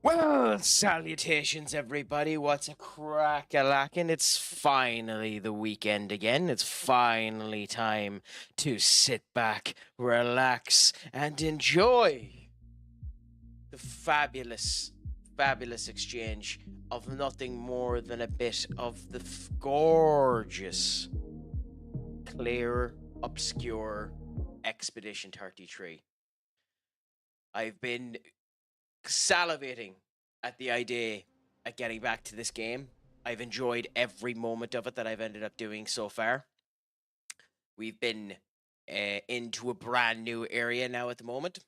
Well, salutations, everybody. What's a crack-a-lackin'? It's finally the weekend again. It's finally time to sit back, relax, and enjoy the fabulous exchange of nothing more than a bit of the gorgeous Clair Obscur Expedition 33. I've been salivating at the idea at getting back to this game. I've enjoyed every moment of it that I've ended up doing so far. We've been into a brand new area now at the moment,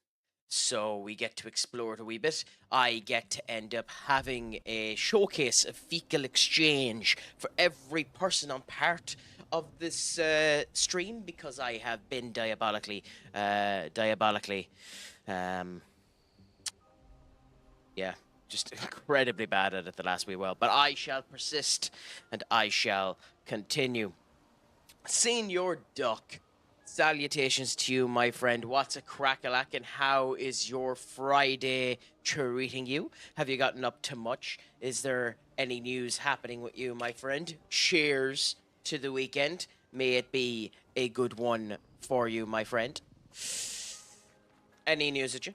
so we get to explore it a wee bit. I get to end up having a showcase of fecal exchange for every person on part of this stream because I have been diabolically, yeah, just incredibly bad at it the last wee while. But I shall persist and I shall continue. Senior Duck, salutations to you, my friend. What's a crack-a-lack and how is your Friday treating you? Have you gotten up to much? Is there any news happening with you, my friend? Cheers to the weekend. May it be a good one for you, my friend. Any news at you?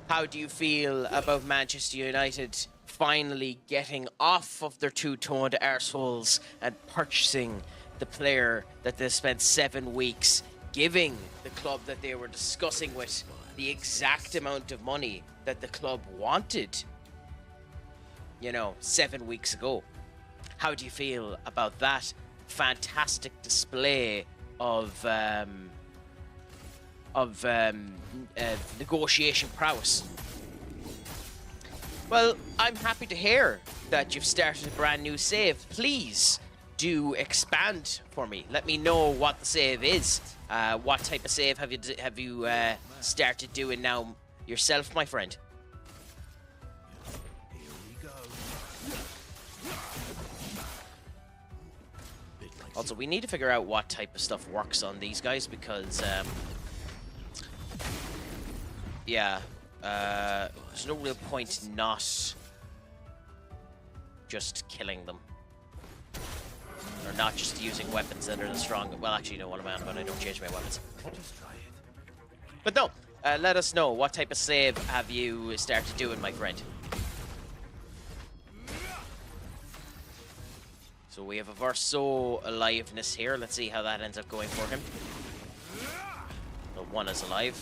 How do you feel about Manchester United finally getting off of their two-toned arseholes and purchasing the player that they spent 7 weeks giving the club that they were discussing with the exact amount of money that the club wanted, 7 weeks ago? How do you feel about that fantastic display of negotiation prowess? Well, I'm happy to hear that you've started a brand new save. Please do expand for me. Let me know what the save is. What type of save have you started doing now yourself, my friend? Here we go. Also, we need to figure out what type of stuff works on these guys because yeah, there's no real point not just killing them. Or not just using weapons that are the strong. Well, actually, you know what I'm on, but I don't change my weapons. Just try it. But no, let us know. What type of save have you started doing, my friend? So we have a Verso aliveness here. Let's see how that ends up going for him. The one is alive.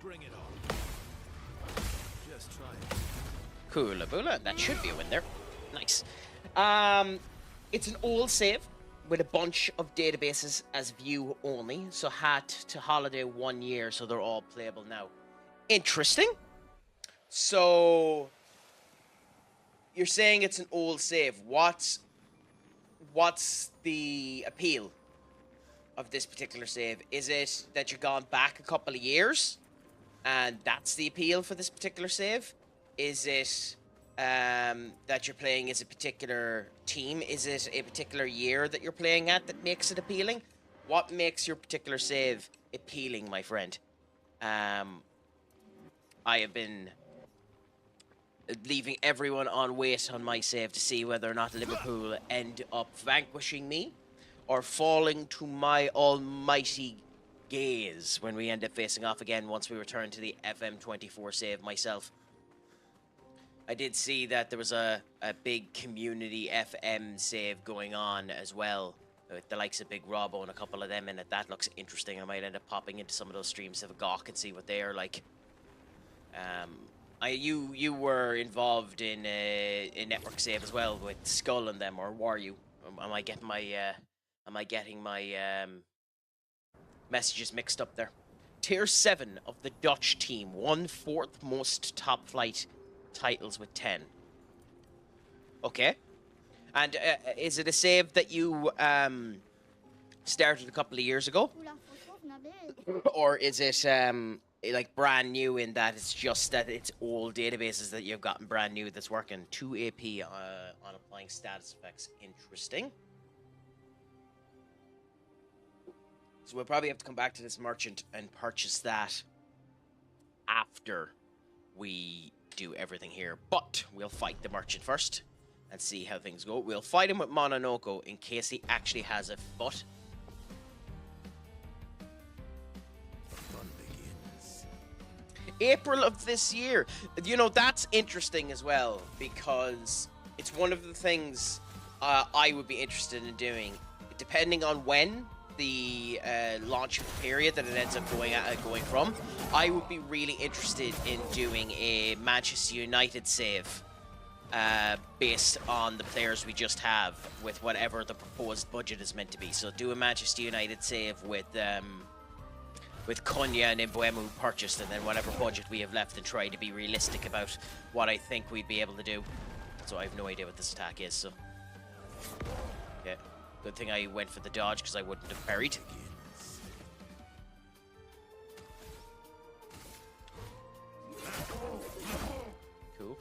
Bring it on. Just try it. Coolaboola. That should be a win there. Nice. It's an old save with a bunch of databases as view only. So hat to holiday 1 year, so they're all playable now. Interesting. So you're saying it's an old save. What's the appeal of this particular save? Is it that you've gone back a couple of years and that's the appeal for this particular save? Is it that you're playing as a particular team? Is it a particular year that you're playing at that makes it appealing? What makes your particular save appealing, my friend? I have been leaving everyone on wait on my save to see whether or not Liverpool end up vanquishing me or falling to my almighty gaze when we end up facing off again once we return to the FM24 save myself. I did see that there was a big community FM save going on as well, with the likes of Big Robbo and a couple of them in it. That looks interesting. I might end up popping into some of those streams to have a gawk and see what they are like. You were involved in a network save as well with Skull and them, or were you? Am I getting my messages mixed up there? Tier 7 of the Dutch team, 1/4 most top flight titles with 10. Okay. And is it a save that you started a couple of years ago? Or is it like brand new in that it's just that it's old databases that you've gotten brand new that's working? 2 AP on applying status effects. Interesting. So we'll probably have to come back to this merchant and purchase that. after we do everything here. But we'll fight the merchant first and see how things go. We'll fight him with Mononoko in case he actually has a foot. Fun begins. April of this year. You know, that's interesting as well, because it's one of the things I would be interested in doing, depending on when the launch period that it ends up going from. I would be really interested in doing a Manchester United save based on the players we just have with whatever the proposed budget is meant to be. So do a Manchester United save with Cunha and Mbuemu purchased, and then whatever budget we have left, and try to be realistic about what I think we'd be able to do. So I have no idea what this attack is, so... Okay. Good thing I went for the dodge, because I wouldn't have parried.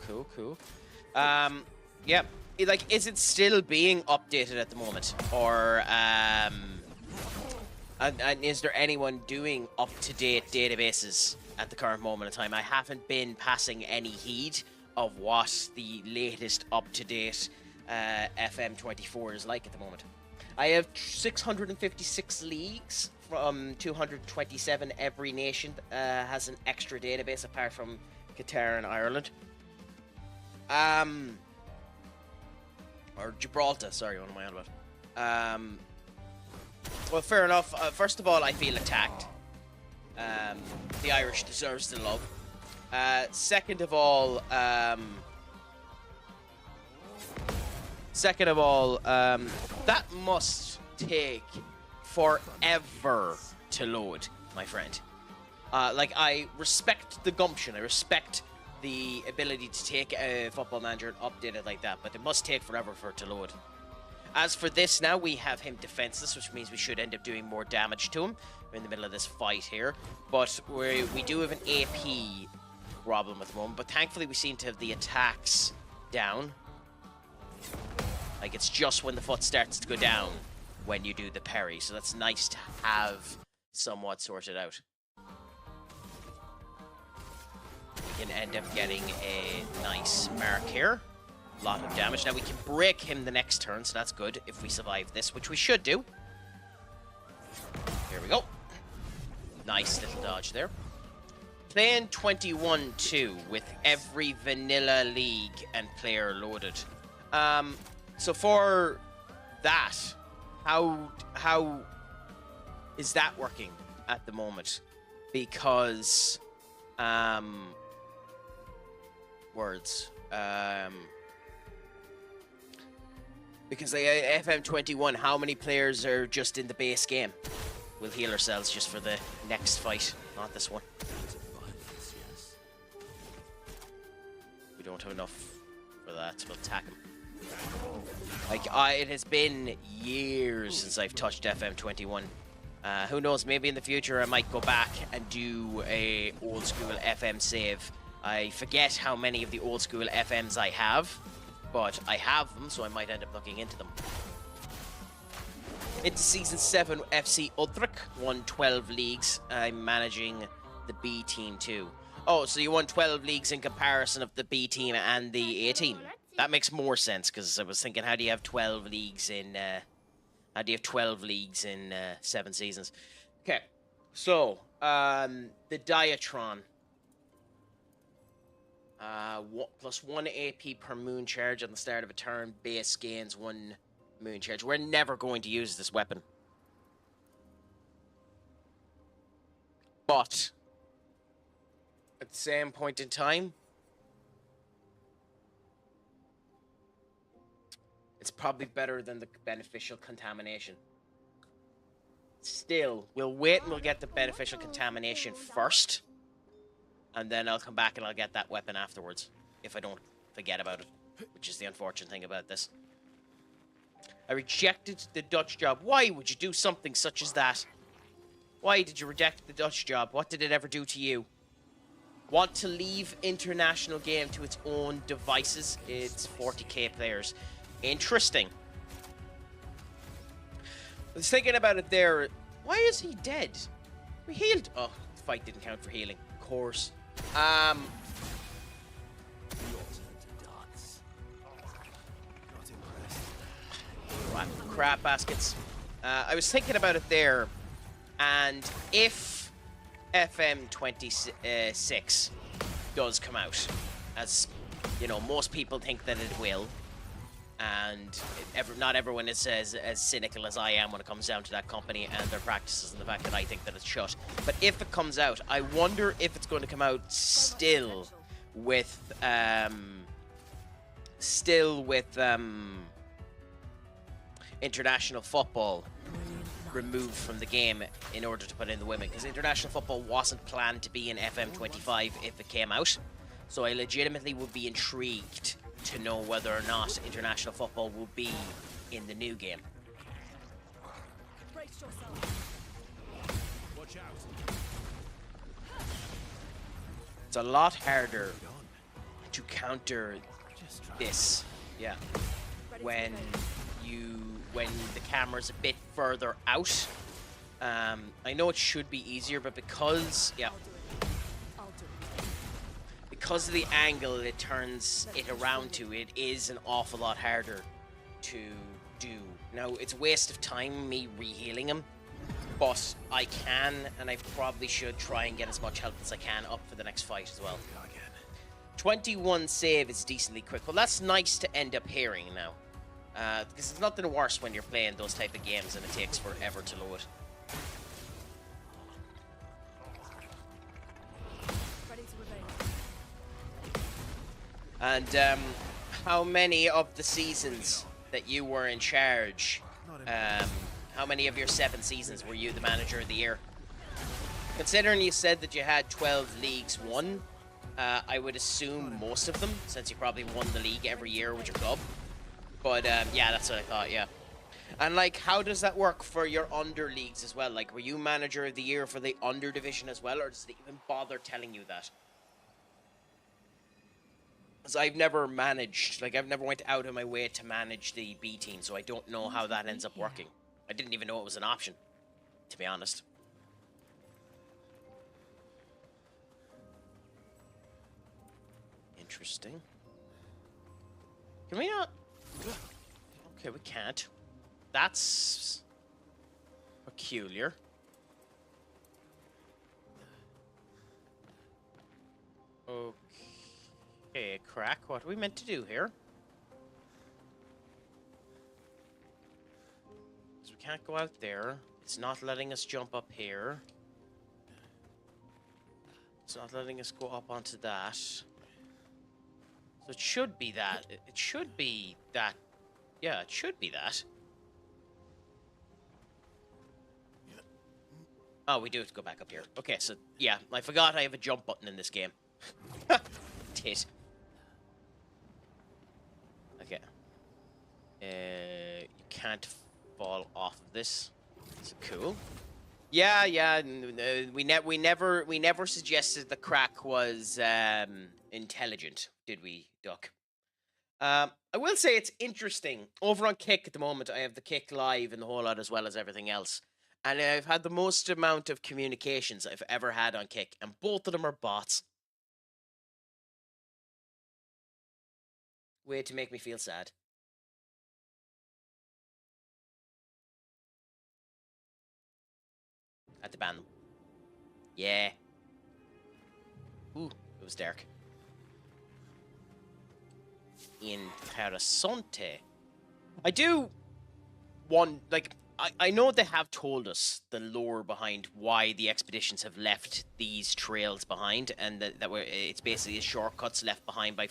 Cool. Yeah. Like, is it still being updated at the moment? Or, and is there anyone doing up-to-date databases at the current moment in time? I haven't been passing any heed of what the latest up-to-date FM24 is like at the moment. I have 656 leagues from 227. Every nation has an extra database apart from Qatar and Ireland. Or Gibraltar, sorry, what am I on about? Well, fair enough. First of all, I feel attacked. The Irish deserves the love. Second of all, that must take forever to load, my friend. Like, I respect the gumption. I respect the ability to take a Football Manager and update it like that, but it must take forever for it to load. As for this now, we have him defenseless, which means we should end up doing more damage to him. We're in the middle of this fight here, but we do have an AP problem at the moment, but thankfully we seem to have the attacks down. Like, it's just when the foot starts to go down when you do the parry, so that's nice to have somewhat sorted out. We can end up getting a nice mark here. A lot of damage. Now we can break him the next turn, so that's good if we survive this, which we should do. Here we go. Nice little dodge there. Playing 21-2 with every vanilla league and player loaded. So for that, how is that working at the moment? Because because FM21, how many players are just in the base game? We'll heal ourselves just for the next fight, not this one. We don't have enough for that, so we'll attack him. Like, it has been years since I've touched FM21. Who knows, maybe in the future I might go back and do a old school FM save. I forget how many of the old school FMs I have, but I have them, so I might end up looking into them. Into Season 7 FC Utrecht, won 12 leagues. I'm managing the B team too. Oh, so you won 12 leagues in comparison of the B team and the A team. That makes more sense, because I was thinking, how do you have 12 leagues in 7 seasons? Okay, so the Diatron. +1 AP per moon charge on the start of a turn. Base gains 1 moon charge. We're never going to use this weapon. But at the same point in time, it's probably better than the beneficial contamination. Still, we'll wait and we'll get the beneficial contamination first. And then I'll come back and I'll get that weapon afterwards, if I don't forget about it, which is the unfortunate thing about this. I rejected the Dutch job. Why would you do something such as that? Why did you reject the Dutch job? What did it ever do to you? Want to leave international game to its own devices? It's 40k players. Interesting. I was thinking about it there. Why is he dead? We healed. Oh, the fight didn't count for healing. Of course. Your turn to dance. Not impressed. What? Crap baskets. I was thinking about it there, and if FM 26 does come out, as you know, most people think that it will, and not everyone is as cynical as I am when it comes down to that company and their practices and the fact that I think that it's shut. But if it comes out, I wonder if it's going to come out still with international football removed from the game in order to put in the women, because international football wasn't planned to be in FM25 if it came out. So I legitimately would be intrigued to know whether or not international football will be in the new game. Watch out. It's a lot harder to counter this, yeah, when the camera's a bit further out. I know it should be easier, but because of the angle it turns it around to, it is an awful lot harder to do. Now, it's a waste of time me re-healing him, but I can, and I probably should try and get as much health as I can up for the next fight as well. 21 save is decently quick. Well, that's nice to end up hearing now. Because it's nothing worse when you're playing those type of games and it takes forever to load. And how many of the seasons that you were in charge, how many of your 7 seasons were you the manager of the year? Considering you said that you had 12 leagues won, I would assume most of them, since you probably won the league every year with your club. But yeah, that's what I thought, yeah. And like, how does that work for your under leagues as well? Like, were you manager of the year for the under division as well, or does it even bother telling you that? Because I've never managed, like, I've never went out of my way to manage the B team, so I don't know how that ends up working. I didn't even know it was an option, to be honest. Interesting. Can we not? Okay, we can't. That's peculiar. Okay, Craic, what are we meant to do here? Because we can't go out there. It's not letting us jump up here. It's not letting us go up onto that. So it should be that. It should be that. Yeah, it should be that. Oh, we do have to go back up here. Okay, so, yeah, I forgot I have a jump button in this game. Tit. Okay. You can't fall off of this. Is it cool? Yeah, yeah. We never suggested the Craic was intelligent, did we, Duck? I will say it's interesting. Over on Kick at the moment, I have the Kick live and the whole lot as well as everything else. And I've had the most amount of communications I've ever had on Kick, and both of them are bots. Way to make me feel sad. Had to ban them. Yeah. Ooh, it was dark. Interessante. I do want, like, I know they have told us the lore behind why the expeditions have left these trails behind, and that it's basically shortcuts left behind by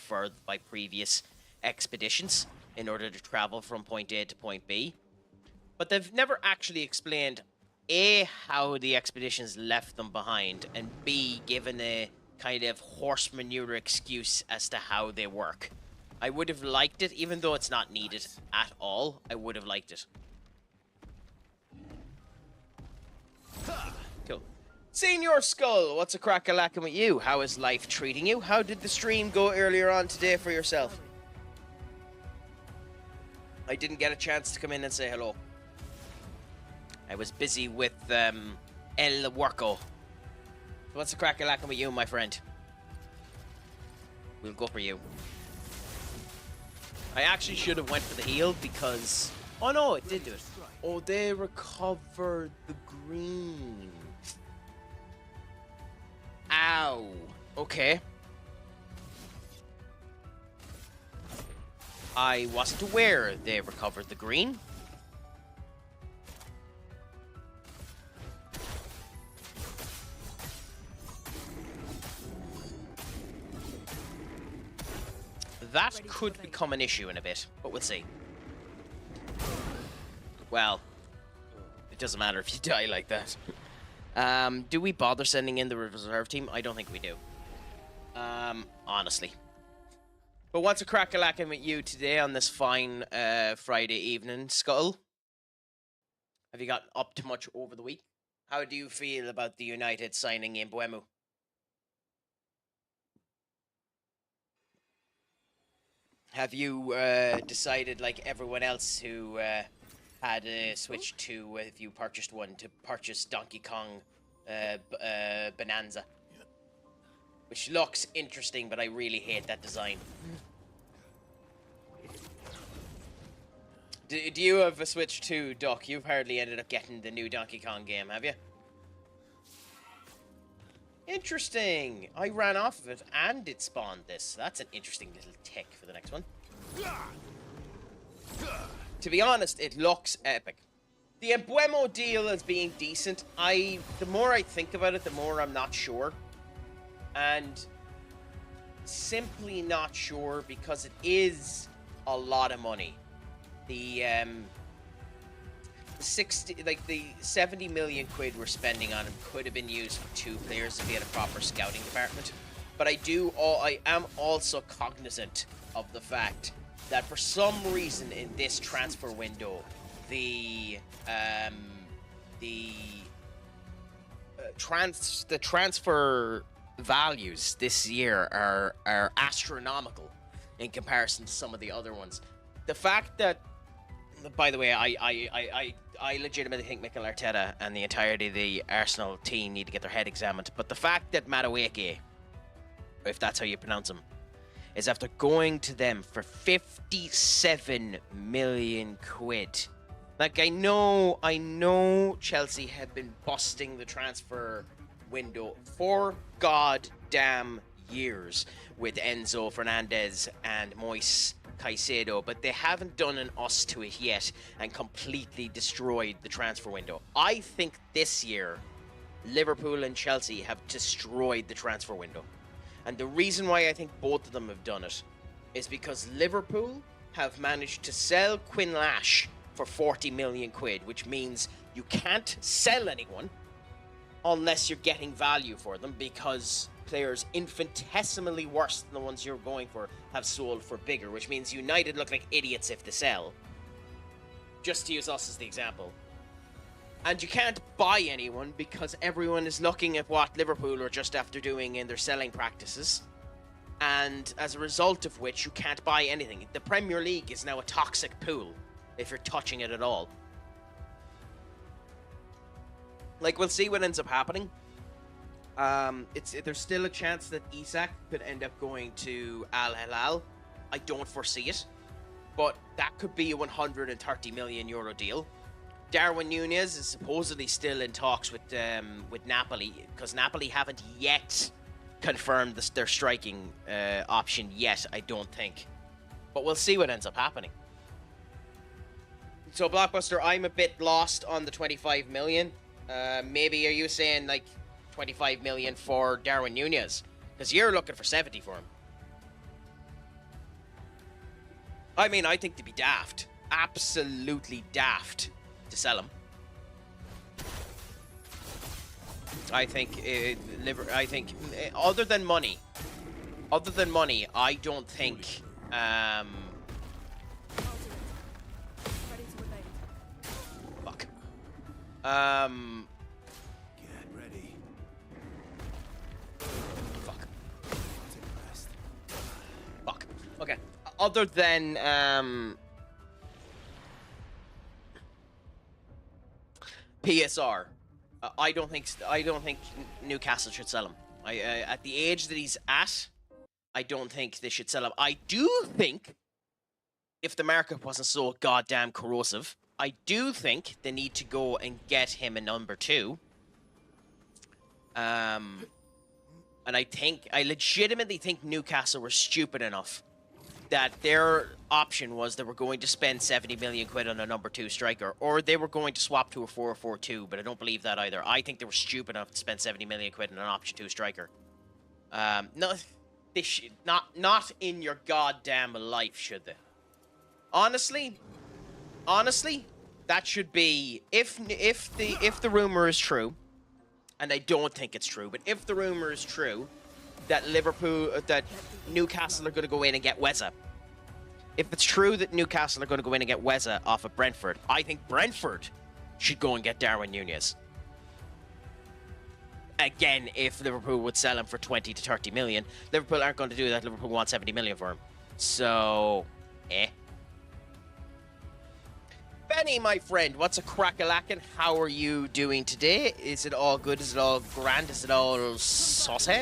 previous expeditions in order to travel from point A to point B. But they've never actually explained A, how the expeditions left them behind, and B, given a kind of horse manure excuse as to how they work. I would have liked it, even though it's not needed at all. I would have liked it. Cool. Senior Skull, what's a crack-a-lackin' with you? How is life treating you? How did the stream go earlier on today for yourself? I didn't get a chance to come in and say hello. I was busy with El Worko. What's a crack-a-lackin' with you, my friend? We'll go for you. I actually should have went for the heal because... Oh no, it did do it. Oh, they recovered the green. Ow. Okay. I wasn't aware they recovered the green. That could become an issue in a bit, but we'll see. Well, it doesn't matter if you die like that. Do we bother sending in the reserve team? I don't think we do. Honestly. But what's a crack-a-lacking with you today on this fine Friday evening, Skull? Have you gotten up to much over the week? How do you feel about the United signing in Buemu? Have you decided, like everyone else who had a Switch to, if you purchased one, to purchase Donkey Kong Bonanza? Which looks interesting, but I really hate that design. Do you have a Switch too, Doc? You've hardly ended up getting the new Donkey Kong game, have you? Interesting. I ran off of it and it spawned this. That's an interesting little tick for the next one. To be honest, it looks epic. The Embuemo deal as being decent. The more I think about it, the more I'm not sure. And simply not sure because it is a lot of money. The 70 million quid we're spending on him could have been used for 2 players if he had a proper scouting department. But I am also cognizant of the fact that for some reason in this transfer window, the transfer values this year are astronomical in comparison to some of the other ones. The fact that, by the way, I legitimately think Mikel Arteta and the entirety of the Arsenal team need to get their head examined. But the fact that Madueke, if that's how you pronounce him, is after going to them for 57 million quid. Like, I know Chelsea have been busting the transfer window for goddamn years with Enzo Fernandez and Moise Caicedo, but they haven't done an us to it yet and completely destroyed the transfer window. I think this year, Liverpool and Chelsea have destroyed the transfer window. And the reason why I think both of them have done it is because Liverpool have managed to sell Quinn Lash for 40 million quid, which means you can't sell anyone unless you're getting value for them, because players infinitesimally worse than the ones you're going for have sold for bigger, which means United look like idiots if they sell. Just to use us as the example. And you can't buy anyone because everyone is looking at what Liverpool are just after doing in their selling practices. And as a result of which, you can't buy anything. The Premier League is now a toxic pool if you're touching it at all. Like, we'll see what ends up happening. There's still a chance that Isak could end up going to Al Hilal. I don't foresee it, but that could be a 130 million euro deal. Darwin Núñez is supposedly still in talks with Napoli, because Napoli haven't yet confirmed their striking option yet, I don't think. But we'll see what ends up happening. So, Blockbuster, I'm a bit lost on the 25 million. Maybe are you saying like 25 million for Darwin Núñez? Because you're looking for 70 for him. I mean, I think to be daft. Absolutely daft to sell him. I think other than money, I don't think fuck. Get ready. Fuck. Fuck. Okay. Other than PSR, I don't think Newcastle should sell him. At the age that he's at, I don't think they should sell him. I do think, if the market wasn't so goddamn corrosive, I do think they need to go and get him a number 2. And I legitimately think Newcastle were stupid enough that their option was they were going to spend 70 million quid on a number 2 striker, or they were going to swap to a 4-4-2, but I don't believe that either. I think they were stupid enough to spend 70 million quid on an option 2 striker. No, they should not in your goddamn life, should they? Honestly, that should be, if the rumor is true, and I don't think it's true, but if the rumor is true that Newcastle are going to go in and get Weza. If it's true that Newcastle are going to go in and get Weza off of Brentford, I think Brentford should go and get Darwin Núñez. Again, if Liverpool would sell him for 20 to 30 million, Liverpool aren't going to do that. Liverpool want 70 million for him. So, Benny, my friend, what's a crack-a-lackin'? How are you doing today? Is it all good? Is it all grand? Is it all saucy?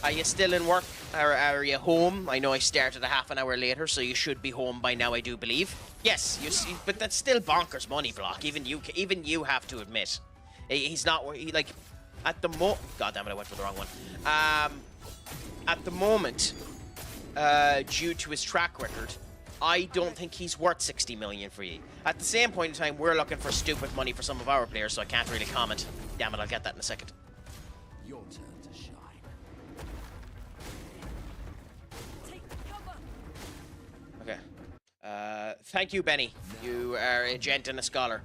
Are you still in work? Or are you home? I know I started a half an hour later, so you should be home by now, I do believe. Yes, you see, but that's still bonkers money, Block. Even you have to admit. He's not, like, at the moment... God damn it, I went for the wrong one. At the moment, due to his track record, I don't think he's worth 60 million for you. At the same point in time, we're looking for stupid money for some of our players, so I can't really comment. Damn it, I'll get that in a second. Your turn to shine. Take cover. Okay. Thank you, Benny. You are a gent and a scholar.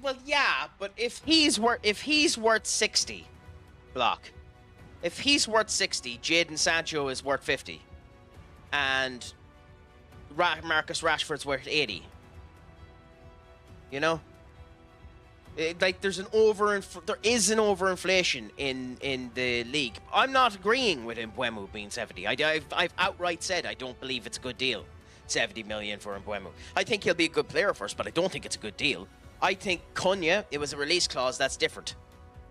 Well, yeah, but if he's worth 60, Block. If he's worth 60, Jadon Sancho is worth 50. And Marcus Rashford's worth 80. You know? Like, there is an overinflation in the league. I'm not agreeing with Mbeumo being 70. I've outright said I don't believe it's a good deal. 70 million for Mbeumo. I think he'll be a good player first, but I don't think it's a good deal. I think Cunha, it was a release clause, that's different.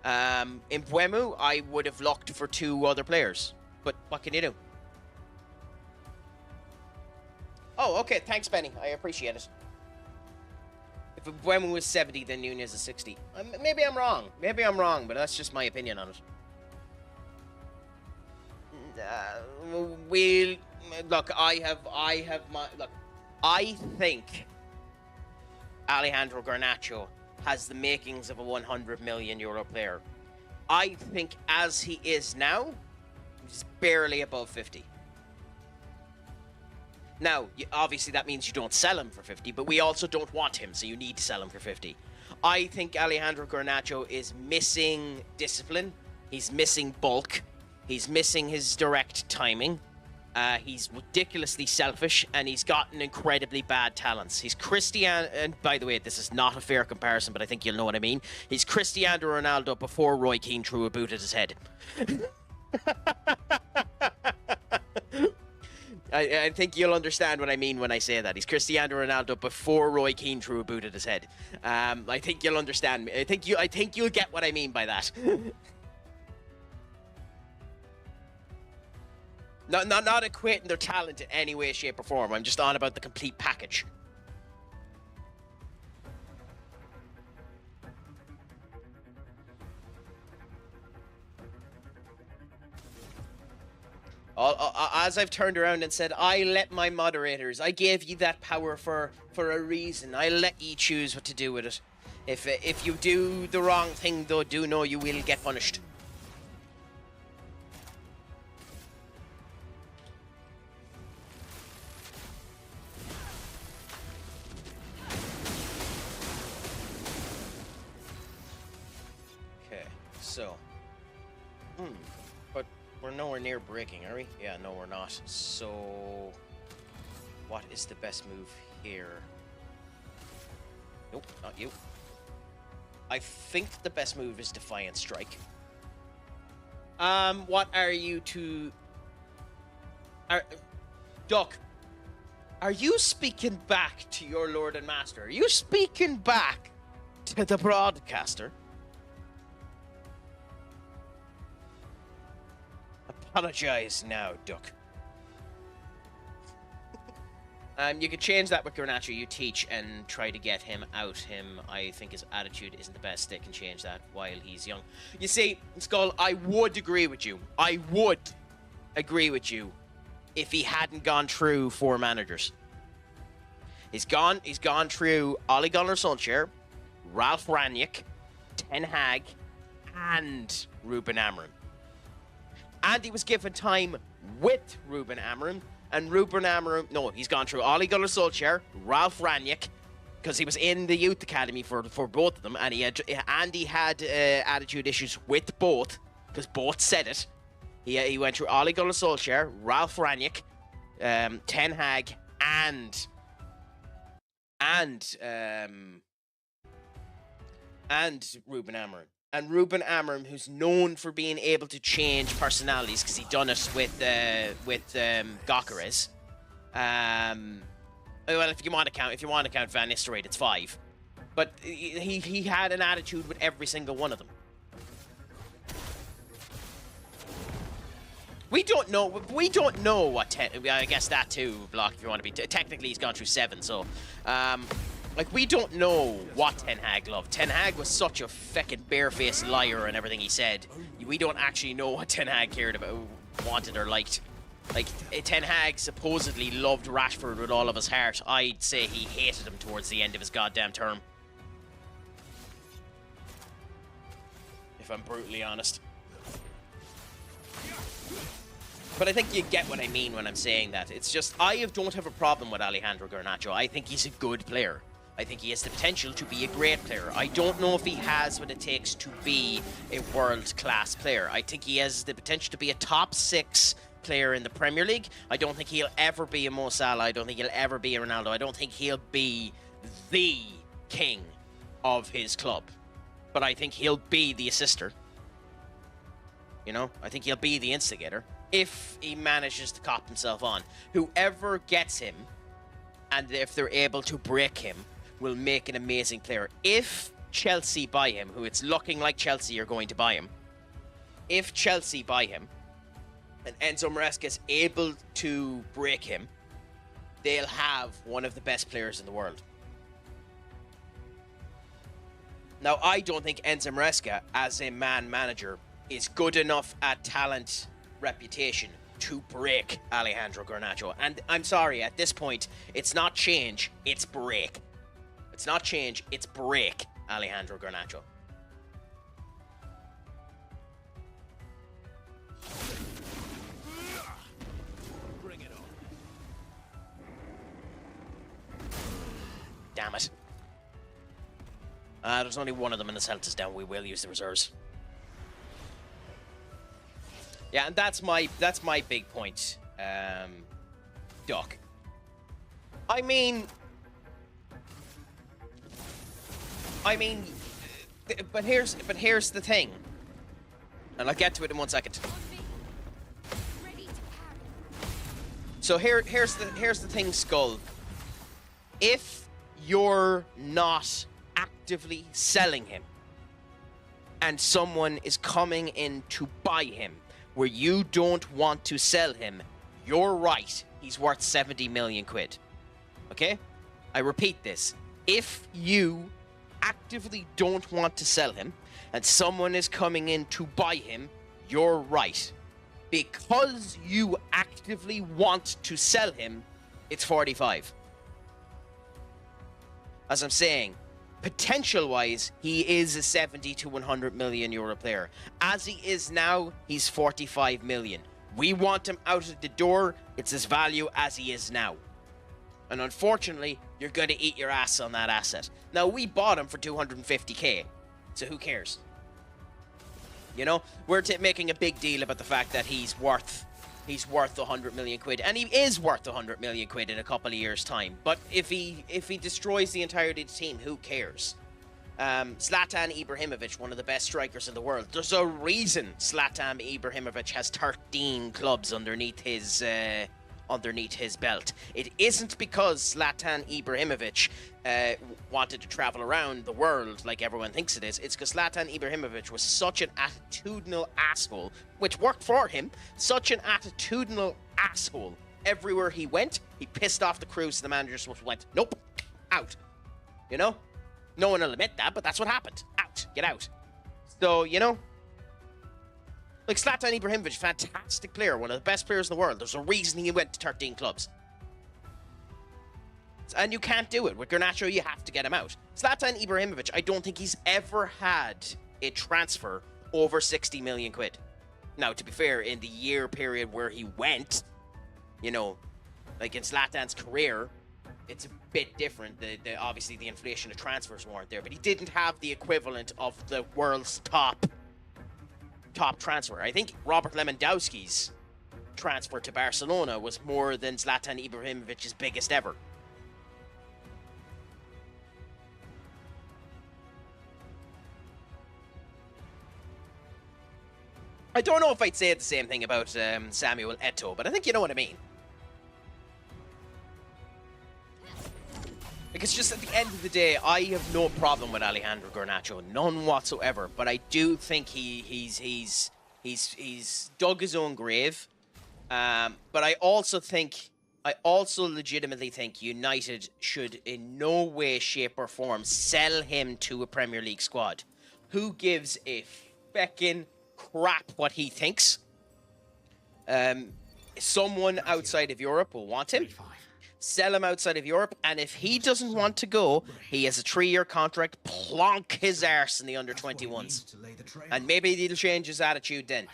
In Mbeumo, I would have looked for 2 other players. But what can you do? Oh, okay. Thanks, Benny. I appreciate it. If Mbeumo was 70, then Núñez is 60. Maybe I'm wrong. Maybe I'm wrong, but that's just my opinion on it. Look, I think Alejandro Garnacho has the makings of a 100 million euro player. I think as he is now, he's barely above 50. Now, obviously that means you don't sell him for 50, but we also don't want him, so you need to sell him for 50. I think Alejandro Garnacho is missing discipline. He's missing bulk. He's missing his direct timing. He's ridiculously selfish, and he's gotten incredibly bad talents. He's Cristiano, and by the way, this is not a fair comparison, but I think you'll know what I mean. He's Cristiano Ronaldo before Roy Keane threw a boot at his head. I think you'll understand what I mean when I say that. He's Cristiano Ronaldo before Roy Keane threw a boot at his head. I think you'll understand me. I think you'll get what I mean by that. Not equating their talent in any way, shape, or form. I'm just on about the complete package. As I've turned around and said, I let my moderators, I gave you that power for a reason. I let you choose what to do with it. If you do the wrong thing, though, do know you will get punished. So, but we're nowhere near breaking, are we? Yeah, no, we're not. So, what is the best move here? Nope, not you. I think the best move is Defiant Strike. What are you to... Duck, are you speaking back to your Lord and Master? Are you speaking back to the broadcaster? Apologize now, Duck. You can change that with Garnacho. You teach and try to get him out. I think his attitude isn't the best. They can change that while he's young. You see, Skull, I would agree with you. I would agree with you if he hadn't gone through 4 managers. He's gone through Ole Gunnar Solskjaer, Ralph Rangnick, Ten Hag, and Ruben Amorim. And he was given time with Ruben Amorim. And Ruben Amorim, no, he's gone through Ole Gunnar Solskjaer, Ralph Rangnick, because he was in the youth academy for both of them, and he had attitude issues with both, because both said it. He went through Ole Gunnar Solskjaer, Ralph Rangnick, Ten Hag, and Ruben Amorim. And Ruben Amorim, who's known for being able to change personalities, because he done it with Gyökeres. Well, if you want to count Van Nistelrooy, it's 5. But he had an attitude with every single one of them. We don't know what I guess that too, Block, if you want to be... Technically, he's gone through 7, so... Like, we don't know what Ten Hag loved. Ten Hag was such a feckin' barefaced liar and everything he said. We don't actually know what Ten Hag cared about, wanted or liked. Like, Ten Hag supposedly loved Rashford with all of his heart. I'd say he hated him towards the end of his goddamn term. If I'm brutally honest. But I think you get what I mean when I'm saying that. It's just, don't have a problem with Alejandro Garnacho. I think he's a good player. I think he has the potential to be a great player. I don't know if he has what it takes to be a world-class player. I think he has the potential to be a top 6 player in the Premier League. I don't think he'll ever be a Mo Salah. I don't think he'll ever be a Ronaldo. I don't think he'll be the king of his club. But I think he'll be the assister. You know, I think he'll be the instigator if he manages to cop himself on. Whoever gets him, and if they're able to break him, will make an amazing player. If Chelsea buy him, who it's looking like Chelsea are going to buy him, if Chelsea buy him, and Enzo Maresca is able to break him, they'll have one of the best players in the world. Now, I don't think Enzo Maresca, as a manager, is good enough at talent, reputation, to break Alejandro Garnacho. And I'm sorry, at this point, it's not change, it's break. It's not change, it's break Alejandro Garnacho. Bring it on. Damn it. There's only one of them in the Celtics down. We will use the reserves. Yeah, and that's my big point, Doc. I mean, but here's the thing, and I'll get to it in 1 second. So here's the thing, Skull. If you're not actively selling him, and someone is coming in to buy him, where you don't want to sell him, you're right. He's worth 70 million quid. Okay? I repeat this. If you actively don't want to sell him and someone is coming in to buy him, you're right. Because you actively want to sell him, it's 45. As I'm saying, potential-wise, he is a 70 to 100 million euro player. As he is now, he's 45 million. We want him out of the door. It's his value as he is now. And unfortunately, you're going to eat your ass on that asset. Now, we bought him for 250k, so who cares? You know, we're making a big deal about the fact that he's worth 100 million quid, and he is worth 100 million quid in a couple of years' time. But if he destroys the entirety of the team, who cares? Zlatan Ibrahimovic, one of the best strikers in the world. There's a reason Zlatan Ibrahimovic has 13 clubs underneath his underneath his belt. It isn't because Zlatan Ibrahimovic wanted to travel around the world like everyone thinks it is. It's because Zlatan Ibrahimovic was such an attitudinal asshole, which worked for him, such an attitudinal asshole. Everywhere he went, he pissed off the crew, so the manager just went, nope, out. You know? No one will admit that, but that's what happened. Out. Get out. So, you know, like Zlatan Ibrahimovic, fantastic player, one of the best players in the world. There's a reason he went to 13 clubs. And you can't do it. With Garnacho, you have to get him out. Zlatan Ibrahimovic, I don't think he's ever had a transfer over 60 million quid. Now, to be fair, in the year period where he went, you know, like in Zlatan's career, it's a bit different. Obviously, the inflation of transfers weren't there, but he didn't have the equivalent of the world's top transfer. I think Robert Lewandowski's transfer to Barcelona was more than Zlatan Ibrahimovic's biggest ever. I don't know if I'd say the same thing about Samuel Eto'o, but I think you know what I mean. Because just at the end of the day, I have no problem with Alejandro Garnacho, none whatsoever. But I do think he's dug his own grave. But I also legitimately think United should in no way, shape, or form sell him to a Premier League squad. Who gives a feckin' crap what he thinks? Someone outside of Europe will want him. Sell him outside of Europe, and if he doesn't want to go, he has a 3-year contract. Plonk his arse in the under-21s. And maybe he'll change his attitude then.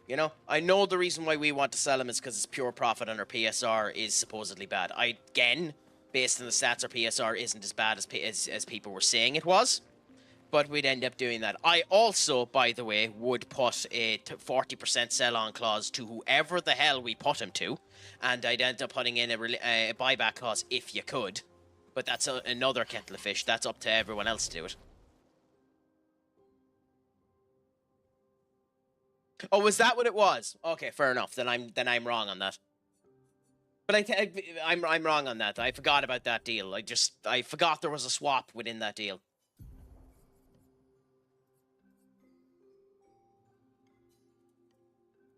You know, I know the reason why we want to sell him is because it's pure profit and our PSR is supposedly bad. Again, based on the stats, our PSR isn't as bad as people were saying it was. But we'd end up doing that. I also, by the way, would put a 40% sell-on clause to whoever the hell we put him to. And I'd end up putting in a buyback clause if you could. But that's another kettle of fish. That's up to everyone else to do it. Oh, was that what it was? Okay, fair enough. Then I'm wrong on that. But I'm wrong on that. I forgot about that deal. I forgot there was a swap within that deal.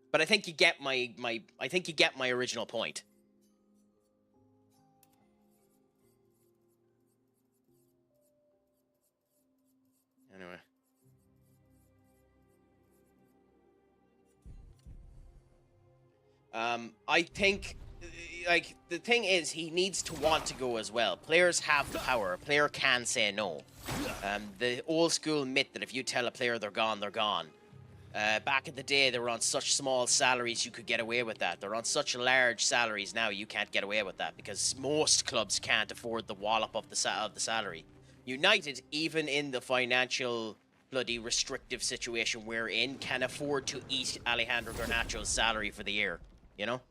But I think you get my original point. Anyway. I think, like, the thing is, he needs to want to go as well. Players have the power. A player can say no. The old school myth that if you tell a player they're gone, they're gone. Back in the day, they were on such small salaries you could get away with that. They're on such large salaries now you can't get away with that because most clubs can't afford the wallop of the salary. United, even in the financial bloody restrictive situation we're in, can afford to eat Alejandro Garnacho's salary for the year. You know?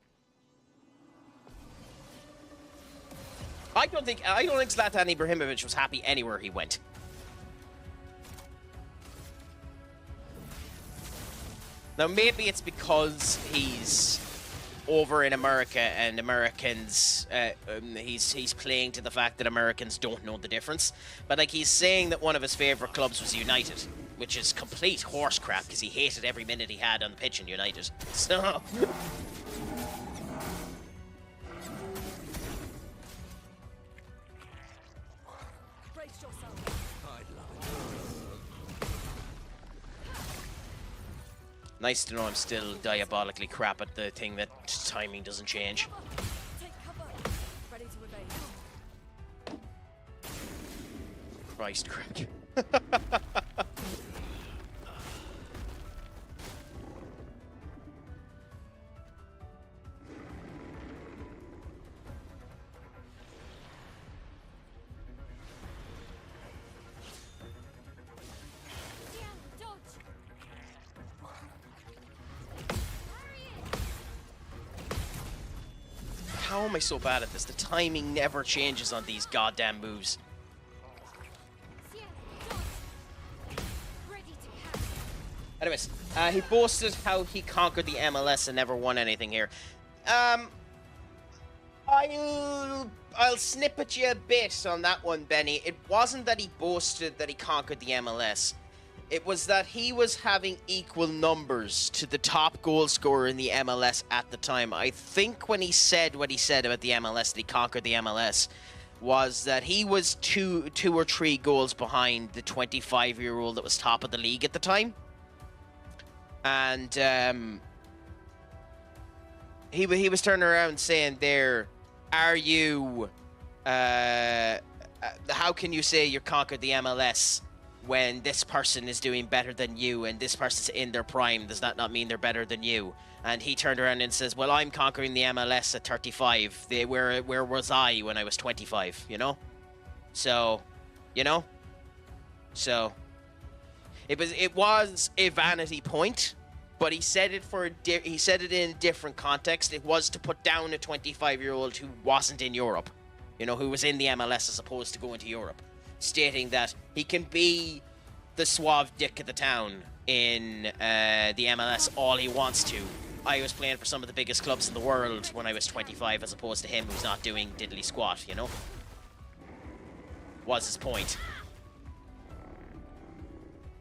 I don't think Zlatan Ibrahimovic was happy anywhere he went. Now, maybe it's because he's over in America and Americans, he's playing to the fact that Americans don't know the difference. But, like, he's saying that one of his favourite clubs was United, which is complete horse crap because he hated every minute he had on the pitch in United. So... Nice to know I'm still diabolically crap at the thing that timing doesn't change. Christ, Craig. How am I so bad at this? The timing never changes on these goddamn moves. Anyways, he boasted how he conquered the MLS and never won anything here. I'll snip at you a bit on that one, Benny. It wasn't that he boasted that he conquered the MLS. It was that he was having equal numbers to the top goal scorer in the MLS at the time. I think when he said what he said about the MLS, that he conquered the MLS, was that he was two or three goals behind the 25-year-old that was top of the league at the time. And he was turning around saying there, are you... how can you say you conquered the MLS when this person is doing better than you and this person's in their prime? Does that not mean they're better than you? And he turned around and says, well, I'm conquering the MLS at 35. Where was I when I was 25, you know? So, you know? So, it was a vanity point, but he said it he said it in a different context. It was to put down a 25-year-old who wasn't in Europe, you know, who was in the MLS as opposed to going to Europe, stating that he can be the suave dick of the town in the MLS all he wants to. I was playing for some of the biggest clubs in the world when I was 25 as opposed to him who's not doing diddly squat, you know? Was his point.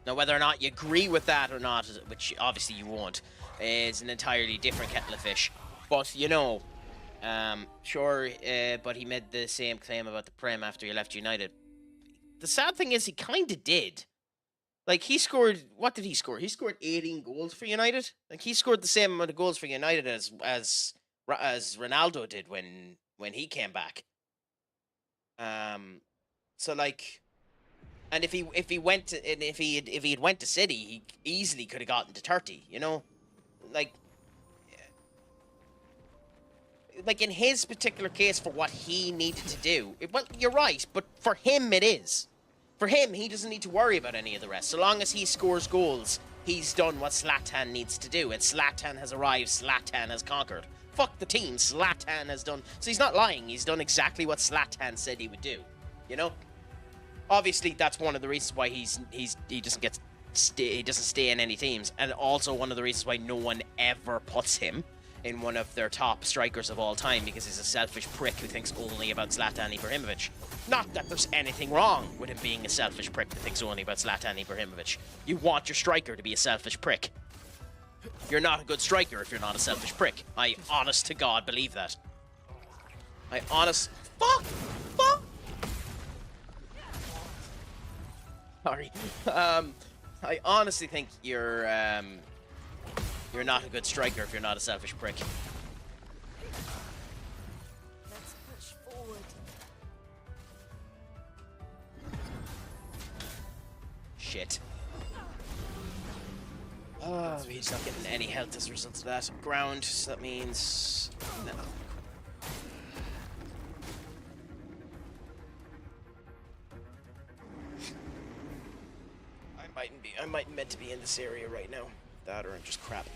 Now, whether or not you agree with that or not, which obviously you won't, is an entirely different kettle of fish. But, you know, sure, but he made the same claim about the Prem after he left United. The sad thing is he kind of did. Like, he scored... What did he score? He scored 18 goals for United. Like, he scored the same amount of goals for United as Ronaldo did when he came back. So, like... And if he had went to City, he easily could have gotten to 30, you know? Like in his particular case, for what he needed to do, well, you're right, but for him it is. For him, he doesn't need to worry about any of the rest. So long as he scores goals, he's done what Zlatan needs to do. And Zlatan has arrived, Zlatan has conquered. Fuck the team, Zlatan has done... So he's not lying, he's done exactly what Zlatan said he would do, you know? Obviously, that's one of the reasons why he doesn't stay in any teams, and also one of the reasons why no one ever puts him in one of their top strikers of all time, because he's a selfish prick who thinks only about Zlatan Ibrahimovic. Not that there's anything wrong with him being a selfish prick that thinks only about Zlatan Ibrahimovic. You want your striker to be a selfish prick. You're not a good striker if you're not a selfish prick. I honest to God believe that. Fuck! Sorry. I honestly think you're not a good striker if you're not a selfish prick. Let's push forward. Shit. Oh, he's not getting any health as a result of that. Ground, so that means... No. I might meant to be in this area right now. That or I'm just crap.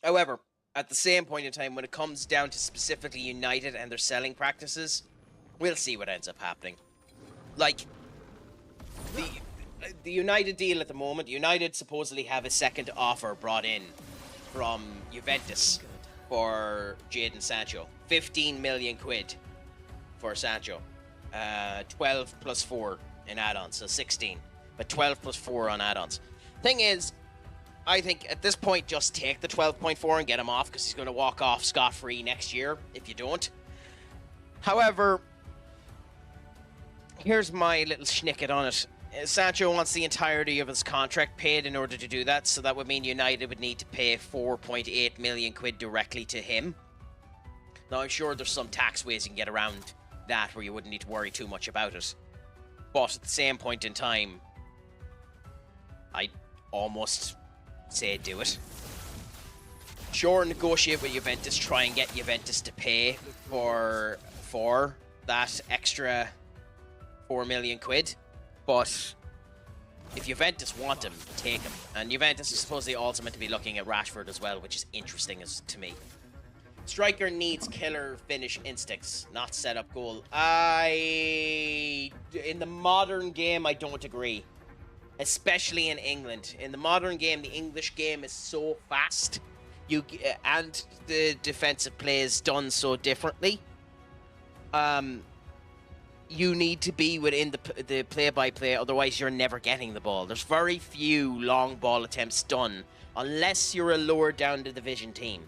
However, at the same point in time, when it comes down to specifically United and their selling practices, we'll see what ends up happening. Like, the United deal at the moment, United supposedly have a second offer brought in from Juventus for Jadon Sancho. 15 million quid for Sancho. 12 plus 4 in add-ons, so 16. But 12 plus 4 on add-ons. Thing is, I think at this point, just take the 12.4 and get him off, because he's going to walk off scot-free next year if you don't. However, here's my little schnicket on it. Sancho wants the entirety of his contract paid in order to do that, so that would mean United would need to pay 4.8 million quid directly to him. Now, I'm sure there's some tax ways you can get around that where you wouldn't need to worry too much about it. But at the same point in time, I'd almost say do it. Sure, negotiate with Juventus, try and get Juventus to pay for that extra 4 million quid. But if Juventus want him, take him. And Juventus is supposedly also meant to be looking at Rashford as well, which is interesting to me. Striker needs killer finish instincts, not set up goal. In the modern game, I don't agree. Especially in England. In the modern game, the English game is so fast. And the defensive play is done so differently. You need to be within the play-by-play, otherwise you're never getting the ball. There's very few long ball attempts done, unless you're a lower down the division team.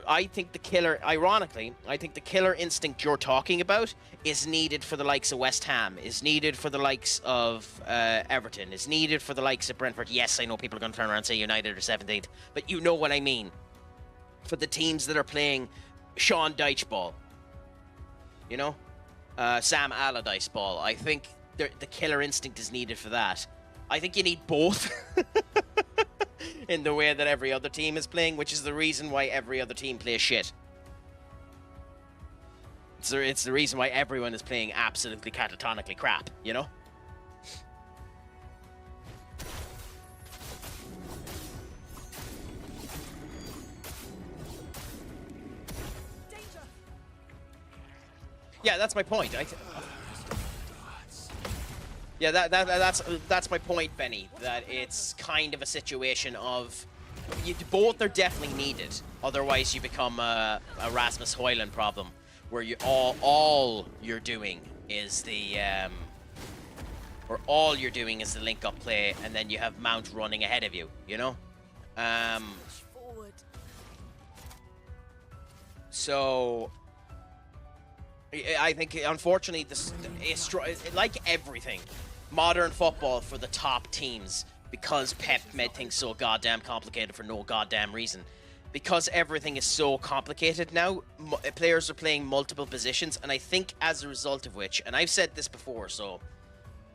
I think the killer instinct you're talking about is needed for the likes of West Ham, is needed for the likes of Everton, is needed for the likes of Brentford. Yes, I know people are going to turn around and say United are 17th, but you know what I mean. For the teams that are playing Sean Dyche ball, you know, Sam Allardyce ball, I think the killer instinct is needed for that. I think you need both. In the way that every other team is playing, which is the reason why every other team plays shit. It's the reason why everyone is playing absolutely catatonically crap, you know? Danger. Yeah, that's my point. Yeah, that's my point, Benny. That it's kind of a situation of both are definitely needed. Otherwise, you become a Rasmus Højlund problem, where you all you're doing is the link up play, and then you have Mount running ahead of you. You know. Push forward. So I think, unfortunately, it's like everything. Modern football for the top teams, because Pep made things so goddamn complicated for no goddamn reason. Because everything is so complicated now, players are playing multiple positions, and I think as a result of which, and I've said this before, so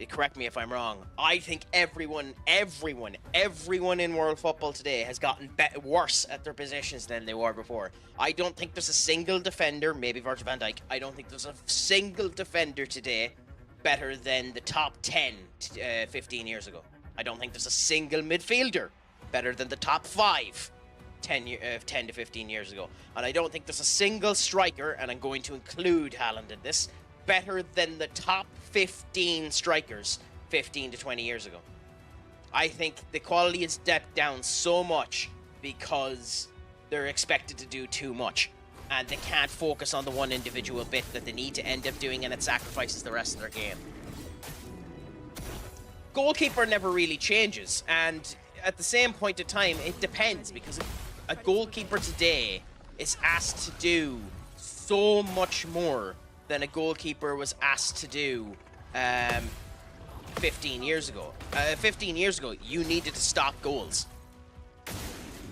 correct me if I'm wrong, I think everyone in world football today has gotten worse at their positions than they were before. I don't think there's a single defender, maybe Virgil van Dijk, I don't think there's a single defender today better than the top 10 15 years ago. I don't think there's a single midfielder better than the top 5 10 to 15 years ago. And I don't think there's a single striker, and I'm going to include Haaland in this, better than the top 15 strikers 15 to 20 years ago. I think the quality has stepped down so much because they're expected to do too much, and they can't focus on the one individual bit that they need to end up doing, and it sacrifices the rest of their game. Goalkeeper never really changes, and at the same point in time, it depends, because a goalkeeper today is asked to do so much more than a goalkeeper was asked to do 15 years ago. 15 years ago, you needed to stop goals.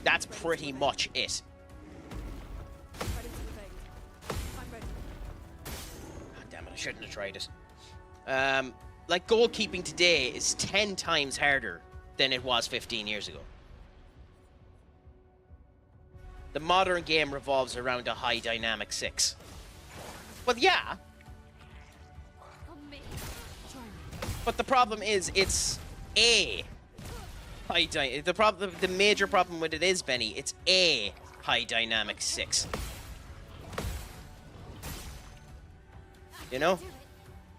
That's pretty much it. Ready to evade. I'm ready. God damn it, I shouldn't have tried it. Like, goalkeeping today is 10 times harder than it was 15 years ago. The modern game revolves around a high dynamic 6. Well, yeah. On me. But the problem is, it's a high the major problem with it is, Benny, it's a high dynamic 6. You know?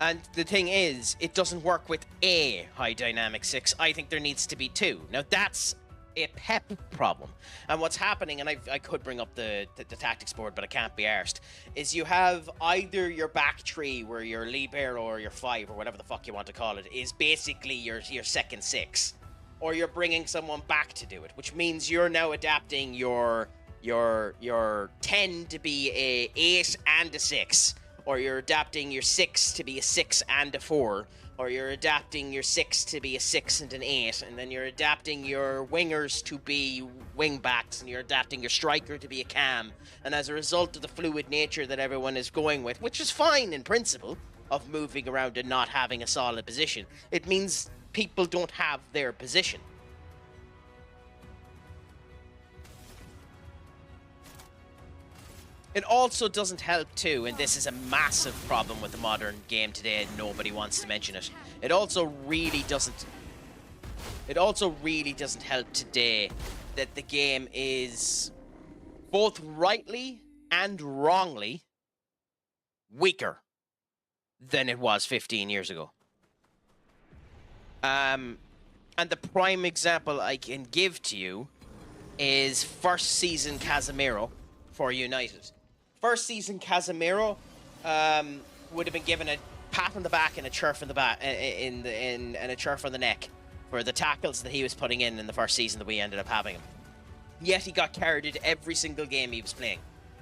And the thing is, it doesn't work with a high dynamic 6. I think there needs to be 2. Now, that's a Pep problem. And what's happening, and I could bring up the tactics board, but I can't be arsed, is you have either your back three, where your libero or your 5, or whatever the fuck you want to call it, is basically your second 6. Or you're bringing someone back to do it, which means you're now adapting your 10 to be a 8 and a 6. Or you're adapting your 6 to be a 6 and a 4. Or you're adapting your 6 to be a 6 and an 8, and then you're adapting your wingers to be wing backs, and you're adapting your striker to be a cam. And as a result of the fluid nature that everyone is going with, which is fine in principle, of moving around and not having a solid position, it means people don't have their position. It also doesn't help too, and this is a massive problem with the modern game today, and nobody wants to mention it. It also really doesn't help today that the game is both rightly and wrongly, weaker than it was 15 years ago. And the prime example I can give to you is first season Casemiro for United. First season Casemiro would have been given a pat on the back and a chirp in the back, and a chirp on the neck for the tackles that he was putting in the first season that we ended up having him. Yet he got carried every single game he was playing.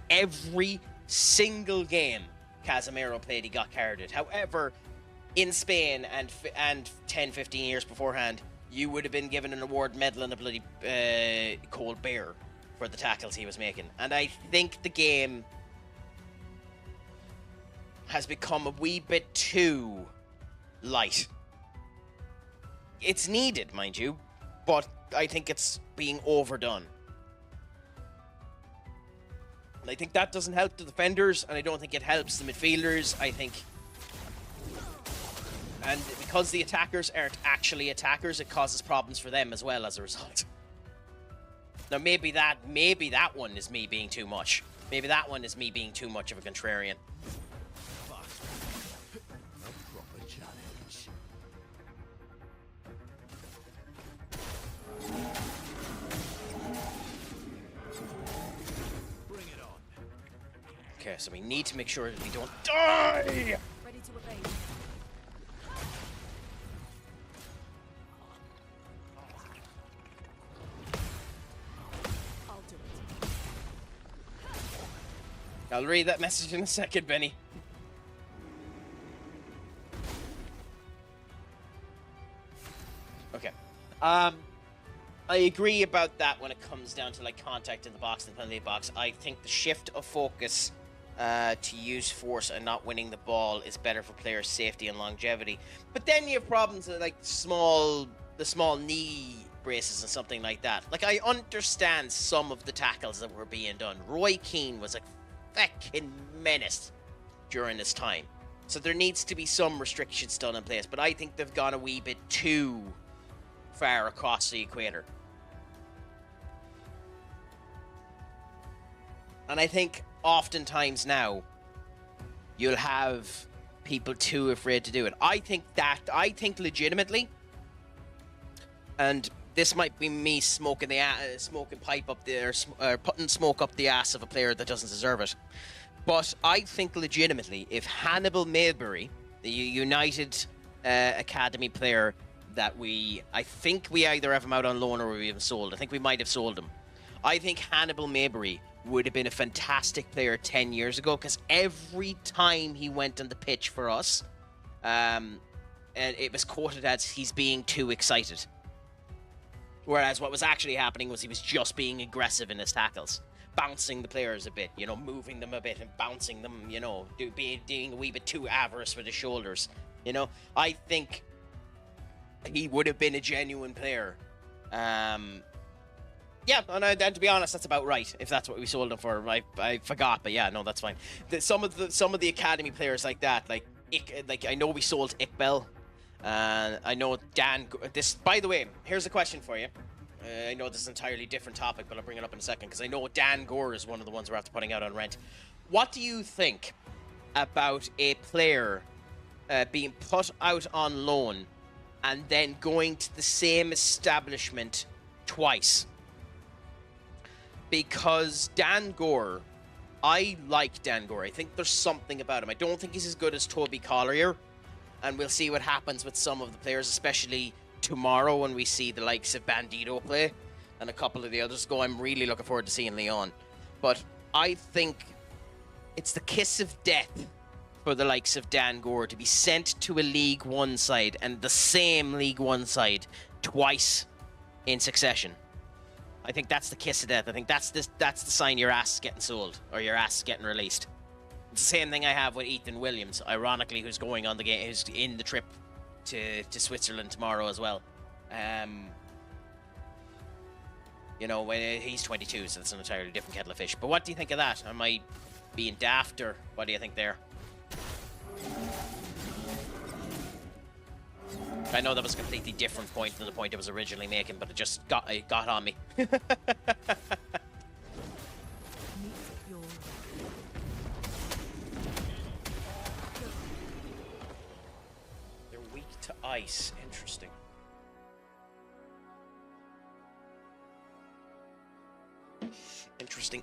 Every single game Casemiro played, he got carried. However, in Spain and 10, 15 years beforehand, you would have been given an award medal and a bloody cold bear for the tackles he was making. And I think the game has become a wee bit too light. It's needed, mind you, but I think it's being overdone. And I think that doesn't help the defenders, and I don't think it helps the midfielders. I think... And because the attackers aren't actually attackers, it causes problems for them as well as a result. Now, maybe that one is me being too much. Maybe that one is me being too much of a contrarian. A proper challenge. Bring it on. Okay, so we need to make sure that we don't die! Ready to evade. I'll do it. I'll read that message in a second, Benny. Okay. I agree about that when it comes down to like contact in the box and penalty box. I think the shift of focus to use force and not winning the ball is better for players' safety and longevity. But then you have problems with like the small knee braces and something like that. Like, I understand some of the tackles that were being done. Roy Keane was a fucking menace during this time. So there needs to be some restrictions done in place. But I think they've gone a wee bit too far across the equator. And I think oftentimes now you'll have people too afraid to do it. I think legitimately, and this might be me smoking pipe up there, putting smoke up the ass of a player that doesn't deserve it. But I think legitimately, if Hannibal Maybury, the United Academy player that I think we either have him out on loan or we have sold. I think we might have sold him. I think Hannibal Maybury would have been a fantastic player 10 years ago, because every time he went on the pitch for us, and it was quoted as he's being too excited. Whereas what was actually happening was he was just being aggressive in his tackles, bouncing the players a bit, moving them a bit and bouncing them, being a wee bit too avarice with his shoulders. I think he would have been a genuine player. Yeah, and to be honest, that's about right. If that's what we sold him for, I forgot, but yeah, no, that's fine. Some of the academy players like that, like I know we sold Iqbal. I know Dan. By the way, here's a question for you. I know this is an entirely different topic, but I'll bring it up in a second because I know Dan Gore is one of the ones we're after putting out on rent. What do you think about a player being put out on loan and then going to the same establishment twice? Because Dan Gore, I like Dan Gore. I think there's something about him. I don't think he's as good as Toby Collier. And we'll see what happens with some of the players, especially tomorrow when we see the likes of Bandito play and a couple of the others go. I'm really looking forward to seeing Leon. But I think it's the kiss of death for the likes of Dan Gore to be sent to a League One side and the same League One side twice in succession. I think that's the kiss of death. I think that's the sign your ass is getting sold or your ass is getting released. It's the same thing I have with Ethan Williams, ironically, who's going on the game, who's in the trip to Switzerland tomorrow as well. He's 22, so that's an entirely different kettle of fish. But what do you think of that? Am I being daft, or what do you think there? I know that was a completely different point than the point I was originally making, but it got on me. ice. Interesting.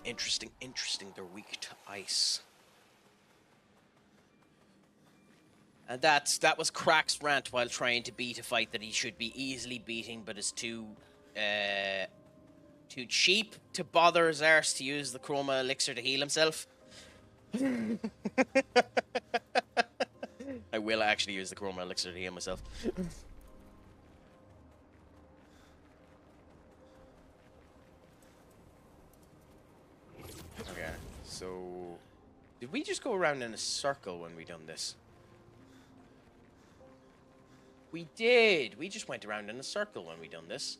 Interesting. They're weak to ice. And that was Crack's rant while trying to beat a fight that he should be easily beating, but is too cheap to bother his arse to use the chroma elixir to heal himself. I will actually use the chroma elixir to heal myself. Okay, so did we just go around in a circle when we done this? We did. We just went around in a circle when we done this.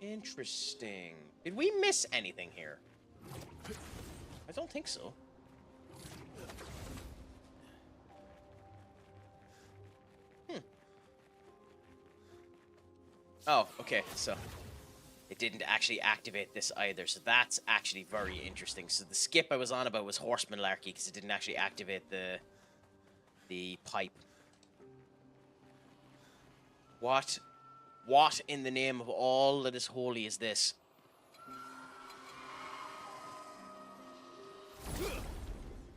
Interesting. Did we miss anything here? I don't think so. Oh, okay, so it didn't actually activate this either, so that's actually very interesting. So the skip I was on about was horse malarkey, because it didn't actually activate the pipe. What in the name of all that is holy is this?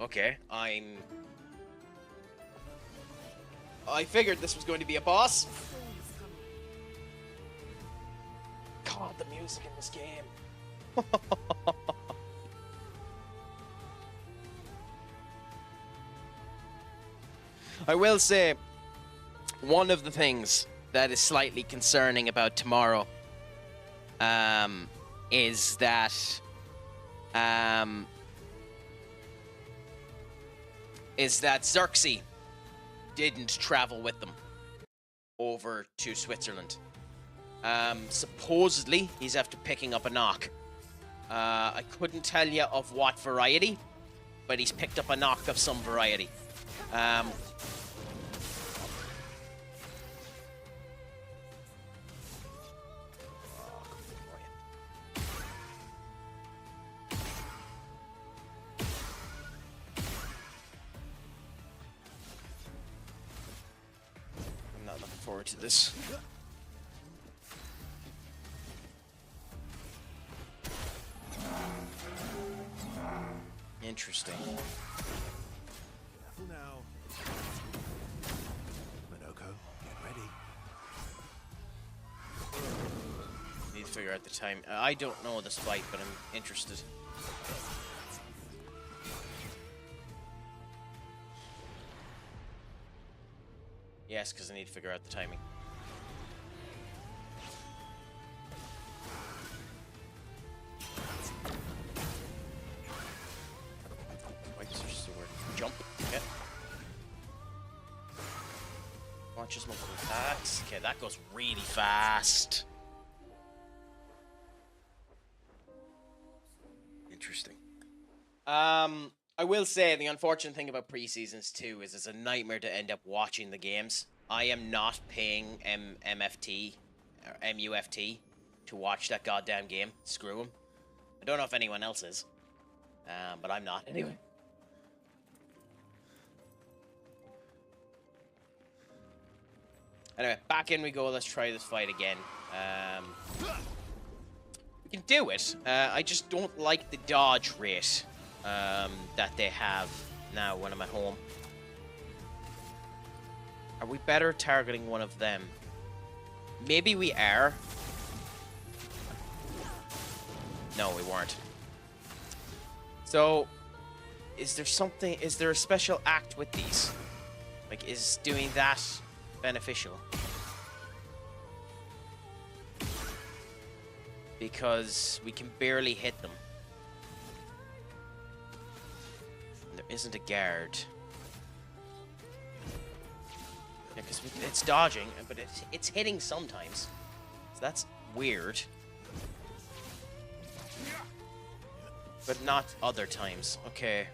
Okay, I figured this was going to be a boss. God, the music in this game. I will say, one of the things that is slightly concerning about tomorrow is that Xerxes didn't travel with them over to Switzerland. Supposedly, he's after picking up a knock. I couldn't tell you of what variety, but he's picked up a knock of some variety. I'm not looking forward to this. Interesting. Careful now. Minoko, get ready. Need to figure out the time. I don't know this fight, but I'm interested. Yes, because I need to figure out the timing. Jump. Okay. Launches multiple attacks. Okay, that goes really fast. Interesting. I will say the unfortunate thing about pre-seasons too is it's a nightmare to end up watching the games. I am not paying MFT or MUFT to watch that goddamn game. Screw them. I don't know if anyone else is, but I'm not anyway. Anyway, back in we go. Let's try this fight again. We can do it. I just don't like the dodge rate that they have now when I'm at home. Are we better targeting one of them? Maybe we are. No, we weren't. So, is there a special act with these? Like, is doing that beneficial? Because we can barely hit them. And there isn't a guard. Yeah, because it's dodging, but it's hitting sometimes. So that's weird. But not other times. Okay.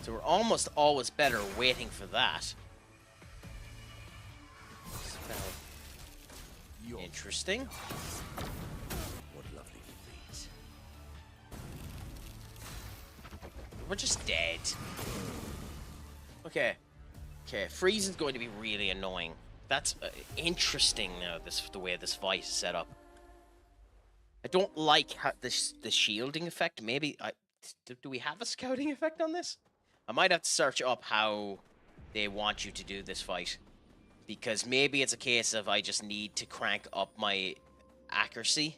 So we're almost always better waiting for that. Interesting. We're just dead. Okay. Okay, freezing's going to be really annoying. That's interesting now, the way this fight is set up. I don't like how the shielding effect. Maybe do we have a scouting effect on this? I might have to search up how they want you to do this fight, because maybe it's a case of I just need to crank up my accuracy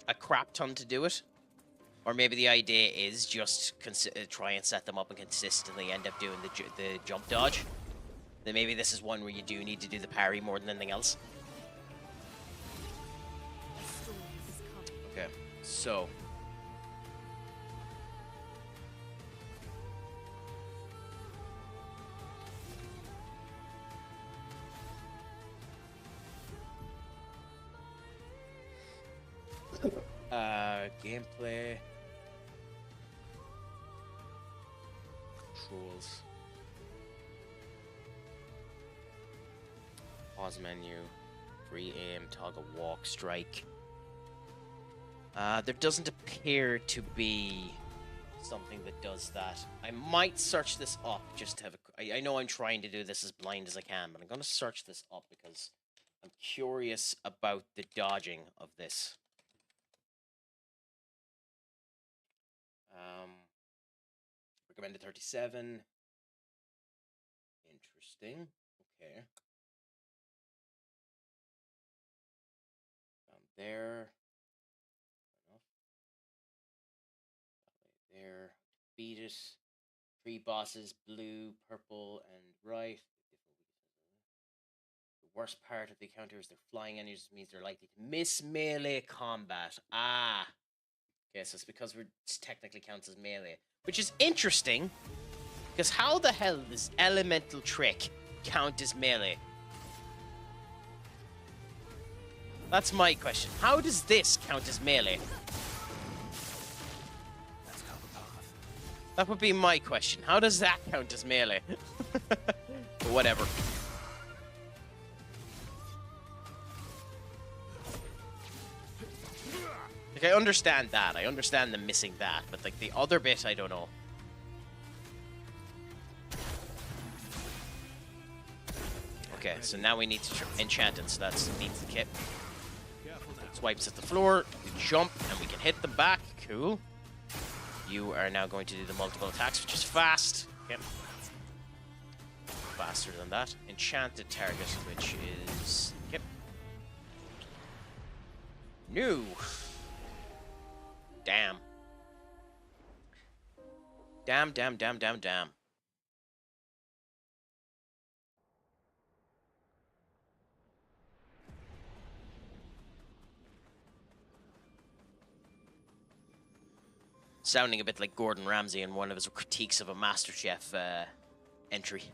a crap ton to do it, or maybe the idea is just try and set them up and consistently end up doing the jump dodge. Then maybe this is one where you do need to do the parry more than anything else. Okay, so gameplay controls, pause menu, free aim, toggle walk, strike. There doesn't appear to be something that does that. I might search this up just to have I know I'm trying to do this as blind as I can, but I'm going to search this up because I'm curious about the dodging of this. Recommended 37. Interesting. Okay. Down there. There. Beat it. 3 bosses, blue, purple, and right. The worst part of the encounter is they're flying enemies, means they're likely to miss melee combat. Ah. Okay, so it's because we're technically counts as melee. Which is interesting, because how the hell does elemental trick count as melee? That's my question. How does this count as melee? That would be my question. How does that count as melee? But whatever. Like, I understand that. I understand them missing that. But, like, the other bit, I don't know. Okay, so now we need to enchant it. So that needs the kit. Swipes at the floor. We jump, and we can hit them back. Cool. You are now going to do the multiple attacks, which is fast. Yep. Faster than that. Enchanted target, which is... Yep. New. Damn. Damn, damn, damn, damn, damn. Sounding a bit like Gordon Ramsay in one of his critiques of a MasterChef entry.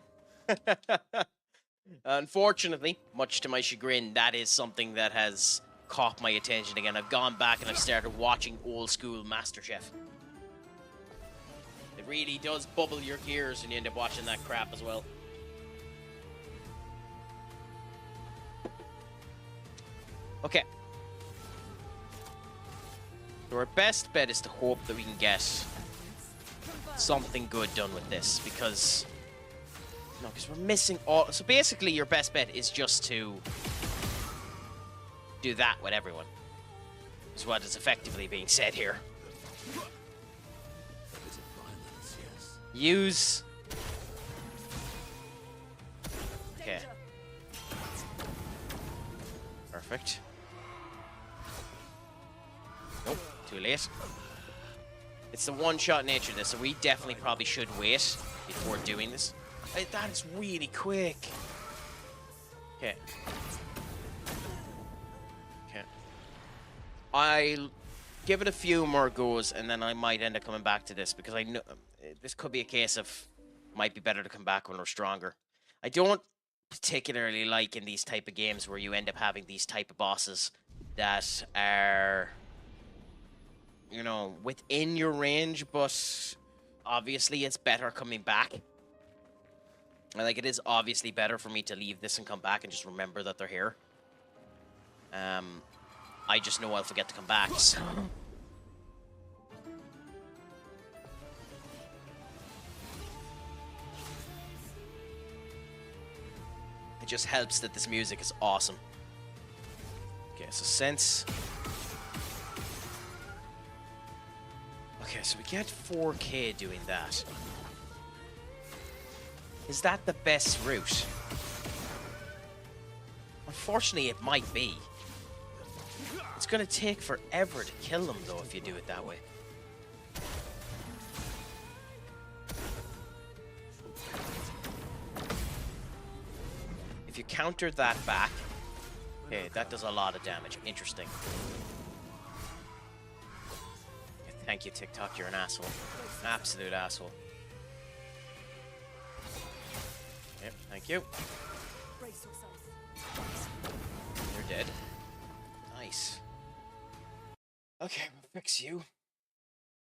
Unfortunately, much to my chagrin, that is something that has caught my attention again. I've gone back and I've started watching old school MasterChef. It really does bubble your gears when you end up watching that crap as well. Okay. So our best bet is to hope that we can get something good done with this, because... No, because we're missing all... So basically your best bet is just to do that with everyone. Is what is effectively being said here. Use... Okay. Perfect. Nope, too late. It's the one-shot nature of this, so we definitely probably should wait before doing this. That is really quick. Okay. Okay. I'll give it a few more goes, and then I might end up coming back to this, because I know this could be a case of might be better to come back when we're stronger. I don't particularly like in these type of games where you end up having these type of bosses that are, you know, within your range, but obviously it's better coming back. Like, it is obviously better for me to leave this and come back and just remember that they're here. I just know I'll forget to come back, so... just helps that this music is awesome. Okay, so sense. Okay, so we get 4K doing that. Is that the best route? Unfortunately, it might be. It's gonna take forever to kill them, though, if you do it that way. If you counter that back... Okay, that does a lot of damage. Interesting. Thank you, TikTok. You're an asshole. An absolute asshole. Yep, thank you. Brace yourself. You're dead. Nice. Okay, we'll fix you.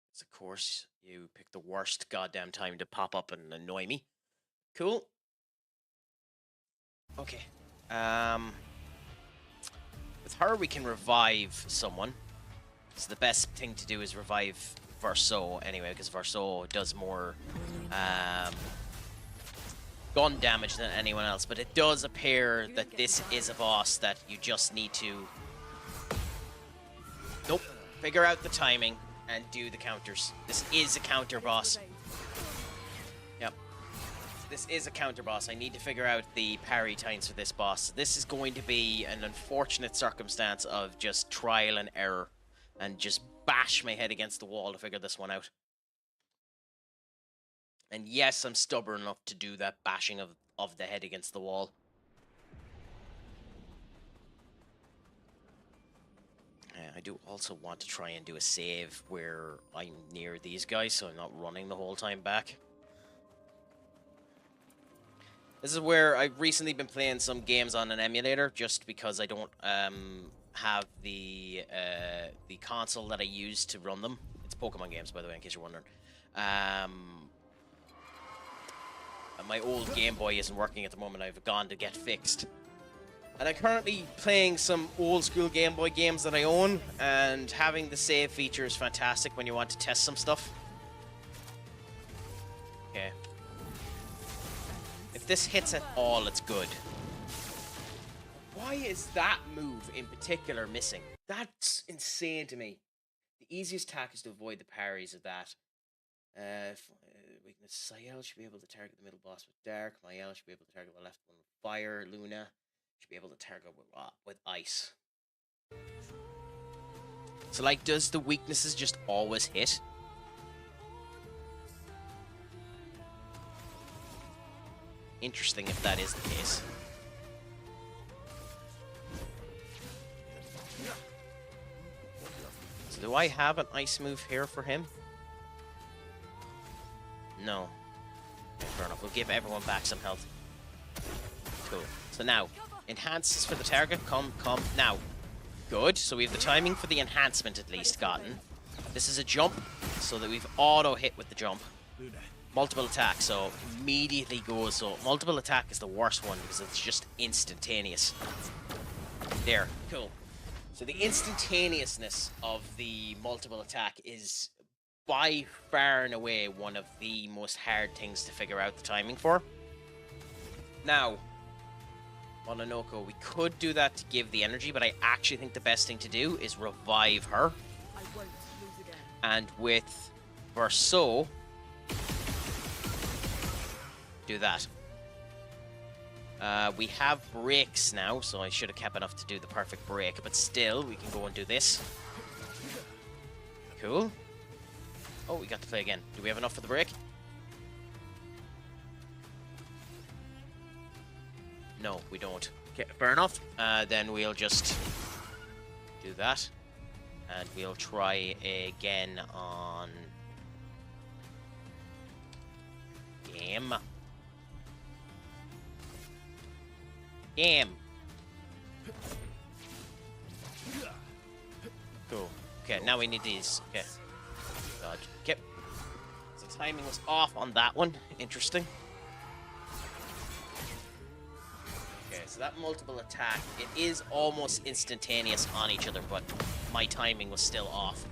Because, of course, you picked the worst goddamn time to pop up and annoy me. Cool. Okay. With her, we can revive someone. So the best thing to do is revive Verso anyway, because Verso does more gun damage than anyone else. But it does appear that this is a boss that you just need to... Nope. Figure out the timing and do the counters. This is a counter boss. Yep. This is a counter boss. I need to figure out the parry times for this boss. This is going to be an unfortunate circumstance of just trial and error. And just bash my head against the wall to figure this one out. And yes, I'm stubborn enough to do that bashing of the head against the wall. I do also want to try and do a save where I'm near these guys, so I'm not running the whole time back. This is where I've recently been playing some games on an emulator, just because I don't have the console that I use to run them. It's Pokemon games, by the way, in case you're wondering. My old Game Boy isn't working at the moment. I've gone to get fixed. And I'm currently playing some old school Game Boy games that I own, and having the save feature is fantastic when you want to test some stuff. Okay. If this hits at all, it's good. Why is that move in particular missing? That's insane to me. The easiest attack is to avoid the parries of that. Weakness, Sayel should be able to target the middle boss with Dark. Mael should be able to target the left one with Fire. Luna should be able to target with Ice. So, like, does the weaknesses just always hit? Interesting if that is the case. So do I have an ice move here for him? No. Okay, fair enough. We'll give everyone back some health. Cool. So now, enhances for the target. Come now. Good. So we have the timing for the enhancement at least gotten. This is a jump, so that we've auto hit with the jump. Multiple attack, so immediately goes. So multiple attack is the worst one because it's just instantaneous. There. Cool. So the instantaneousness of the multiple attack is by far and away one of the most hard things to figure out the timing for. Now, Mononoke, we could do that to give the energy, but I actually think the best thing to do is revive her. I won't lose again. And with Verso, do that. We have breaks now, so I should have kept enough to do the perfect break, but still, we can go and do this. Cool. Oh, we got to play again. Do we have enough for the break? No, we don't. Okay, fair enough. Then we'll just do that. And we'll try again on... Game. Cool. Okay, now we need these. Okay. Dodge. Okay. So timing was off on that one. Interesting. Okay, so that multiple attack, it is almost instantaneous on each other, but my timing was still off.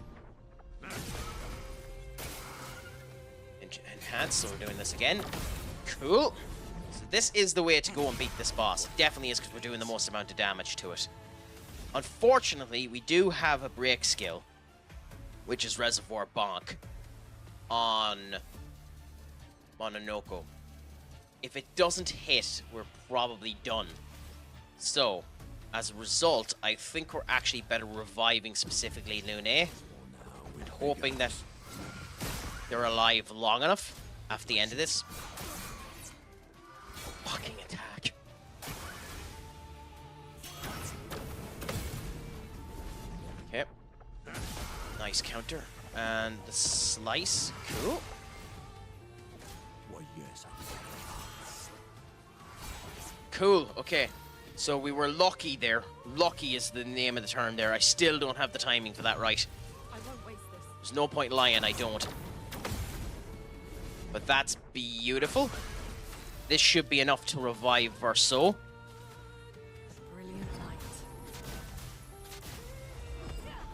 Enhance, so we're doing this again. Cool. So This is the way to go and beat this boss. It definitely is, because we're doing the most amount of damage to it. Unfortunately, we do have a break skill, which is Reservoir Bonk, on Mononoko. If it doesn't hit, we're probably done. So, as a result, I think we're actually better reviving specifically Lune, and hoping that they're alive long enough after the end of this. Fucking attack. Okay. Nice counter. And the slice. Cool. Cool, okay. So we were lucky there. Lucky is the name of the term there. I still don't have the timing for that right. I won't waste this. There's no point lying, I don't. But that's beautiful. This should be enough to revive Verso. Brilliant light.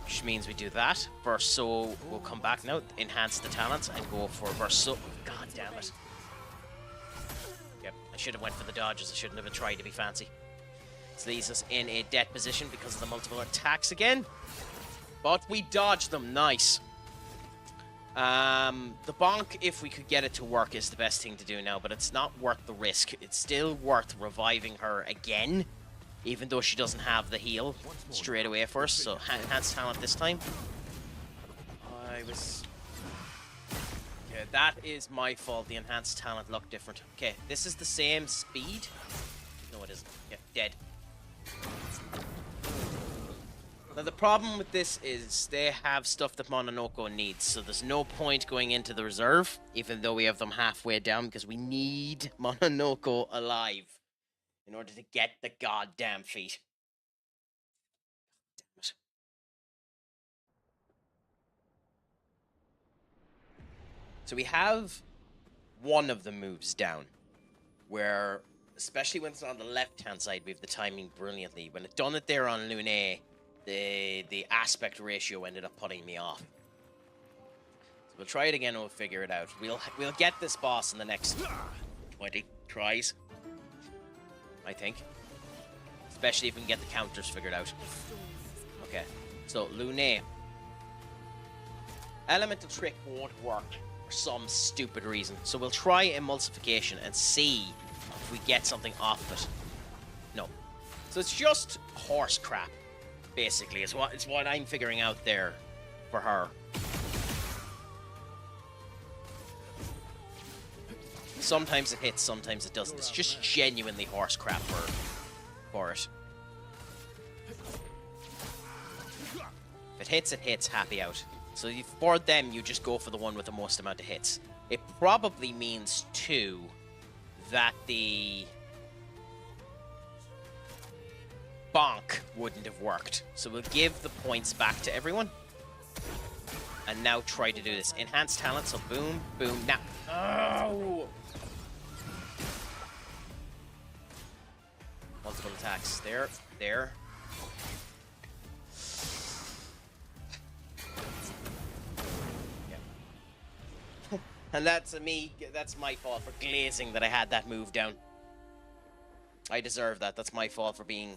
Which means we do that. Verso will come back now, enhance the talents, and go for Verso. God damn it. Yep, I should have went for the dodges. I shouldn't have tried to be fancy. This leaves us in a dead position because of the multiple attacks again. But we dodged them. Nice. The bonk, if we could get it to work, is the best thing to do now, but it's not worth the risk. It's still worth reviving her again, even though she doesn't have the heal straight away first. So enhanced talent this time. Okay, that is my fault. The enhanced talent looked different. Okay, this is the same speed. No, it isn't. Yeah, dead. Now, the problem with this is they have stuff that Mononoko needs, so there's no point going into the reserve, even though we have them halfway down, because we need Mononoko alive in order to get the goddamn feat. Damn it. So we have one of the moves down, where, especially when it's on the left-hand side, we have the timing brilliantly. When it done it there on Lune, the aspect ratio ended up putting me off. So we'll try it again and we'll figure it out. We'll get this boss in the next 20 tries, I think. Especially if we can get the counters figured out. Okay, so Lune. Elemental Trick won't work for some stupid reason. So we'll try Emulsification and see if we get something off of it. No. So it's just horse crap. Basically, it's what I'm figuring out there for her. Sometimes it hits, sometimes it doesn't. It's just genuinely horse crap for it. If it hits, happy out. So for them, you just go for the one with the most amount of hits. It probably means, too, that the bonk wouldn't have worked. So we'll give the points back to everyone. And now try to do this. Enhanced talent, so boom, boom, now. Oh! Multiple attacks. There. Yeah. And that's my fault for glazing that I had that move down. I deserve that. That's my fault for being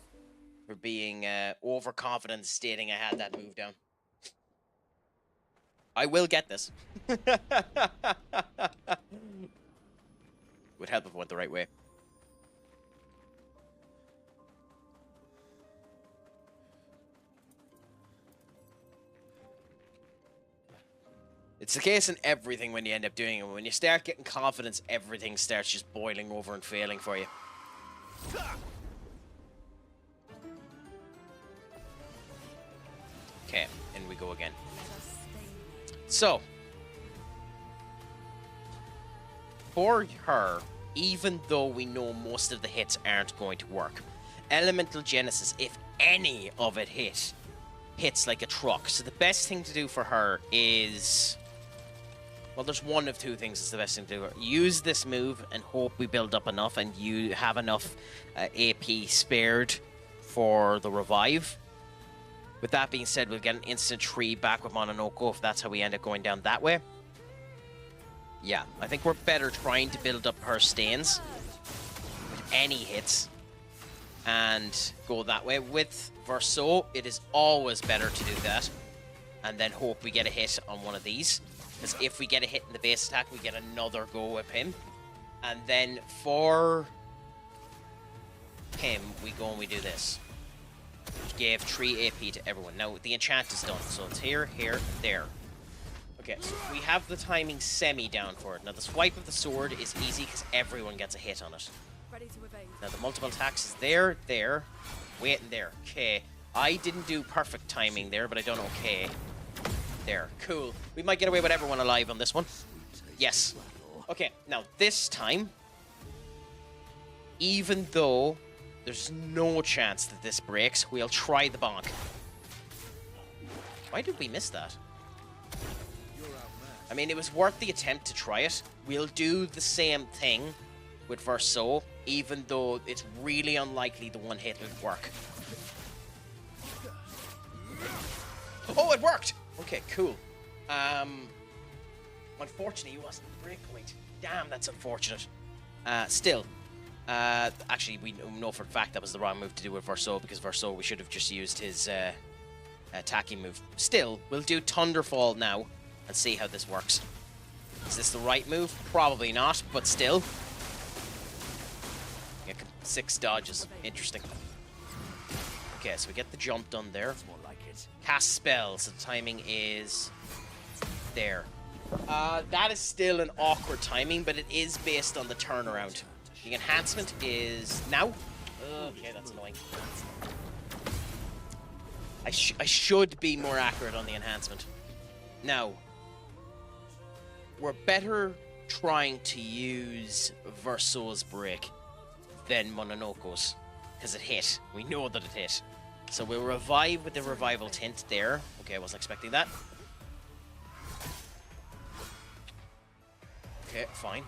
overconfident, stating I had that move down. I will get this. Would help if it went the right way. It's the case in everything when you end up doing it. When you start getting confidence, everything starts just boiling over and failing for you. Okay, in we go again. So, for her, even though we know most of the hits aren't going to work, Elemental Genesis, if any of it hits like a truck. So the best thing to do for her is, well, there's one of two things that's the best thing to do. Use this move and hope we build up enough and you have enough AP spared for the revive. With that being said, we'll get an instant tree back with Mononoko if that's how we end up going down that way. Yeah, I think we're better trying to build up her stains any hits and go that way. With Verso, it is always better to do that and then hope we get a hit on one of these. Because if we get a hit in the base attack, we get another go with him. And then for him, we go and we do this. Which gave 3 AP to everyone. Now, the enchant is done. So it's here, here, there. Okay, so we have the timing semi down for it. Now, the swipe of the sword is easy because everyone gets a hit on it. Ready to evade. Now, the multiple attacks is there, there, waiting there. Okay. I didn't do perfect timing there, but I done okay. There. Cool. We might get away with everyone alive on this one. Yes. Okay, now this time, even though there's no chance that this breaks, we'll try the bonk. Why did we miss that? I mean, it was worth the attempt to try it. We'll do the same thing with Verso, even though it's really unlikely the one hit would work. Oh, it worked! Okay, cool. Unfortunately, he wasn't the breakpoint. Damn, that's unfortunate. Still, actually, we know for a fact that was the wrong move to do with Verso, because Verso, we should have just used his attacking move. Still, we'll do Thunderfall now and see how this works. Is this the right move? Probably not, but still. Yeah, 6 dodges. Interesting. Okay, so we get the jump done there. Cast spell, so the timing is there. That is still an awkward timing, but it is based on the turnaround. The enhancement is now. Okay, that's annoying. I should be more accurate on the enhancement. Now, we're better trying to use Verso's break than Mononoko's, because it hit. We know that it hit. So we'll revive with the revival tint there. Okay, I wasn't expecting that. Okay, fine.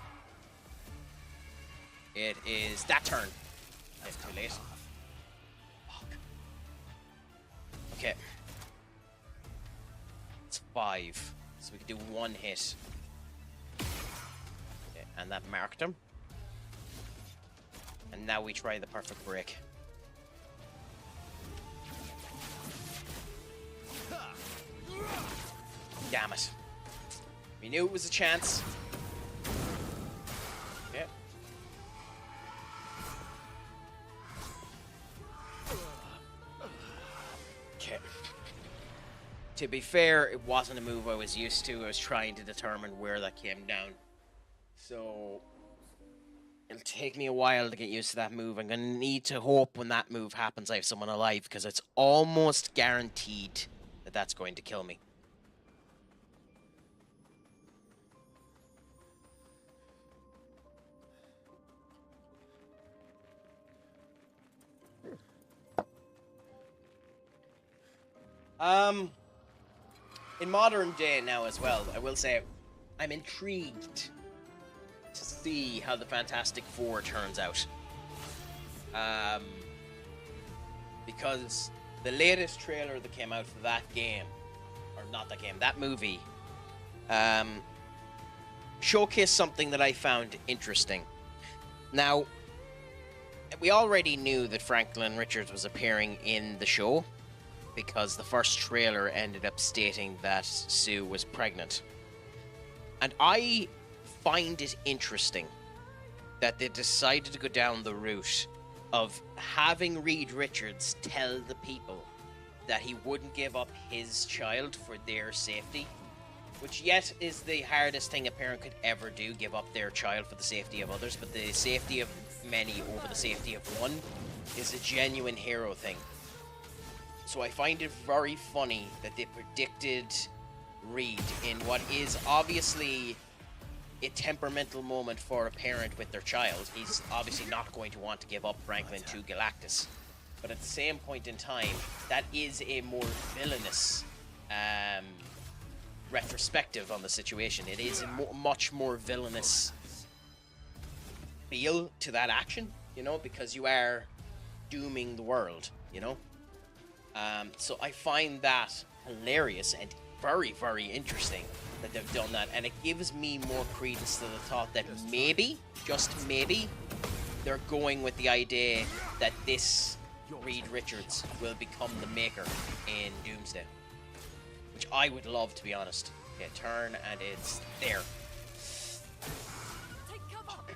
It is that turn. It's too late. Fuck. Okay. It's 5. So we can do 1 hit. Okay, and that marked him. And now we try the perfect break. Damn it. We knew it was a chance. Okay. Okay. To be fair, it wasn't a move I was used to. I was trying to determine where that came down. So it'll take me a while to get used to that move. I'm going to need to hope when that move happens I have someone alive, because it's almost guaranteed that that's going to kill me. In modern day now as well, I will say I'm intrigued to see how the Fantastic Four turns out. Because the latest trailer that came out for that game, or not that game, that movie, showcased something that I found interesting. Now, we already knew that Franklin Richards was appearing in the show, because the first trailer ended up stating that Sue was pregnant. And I find it interesting that they decided to go down the route of having Reed Richards tell the people that he wouldn't give up his child for their safety, which yet is the hardest thing a parent could ever do, give up their child for the safety of others, but the safety of many over the safety of one is a genuine hero thing. So I find it very funny that they predicted Reed in what is obviously a temperamental moment for a parent with their child. He's obviously not going to want to give up Franklin to Galactus. But at the same point in time, that is a more villainous retrospective on the situation. It is a much more villainous feel to that action, you know, because you are dooming the world, you know? So I find that hilarious and very, very interesting that they've done that, and it gives me more credence to the thought that maybe, just maybe, they're going with the idea that this Reed Richards will become the maker in Doomsday, which I would love, to be honest. Okay, turn, and it's there. Take cover.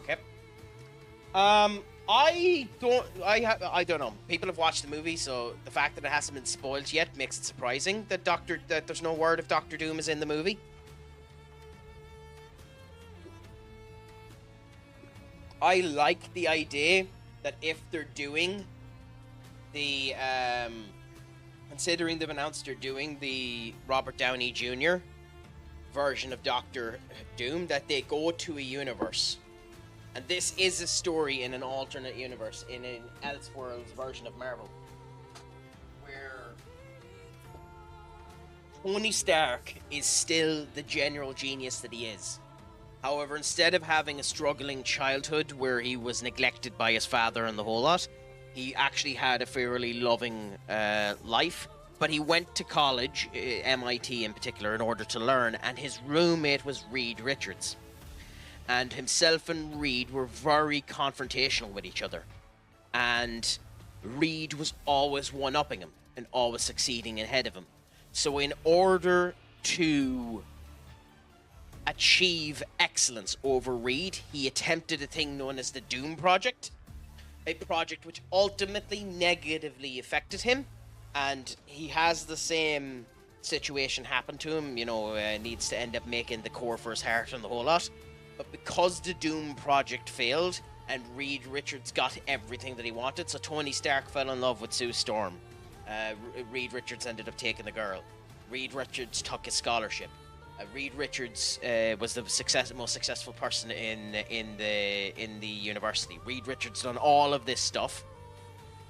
Okay. I don't know. People have watched the movie, so the fact that it hasn't been spoiled yet makes it surprising that there's no word if Doctor Doom is in the movie. I like the idea that if they're doing the considering they've announced they're doing the Robert Downey Jr. version of Doctor Doom, that they go to a universe. And this is a story in an alternate universe, in an Elseworlds version of Marvel, where Tony Stark is still the general genius that he is. However, instead of having a struggling childhood where he was neglected by his father and the whole lot, he actually had a fairly loving life. But he went to college, MIT in particular, in order to learn, and his roommate was Reed Richards. And himself and Reed were very confrontational with each other. And Reed was always one-upping him and always succeeding ahead of him. So in order to achieve excellence over Reed, he attempted a thing known as the Doom Project. A project which ultimately negatively affected him. And he has the same situation happen to him, needs to end up making the core for his heart and the whole lot. But because the Doom Project failed, and Reed Richards got everything that he wanted, so Tony Stark fell in love with Sue Storm. Reed Richards ended up taking the girl. Reed Richards took his scholarship. Reed Richards was the most successful person in the university. Reed Richards done all of this stuff,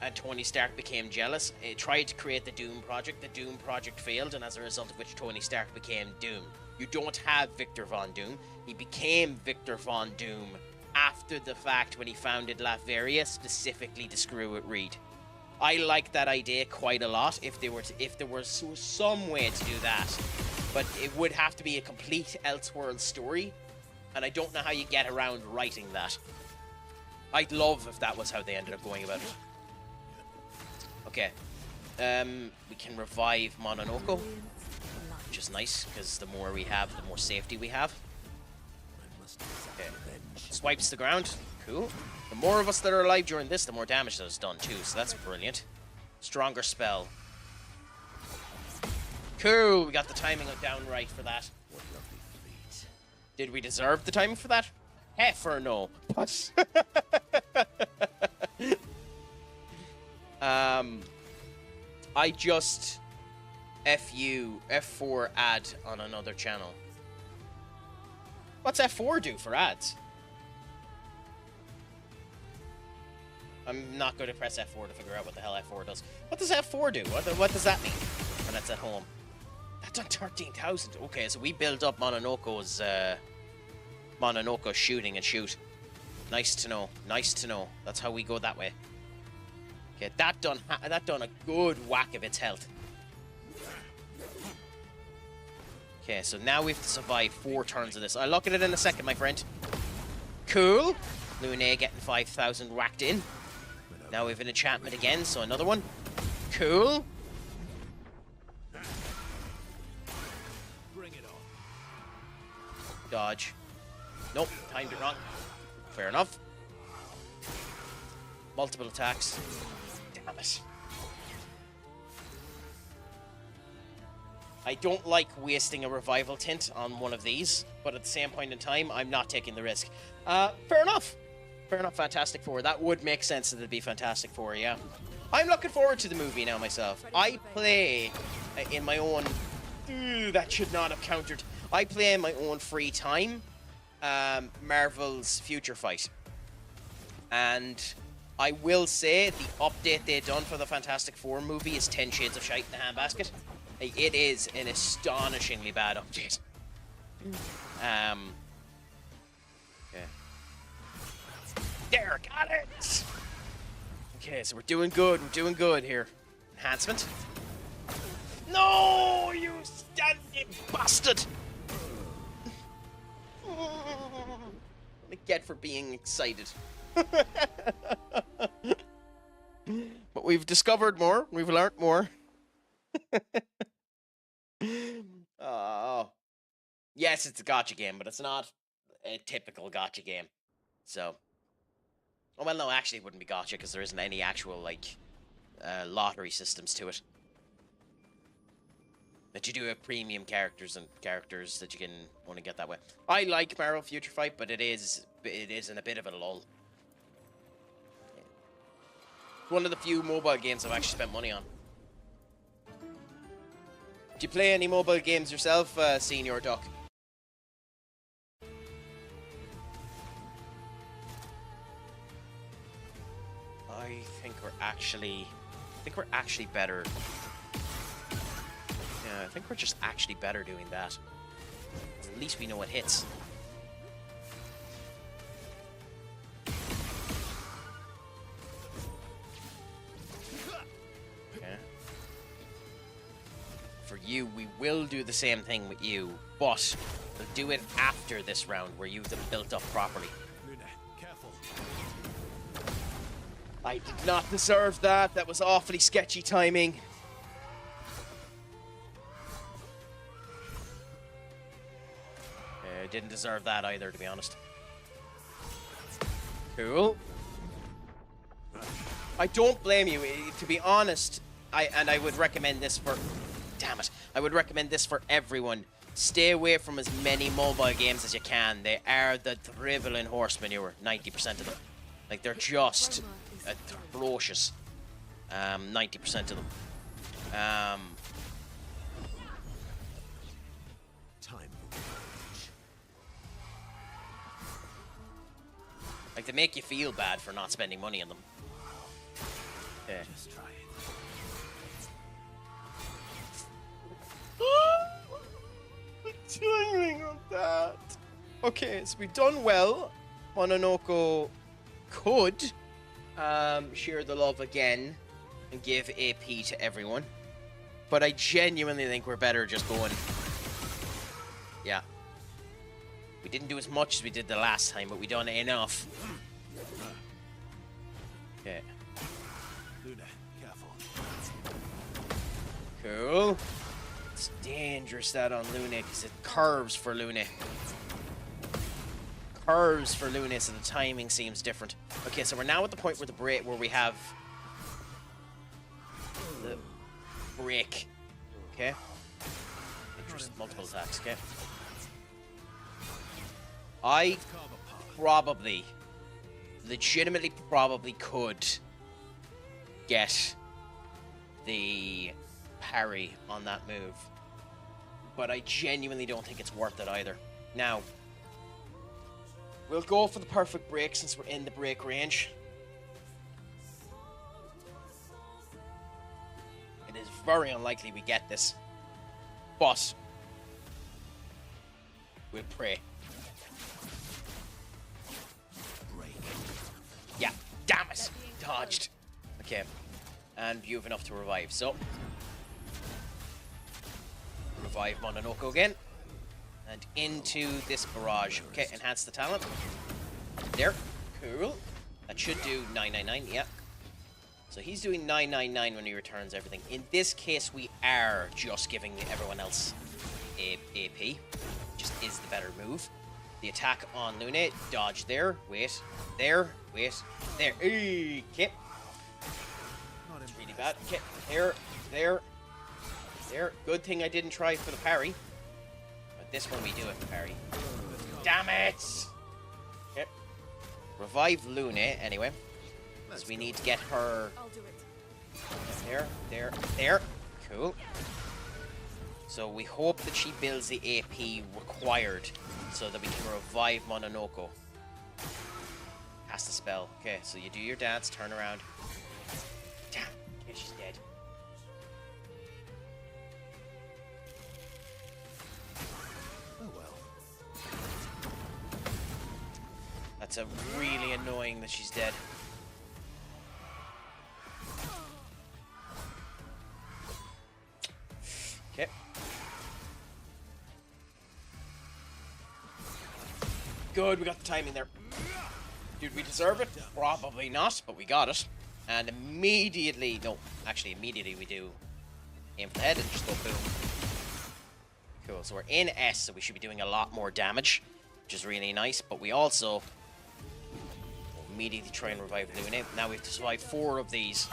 and Tony Stark became jealous. He tried to create the Doom Project. The Doom Project failed, and as a result of which Tony Stark became Doom. You don't have Victor Von Doom. He became Victor Von Doom after the fact when he founded Latveria specifically to screw with Reed. I like that idea quite a lot if there was some way to do that. But it would have to be a complete Elseworld story, and I don't know how you get around writing that. I'd love if that was how they ended up going about it. Okay. We can revive Mononoko, which is nice, because the more we have, the more safety we have. Okay. Swipes the ground. Cool. The more of us that are alive during this, the more damage that is done too, so that's brilliant. Stronger spell. Cool, we got the timing down right for that. Did we deserve the timing for that? Heck or no. What? I just F4 ad on another channel. What's F4 do for ads? I'm not going to press F4 to figure out what the hell F4 does. What does F4 do? What does that mean when that's at home? That's on 13,000. Okay, so we build up Mononoko's shooting and shoot. Nice to know. Nice to know. That's how we go that way. Okay, that done a good whack of its health. Okay, so now we have to survive 4 turns of this. I'll look at it in a second, my friend. Cool. Lune getting 5,000 whacked in. Now we have an enchantment again, so another one. Cool. Bring it on. Dodge. Nope, timed it wrong. Fair enough. Multiple attacks. Damn it. I don't like wasting a revival tint on one of these, but at the same point in time, I'm not taking the risk. Fair enough. Fair enough, Fantastic Four. That would make sense that it'd be Fantastic Four, yeah. I'm looking forward to the movie now myself. I play in my own... that should not have countered. I play in my own free time Marvel's Future Fight. And I will say the update they done for the Fantastic Four movie is 10 Shades of Shite in the handbasket. It is an astonishingly bad update. Okay. There, got it! Okay, so we're doing good here. Enhancement. No, you standing bastard! I get for being excited. But we've discovered more. We've learnt more. Oh. Yes, it's a gacha game, but it's not a typical gacha game. So. Oh, well, no, actually, it wouldn't be gacha because there isn't any actual, like, lottery systems to it. But you do have premium characters and characters that you can only get that way. I like Marvel Future Fight, but it is in a bit of a lull. It's one of the few mobile games I've actually spent money on. Do you play any mobile games yourself, Senior Duck? I think we're actually better. Yeah, I think we're just actually better doing that. At least we know what hits. Okay. For you, we will do the same thing with you, but we'll do it after this round where you've built up properly. Luna, careful. I did not deserve that. That was awfully sketchy timing. I didn't deserve that either, to be honest. Cool. I don't blame you. To be honest, I would recommend this for... Damn it. I would recommend this for everyone. Stay away from as many mobile games as you can. They are the dribbling horse manure, 90% of them. Like, they're just atrocious. 90% of them. Time. Like, they make you feel bad for not spending money on them. Yeah. Just try it. The timing of that. Okay, so we've done well. Mononoko could share the love again and give AP to everyone. But I genuinely think we're better just going... Yeah. We didn't do as much as we did the last time, but we done enough. Okay. Luna, careful. Cool. It's dangerous that on Luna because it curves for Luna. Curves for Luna, so the timing seems different. Okay, so we're now at the point where where we have the break. Okay. Just multiple attacks. Okay. I probably, legitimately probably could get the parry on that move. But I genuinely don't think it's worth it either. Now, we'll go for the perfect break since we're in the break range. It is very unlikely we get this. But we'll pray. Yeah, damn it! Dodged. Okay. And you have enough to revive, so... Revive Mononoko again. And into this barrage. Okay, enhance the talent. There. Cool. That should do 999, yeah. So he's doing 999 when he returns everything. In this case, we are just giving everyone else AP. Just is the better move. The attack on Lune, dodge there, wait, there, wait, there. Okay. It's really bad. Okay, there, there, there. Good thing I didn't try for the parry. But this one we do it, parry. Damn it! Okay. Revive Lune, anyway. Because we need to get her... I'll do it. There, there, there. Cool. So we hope that she builds the AP required so that we can revive Mononoko. Cast the spell. Okay, so you do your dance, turn around. Damn, okay, she's dead. Oh well. That's a really annoying that she's dead. Okay. Good, we got the timing there. Did we deserve it? Probably not, but we got it. And immediately, no, actually immediately we do aim for the head and just go boom. Cool, so we're in S, so we should be doing a lot more damage, which is really nice, but we also immediately try and revive Luna. Now we have to survive 4 of these.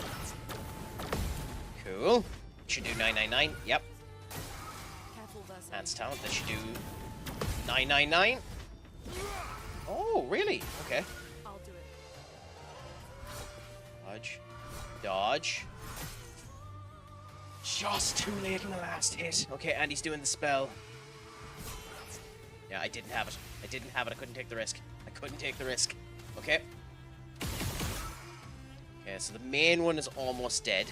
Cool. Should do 999, yep. Careful, Versa. Hands talent, that should do 999. Oh, really? Okay. I'll do it. Dodge. Dodge. Just too late in the last hit. Okay, and he's doing the spell. Yeah, I didn't have it. I didn't have it. I couldn't take the risk. I couldn't take the risk. Okay. Okay, so the main one is almost dead.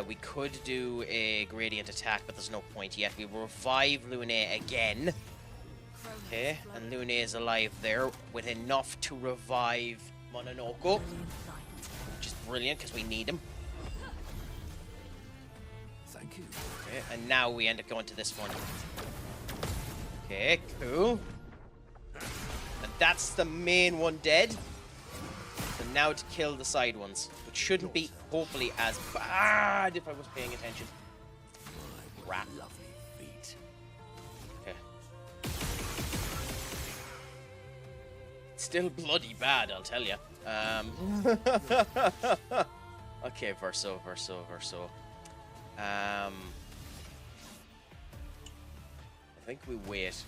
We could do a gradient attack, but there's no point yet. We revive Lune again. Okay, and Lune is alive there with enough to revive Mononoko, which is brilliant because we need him. Thank you. Okay, and now we end up going to this one. Okay, cool. And that's the main one dead. So now to kill the side ones, which shouldn't be, hopefully, as bad if I was paying attention. Rat. Lovely feet. Okay. Still bloody bad, I'll tell you. Okay, Verso. I think we wait.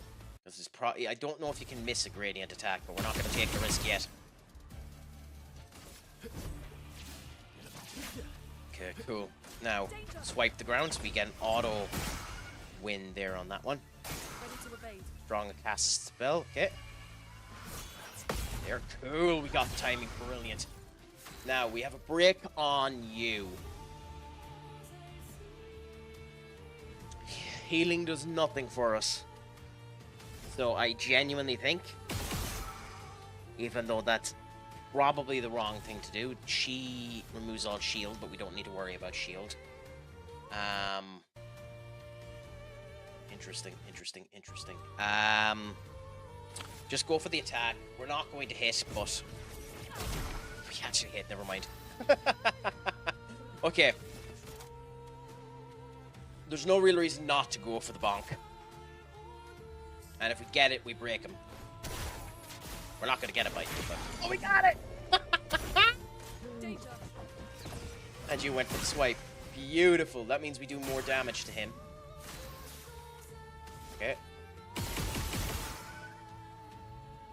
This is probably. I don't know if you can miss a gradient attack, but we're not going to take the risk yet. Okay, cool. Now, swipe the ground so we get an auto win there on that one. Ready to evade. Strong cast spell. Okay. There, cool. We got the timing brilliant. Now, we have a break on you. Healing does nothing for us. So I genuinely think, even though that's probably the wrong thing to do, she removes all shield, but we don't need to worry about shield. Interesting. Just go for the attack. We're not going to hit, but we actually hit. Never mind. Okay. There's no real reason not to go for the bonk. And if we get it, we break him. We're not going to get it by you, but... Oh, we got it! Danger. And you went for the swipe. Beautiful. That means we do more damage to him. Okay.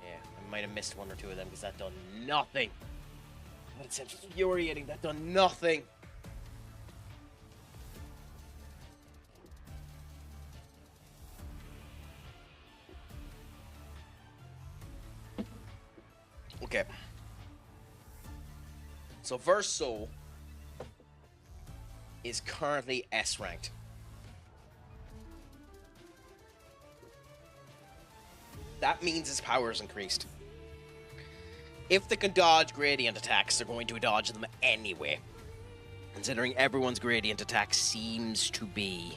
Yeah, I might have missed 1 or 2 of them because that done nothing. But it's infuriating. That done nothing. Okay. So Verso is currently S ranked. That means his power is increased. If they can dodge gradient attacks, they're going to dodge them anyway. Considering everyone's gradient attack seems to be...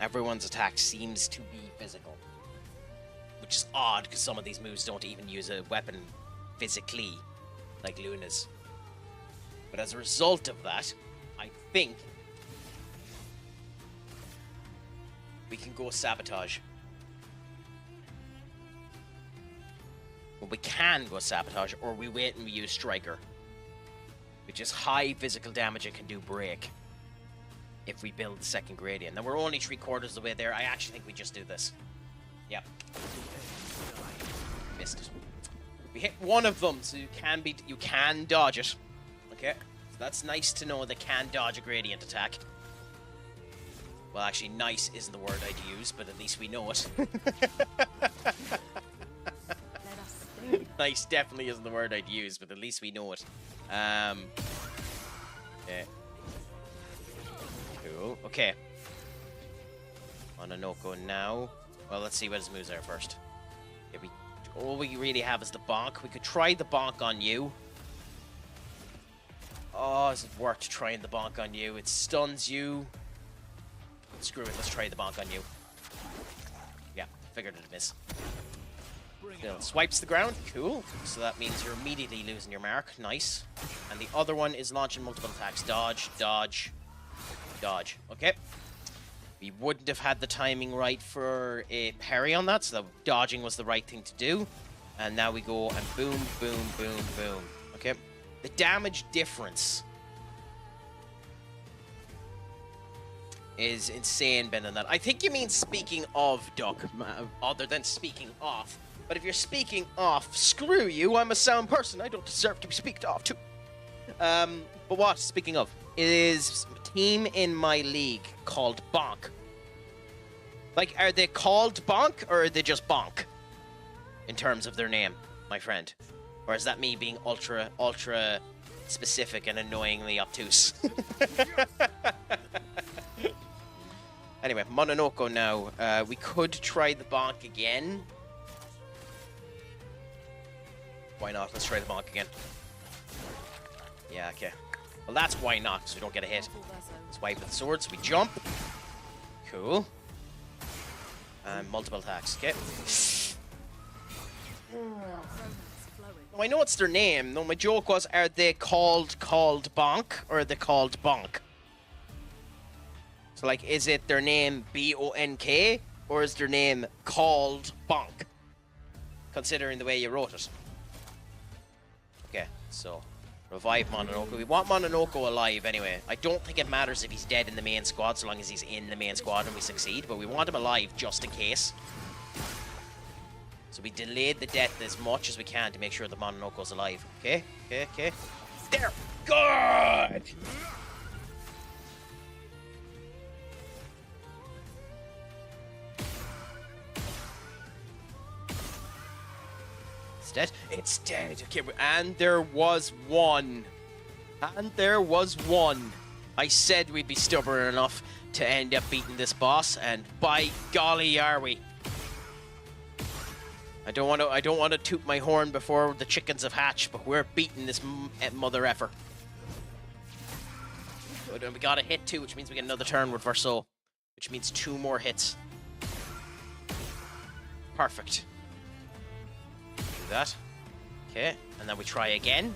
everyone's attack seems to be physical. Which is odd, because some of these moves don't even use a weapon physically, like Luna's. But as a result of that, I think we can go Sabotage. Well, we can go Sabotage, or we wait and we use Striker. Which is high physical damage and can do Break. If we build the second gradient. Now, we're only 3/4 of the way there. I actually think we just do this. Yep. Missed it. We hit one of them, so you can dodge it. Okay, so that's nice to know they can dodge a gradient attack. Well, actually, nice isn't the word I'd use, but at least we know it. Let us stay. Nice definitely isn't the word I'd use, but at least we know it. Yeah. Cool. Okay. Mononoko now. Well, let's see what his moves are first. Yeah, all we really have is the bonk. We could try the bonk on you. Oh, is it worth trying the bonk on you? It stuns you. Screw it, let's try the bonk on you. Yeah, figured it'd miss. Still swipes the ground. Cool. So that means you're immediately losing your mark. Nice. And the other one is launching multiple attacks. Dodge, dodge, dodge. Okay. We wouldn't have had the timing right for a parry on that, so dodging was the right thing to do. And now we go and boom, boom, boom, boom. Okay. The damage difference is insane, Ben, on that. I think you mean speaking of, Duck, other than speaking off. But if you're speaking off, screw you, I'm a sound person. I don't deserve to be speaked off to. But what? Speaking of, it is a team in my league called Bonk. Like, are they called Bonk, or are they just Bonk? In terms of their name, my friend. Or is that me being ultra specific and annoyingly obtuse? Anyway, Mononoko now. We could try the bonk again. Why not? Let's try the bonk again. Yeah, okay. Well, that's why not, because we don't get a hit. Swipe with the swords. We jump. Cool. And multiple attacks. Okay. Oh, I know it's their name. No, my joke was, are they called Bonk, or are they called Bonk? So, like, is it their name B-O-N-K, or is their name called Bonk? Considering the way you wrote it. Okay, so, revive Mononoko. We want Mononoko alive anyway. I don't think it matters if he's dead in the main squad, so long as he's in the main squad and we succeed, but we want him alive just in case. So we delayed the death as much as we can to make sure the Mononoko's alive. Okay, okay, okay. There! Good! It's dead. It's dead. Okay, and there was one. And there was one. I said we'd be stubborn enough to end up beating this boss, and by golly are we. I don't want to toot my horn before the chickens have hatched, but we're beating this mother effer. We got a hit too, which means we get another turn with Verso, which means 2 more hits. Perfect. Do that. Okay, and then we try again.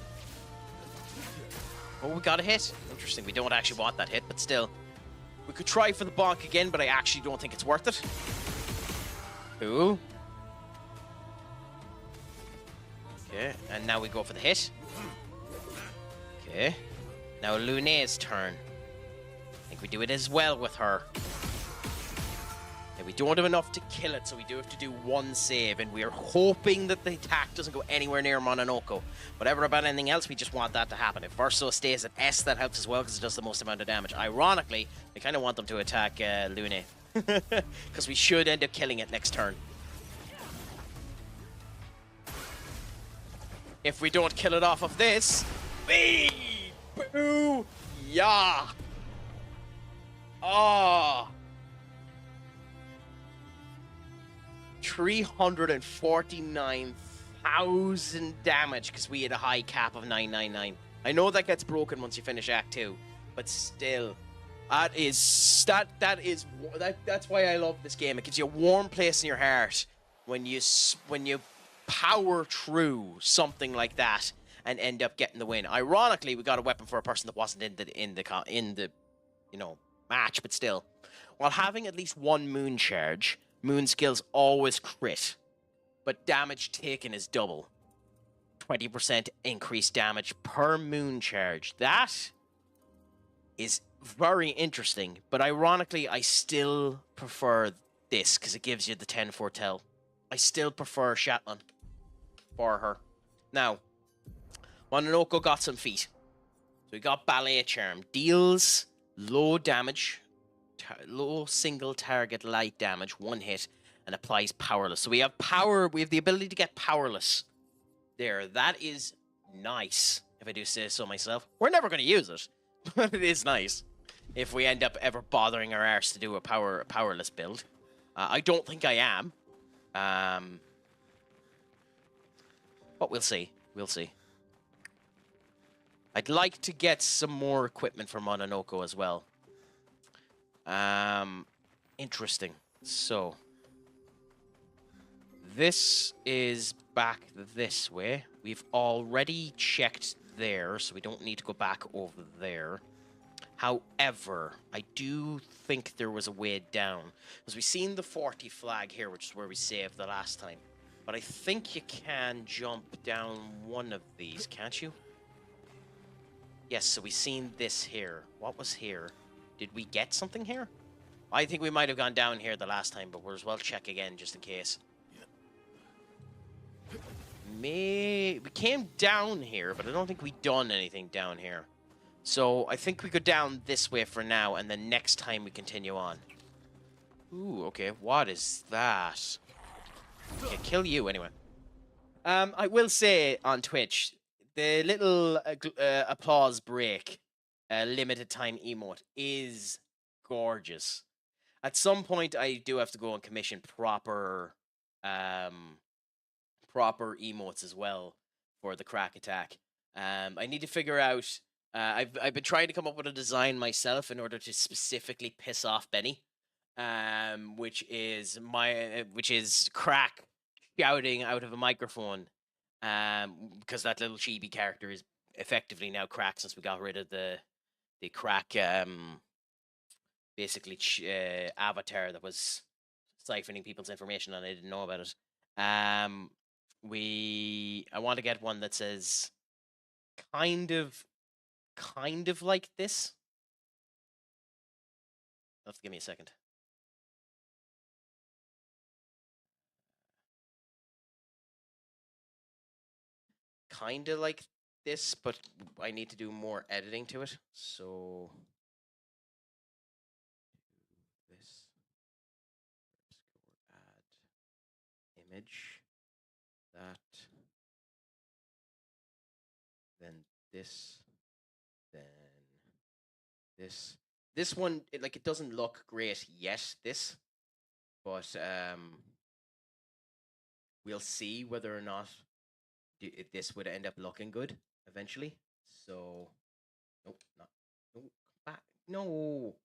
Oh, we got a hit. Interesting. We don't actually want that hit, but still. We could try for the bonk again, but I actually don't think it's worth it. Cool. Okay, and now we go for the hit. Okay. Now Lune's turn. I think we do it as well with her. Okay, we don't have enough to kill it, so we do have to do 1 save, and we are hoping that the attack doesn't go anywhere near Mononoko. Whatever about anything else, we just want that to happen. If Verso stays at S, that helps as well, because it does the most amount of damage. Ironically, I kind of want them to attack Lune. Because we should end up killing it next turn. If we don't kill it off of this, boo, yeah. Ah. 349,000 damage because we had a high cap of 999. I know that gets broken once you finish Act 2, but still, that's why I love this game. It gives you a warm place in your heart when you power through something like that and end up getting the win. Ironically, we got a weapon for a person that wasn't in the match, but still, while having at least 1 moon charge, moon skills always crit, but damage taken is double. 20% increased damage per moon charge. That is very interesting, but ironically, I still prefer this because it gives you the 10 foretell. I still prefer Shatlan for her. Now, Mononoko got some feet. So we got Ballet Charm. Deals low damage, low single target light damage, 1 hit, and applies powerless. So we have power, we have the ability to get powerless there. That is nice, if I do say so myself. We're never going to use it, but it is nice if we end up ever bothering our arse to do a powerless build. I don't think I am. But we'll see. We'll see. I'd like to get some more equipment for Mononoko as well. Interesting. So, This is back this way. We've already checked there, so we don't need to go back over there. However, I do think there was a way down. Because we've seen the 40 flag here, which is where we saved the last time. But I think you can jump down one of these, can't you? Yes, so we've seen this here. What was here? Did we get something here? I think we might have gone down here the last time, but we'll as well check again just in case. We came down here, but I don't think we done anything down here. So I think we go down this way for now, and then next time we continue on. Ooh, okay. What is that? Okay, kill you anyway. I will say on Twitch, the little applause break, limited time emote is gorgeous. At some point, I do have to go and commission proper emotes as well for the crack attack. I need to figure out. I've been trying to come up with a design myself in order to specifically piss off Benny, which is crack shouting out of a microphone, because that little chibi character is effectively now crack since we got rid of the crack basically avatar that was siphoning people's information and I didn't know about it. I want to get one that says kind of like this. You'll have to give me a second. Kind of like this, but I need to do more editing to it. So this, add image, that, then this, then this. This one, it doesn't look great yet, this, but we'll see whether or not if this would end up looking good eventually. So, nope, not, no, come back, no,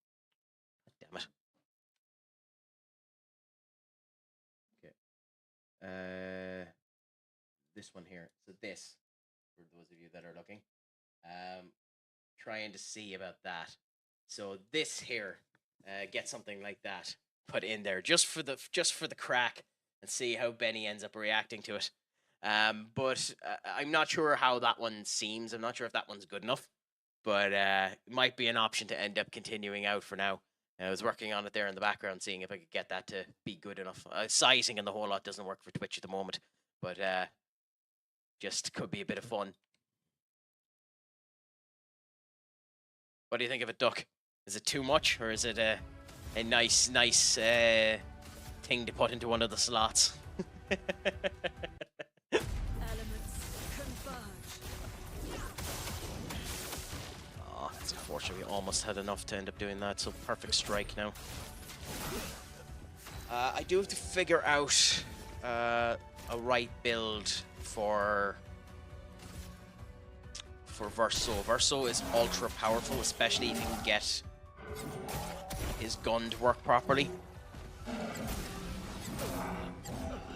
damn it. Okay, this one here. So this, for those of you that are looking, trying to see about that. So this here, get something like that put in there just for the crack and see how Benny ends up reacting to it. But I'm not sure how that one seems. I'm not sure if that one's good enough, but it might be an option to end up continuing out for now. I was working on it there in the background, seeing if I could get that to be good enough. Sizing and the whole lot doesn't work for Twitch at the moment, but just could be a bit of fun. What do you think of it, Duck? Is it too much, or is it a nice thing to put into one of the slots? Oh, that's unfortunate. We almost had enough to end up doing that, so perfect strike now. I do have to figure out a right build for Verso. Verso is ultra powerful, especially if you can get his gun to work properly.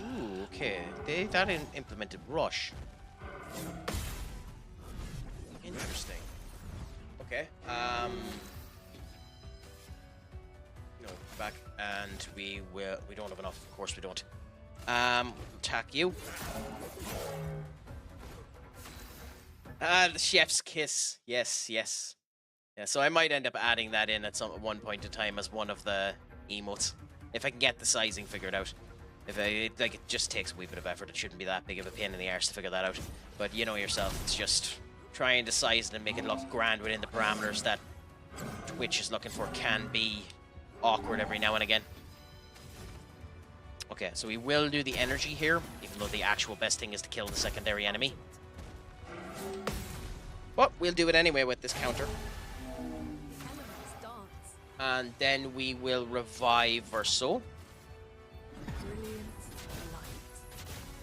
Ooh, okay. That implemented rush. Interesting. Okay. No, back, and we don't have enough. Of course we don't. Attack you. The chef's kiss. Yes. Yeah, so I might end up adding that in at one point in time as one of the emotes, if I can get the sizing figured out. It just takes a wee bit of effort. It shouldn't be that big of a pain in the arse to figure that out. But you know yourself, it's just trying to size it and make it look grand within the parameters that Twitch is looking for can be awkward every now and again. Okay, so we will do the energy here, even though the actual best thing is to kill the secondary enemy. But we'll do it anyway with this counter. And then we will revive Verso.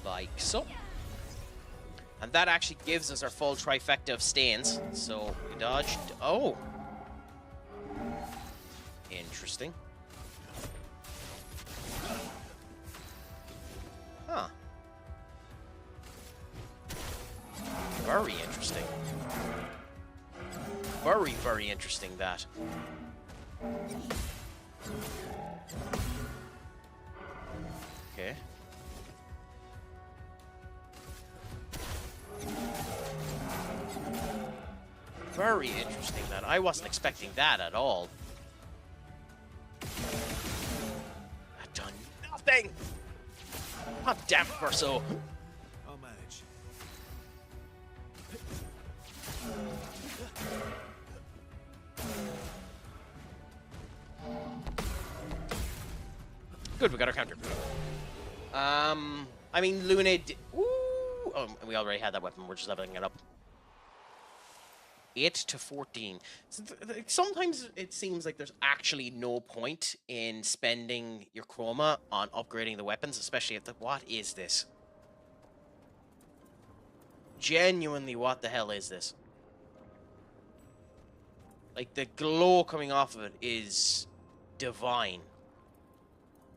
Like so. And that actually gives us our full trifecta of stains. So we dodged. Oh. Interesting. Huh. Very interesting. Very, very interesting, that. Okay. Very interesting, that. I wasn't expecting that at all. I've done nothing! God damn it, Verso! I'll manage. Good, we got our counter. I mean, Luna did... Ooh! Oh, we already had that weapon, we're just leveling it up. 8 to 14. So sometimes it seems like there's actually no point in spending your chroma on upgrading the weapons, especially if the... What is this? Genuinely, what the hell is this? Like, the glow coming off of it is divine.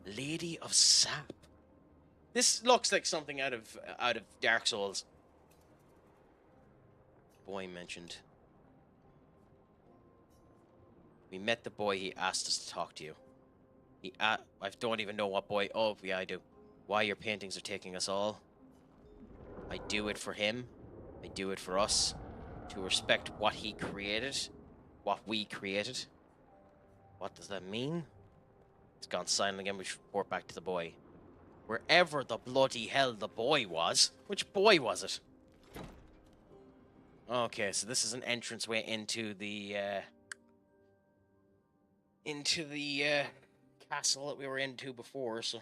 Lady of Sap. This looks like something out of Dark Souls. Boy mentioned. We met the boy, he asked us to talk to you. I don't even know what boy. Oh, yeah, I do. Why your paintings are taking us all. I do it for him. I do it for us. To respect what he created. What we created. What does that mean? It's gone silent again. We should report back to the boy. Wherever the bloody hell the boy was. Which boy was it? Okay, so this is an entranceway into the castle that we were into before, so...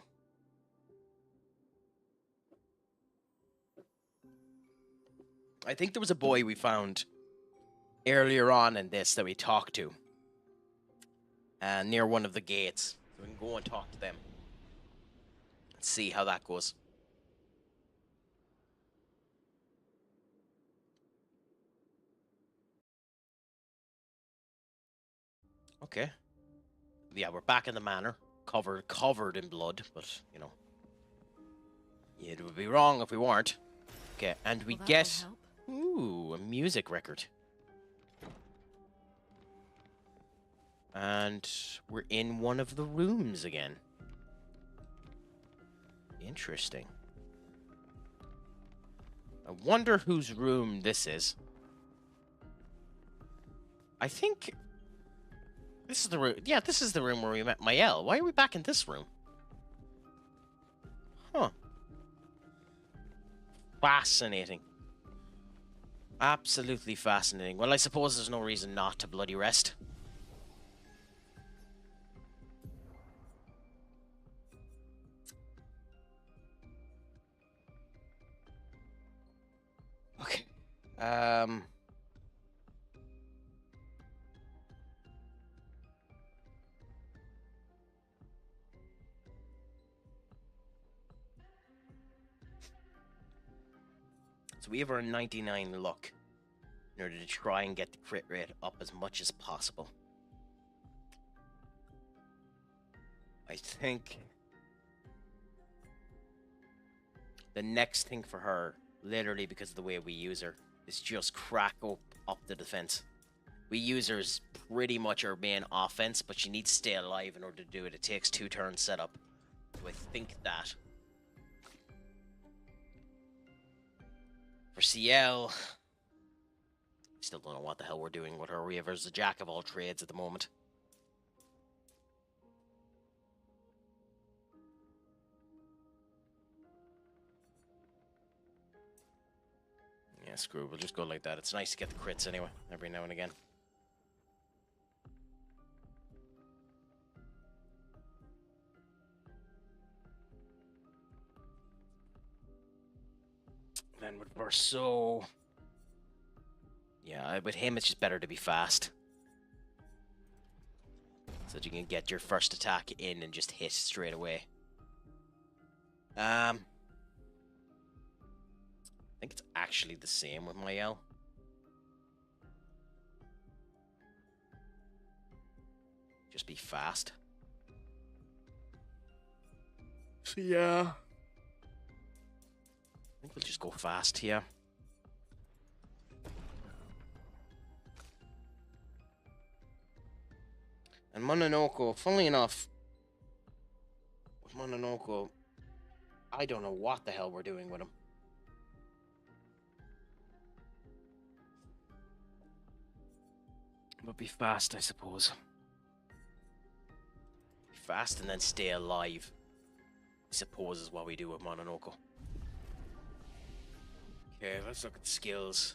I think there was a boy we found earlier on in this that we talked to. Near one of the gates. So we can go and talk to them. Let's see how that goes. Okay. Yeah, we're back in the manor. Covered in blood, but, you know. It would be wrong if we weren't. Okay, and we get... Ooh, a music record. And we're in one of the rooms again. Interesting. I wonder whose room this is. I think... This is the room... Yeah, this is the room where we met Mael. Why are we back in this room? Huh. Fascinating. Absolutely fascinating. Well, I suppose there's no reason not to bloody rest. Okay. So we have our 99 luck in order to try and get the crit rate up as much as possible. I think the next thing for her, literally because of the way we use her, is just crack up the defense. We use her as pretty much our main offense, but she needs to stay alive in order to do it. It takes 2 turns set up. So I think that. For CL, still don't know what the hell we're doing with her. We have her as the jack of all trades at the moment. Yeah, screw it. We'll just go like that. It's nice to get the crits anyway, every now and again. Then with Verso... Yeah, with him it's just better to be fast. So that you can get your first attack in and just hit straight away. I think it's actually the same with Mael. Just be fast. So yeah. I think we'll just go fast here. And Mononoke, funnily enough, with Mononoke, I don't know what the hell we're doing with him. But be fast, I suppose. Be fast and then stay alive, I suppose, is what we do with Mononoke. Okay, let's look at the skills.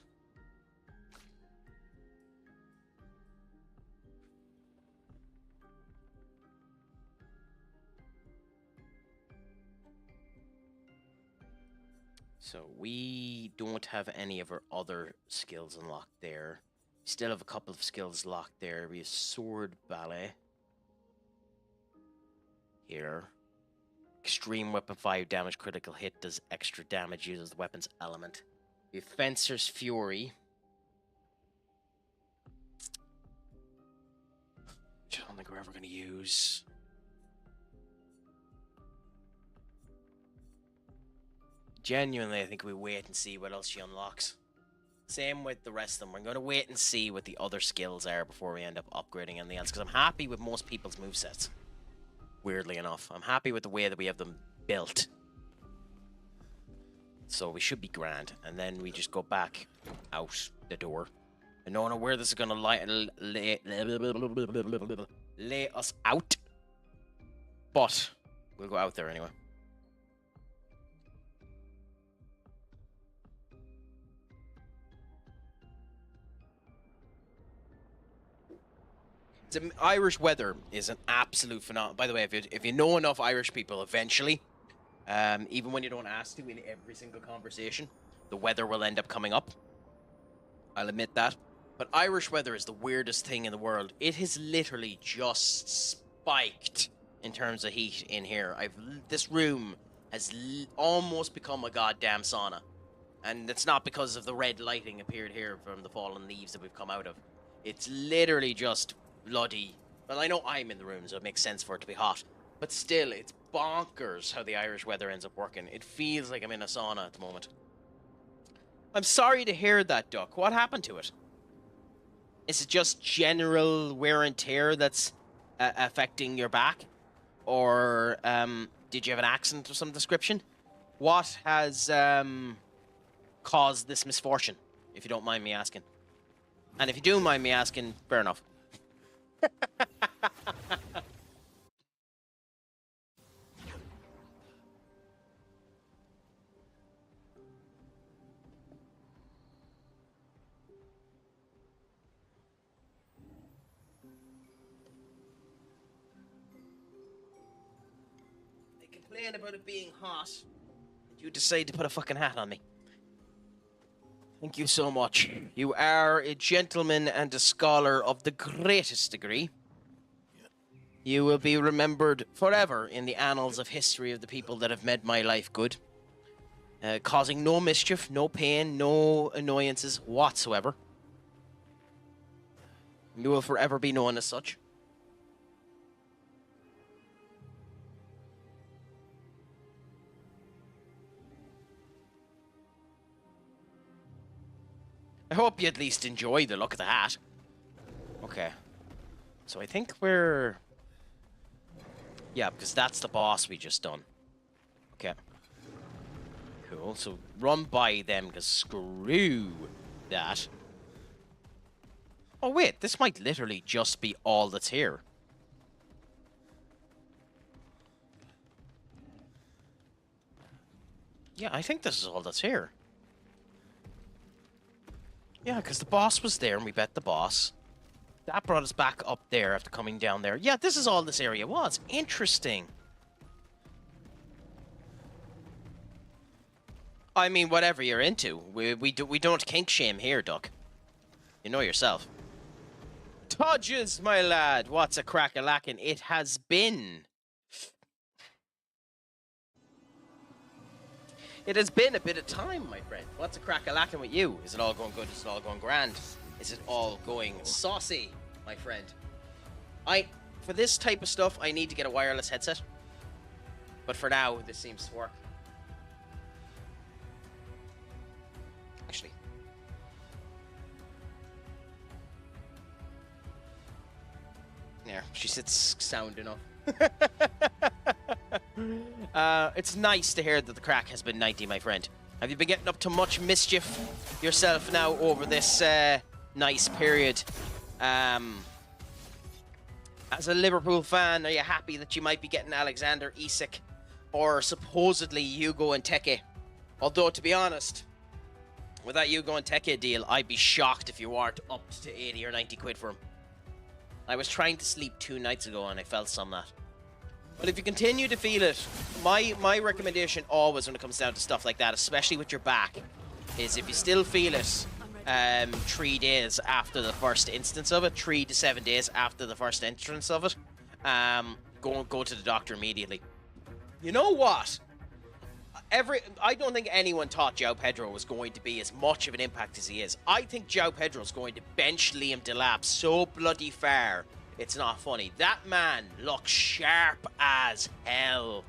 So we don't have any of our other skills unlocked there. We still have a couple of skills locked there. We have sword ballet. Here. Extreme weapon 5 damage critical hit does extra damage, uses the weapon's element. We have Fencer's Fury. Which I don't think we're ever going to use. Genuinely, I think we wait and see what else she unlocks. Same with the rest of them. We're going to wait and see what the other skills are before we end up upgrading anything else. Because I'm happy with most people's movesets. Weirdly enough. I'm happy with the way that we have them built. So we should be grand. And then we just go back out the door. I don't know where this is going to lay us out. But we'll go out there anyway. The Irish weather is an absolute phenomenon. By the way, if you know enough Irish people, eventually, even when you don't ask to in every single conversation, the weather will end up coming up. I'll admit that. But Irish weather is the weirdest thing in the world. It has literally just spiked in terms of heat in here. This room has almost become a goddamn sauna. And it's not because of the red lighting appeared here from the fallen leaves that we've come out of. It's literally just bloody. Well, I know I'm in the room, so it makes sense for it to be hot. But still, it's bonkers how the Irish weather ends up working. It feels like I'm in a sauna at the moment. I'm sorry to hear that, Duck. What happened to it? Is it just general wear and tear that's affecting your back? Or did you have an accident of some description? What has caused this misfortune, if you don't mind me asking? And if you do mind me asking, fair enough. They complain about it being hot, and you decide to put a fucking hat on me. Thank you so much. You are a gentleman and a scholar of the greatest degree. You will be remembered forever in the annals of history of the people that have made my life good. Causing no mischief, no pain, no annoyances whatsoever. You will forever be known as such. I hope you at least enjoy the look of the hat. Okay. So I think we're... Yeah, because that's the boss we just done. Okay. Cool, so run by them, because screw that. Oh wait, this might literally just be all that's here. Yeah, I think this is all that's here. Yeah, because the boss was there and we bet the boss. That brought us back up there after coming down there. Yeah, this is all this area was. Interesting. I mean, whatever you're into. We don't kink shame here, Duck. You know yourself. Tudges, my lad. What's a crack-a-lackin'? It has been. It has been a bit of time, my friend. What's a crack-a-lackin' with you? Is it all going good? Is it all going grand? Is it all going saucy, my friend? For this type of stuff, I need to get a wireless headset. But for now, this seems to work. Actually. Yeah, she sits sound enough. It's nice to hear that the crack has been 90, my friend. Have you been getting up to much mischief yourself now over this nice period? As a Liverpool fan, are you happy that you might be getting Alexander Isak or supposedly Hugo and Teke? Although, to be honest, with that Hugo and Teke deal, I'd be shocked if you aren't up to 80 or 90 quid for him. I was trying to sleep 2 nights ago and I felt some of that. But if you continue to feel it, my recommendation always when it comes down to stuff like that, especially with your back, is if you still feel it 3 days after the first instance of it, 3 to 7 days after the first entrance of it, go to the doctor immediately. You know what? I don't think anyone thought João Pedro was going to be as much of an impact as he is. I think João Pedro is going to bench Liam Delap so bloody far, it's not funny. That man looks sharp as hell.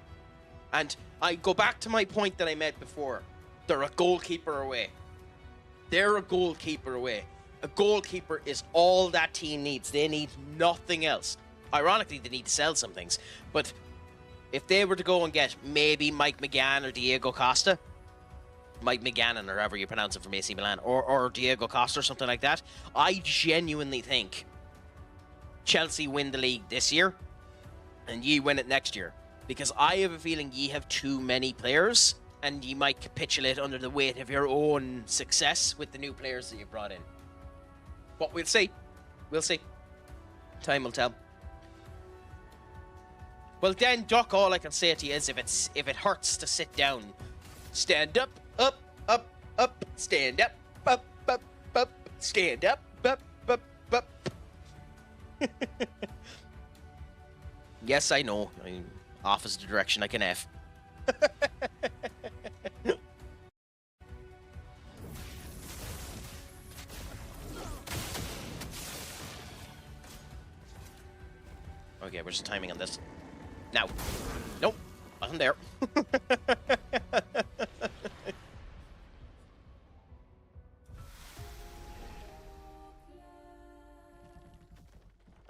And I go back to my point that I made before. They're a goalkeeper away. They're a goalkeeper away. A goalkeeper is all that team needs. They need nothing else. Ironically, they need to sell some things. But if they were to go and get maybe Mike McGann or Diego Costa, Mike McGann or however you pronounce it from AC Milan, or Diego Costa or something like that, I genuinely think Chelsea win the league this year and ye win it next year. Because I have a feeling ye have too many players and ye might capitulate under the weight of your own success with the new players that you brought in. But we'll see. We'll see. Time will tell. Well then, Duck, all I can say to you is if it hurts to sit down, stand up, up, up, up, stand up, stand up, up. Yes, I know. I'm off as the direction I can F. Okay, where's the timing on this? Now. Nope. Nothing there.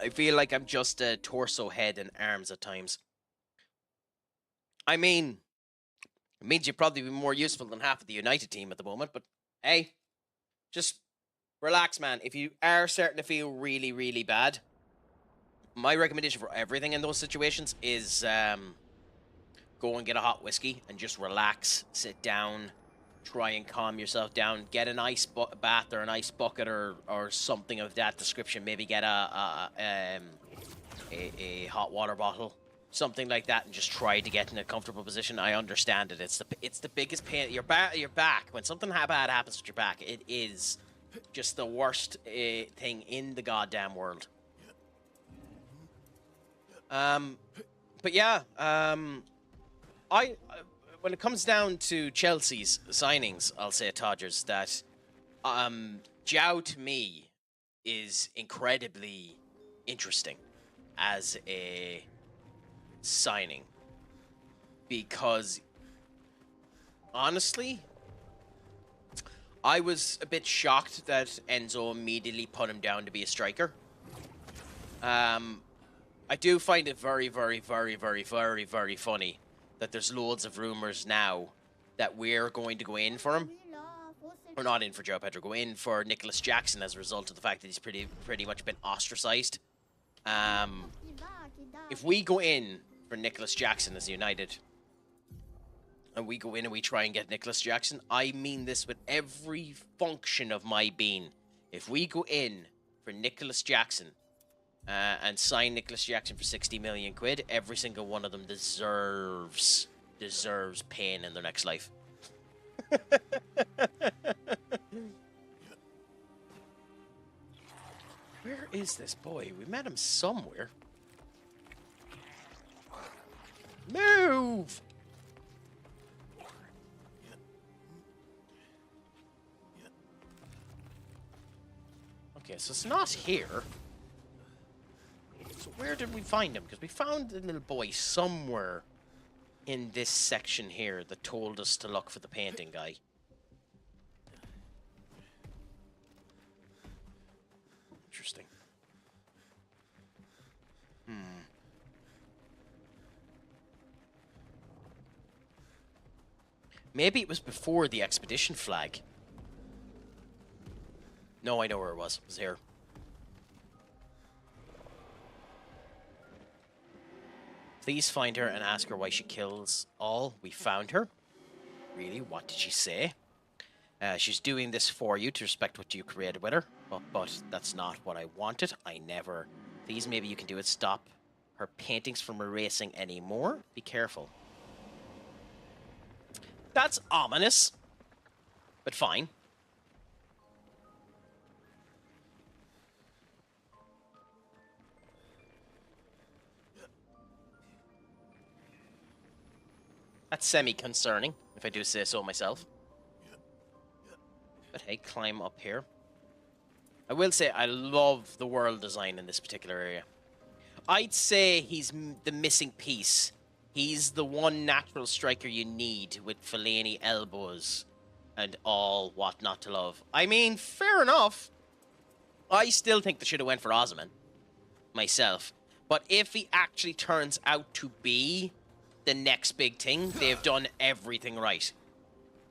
I feel like I'm just a torso, head, and arms at times. I mean, it means you'd probably be more useful than half of the United team at the moment, but hey, just relax, man. If you are starting to feel really, really bad, my recommendation for everything in those situations is go and get a hot whiskey and just relax, sit down, try and calm yourself down, get an ice bath or an ice bucket or something of that description. Maybe get a hot water bottle, something like that, and just try to get in a comfortable position. I understand it. It's the biggest pain. Your back. When something bad happens with your back, it is just the worst thing in the goddamn world. But yeah, when it comes down to Chelsea's signings, I'll say, Todgers, that João to me is incredibly interesting as a signing, because honestly, I was a bit shocked that Enzo immediately put him down to be a striker. I do find it very, very, very, very, very, very funny that there's loads of rumors now that we're going to go in for him. We're not in for João Pedro, go in for Nicholas Jackson as a result of the fact that he's pretty much been ostracized. If we go in for Nicholas Jackson as United, and we go in and we try and get Nicholas Jackson, I mean this with every function of my being. If we go in for Nicholas Jackson, and sign Nicholas Jackson for 60 million quid, every single one of them deserves pain in their next life. Where is this boy? We met him somewhere. Move! Okay, so it's not here. So where did we find him? Because we found the little boy somewhere in this section here that told us to look for the painting guy. Interesting. Maybe it was before the expedition flag. No, I know where it was. It was here. Please find her and ask her why she kills all. We found her. Really? What did she say? She's doing this for you to respect what you created with her. But that's not what I wanted. I never... Please, maybe you can do it. Stop her paintings from erasing anymore. Be careful. That's ominous. But fine. That's semi-concerning, if I do say so myself. But hey, climb up here. I will say I love the world design in this particular area. I'd say he's the missing piece. He's the one natural striker you need with Fellaini elbows and all what not to love. I mean, fair enough. I still think they should have went for Osman myself. But if he actually turns out to be the next big thing, they've done everything right.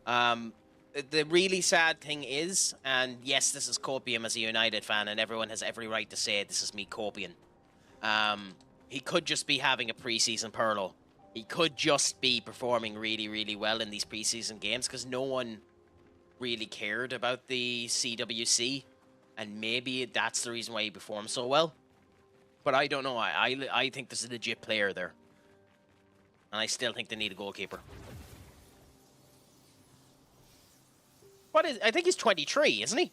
The really sad thing is, and yes, this is copium as a United fan, and everyone has every right to say this is me copying. He could just be having a preseason Perlo. He could just be performing really, really well in these preseason games because no one really cared about the CWC, and maybe that's the reason why he performed so well. But I don't know. I think there's a legit player there, and I still think they need a goalkeeper. What is? I think he's 23, isn't he?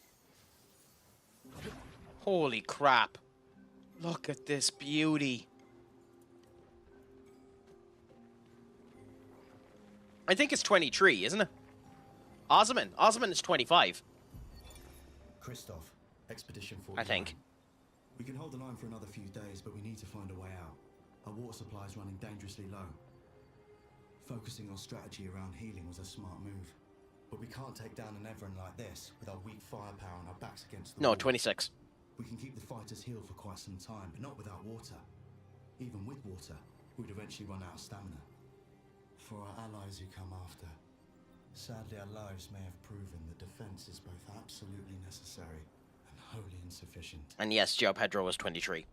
Holy crap! Look at this beauty. I think it's 23, isn't it? Osman is 25. Christoph, Expedition 49. I think. We can hold the line for another few days, but we need to find a way out. Our water supply is running dangerously low. Focusing on strategy around healing was a smart move. But we can't take down an Everin like this with our weak firepower and our backs against the wall. 26. We can keep the fighters healed for quite some time, but not without water. Even with water, we'd eventually run out of stamina. For our allies who come after, sadly our lives may have proven that defense is both absolutely necessary and wholly insufficient. And yes, João Pedro was 23.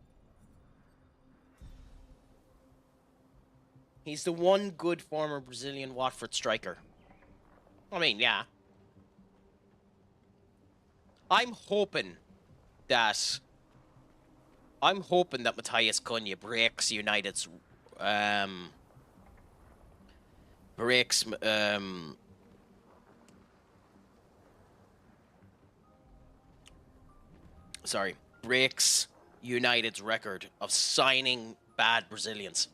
He's the one good former Brazilian Watford striker. I mean, yeah. I'm hoping that Matthias Cunha breaks United's breaks United's record of signing bad Brazilians.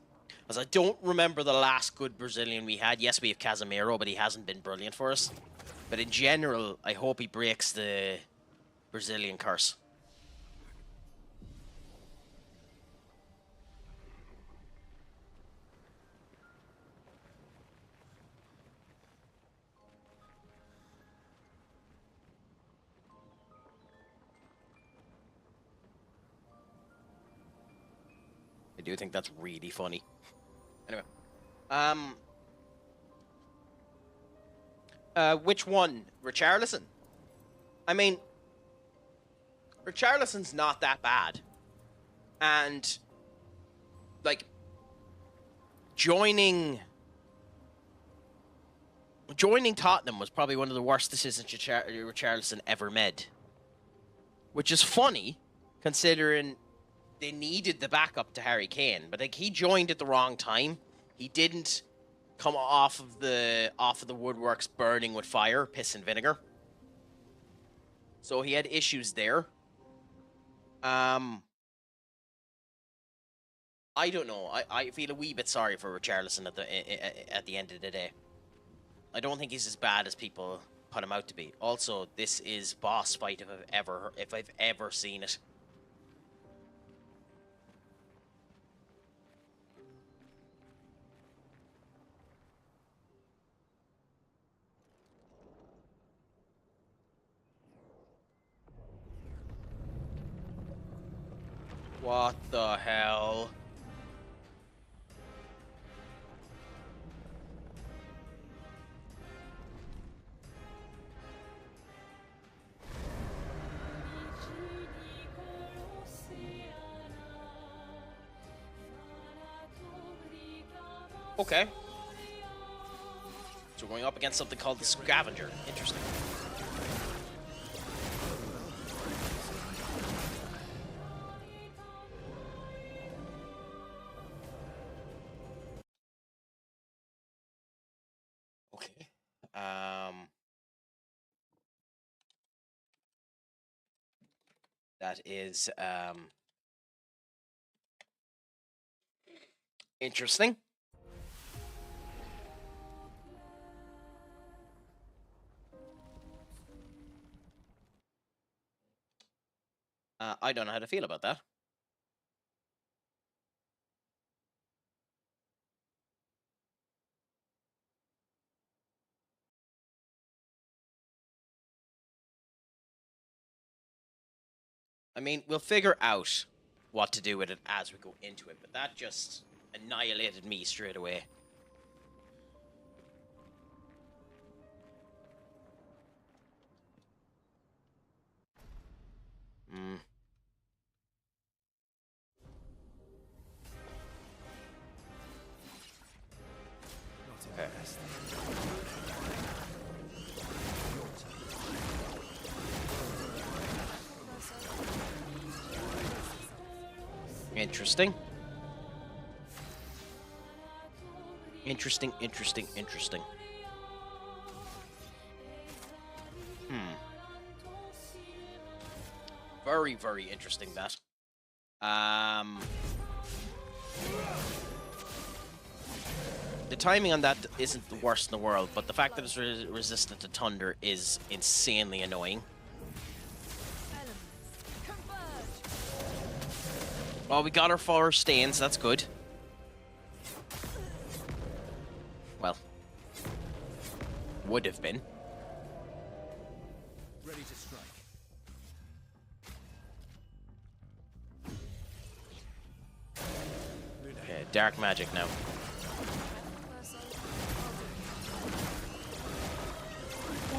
As I don't remember the last good Brazilian we had. Yes, we have Casemiro, but he hasn't been brilliant for us. But in general, I hope he breaks the Brazilian curse. I do think that's really funny. Anyway. Which one? Richarlison? I mean, Richarlison's not that bad. And, like, joining Tottenham was probably one of the worst decisions Richarlison ever made. Which is funny, considering they needed the backup to Harry Kane, but like he joined at the wrong time. He didn't come off of the woodworks burning with fire, piss and vinegar. So he had issues there. I don't know. I feel a wee bit sorry for Richarlison at the end of the day. I don't think he's as bad as people put him out to be. Also, this is boss fight if I've ever seen it. What the hell? Okay. So we're going up against something called the Scavenger. Interesting. Okay. That is interesting. I don't know how to feel about that. I mean, we'll figure out what to do with it as we go into it, but that just annihilated me straight away. Hmm. Okay. Interesting. Interesting. Very, very interesting, that. The timing on that isn't the worst in the world, but the fact that it's resistant to thunder is insanely annoying. Oh, we got our 4 stains, that's good. Well, would have been. Ready to strike. Okay, dark magic now.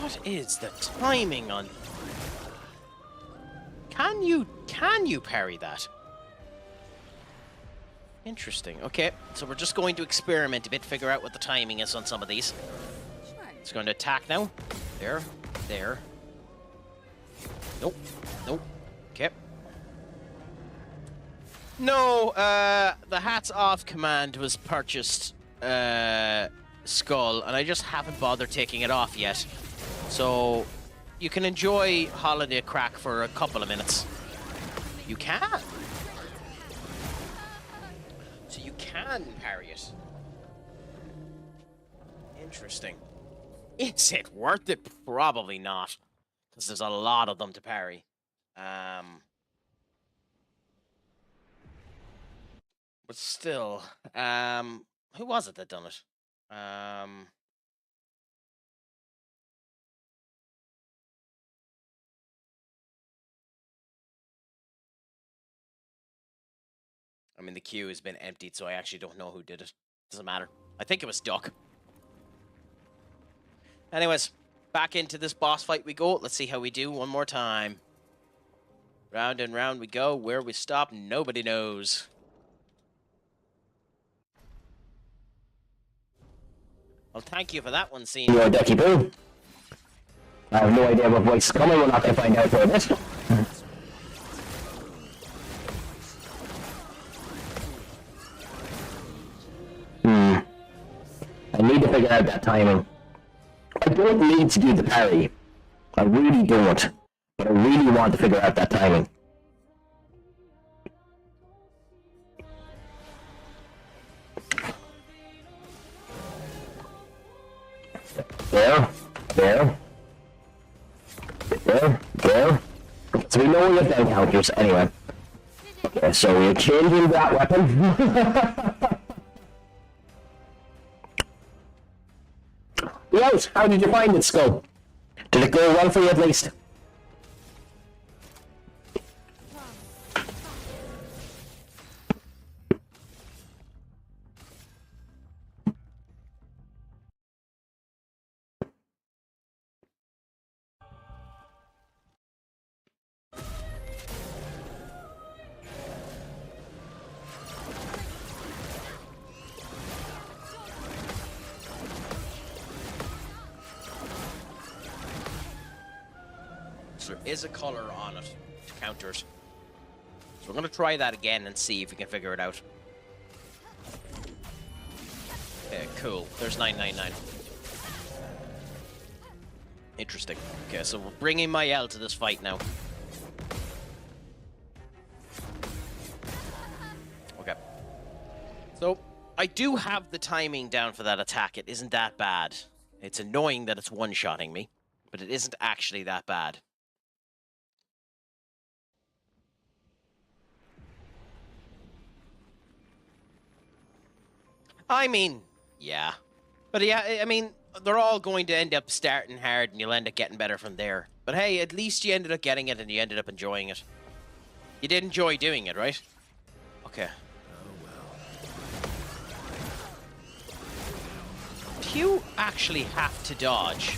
What is the timing on? Can you parry that? Interesting. Okay, so we're just going to experiment a bit, figure out what the timing is on some of these. It's going to attack now. There. Nope. Okay. No, the hats off command was purchased skull, and I just haven't bothered taking it off yet. So you can enjoy Holiday Crack for a couple of minutes. You can. So you can parry it. Interesting. Is it worth it? Probably not, because there's a lot of them to parry. But still, who was it that done it? I mean, the queue has been emptied, so I actually don't know who did it. Doesn't matter. I think it was Duck. Anyways, back into this boss fight we go. Let's see how we do one more time. Round and round we go. Where we stop, nobody knows. Well, thank you for that one, scene. You're a ducky boo. I have no idea what voice is coming. We're not going to find out for a bit. I need to figure out that timing. I don't need to do the parry. I really don't. But I really want to figure out that timing. There. So we know we have down counters anyway. Okay, so we're changing that weapon. Yes, how did you find it, Skull? Did it go well for you at least? because there is a color on it to counter it. So we're going to try that again and see if we can figure it out. Okay, cool. There's 999. Interesting. Okay, so we're bringing my L to this fight now. Okay. So, I do have the timing down for that attack. It isn't that bad. It's annoying that it's one-shotting me, but it isn't actually that bad. I mean, yeah. But yeah, I mean, they're all going to end up starting hard and you'll end up getting better from there. But hey, at least you ended up getting it and you ended up enjoying it. You did enjoy doing it, right? Okay. Do you actually have to dodge?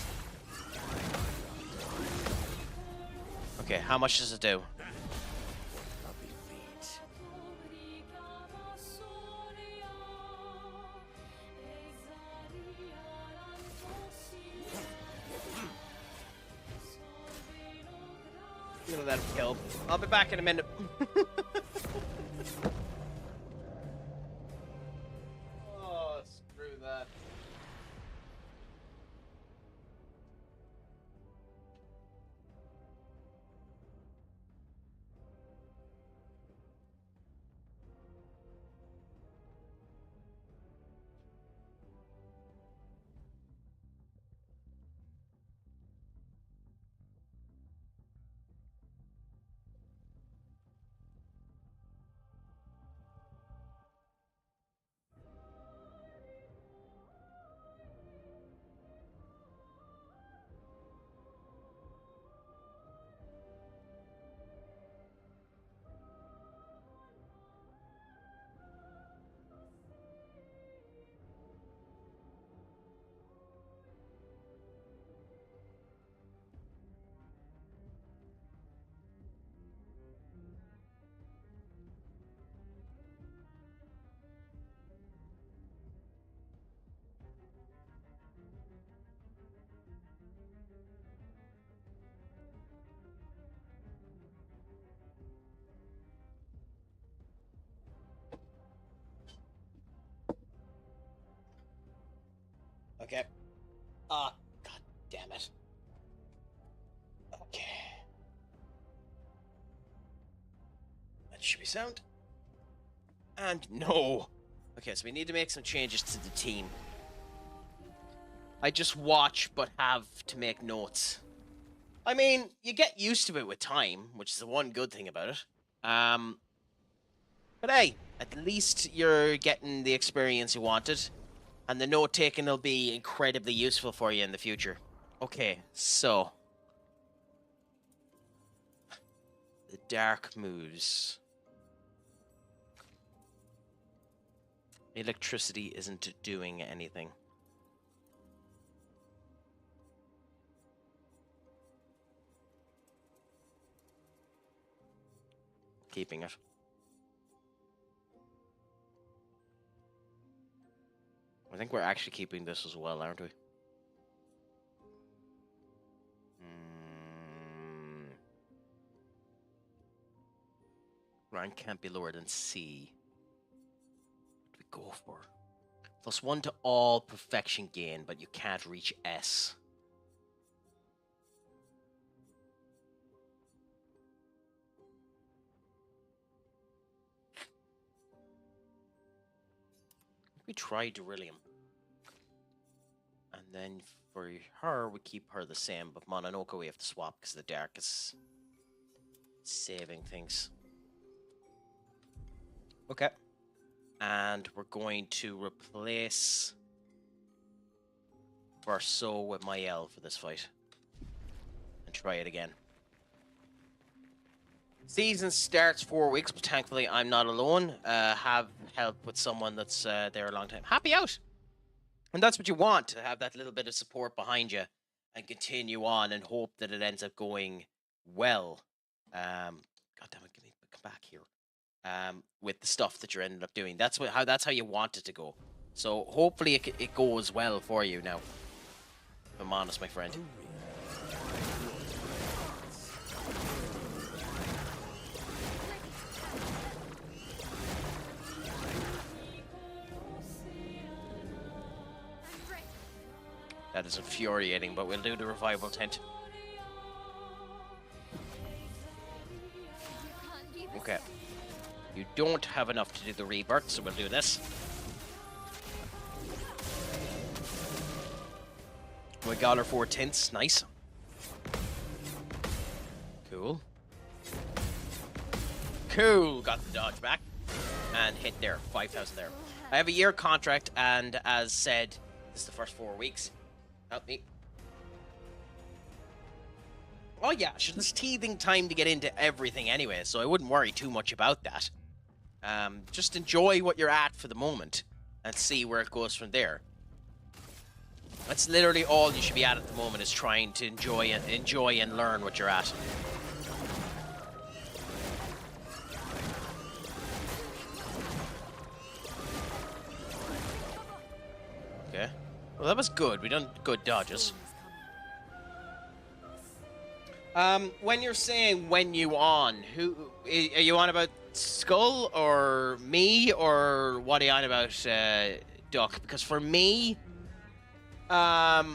Okay, how much does it do? I'm gonna let him kill. I'll be back in a minute. Oh, screw that. Okay. Ah, god damn it. Okay. That should be sound. And no. Okay, so we need to make some changes to the team. I just watch, but have to make notes. I mean, you get used to it with time, which is the one good thing about it. But hey, at least you're getting the experience you wanted. And the note-taking will be incredibly useful for you in the future. Okay, so. The dark moves. Electricity isn't doing anything. Keeping it. I think we're actually keeping this as well, aren't we? Rank can't be lower than C. What do we go for? +1 to all perfection gain, but you can't reach S. We try Beryllium. And then for her, we keep her the same, but Mononoke we have to swap because the dark is saving things. Okay. And we're going to replace Verso with Mael for this fight. And try it again. Season starts 4 weeks, but thankfully I'm not alone. Have help with someone that's there a long time. Happy out! And that's what you want, to have that little bit of support behind you and continue on and hope that it ends up going well. God damn it, come back here. With the stuff that you're ending up doing. That's how you want it to go. So hopefully it goes well for you now. If I'm honest, my friend. is infuriating, but we'll do the revival tent. Okay. You don't have enough to do the rebirth, so we'll do this. We got our 4 tints, nice. Cool. Cool, got the dodge back. And hit there, 5,000 there. I have a year contract, and as said, this is the first 4 weeks. Help me. Oh yeah, it's teething time to get into everything anyway, so I wouldn't worry too much about that. Just enjoy what you're at for the moment, and see where it goes from there. That's literally all you should be at the moment, is trying to enjoy and learn what you're at. Okay. Well, that was good. We done good dodges. When you're saying when you on, who are you on about? Skull or me, or what are you on about, Duck? Because for me, I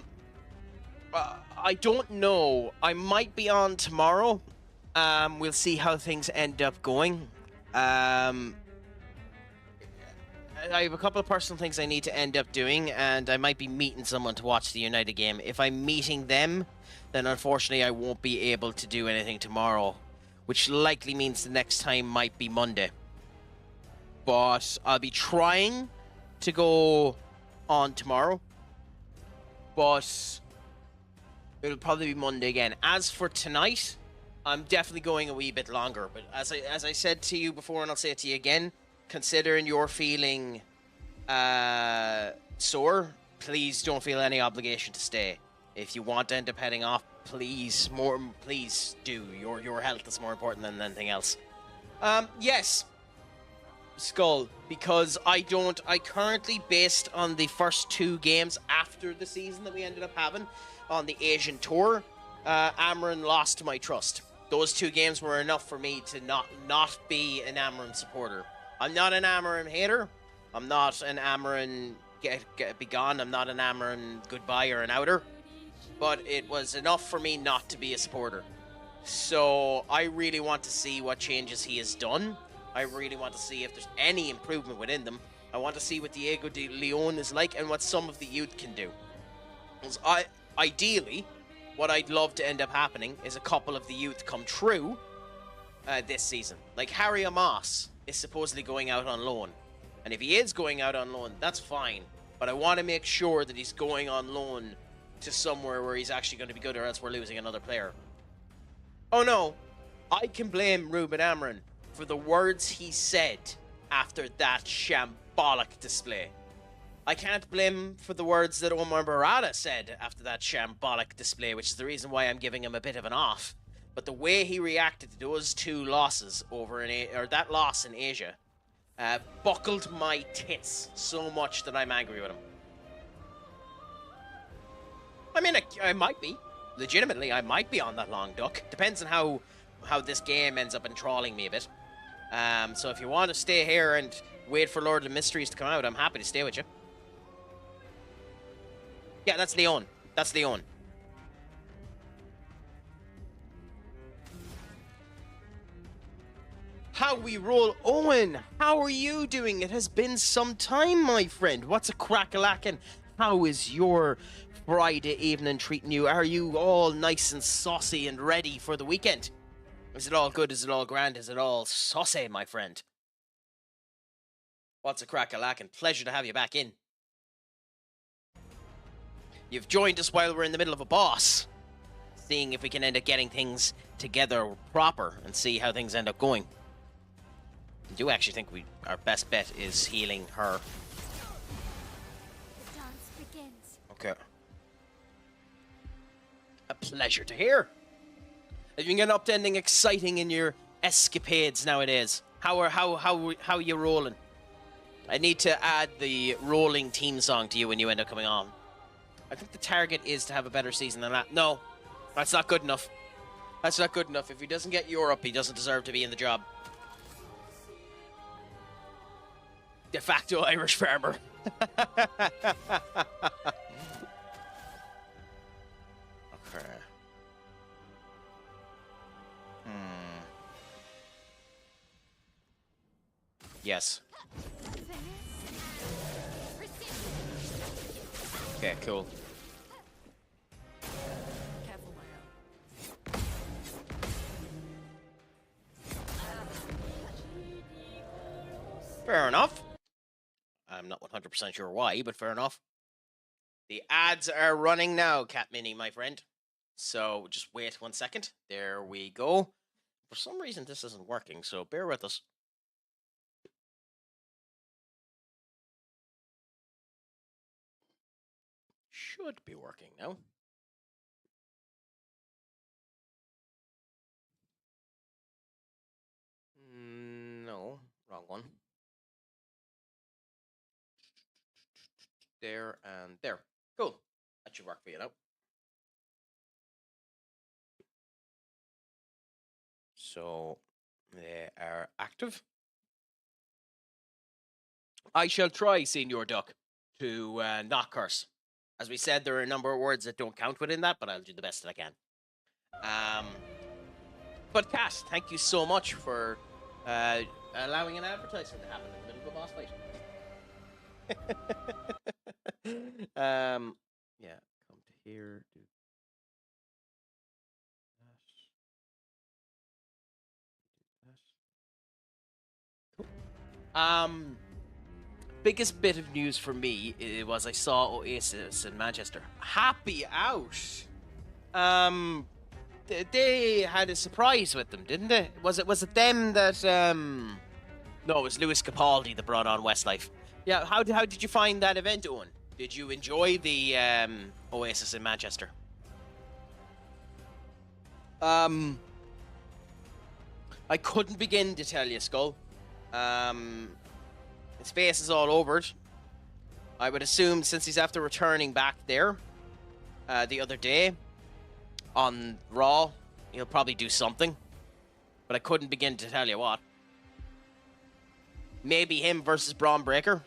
don't know. I might be on tomorrow. We'll see how things end up going. I have a couple of personal things I need to end up doing, and I might be meeting someone to watch the United game. If I'm meeting them, then unfortunately I won't be able to do anything tomorrow, which likely means the next time might be Monday. But I'll be trying to go on tomorrow, but it'll probably be Monday again. As for tonight, I'm definitely going a wee bit longer, but as I said to you before, and I'll say it to you again, considering you're feeling sore, please don't feel any obligation to stay. If you want to end up heading off, please do. Your health is more important than anything else. Yes, Skull, because I currently, based on the first 2 games after the season that we ended up having on the Asian tour, Amaran lost my trust. Those 2 games were enough for me to not be an Amaran supporter. I'm not an Amaran hater. I'm not an Amaran be gone. I'm not an Amaran goodbye or an outer. But it was enough for me not to be a supporter. So I really want to see what changes he has done. I really want to see if there's any improvement within them. I want to see what Diego de Leon is like and what some of the youth can do. Because ideally, what I'd love to end up happening is a couple of the youth come true this season. Like Harry Amos is supposedly going out on loan. And if he is going out on loan, that's fine. But I want to make sure that he's going on loan to somewhere where he's actually going to be good, or else we're losing another player. Oh no, I can blame Ruben Amaran for the words he said after that shambolic display. I can't blame him for the words that Omar Barada said after that shambolic display, which is the reason why I'm giving him a bit of an off. But the way he reacted to those 2 losses or that loss in Asia, buckled my tits so much that I'm angry with him. I mean, I might be. Legitimately, I might be on that long, Duck. Depends on how this game ends up enthralling me a bit. So if you want to stay here and wait for Lord of the Mysteries to come out, I'm happy to stay with you. Yeah, that's Leon. That's Leon. How we roll. Owen, how are you doing? It has been some time, my friend. What's a crack-a-lackin'? How is your Friday evening treating you? Are you all nice and saucy and ready for the weekend? Is it all good? Is it all grand? Is it all saucy, my friend? What's a crack-a-lackin'? Pleasure to have you back in. You've joined us while we're in the middle of a boss, seeing if we can end up getting things together proper and see how things end up going. I do actually think our best bet is healing her. The dance begins. Okay. A pleasure to hear. Have you been up to anything exciting in your escapades nowadays? How are you rolling? I need to add the rolling team song to you when you end up coming on. I think the target is to have a better season than that. No, that's not good enough. That's not good enough. If he doesn't get Europe, he doesn't deserve to be in the job. De facto Irish farmer. Yes. Okay, cool. Careful, my Fair enough. I'm not 100% sure why, but fair enough. The ads are running now, Cat Mini, my friend. So just wait 1 second. There we go. For some reason, this isn't working, so bear with us. Should be working now. No, wrong one. There and there. Cool. That should work for you now. So they are active. I shall try, Senior Duck, to not curse. As we said, there are a number of words that don't count within that, but I'll do the best that I can. But Kat, thank you so much for allowing an advertisement to happen in the middle of a boss fight. Yeah, come to here, do that. Cool. Biggest bit of news for me was I saw Oasis in Manchester. Happy out. They had a surprise with them, didn't they? Was it them that No, it was Lewis Capaldi that brought on Westlife. Yeah, how did you find that event, Owen? Did you enjoy the Oasis in Manchester? I couldn't begin to tell you, Skull. His face is all over it. I would assume since he's after returning back there the other day on Raw, he'll probably do something. But I couldn't begin to tell you what. Maybe him versus Braun Breaker.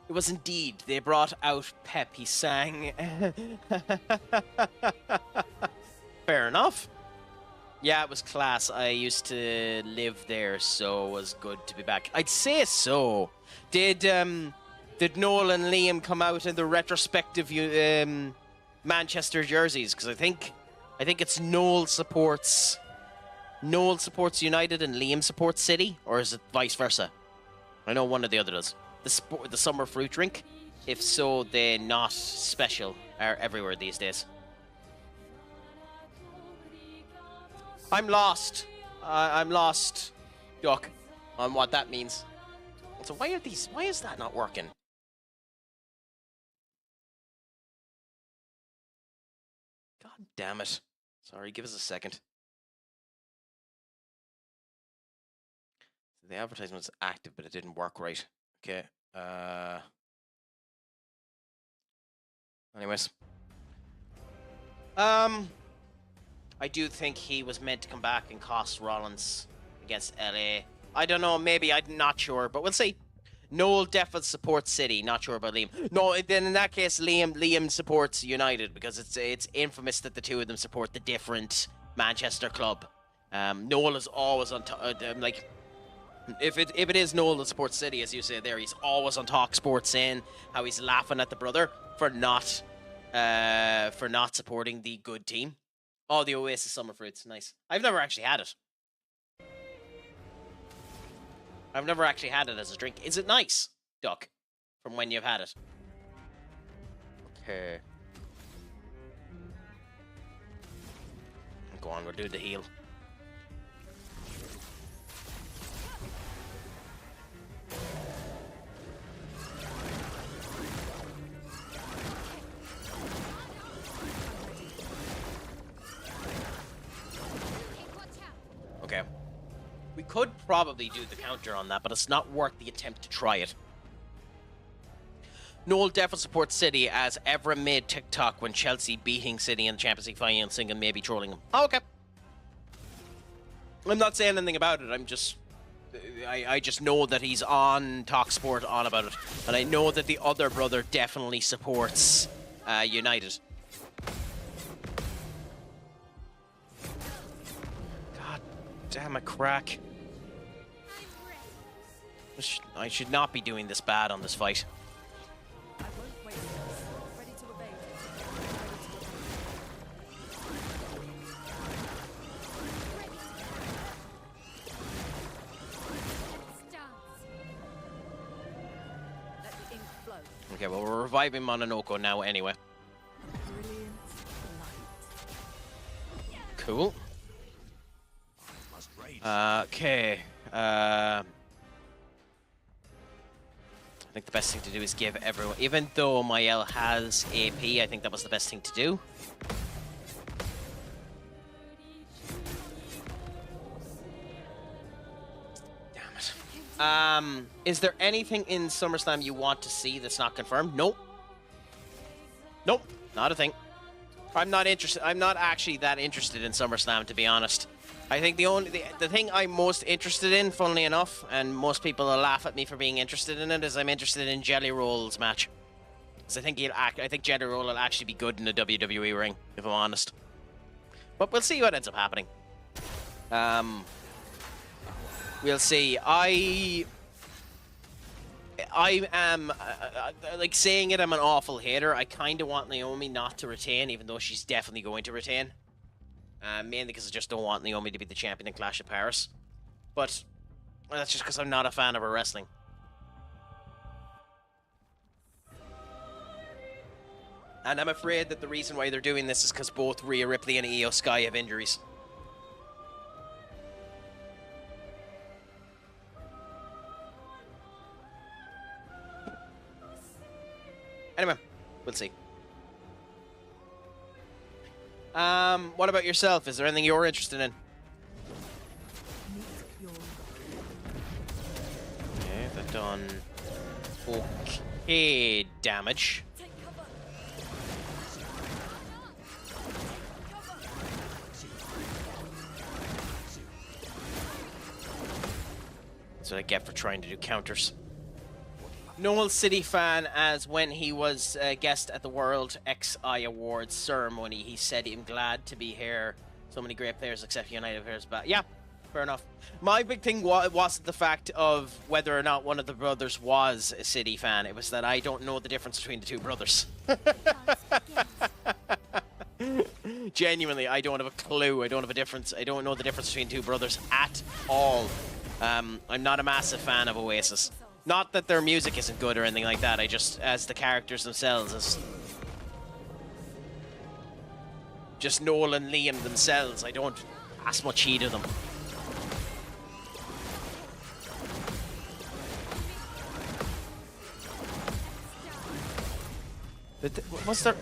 It was indeed. They brought out Pep. He sang. Fair enough. Yeah, it was class. I used to live there, so it was good to be back. I'd say so. Did Noel and Liam come out in the retrospective Manchester jerseys? Because I think it's Noel supports United and Liam supports City, or is it vice versa? I know one or the other does. The summer fruit drink. If so, they're not special. Are everywhere these days. I'm lost. I'm lost, Duck, on what that means. So why is that not working? God damn it. Sorry, give us a second. The advertisement's active, but it didn't work right. Okay. Anyways. I do think he was meant to come back and cost Rollins against LA. I don't know, maybe, I'm not sure, but we'll see. Noel definitely supports City, not sure about Liam. No, then in that case, Liam supports United, because it's infamous that the two of them support the different Manchester club. Noel is always on like, if it is Noel that supports City, as you say there, he's always on Talk Sports saying how he's laughing at the brother for not supporting the good team. Oh, the Oasis Summer Fruits. Nice. I've never actually had it. I've never actually had it as a drink. Is it nice, Duck, from when you've had it? Okay. Go on, we'll do the heal. Okay. We could probably do the counter on that, but it's not worth the attempt to try it. Noel definitely supports City, as Evra made TikTok when Chelsea beating City in the Champions League final and singing maybe trolling them. Oh, okay. I'm not saying anything about it. I'm just... I just know that he's on TalkSport on about it. And I know that the other brother definitely supports United. God damn it, crack. I should not be doing this bad on this fight. I won't waste this. Ready to evade. Let the ink flow. Okay, well, we're reviving Mononoko now anyway. Brilliant light. Cool. Okay. I think the best thing to do is give everyone... Even though Mael has AP, I think that was the best thing to do. Damn it. Is there anything in SummerSlam you want to see that's not confirmed? Nope. Nope. Not a thing. I'm not interested. I'm not actually that interested in SummerSlam, to be honest. I think the thing I'm most interested in, funnily enough, and most people will laugh at me for being interested in it, is I'm interested in Jelly Roll's match. Because I think Jelly Roll will actually be good in the WWE ring, if I'm honest. But we'll see what ends up happening. We'll see. I am, like, saying it, I'm an awful hater. I kind of want Naomi not to retain, even though she's definitely going to retain. Mainly because I just don't want Naomi to be the champion in Clash of Paris. But that's just because I'm not a fan of her wrestling. And I'm afraid that the reason why they're doing this is because both Rhea Ripley and Io Sky have injuries. Anyway, we'll see. What about yourself? Is there anything you're interested in? Okay, that done okay damage. That's what I get for trying to do counters. Noel City fan, as when he was a guest at the World XI Awards ceremony, he said, "I'm glad to be here. So many great players except United players." But yeah, fair enough. My big thing wasn't the fact of whether or not one of the brothers was a City fan. It was that I don't know the difference between the two brothers. Genuinely, I don't have a clue. I don't have a difference. I don't know the difference between two brothers at all. I'm not a massive fan of Oasis. Not that their music isn't good or anything like that, I just, as the characters themselves, as just Noel and Liam themselves, I don't as much heed of them. What's their...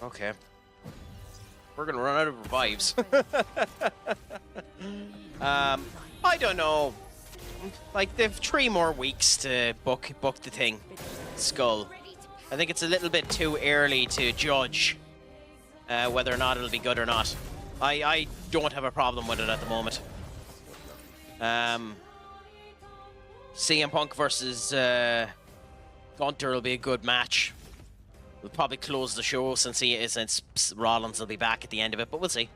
Okay. We're gonna run out of revives. I don't know. Like, they've 3 more weeks to book the thing. Skull. I think it's a little bit too early to judge whether or not it'll be good or not. I don't have a problem with it at the moment. CM Punk versus Gunter will be a good match. We'll probably close the show since Rollins will be back at the end of it, but we'll see.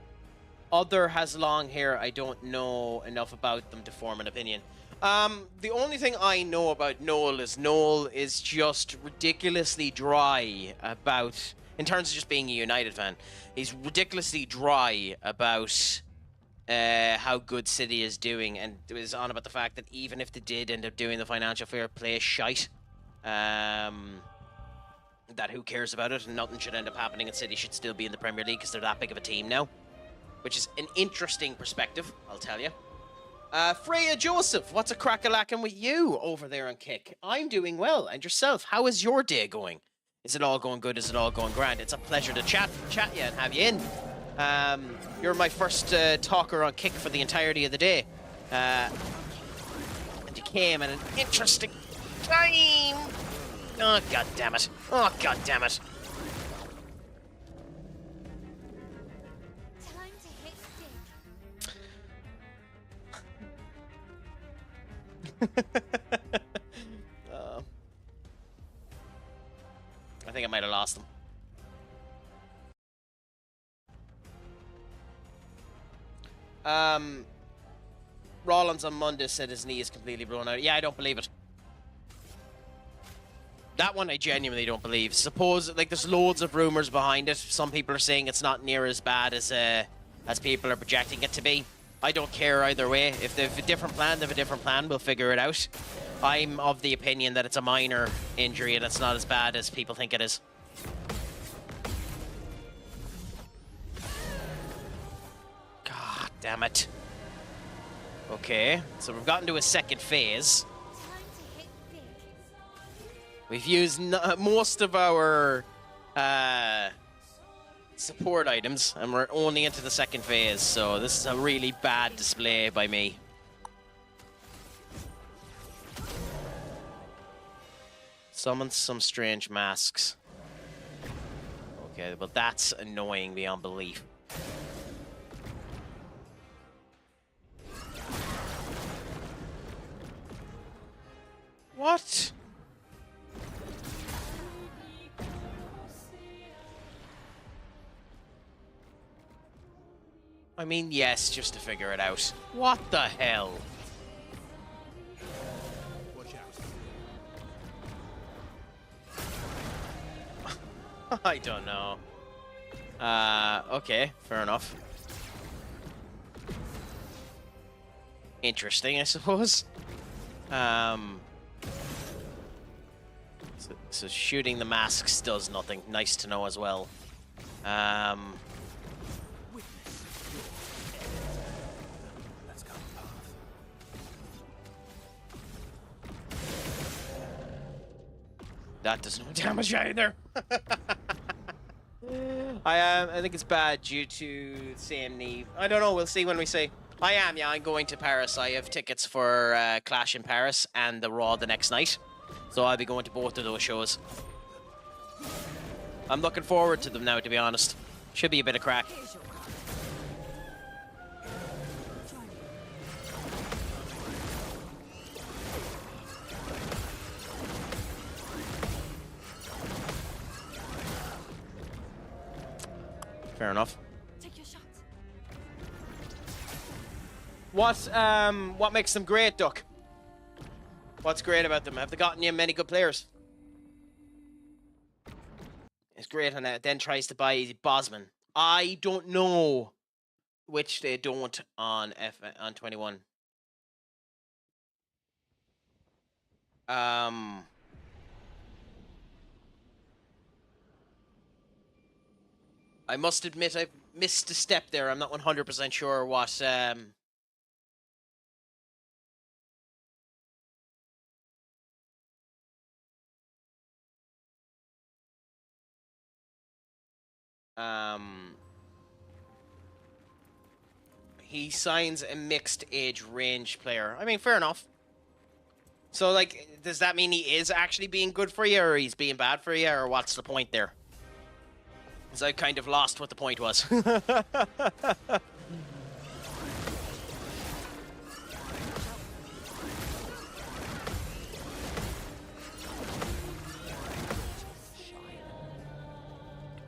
Other has long hair. I don't know enough about them to form an opinion. The only thing I know about Noel is just ridiculously dry about, in terms of just being a United fan, he's ridiculously dry about how good City is doing, and it was on about the fact that even if they did end up doing the financial fair play shite, that who cares about it, and nothing should end up happening, and City should still be in the Premier League because they're that big of a team now. Which is an interesting perspective, I'll tell you. Freya Joseph, what's a crack-a-lackin' with you over there on Kick? I'm doing well, and yourself, how is your day going? Is it all going good? Is it all going grand? It's a pleasure to chat you and have you in. You're my first talker on Kick for the entirety of the day. And you came at an interesting time. Oh, god damn it. Oh, god damn it. Time to hit stick. I think I might have lost them. Rollins on Monday said his knee is completely blown out. Yeah, I don't believe it. That one I genuinely don't believe. Suppose, like, there's loads of rumors behind it. Some people are saying it's not near as bad as people are projecting it to be. I don't care either way. If they have a different plan, they have a different plan. We'll figure it out. I'm of the opinion that it's a minor injury and it's not as bad as people think it is. God damn it. Okay, so we've gotten to a second phase. We've used most of our support items, and we're only into the second phase, so this is a really bad display by me. Summon some strange masks. Okay, but that's annoying beyond belief. What? I mean, yes, just to figure it out. What the hell? Watch out. I don't know. Okay, fair enough. Interesting, I suppose. So shooting the masks does nothing. Nice to know as well. Let's go. That does no damage either. I think it's bad due to same knee. I don't know. We'll see when we see. I'm going to Paris. I have tickets for Clash in Paris and the Raw the next night. So I'll be going to both of those shows. I'm looking forward to them now, to be honest. Should be a bit of crack. Fair enough. Take your shot. What makes them great, Duck? What's great about them? Have they gotten you many good players? It's great, and then tries to buy Bosman. I don't know, which they don't on 21. I must admit I missed a step there. I'm not 100% sure what he signs a mixed age range player. I mean, fair enough. So, like, does that mean he is actually being good for you, or he's being bad for you, or what's the point there? Because I kind of lost what the point was.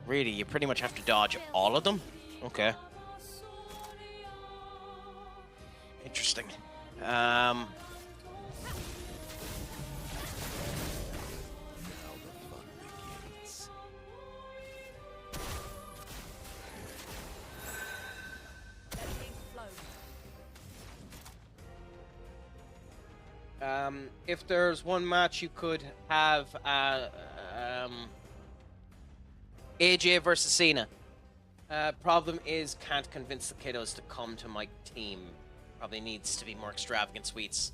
Really, you pretty much have to dodge all of them? Okay. Interesting. If there's one match you could have, AJ versus Cena. Problem is, can't convince the kiddos to come to my team. Probably needs to be more extravagant sweets.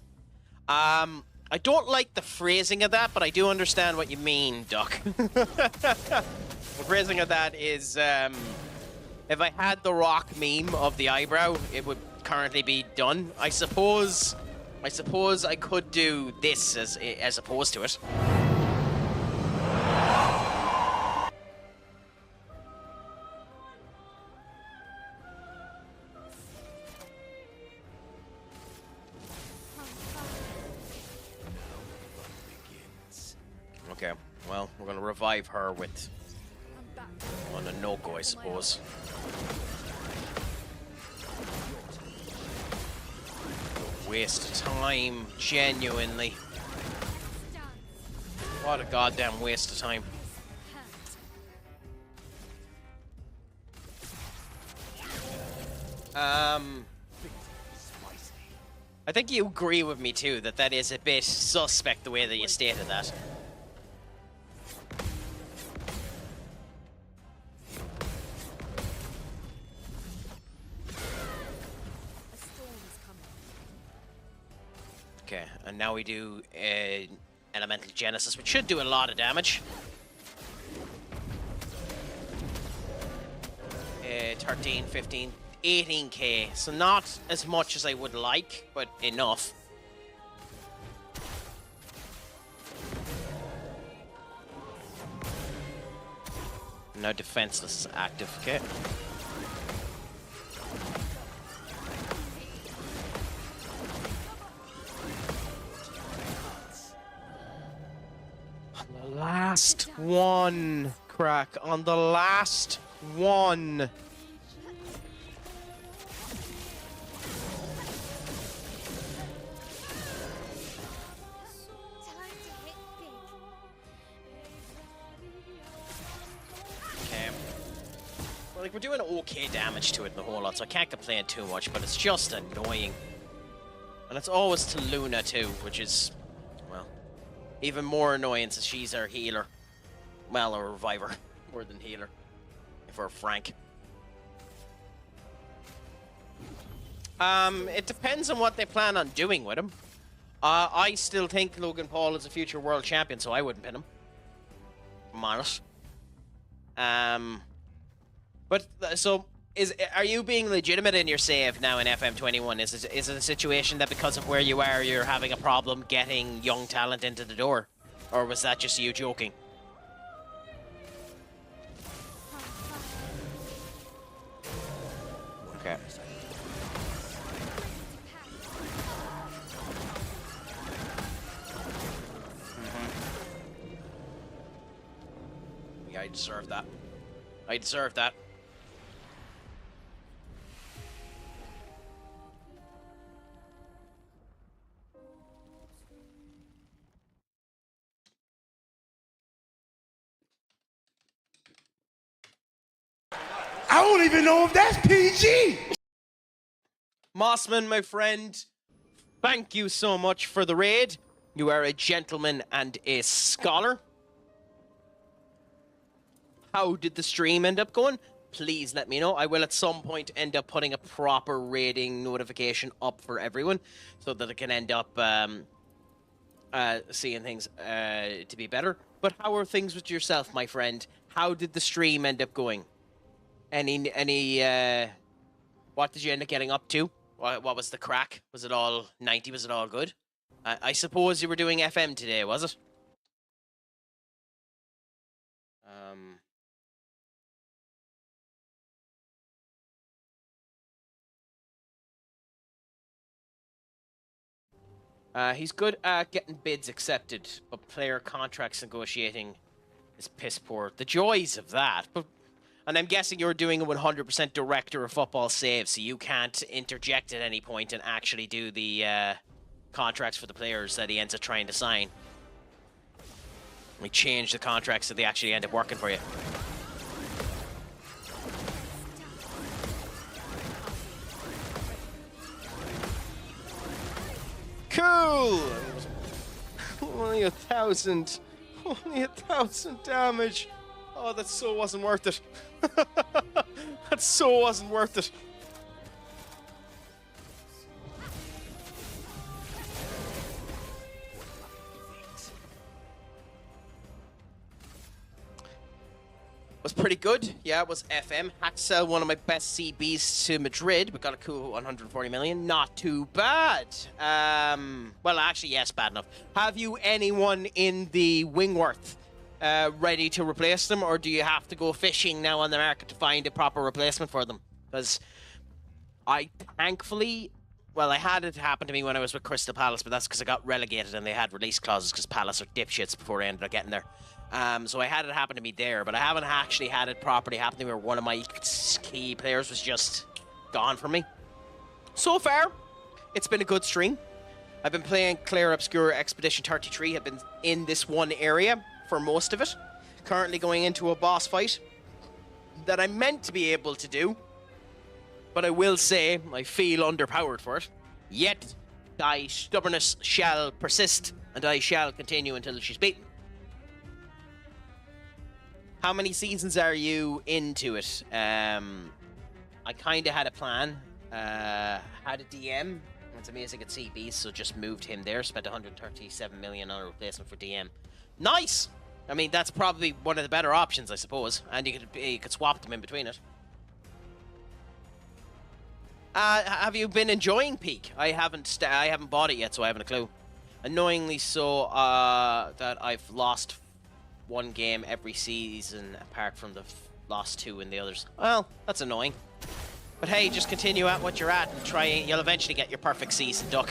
I don't like the phrasing of that, but I do understand what you mean, Duck. The phrasing of that is, if I had the Rock meme of the eyebrow, it would currently be done. I suppose I could do this as opposed to it. Okay, well, we're gonna revive her with on a no-go, I suppose. Waste of time, genuinely. What a goddamn waste of time. I think you agree with me too that that is a bit suspect the way that you stated that. Okay, and now we do Elemental Genesis, which should do a lot of damage. 13, 15, 18k, so not as much as I would like, but enough. Now defenseless is active, okay. On the last one, Crack, on the last one. Like, we're doing okay damage to it in the whole lot, so I can't complain too much, but it's just annoying. And it's always to Luna, too, which is, well, even more annoying since she's our healer. Well, our reviver, more than healer, if we're frank. It depends on what they plan on doing with him. I still think Logan Paul is a future world champion, so I wouldn't pin him. I'm honest. But, so, are you being legitimate in your save now in FM21? Is it a situation that because of where you are, you're having a problem getting young talent into the door? Or was that just you joking? Okay. Yeah, I deserve that. I deserve that. I don't even know if that's PG. Mossman, my friend, thank you so much for the raid. You are a gentleman and a scholar. How did the stream end up going? Please let me know. I will at some point end up putting a proper rating notification up for everyone so that I can end up seeing things to be better. But how are things with yourself, my friend? How did the stream end up going? What did you end up getting up to? What was the crack? Was it all 90? Was it all good? I suppose you were doing FM today, was it? He's good at getting bids accepted, but player contracts negotiating is piss poor. The joys of that. And I'm guessing you're doing a 100% director of football save, so you can't interject at any point and actually do the contracts for the players that he ends up trying to sign. We change the contracts so they actually end up working for you. Cool! Only 1,000. Only 1,000 damage. Oh, that so wasn't worth it. That so wasn't worth it. Was pretty good. Yeah, it was FM. Had to sell one of my best CBs to Madrid. We got a cool 140 million. Not too bad. Well, actually, yes, bad enough. Have you anyone in the Wingworth ready to replace them, or do you have to go fishing now on the market to find a proper replacement for them? Because I thankfully, well, I had it happen to me when I was with Crystal Palace, but that's because I got relegated and they had release clauses because Palace are dipshits before I ended up getting there. So I had it happen to me there, but I haven't actually had it properly happen to me where one of my key players was just gone from me. So far, It's been a good stream. I've been playing Clair Obscur Expedition 33. I've been in this one area for most of it. Currently going into a boss fight that I'm meant to be able to do. But I will say I feel underpowered for it. Yet, thy stubbornness shall persist, and I shall continue until she's beaten. How many seasons are you into it? I kind of had a plan. Had a DM. It's amazing at CB, so just moved him there. Spent 137 million on a replacement for DM. Nice! I mean, that's probably one of the better options, I suppose. And you could swap them in between it. Have you been enjoying Peak? I haven't bought it yet, so I haven't a clue. Annoyingly so, that I've lost one game every season, apart from the lost 2 in the others. Well, that's annoying. But hey, just continue at what you're at and try. You'll eventually get your perfect season, Duck.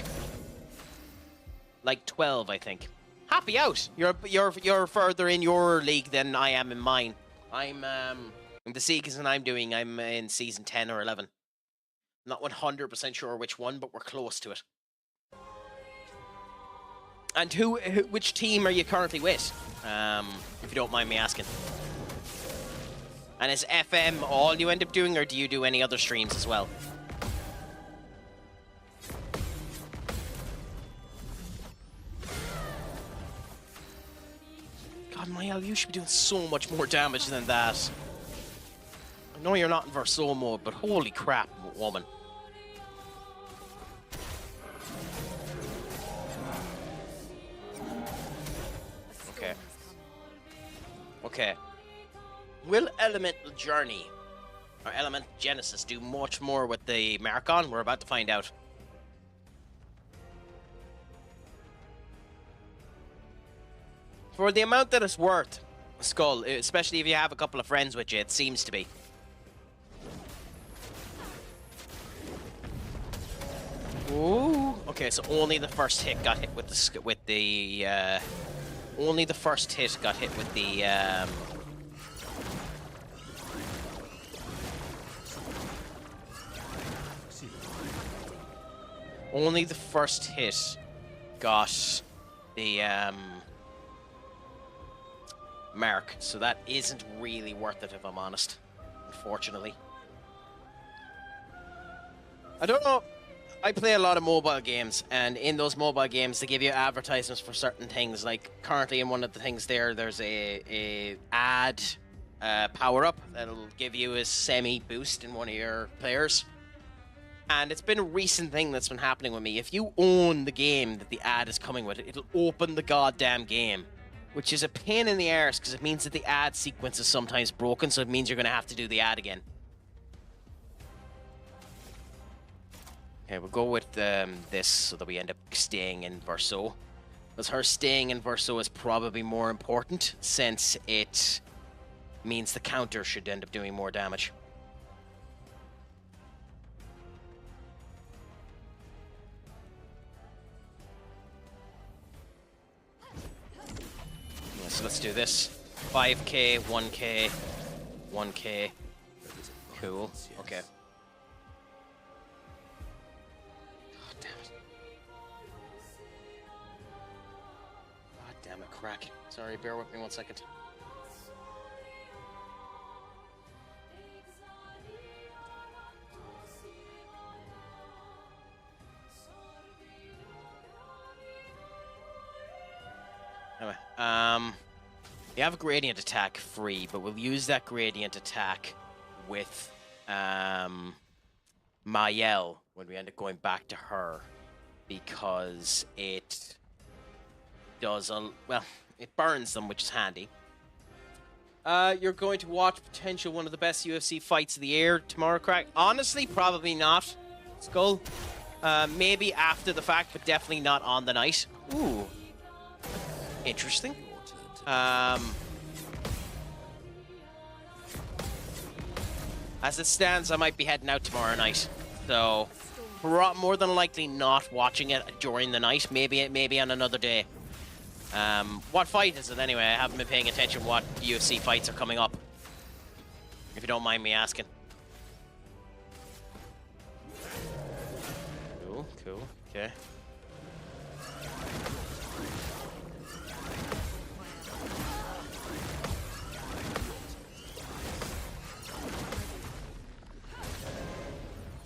Like 12, I think. Happy out. You're further in your league than I am in mine. I'm in the season I'm doing. I'm in season 10 or 11. Not 100% sure which one, but we're close to it. And which team are you currently with? If you don't mind me asking. And is FM all you end up doing, or do you do any other streams as well? God, Mael, you should be doing so much more damage than that. I know you're not in Verso mode, but holy crap, woman. Okay. Okay. Will Elemental Journey or Element Genesis do much more with the Marcon? We're about to find out. For the amount that it's worth, Skull, especially if you have a couple of friends with you, it seems to be. Ooh. Okay, so only the first hit got hit with the only the first hit got hit with the only the first hit got the mark, so that isn't really worth it if I'm honest, unfortunately. I don't know. I play a lot of mobile games, and in those mobile games they give you advertisements for certain things. Like currently in one of the things there's a ad power-up that'll give you a semi-boost in one of your players. And it's been a recent thing that's been happening with me. If you own the game that the ad is coming with, it'll open the goddamn game. Which is a pain in the arse, because it means that the ad sequence is sometimes broken, so it means you're going to have to do the ad again. Okay, we'll go with this so that we end up staying in Verso. Because her staying in Verso is probably more important, since it means the counter should end up doing more damage. So let's do this. 5k, 1k, 1k. Cool. Okay. God damn it. God damn it, crack. Sorry, bear with me 1 second. Anyway, you have a gradient attack free, but we'll use that gradient attack with Mael when we end up going back to her, because it does well, it burns them, which is handy. You're going to watch potential one of the best UFC fights of the year tomorrow, Craig? Honestly, probably not, Skull. Maybe after the fact, but definitely not on the night. Ooh. Interesting. As it stands, I might be heading out tomorrow night, so more than likely not watching it during the night. Maybe on another day. What fight is it anyway? I haven't been paying attention what UFC fights are coming up, if you don't mind me asking. Cool. Cool, cool. Okay.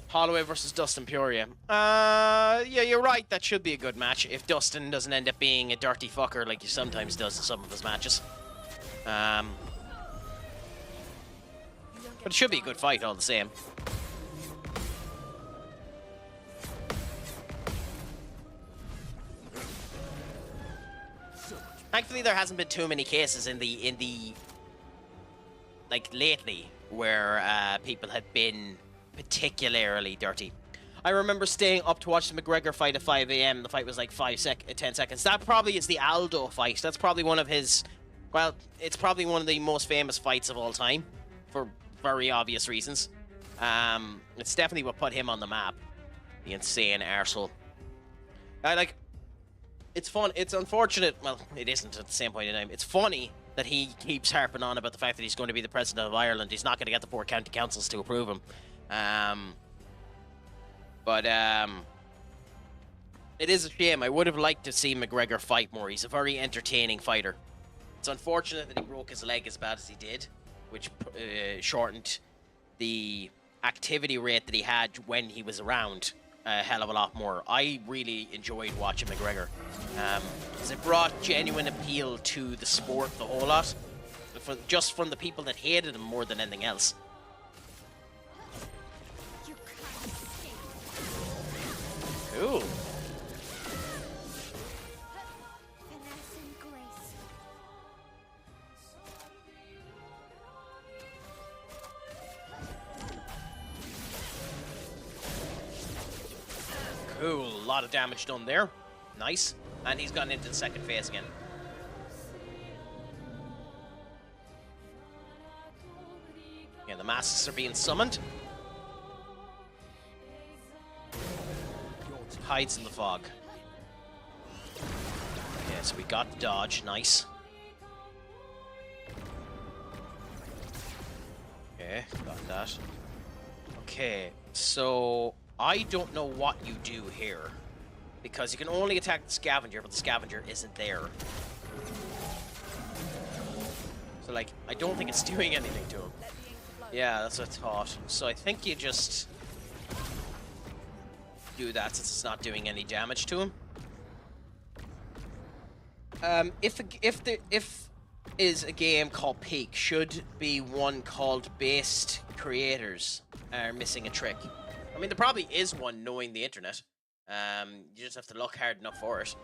Holloway versus Dustin Peoria. Yeah, you're right. That should be a good match if Dustin doesn't end up being a dirty fucker like he sometimes does in some of his matches. But it should be a good fight all the same. Thankfully, there hasn't been too many cases in the like lately where people had been particularly dirty. I remember staying up to watch the McGregor fight at 5 a.m. The fight was like 10 seconds. That probably is the Aldo fight. That's probably one of his, well, it's probably one of the most famous fights of all time for very obvious reasons. It's definitely what put him on the map. The insane arsehole. It's fun. It's unfortunate. Well, it isn't at the same point in time. It's funny that he keeps harping on about the fact that he's going to be the president of Ireland. He's not going to get the 4 county councils to approve him. It is a shame. I would have liked to see McGregor fight more. He's a very entertaining fighter. It's unfortunate that he broke his leg as bad as he did, which shortened the activity rate that he had when he was around a hell of a lot more. I really enjoyed watching McGregor because it brought genuine appeal to the sport the whole lot, just from the people that hated him more than anything else. Cool. Cool, a lot of damage done there. Nice. And he's gotten into the second phase again. Yeah, the masks are being summoned. Hides in the fog. Yeah, so we got the dodge. Nice. Okay, got that. Okay, so I don't know what you do here, because you can only attack the scavenger, but the scavenger isn't there. So, like, I don't think it's doing anything to him. Yeah, that's what I thought. So I think you just do that since it's not doing any damage to him. If is a game called Peak, should be one called Based Creators are missing a trick. I mean, there probably is one knowing the internet. You just have to look hard enough for it.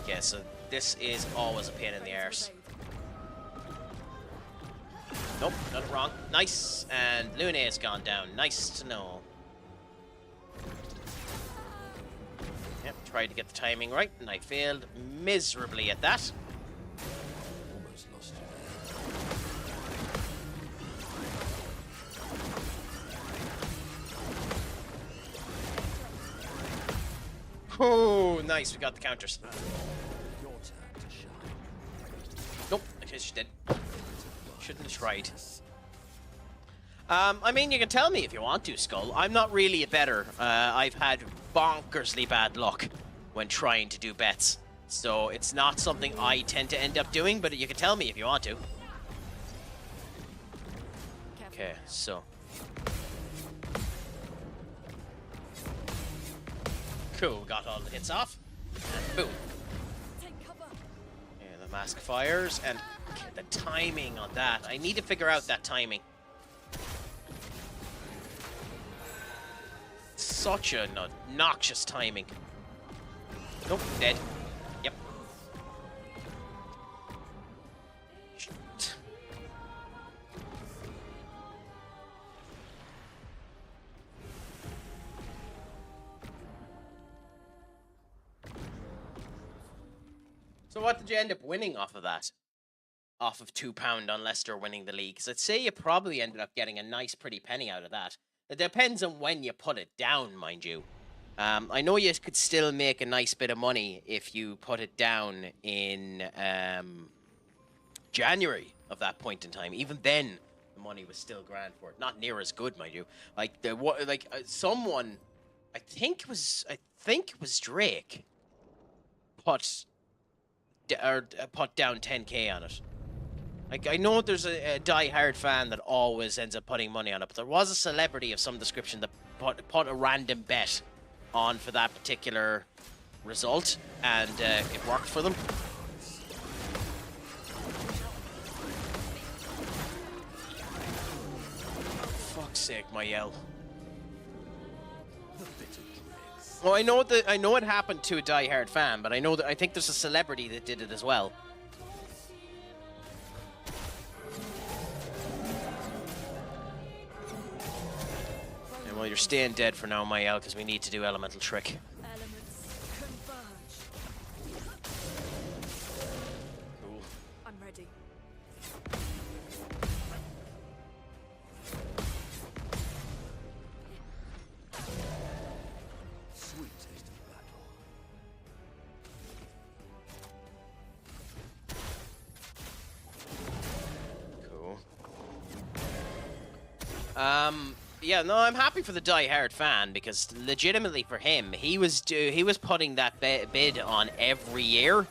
Okay, so this is always a pain in the arse. Nope, got it wrong. Nice, and Lune has gone down. Nice to know. Yep, tried to get the timing right, and I failed miserably at that. Almost lost you. Oh, nice, we got the counters. Nope, I guess you did. Shouldn't have tried. I mean, you can tell me if you want to, Skull. I'm not really a bettor. I've had bonkersly bad luck when trying to do bets. So it's not something I tend to end up doing, but you can tell me if you want to. Okay, so. Cool, got all the hits off. And boom. Yeah, the mask fires, and the timing on that. I need to figure out that timing. Such an obnoxious timing. Nope, dead. Yep. Shit. So what did you end up winning off of that? Off of £2 on Leicester winning the league? Because I'd say you probably ended up getting a nice pretty penny out of that. It depends on when you put it down, mind you. I know you could still make a nice bit of money if you put it down in January of that point in time. Even then, the money was still grand for it. Not near as good, mind you. Like someone I think it was Drake put put down 10k on it. Like, I know there's a die-hard fan that always ends up putting money on it, but there was a celebrity of some description that put a random bet on for that particular result, and it worked for them. For fuck's sake, my yell. Well, I know it happened to a die-hard fan, but I think there's a celebrity that did it as well. And well, you're staying dead for now, Mayel, because we need to do elemental trick. Elements converge. Cool. I'm ready. Sweet taste of battle. Cool. Yeah, no, I'm happy for the die-hard fan, because legitimately for him, he was putting that bid on every year,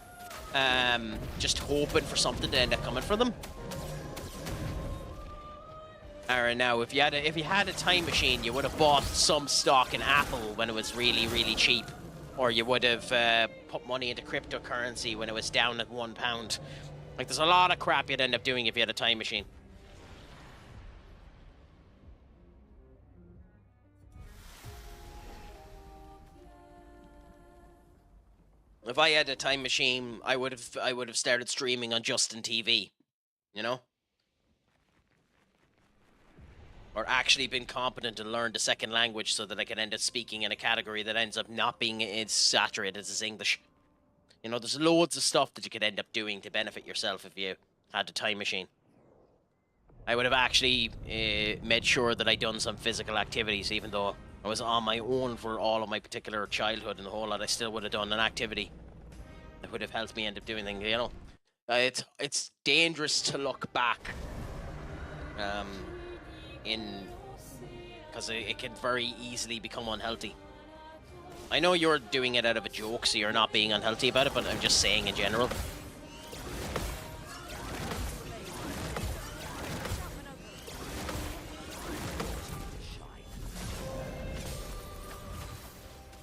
just hoping for something to end up coming for them. Alright, now if you had a time machine, you would have bought some stock in Apple when it was really, really cheap, or you would have put money into cryptocurrency when it was down at £1. Like, there's a lot of crap you'd end up doing if you had a time machine. If I had a time machine, I would have started streaming on Justin TV, you know? Or actually been competent and learned a second language so that I can end up speaking in a category that ends up not being as saturated as English. You know, there's loads of stuff that you could end up doing to benefit yourself if you had a time machine. I would have actually made sure that I'd done some physical activities, even though I was on my own for all of my particular childhood and the whole lot. I still would have done an activity that would have helped me end up doing things, you know. It's dangerous to look back, because it can very easily become unhealthy. I know you're doing it out of a joke, so you're not being unhealthy about it, but I'm just saying in general.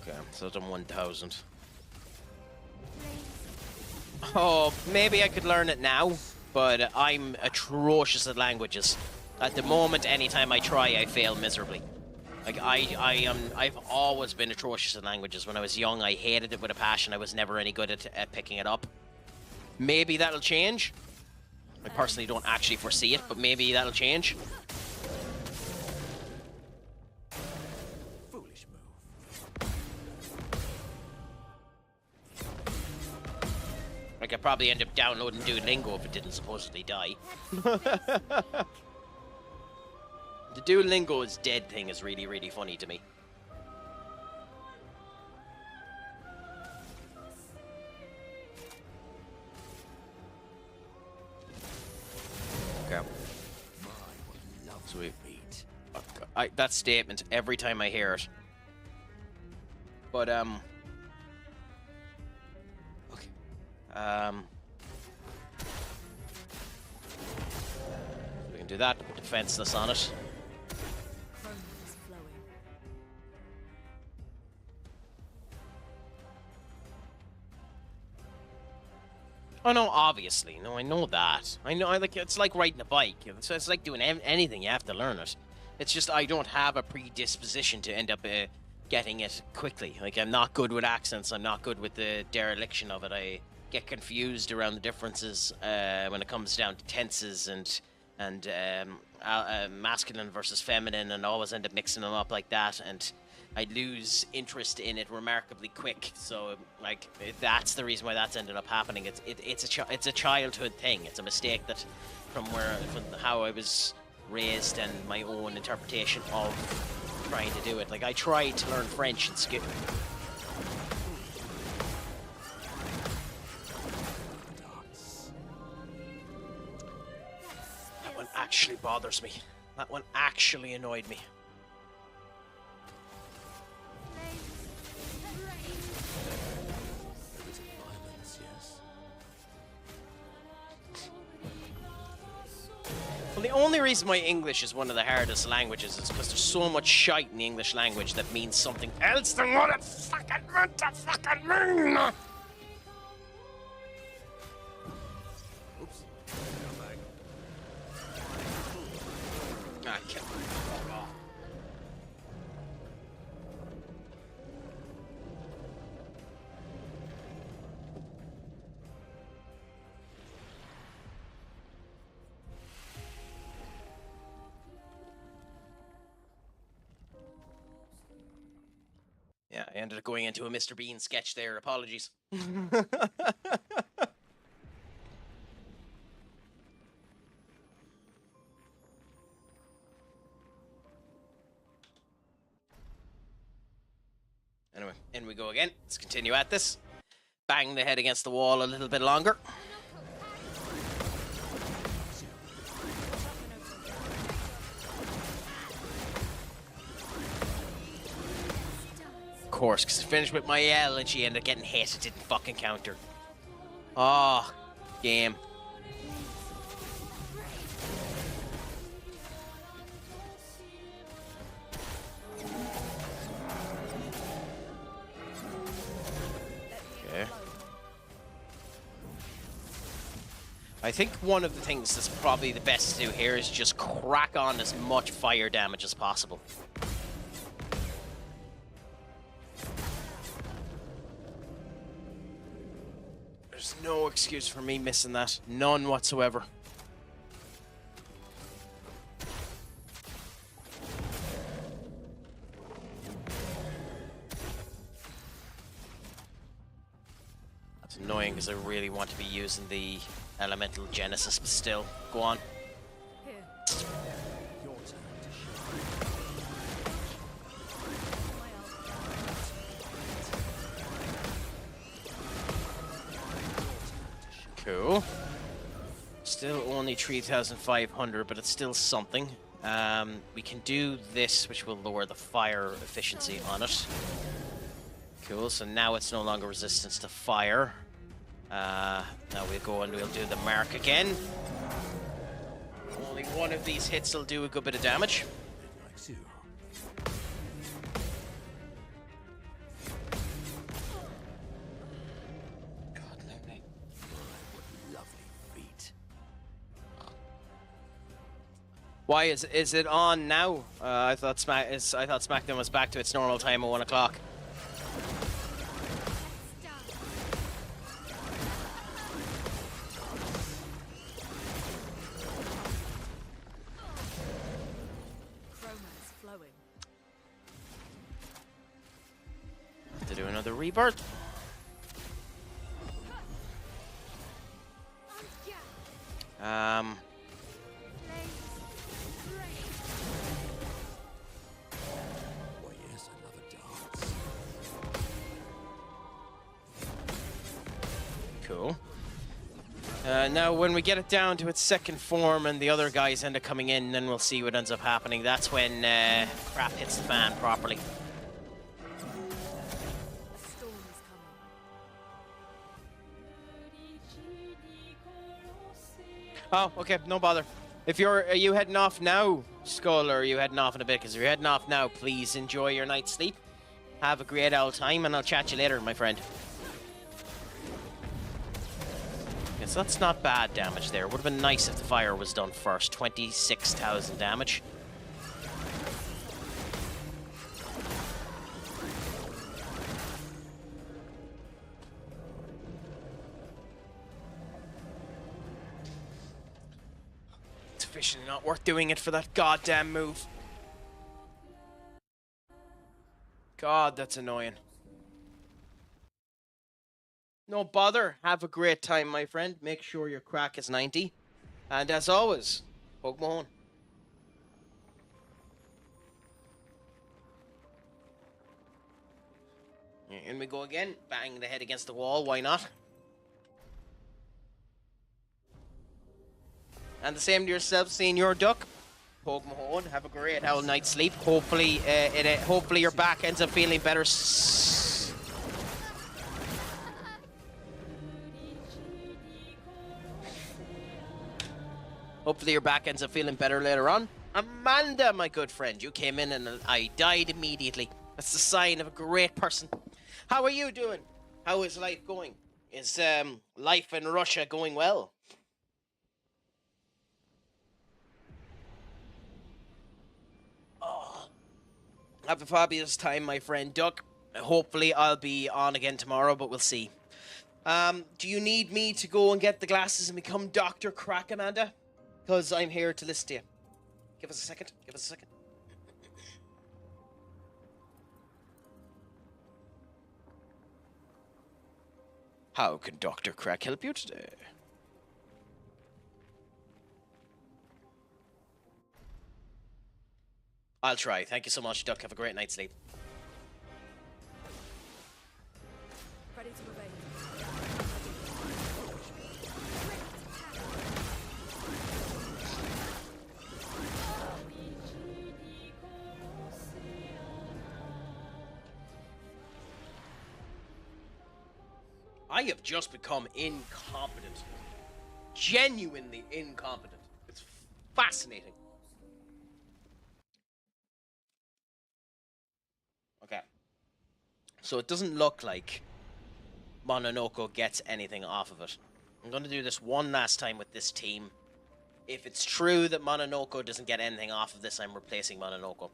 Okay, so I've done 1,000. Oh, maybe I could learn it now, but I'm atrocious at languages. At the moment, anytime I try, I fail miserably. Like, I've always been atrocious at languages. When I was young, I hated it with a passion. I was never any good at picking it up. Maybe that'll change. I personally don't actually foresee it, but maybe that'll change. Foolish move. Like, I'd probably end up downloading Duolingo if it didn't supposedly die. The Duolingo is dead thing is really, really funny to me. Okay. Sweet. That statement, every time I hear it. But, okay. We can do that, put defenseless on it. Oh no, obviously. No, I know that. I know, it's like riding a bike. It's like doing anything, you have to learn it. It's just I don't have a predisposition to end up getting it quickly. Like, I'm not good with accents, I'm not good with the dereliction of it. I get confused around the differences when it comes down to tenses and masculine versus feminine, and always end up mixing them up like that, and I lose interest in it remarkably quick. So, like, that's the reason why that's ended up happening. It's a childhood thing. It's a mistake that from how I was raised and my own interpretation of trying to do it. Like, I tried to learn French in school. That one actually bothers me. That one actually annoyed me. reason why English is one of the hardest languages is because there's so much shite in the English language that means something else than what it fucking meant to fucking mean. Oops. I can't. Yeah, I ended up going into a Mr. Bean sketch there. Apologies. Anyway, in we go again. Let's continue at this. Bang the head against the wall a little bit longer. Of course, because I finished with my L and she ended up getting hit. It didn't fucking counter. Oh, game. Okay. I think one of the things that's probably the best to do here is just crack on as much fire damage as possible. There's no excuse for me missing that. None whatsoever. That's annoying because I really want to be using the elemental genesis, but still. Go on. Here. Your turn to Cool. Still only 3,500, but it's still something. We can do this, which will lower the fire efficiency on it. Cool, so now it's no longer resistance to fire. Now we'll go and we'll do the mark again. Only one of these hits will do a good bit of damage. likes you. God, lovely. Lovely feet. Why is it on now? I thought SmackDown was back to its normal time of 1 o'clock. Romance flowing. To do another rebirth. Why, yes, I love a dance. Cool. Now, when we get it down to its second form and the other guys end up coming in, then we'll see what ends up happening. That's when crap hits the fan properly. A storm is coming. Oh, okay, no bother. If are you heading off now, Skull, or are you heading off in a bit? Because if you're heading off now, please enjoy your night's sleep. Have a great old time, and I'll chat you later, my friend. Yes, that's not bad damage there. Would have been nice if the fire was done first. 26,000 damage. It's officially not worth doing it for that goddamn move. God, that's annoying. No bother. Have a great time, my friend. Make sure your crack is 90. And as always, poke my horn. In we go again. Bang the head against the wall. Why not? And the same to yourself, Senior Duck. Poke my horn. Have a great old night's sleep. Hopefully, hopefully your back ends up feeling better. Hopefully your back ends up feeling better later on. Amanda, my good friend, you came in and I died immediately. That's the sign of a great person. How are you doing? How is life going? Is life in Russia going well? Oh, have a fabulous time, my friend Duck. Hopefully I'll be on again tomorrow, but we'll see. Do you need me to go and get the glasses and become Dr. Crack, Amanda? Because I'm here to listen to you. Give us a second. Give us a second. How can Dr. Crack help you today? I'll try. Thank you so much, Duck. Have a great night's sleep. Ready to evade. I have just become incompetent. Genuinely incompetent. It's fascinating. Okay. So it doesn't look like Mononoko gets anything off of it. I'm going to do this one last time with this team. If it's true that Mononoko doesn't get anything off of this, I'm replacing Mononoko.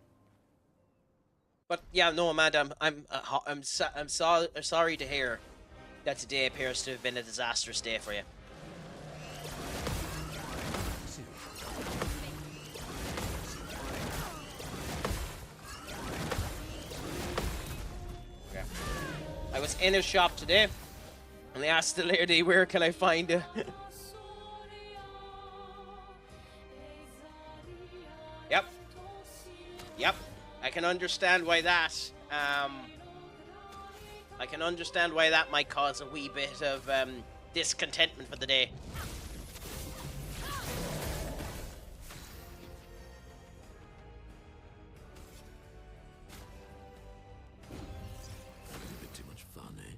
But yeah, no, Amanda, I'm sorry to hear that today appears to have been a disastrous day for you. Okay. I was in a shop today, and they asked the lady, where can I find a... Yep. Yep. I can understand why that, I can understand why that might cause a wee bit of discontentment for the day. A bit too much fun, eh?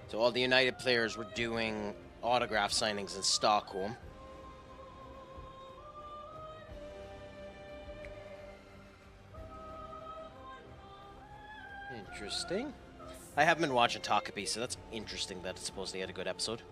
So all the United players were doing autograph signings in Stockholm. Interesting. I haven't been watching Takabi, so that's interesting that it supposedly had a good episode.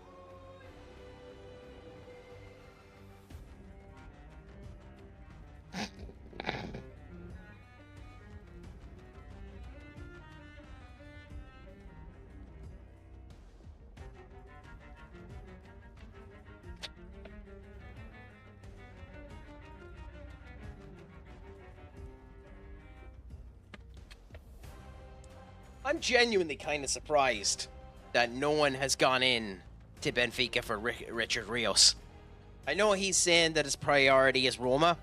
I'm genuinely kind of surprised that no one has gone in to Benfica for Richard Rios. I know he's saying that his priority is Roma,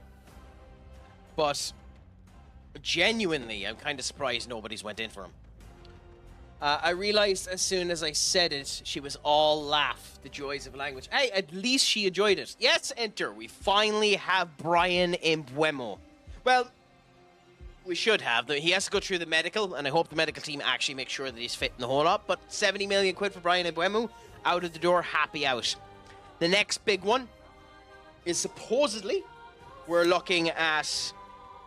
but genuinely, I'm kind of surprised nobody's went in for him. I realized as soon as I said it, she was all laugh, the joys of language. Hey, at least she enjoyed it. Yes, enter. We finally have Brian Mbuemo. Well, we should have. He has to go through the medical, and I hope the medical team actually makes sure that he's fit in the whole lot. But 70 million quid for Brian Mbuemo, out of the door, happy out. The next big one is supposedly we're looking at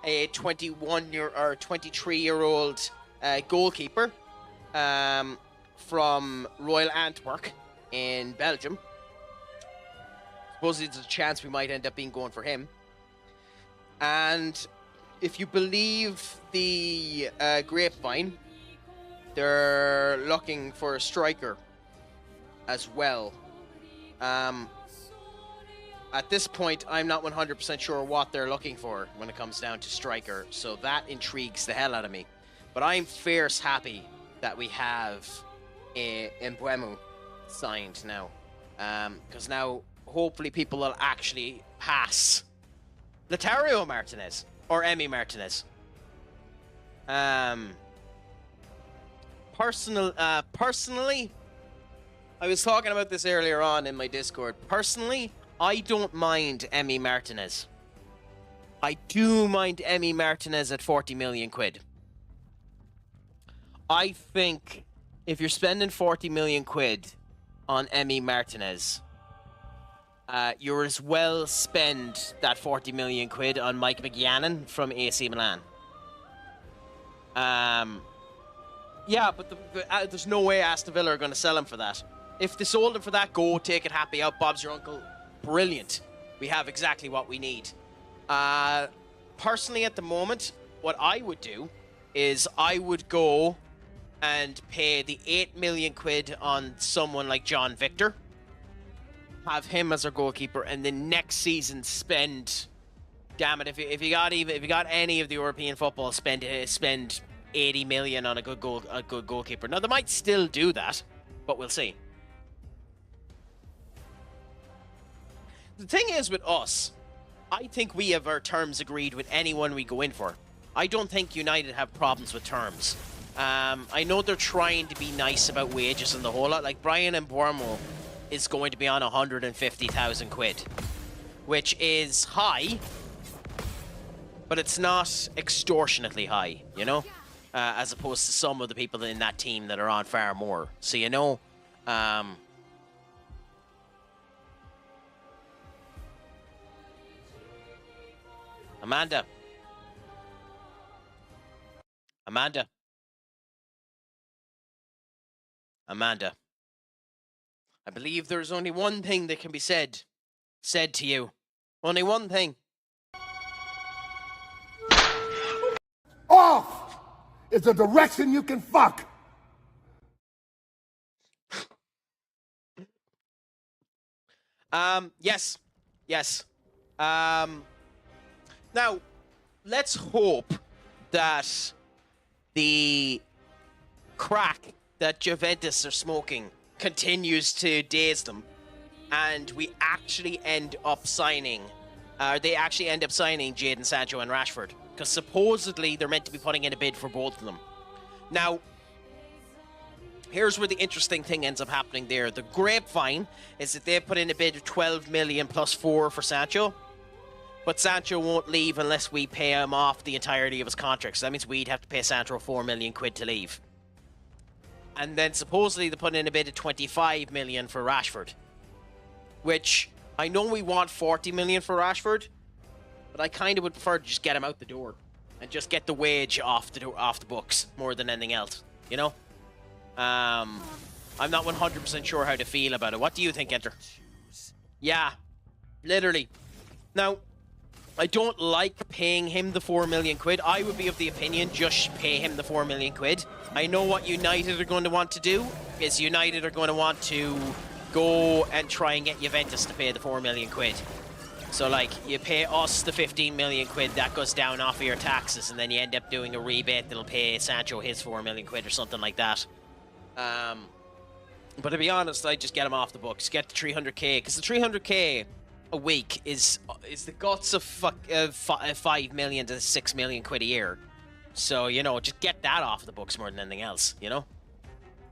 a 23-year-old goalkeeper from Royal Antwerp in Belgium. Supposedly there's a chance we might end up being going for him. And if you believe the grapevine, they're looking for a striker as well. At this point, I'm not 100% sure what they're looking for when it comes down to striker, so that intrigues the hell out of me. But I'm fierce happy that we have Mbuemo signed now. Because now, hopefully people will actually pass Lautaro Martinez. Or Emi Martinez. But Personally, I was talking about this earlier on in my Discord. Personally, I don't mind Emmy Martinez. I do mind Emmy Martinez at 40 million quid. I think if you're spending 40 million quid on Emmy Martinez, you're as well spend that 40 million quid on Mike McGannon from AC Milan. Yeah, but there's no way Aston Villa are going to sell him for that. If they sold him for that, go, take it, happy out, Bob's your uncle. Brilliant. We have exactly what we need. Personally, at the moment, what I would do is I would go and pay the 8 million quid on someone like John Victor, have him as our goalkeeper, and then next season spend. Damn it! If you got any of the European football, spend 80 million on a good goalkeeper. Now they might still do that, but we'll see. The thing is with us, I think we have our terms agreed with anyone we go in for. I don't think United have problems with terms. I know they're trying to be nice about wages and the whole lot. Like Brian Mbeumo is going to be on 150,000 quid, which is high, but it's not extortionately high, you know? As opposed to some of the people in that team that are on far more. So, you know, Amanda. I believe there's only one thing that can be said to you. Only one thing. Off is a direction you can fuck. Yes. Now, let's hope that the crack that Juventus are smoking continues to daze them, and we actually end up signing, Jadon Sancho and Rashford, because supposedly they're meant to be putting in a bid for both of them. Now, here's where the interesting thing ends up happening there. The grapevine is that they put in a bid of 12 million plus 4 for Sancho, but Sancho won't leave unless we pay him off the entirety of his contract. So that means we'd have to pay Sancho 4 million quid to leave. And then supposedly they put in a bid of 25 million for Rashford, which I know we want 40 million for Rashford, but I kind of would prefer to just get him out the door and just get the wage off the books more than anything else, you know? I'm not 100% sure how to feel about it. What do you think, Enter? Yeah, literally. Now, I don't like paying him the 4 million quid. I would be of the opinion, just pay him the 4 million quid. I know what United are going to want to do, is United are going to want to go and try and get Juventus to pay the 4 million quid. So, like, you pay us the 15 million quid, that goes down off of your taxes, and then you end up doing a rebate that'll pay Sancho his 4 million quid or something like that. But to be honest, I'd just get him off the books. Get the 300k, because the 300k a week is the guts of 5 million to 6 million quid a year. So, you know, just get that off the books more than anything else, you know?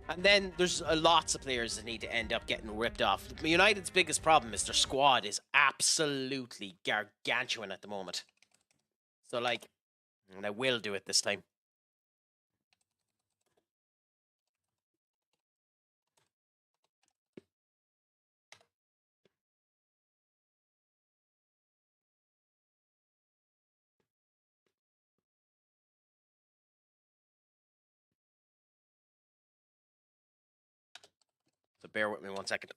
And then there's lots of players that need to end up getting ripped off. United's biggest problem is their squad is absolutely gargantuan at the moment. So, like, and I will do it this time. So bear with me 1 second.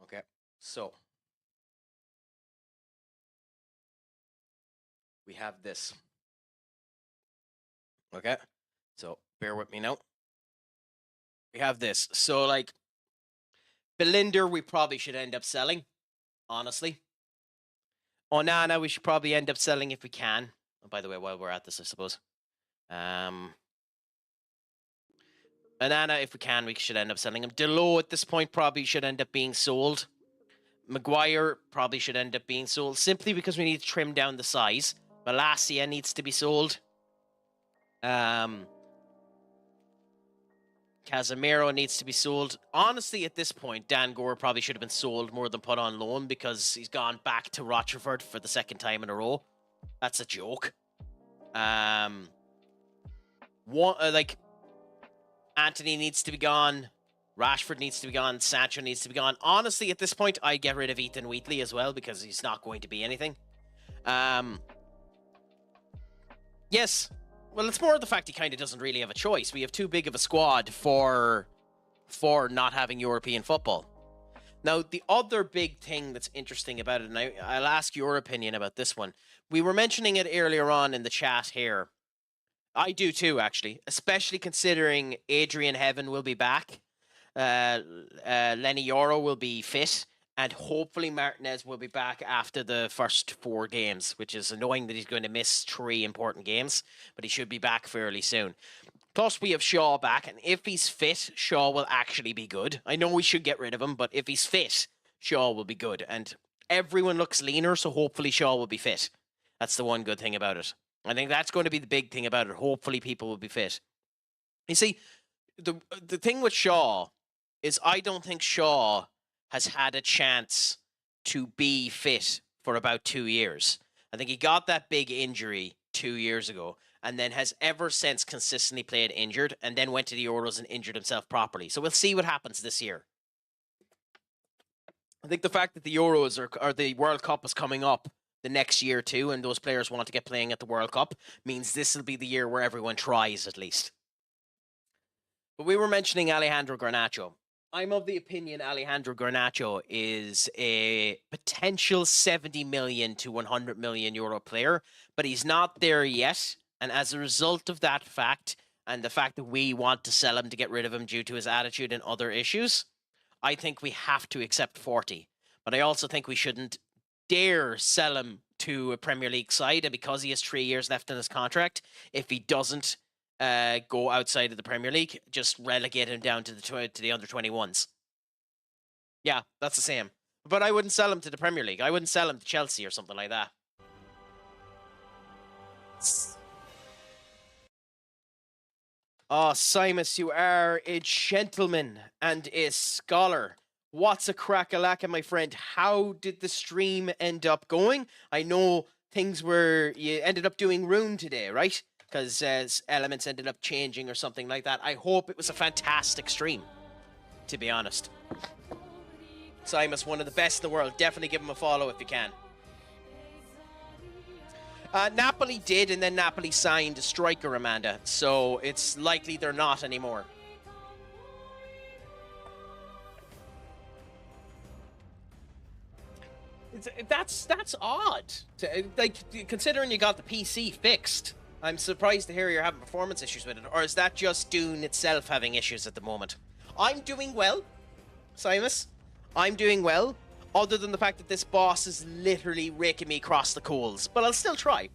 Okay, so we have this. Okay, so bear with me now. We have this. So, like, Belinder, we probably should end up selling, honestly. Onana, we should probably end up selling if we can. Oh, by the way, while we're at this, I suppose. Onana, if we can, we should end up selling him. Delo, at this point, probably should end up being sold. Maguire probably should end up being sold, simply because we need to trim down the size. Malasia needs to be sold. Casemiro needs to be sold. Honestly, at this point, Dan Gore probably should have been sold more than put on loan because he's gone back to Rochefort for the second time in a row. That's a joke. Anthony needs to be gone. Rashford needs to be gone. Sancho needs to be gone. Honestly, at this point, I'd get rid of Ethan Wheatley as well because he's not going to be anything. Yes. Well, it's more the fact he kind of doesn't really have a choice. We have too big of a squad for not having European football. Now, the other big thing that's interesting about it, and I'll ask your opinion about this one. We were mentioning it earlier on in the chat here. I do too, actually, especially considering Adrian Heaven will be back. Lenny Yoro will be fit. And hopefully Martinez will be back after the first 4 games, which is annoying that he's going to miss 3 important games, but he should be back fairly soon. Plus, we have Shaw back, and if he's fit, Shaw will actually be good. I know we should get rid of him, but if he's fit, Shaw will be good. And everyone looks leaner, so hopefully Shaw will be fit. That's the one good thing about it. I think that's going to be the big thing about it. Hopefully people will be fit. You see, the thing with Shaw is I don't think Shaw has had a chance to be fit for about 2 years. I think he got that big injury 2 years ago and then has ever since consistently played injured and then went to the Euros and injured himself properly. So we'll see what happens this year. I think the fact that the Euros or the World Cup is coming up the next year too, and those players want to get playing at the World Cup, means this will be the year where everyone tries at least. But we were mentioning Alejandro Garnacho. I'm of the opinion Alejandro Garnacho is a potential 70 million to 100 million euro player, but he's not there yet. And as a result of that fact, and the fact that we want to sell him to get rid of him due to his attitude and other issues, I think we have to accept 40. But I also think we shouldn't dare sell him to a Premier League side, and because he has 3 years left in his contract, if he doesn't go outside of the Premier League, just relegate him down to the under 21s. Yeah, that's the same. But I wouldn't sell him to the Premier League. I wouldn't sell him to Chelsea or something like that. Oh, Simus, you are a gentleman and a scholar. What's a crack-a-lack, my friend? How did the stream end up going? I know you ended up doing Rune today, right? Because elements ended up changing or something like that. I hope it was a fantastic stream, to be honest. Simus, one of the best in the world. Definitely give him a follow if you can. Napoli did, and then Napoli signed a striker, Amanda. So it's likely they're not anymore. That's odd. Like, considering you got the PC fixed. I'm surprised to hear you're having performance issues with it. Or is that just Dune itself having issues at the moment? I'm doing well, Simus. I'm doing well. Other than the fact that this boss is literally raking me across the coals. But I'll still try.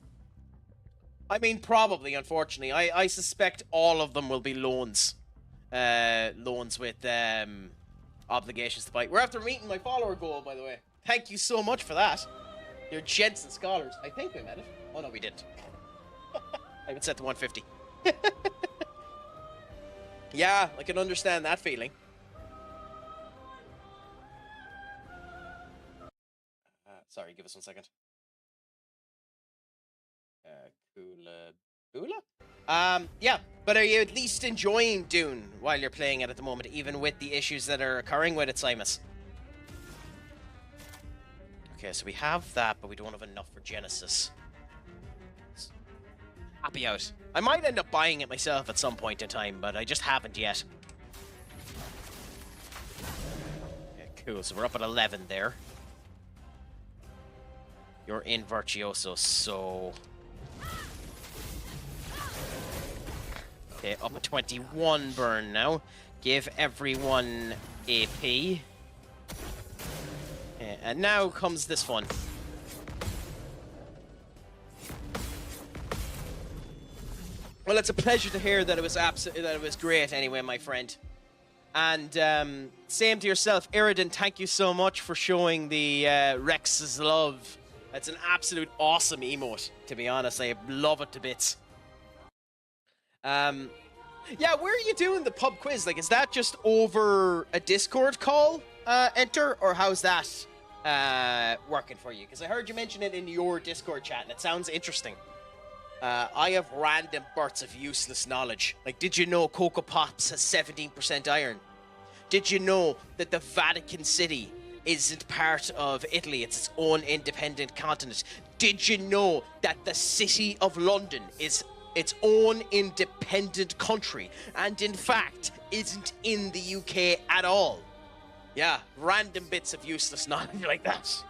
I mean, probably, unfortunately. I suspect all of them will be loans. Loans with obligations to buy. We're after meeting my follower goal, by the way. Thank you so much for that. You're gents and scholars. I think we met it. Oh, no, we didn't. I haven't set to 150. Yeah, I can understand that feeling. Sorry, give us 1 second. Bula? Yeah, but are you at least enjoying Dune while you're playing it at the moment, even with the issues that are occurring with it, Simus? Okay, so we have that, but we don't have enough for Genesis. Happy out. I might end up buying it myself at some point in time, but I just haven't yet. Okay, cool. So we're up at 11 there. You're in Virtuoso, so... Okay, up at 21 burn now. Give everyone AP. Okay, and now comes this one. Well, it's a pleasure to hear that it was great anyway, my friend. And same to yourself, Iridan. Thank you so much for showing the Rex's love It's an absolute awesome emote, to be honest. I love it to bits. Yeah, where are you doing the pub quiz? Like, is that just over a Discord call, enter, or how's that working for you? Because I heard you mention it in your Discord chat, and it sounds interesting. I have random bursts of useless knowledge. Like, did you know Cocoa Pops has 17% iron? Did you know that the Vatican City isn't part of Italy? It's its own independent continent. Did you know that the City of London is its own independent country, and in fact, isn't in the UK at all? Yeah, random bits of useless knowledge like that.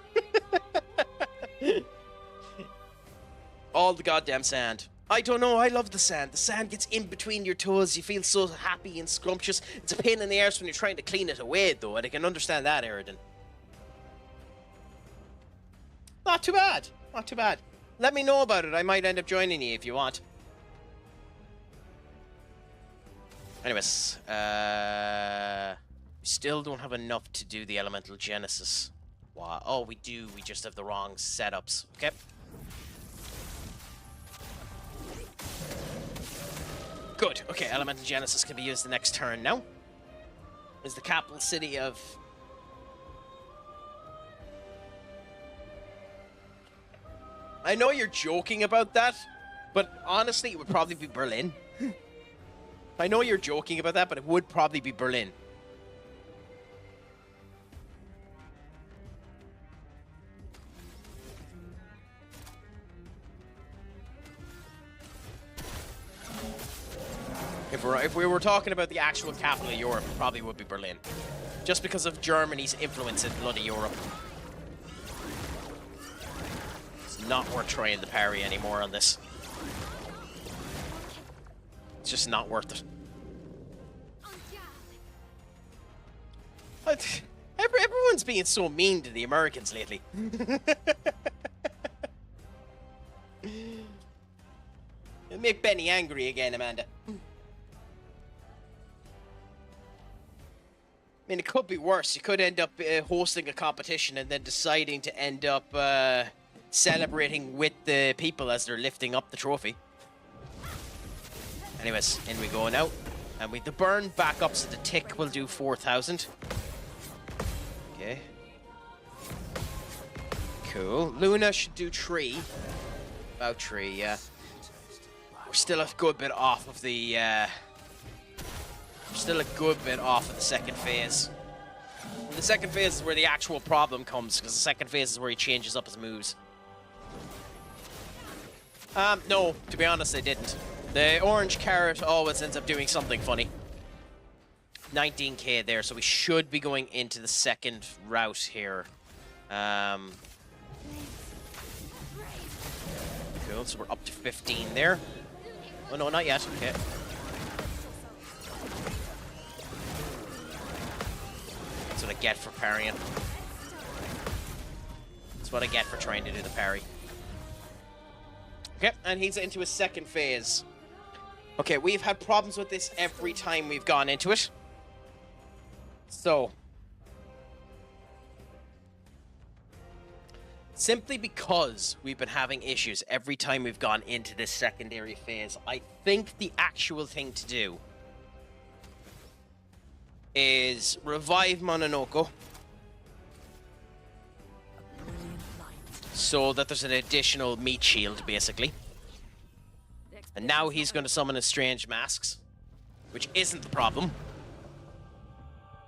All the goddamn sand. I don't know, I love the sand. The sand gets in between your toes, you feel so happy and scrumptious. It's a pain in the arse when you're trying to clean it away, though, and I can understand that, Eridan. Not too bad, not too bad. Let me know about it, I might end up joining you if you want. Anyways, we still don't have enough to do the Elemental Genesis. Wow. Oh, we do, we just have the wrong setups. Okay. Good. Okay, Elemental Genesis can be used the next turn now. Is the capital city of... I know you're joking about that, but honestly, it would probably be Berlin. I know you're joking about that, but it would probably be Berlin. If we were talking about the actual capital of Europe, it probably would be Berlin. Just because of Germany's influence in bloody Europe. It's not worth trying the parry anymore on this. It's just not worth it. Everyone's being so mean to the Americans lately. It'll make Benny angry again, Amanda. I mean, it could be worse. You could end up hosting a competition and then deciding to end up celebrating with the people as they're lifting up the trophy. Anyways, in we go now. And with the burn back up, so the tick will do 4,000. Okay. Cool. Luna should do 3. About 3, yeah. We're still a good bit off of the... Still a good bit off of the second phase. The second phase is where the actual problem comes, because the second phase is where he changes up his moves. No, to be honest, they didn't. The orange carrot always ends up doing something funny. 19k there, so we should be going into the second route here. Cool, so we're up to 15 there. Oh no, not yet, okay. That's what I get for parrying. That's what I get for trying to do the parry. Okay, and he's into his second phase. Okay, we've had problems with this every time we've gone into it. So, simply because we've been having issues every time we've gone into this secondary phase, I think the actual thing to do is revive Mononoko so that there's an additional meat shield, basically. And now he's going to summon his strange masks, which isn't the problem.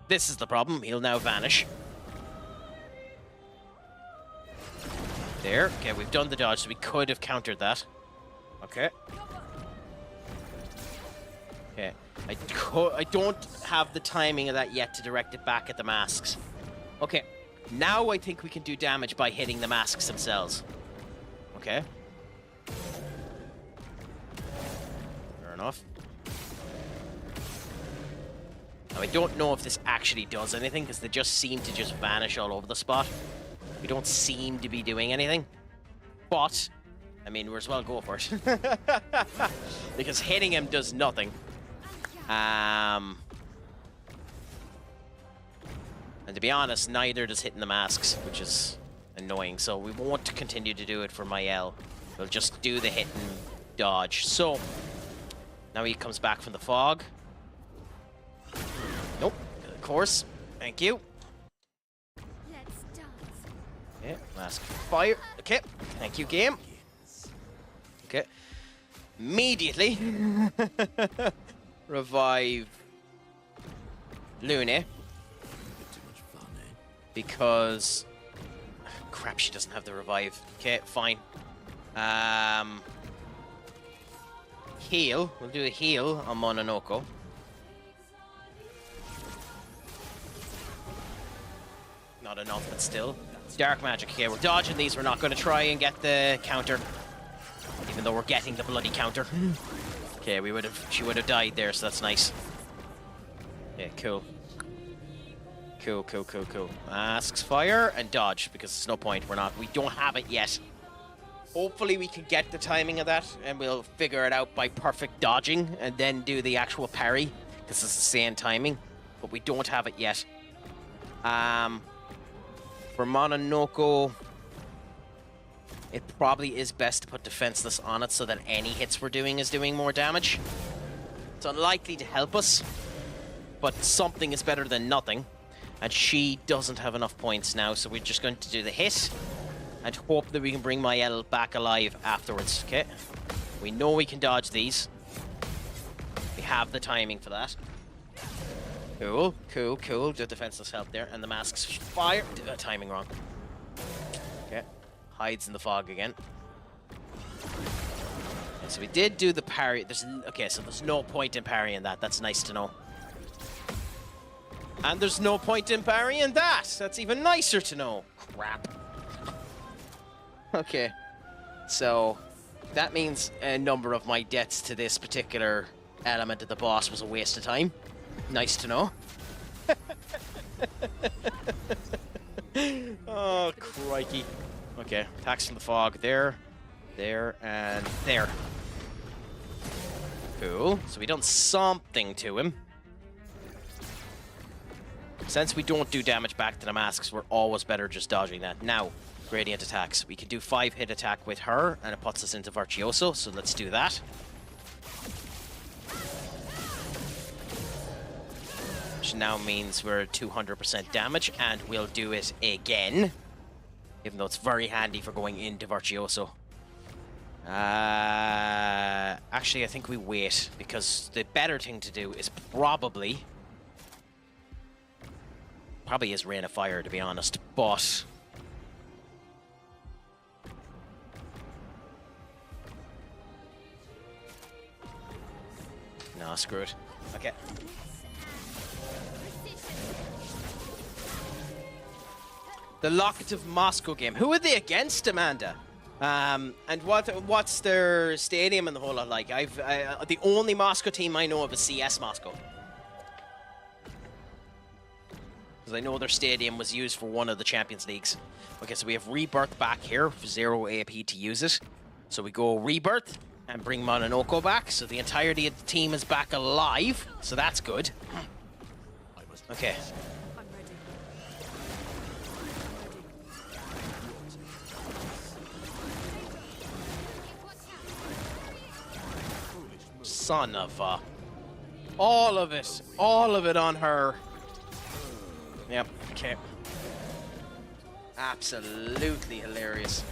This is the problem. He'll now vanish. There. Okay, we've done the dodge, so we could have countered that. Okay. Okay. I don't have the timing of that yet to direct it back at the masks. Okay. Now I think we can do damage by hitting the masks themselves. Okay. Fair enough. Now I don't know if this actually does anything, because they just seem to just vanish all over the spot. We don't seem to be doing anything. But, I mean, we're as well go for it. Because hitting him does nothing. And to be honest, neither does hitting the masks, which is annoying, so we won't continue to do it for Mael. We'll just do the hit and dodge. So, now he comes back from the fog. Nope, of course. Thank you. Let's dance. Okay, mask fire. Okay, thank you, game. Okay. Immediately revive Lune. Too much fun, eh? Because crap, she doesn't have the revive. Okay, fine. Heal. We'll do a heal on Mononoko. Not enough, but still. Dark magic. Okay, we're dodging these. We're not going to try and get the counter, even though we're getting the bloody counter. Okay, she would have died there, so that's nice. Yeah, cool. Cool. Masks fire and dodge, because there's no point. We don't have it yet. Hopefully we can get the timing of that, and we'll figure it out by perfect dodging, and then do the actual parry, because it's the same timing. But we don't have it yet. For Mononoko, it probably is best to put defenseless on it so that any hits we're doing is doing more damage. It's unlikely to help us, but something is better than nothing. And she doesn't have enough points now, so we're just going to do the hit and hope that we can bring Mael back alive afterwards, okay? We know we can dodge these. We have the timing for that. Cool. Do defenseless help there, and the masks fire. Did that timing wrong. Okay. Hides in the fog again. Okay, so we did do the parry. Okay, so there's no point in parrying that. That's nice to know. And there's no point in parrying that. That's even nicer to know. Crap. Okay. So that means a number of my deaths to this particular element of the boss was a waste of time. Nice to know. Oh, crikey. Okay, attacks from the fog. There, and there. Cool. So we done something to him. Since we don't do damage back to the masks, we're always better just dodging that. Now, gradient attacks. We can do 5-hit attack with her, and it puts us into Virtuoso, so let's do that. Which now means we're at 200% damage, and we'll do it again. Even though it's very handy for going into Virtuoso. Actually, I think we wait, because the better thing to do is probably is Rain of Fire, to be honest, but no, screw it. Okay. The Locative Moscow game. Who are they against, Amanda? And what's their stadium and the whole lot like? The only Moscow team I know of is CS Moscow. Because I know their stadium was used for one of the Champions Leagues. Okay, so we have Rebirth back here, 0 AP to use it. So we go Rebirth and bring Mononoko back, so the entirety of the team is back alive, so that's good. Okay. I'm ready. Son of a... All of it on her. Yep, okay. Absolutely hilarious.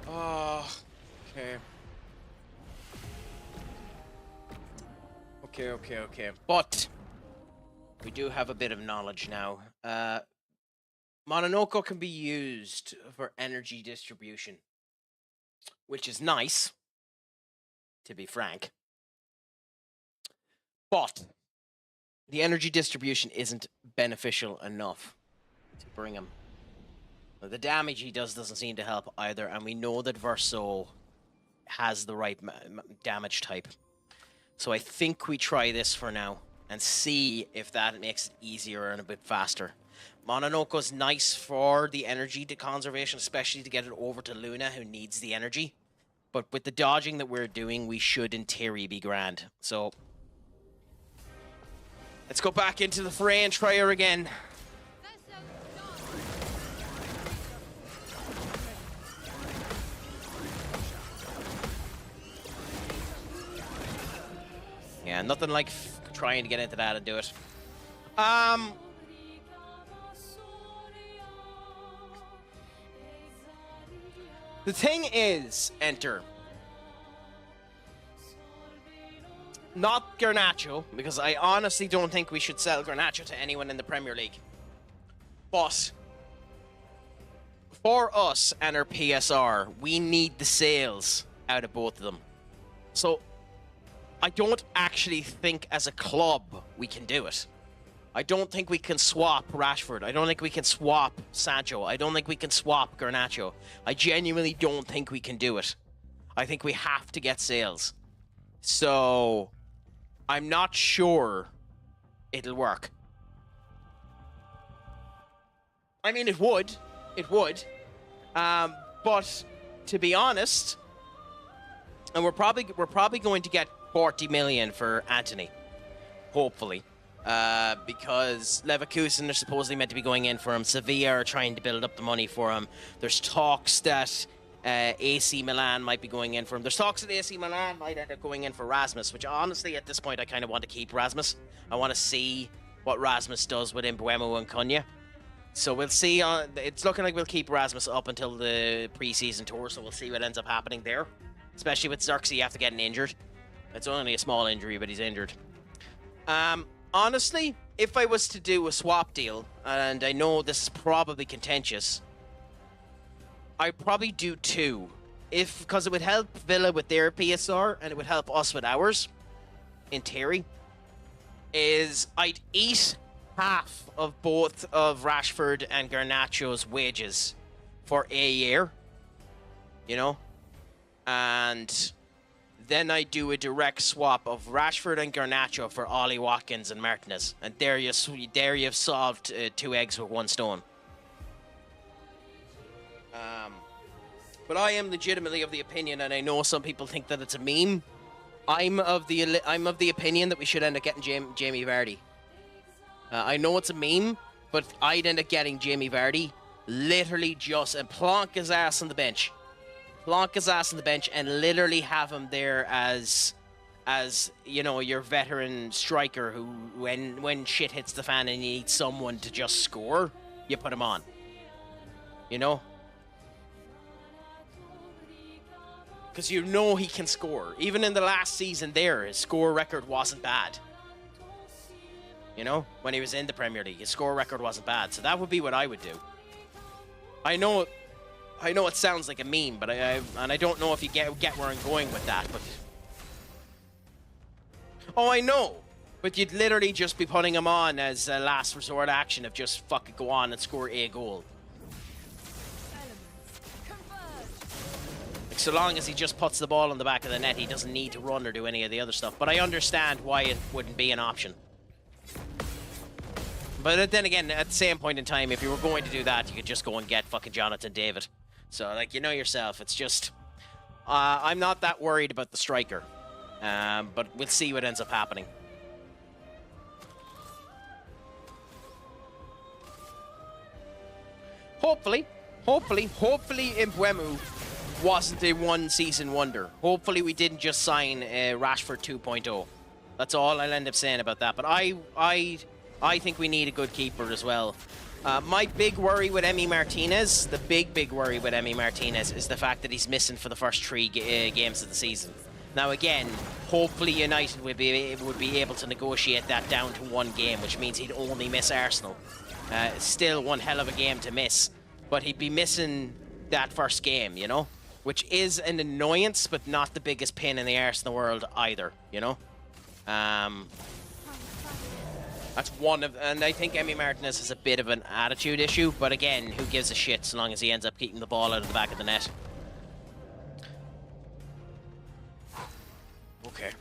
Oh, okay. Okay. But we do have a bit of knowledge now. Mononoko can be used for energy distribution, which is nice, to be frank. But the energy distribution isn't beneficial enough to bring him. The damage he does doesn't seem to help either, and we know that Verso has the right damage type. So I think we try this for now and see if that makes it easier and a bit faster. Mononoko's nice for the energy conservation, especially to get it over to Luna, who needs the energy. But with the dodging that we're doing, we should, in theory, be grand. So, let's go back into the fray and try her again. Yeah, nothing like trying to get into that and do it. The thing is, enter. Not Garnacho, because I honestly don't think we should sell Garnacho to anyone in the Premier League. But for us and our PSR, we need the sales out of both of them. So I don't actually think as a club we can do it. I don't think we can swap Rashford. I don't think we can swap Sancho. I don't think we can swap Garnacho. I genuinely don't think we can do it. I think we have to get sales. So I'm not sure it'll work. I mean, it would. It would. But to be honest, and we're probably going to get 40 million for Anthony, hopefully. Because Leverkusen are supposedly meant to be going in for him. Sevilla are trying to build up the money for him. There's talks that AC Milan might be going in for him. There's talks that AC Milan might end up going in for Rasmus, which honestly at this point I kind of want to keep Rasmus. I want to see what Rasmus does with Mbuemo and Cunha. So we'll see. It's looking like we'll keep Rasmus up until the preseason tour, so we'll see what ends up happening there. Especially with Xerxes after getting injured. It's only a small injury, but he's injured. Honestly, if I was to do a swap deal, and I know this is probably contentious, I'd probably do two. Because it would help Villa with their PSR, and it would help us with ours, in theory, is I'd eat half of both of Rashford and Garnacho's wages for a year, you know? And then I do a direct swap of Rashford and Garnacho for Ollie Watkins and Martinez. And there you've solved 2 eggs with 1 stone. But I am legitimately of the opinion, and I know some people think that it's a meme. I'm of the opinion that we should end up getting Jamie Vardy. I know it's a meme, but I'd end up getting Jamie Vardy, literally just, and plonk his ass on the bench. Plonk his ass on the bench and literally have him there as you know, your veteran striker who, when shit hits the fan and you need someone to just score, you put him on. You know? Because you know he can score. Even in the last season there, his score record wasn't bad. You know? When he was in the Premier League, his score record wasn't bad. So that would be what I would do. I know it sounds like a meme, but I don't know if you get where I'm going with that, but... Oh, I know! But you'd literally just be putting him on as a last resort action of just fucking go on and score a goal. Like, so long as he just puts the ball on the back of the net, he doesn't need to run or do any of the other stuff. But I understand why it wouldn't be an option. But then again, at the same point in time, if you were going to do that, you could just go and get fucking Jonathan David. So, like, you know yourself, it's just... I'm not that worried about the striker. But we'll see what ends up happening. Hopefully Mbuemo wasn't a one-season wonder. Hopefully we didn't just sign Rashford 2.0. That's all I'll end up saying about that. But I think we need a good keeper as well. My big worry with Emi Martinez, the big worry with Emi Martinez is the fact that he's missing for the first 3 games of the season. Now again, hopefully United would be able to negotiate that down to 1 game, which means he'd only miss Arsenal. Still one hell of a game to miss, but he'd be missing that first game, you know? Which is an annoyance, but not the biggest pain in the arse in the world either, you know? That's one of... And I think Emi Martinez has a bit of an attitude issue, but again, who gives a shit so long as he ends up keeping the ball out of the back of the net. Okay.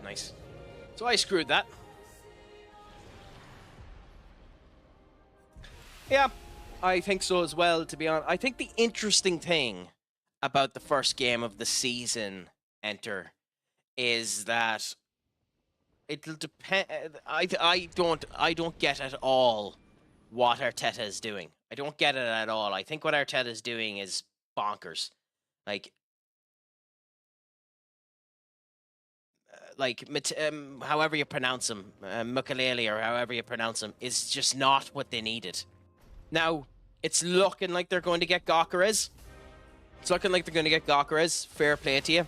Nice. So I screwed that. Yeah, I think so as well, to be honest. I think the interesting thing about the first game of the season, Enter, is that it'll depend. I don't get at all what Arteta is doing. I don't get it at all. I think what Arteta is doing is bonkers. Like however you pronounce him, Mukalele or however you pronounce him, is just not what they needed. Now, it's looking like they're going to get Gyökeres. It's looking like they're going to get Gyökeres. Fair play to you.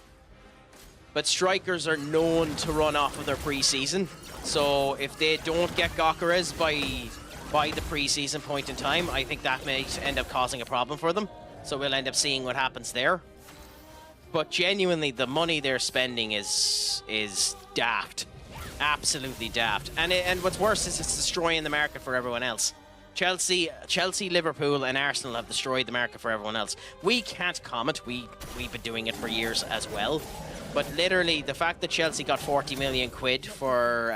But strikers are known to run off of their pre-season. So if they don't get Gyökeres by the pre-season point in time, I think that may end up causing a problem for them. So we'll end up seeing what happens there. But genuinely, the money they're spending is daft. Absolutely daft. And what's worse is it's destroying the market for everyone else. Chelsea, Liverpool, and Arsenal have destroyed the market for everyone else. We can't comment. We've been doing it for years as well. But literally, the fact that Chelsea got 40 million quid for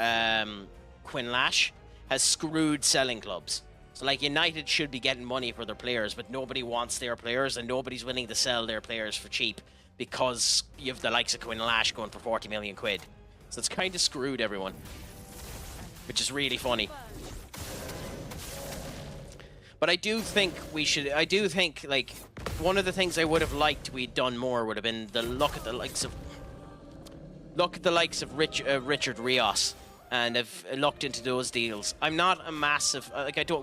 Quinn Lash has screwed selling clubs. So, like, United should be getting money for their players, but nobody wants their players, and nobody's willing to sell their players for cheap because you have the likes of Quinn Lash going for 40 million quid. So it's kind of screwed everyone, which is really funny. But I do think like, one of the things I would have liked we'd done more would have been the look at the likes of Richard Rios and have looked into those deals. I'm not a massive,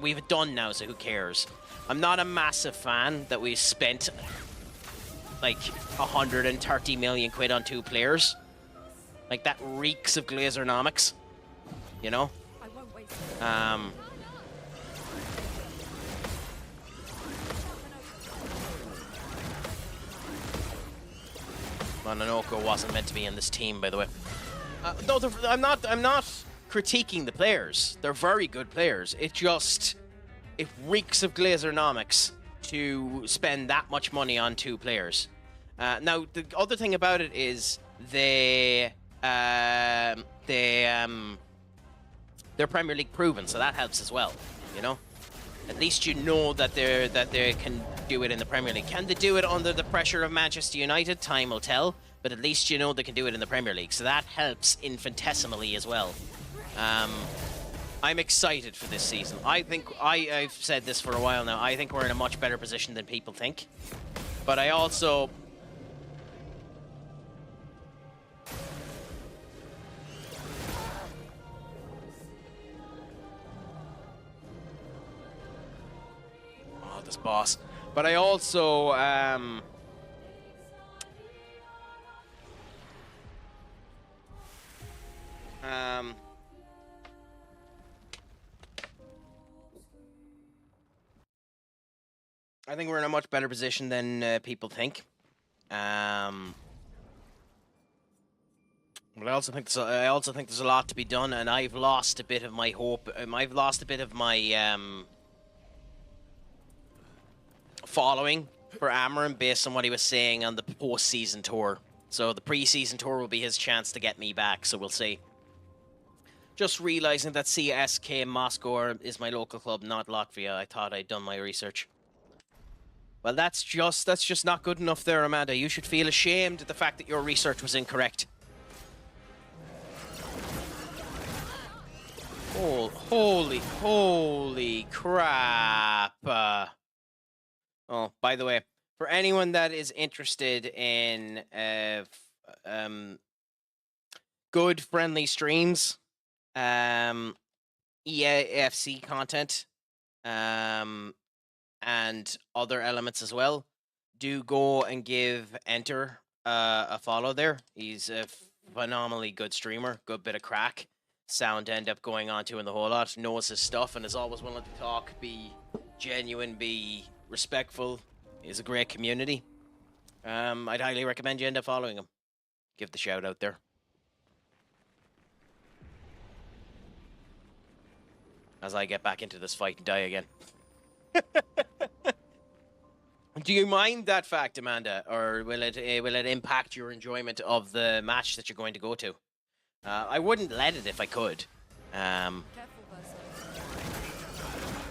we've done now, so who cares? I'm not a massive fan that we spent like 130 million quid on 2 players. Like, that reeks of Glazernomics, you know? I won't wait. Mononoko wasn't meant to be in this team, by the way. No, I'm not critiquing the players. They're very good players. It reeks of Glazernomics to spend that much money on 2 players. Now, the other thing about it is they're Premier League proven, so that helps as well, you know? At least you know that they can do it in the Premier League. Can they do it under the pressure of Manchester United? Time will tell, but at least you know they can do it in the Premier League, so that helps infinitesimally as well. I'm excited for this season. I think, I've said this for a while now, I think we're in a much better position than people think. But I also... Oh, this boss. But I also... I think we're in a much better position than people think. But I also think there's a lot to be done, and I've lost a bit of my hope. I've lost a bit of my following for Amarin based on what he was saying on the post-season tour. So the pre-season tour will be his chance to get me back. So we'll see. Just realizing that CSK Moscow is my local club, not Latvia. I thought I'd done my research. Well, that's just not good enough there, Amanda. You should feel ashamed at the fact that your research was incorrect. Holy crap. Oh, by the way, for anyone that is interested in good, friendly streams, EAFC content, and other elements as well, do go and give Enter a follow there. He's a phenomenally good streamer, good bit of crack. Sound end up going on to in the whole lot, knows his stuff, and is always willing to talk, be genuine, be respectful. He's a great community. I'd highly recommend you end up following him. Give the shout out there. As I get back into this fight and die again. Do you mind that fact, Amanda, or will it impact your enjoyment of the match that you're going to go to? I wouldn't let it if I could. Careful, Berserk.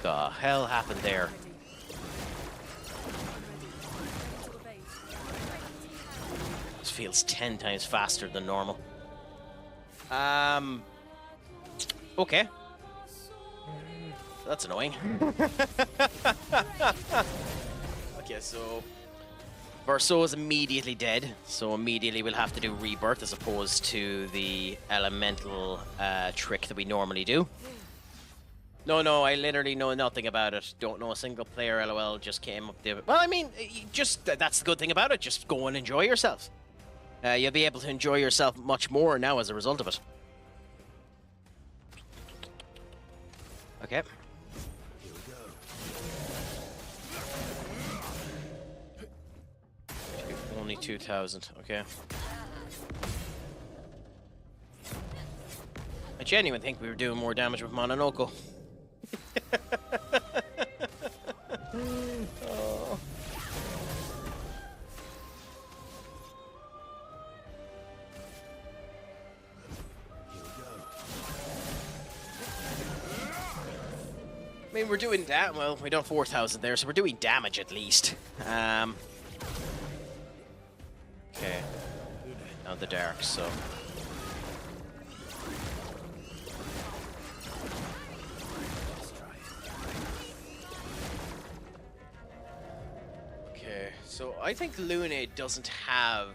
The hell happened there? To evade. This feels 10 times faster than normal. Okay. That's annoying. Okay, so Verso is immediately dead, so immediately we'll have to do Rebirth as opposed to the elemental trick that we normally do. No, I literally know nothing about it. Don't know a single player, LOL, just came up there. Well, I mean, just that's the good thing about it. Just go and enjoy yourself. You'll be able to enjoy yourself much more now as a result of it. Okay. Here we go. Only 2,000, okay. I genuinely think we were doing more damage with Mononoko. Oh. Here we go. I mean, we're doing that. Well, we done 4,000 there, so we're doing damage at least. Okay. Now the dark, so. Okay, so I think Luna doesn't have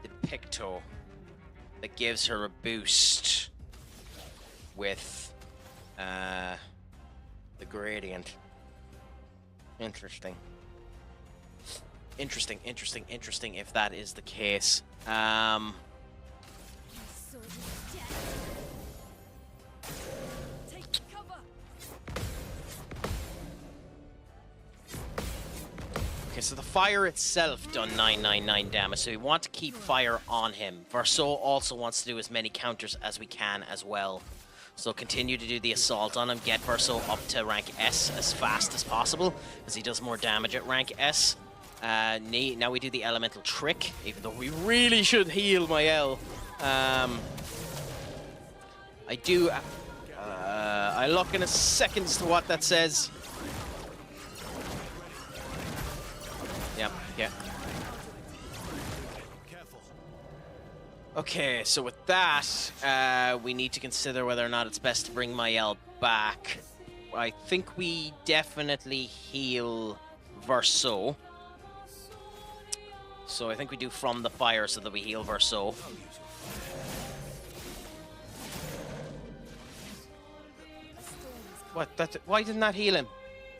the Picto that gives her a boost with the gradient. Interesting if that is the case. Take cover. Okay, so the fire itself done 999 damage, so we want to keep fire on him. Verso also wants to do as many counters as we can as well. So continue to do the assault on him, get Verso up to rank S as fast as possible, because he does more damage at rank S. Now we do the elemental trick, even though we really should heal my L. I do. I look in a second as to what that says. Yep, yeah. Careful. Okay, so with that, we need to consider whether or not it's best to bring my L back. I think we definitely heal Verso. So I think we do from the fire so that we heal Verso. What? Why didn't that heal him?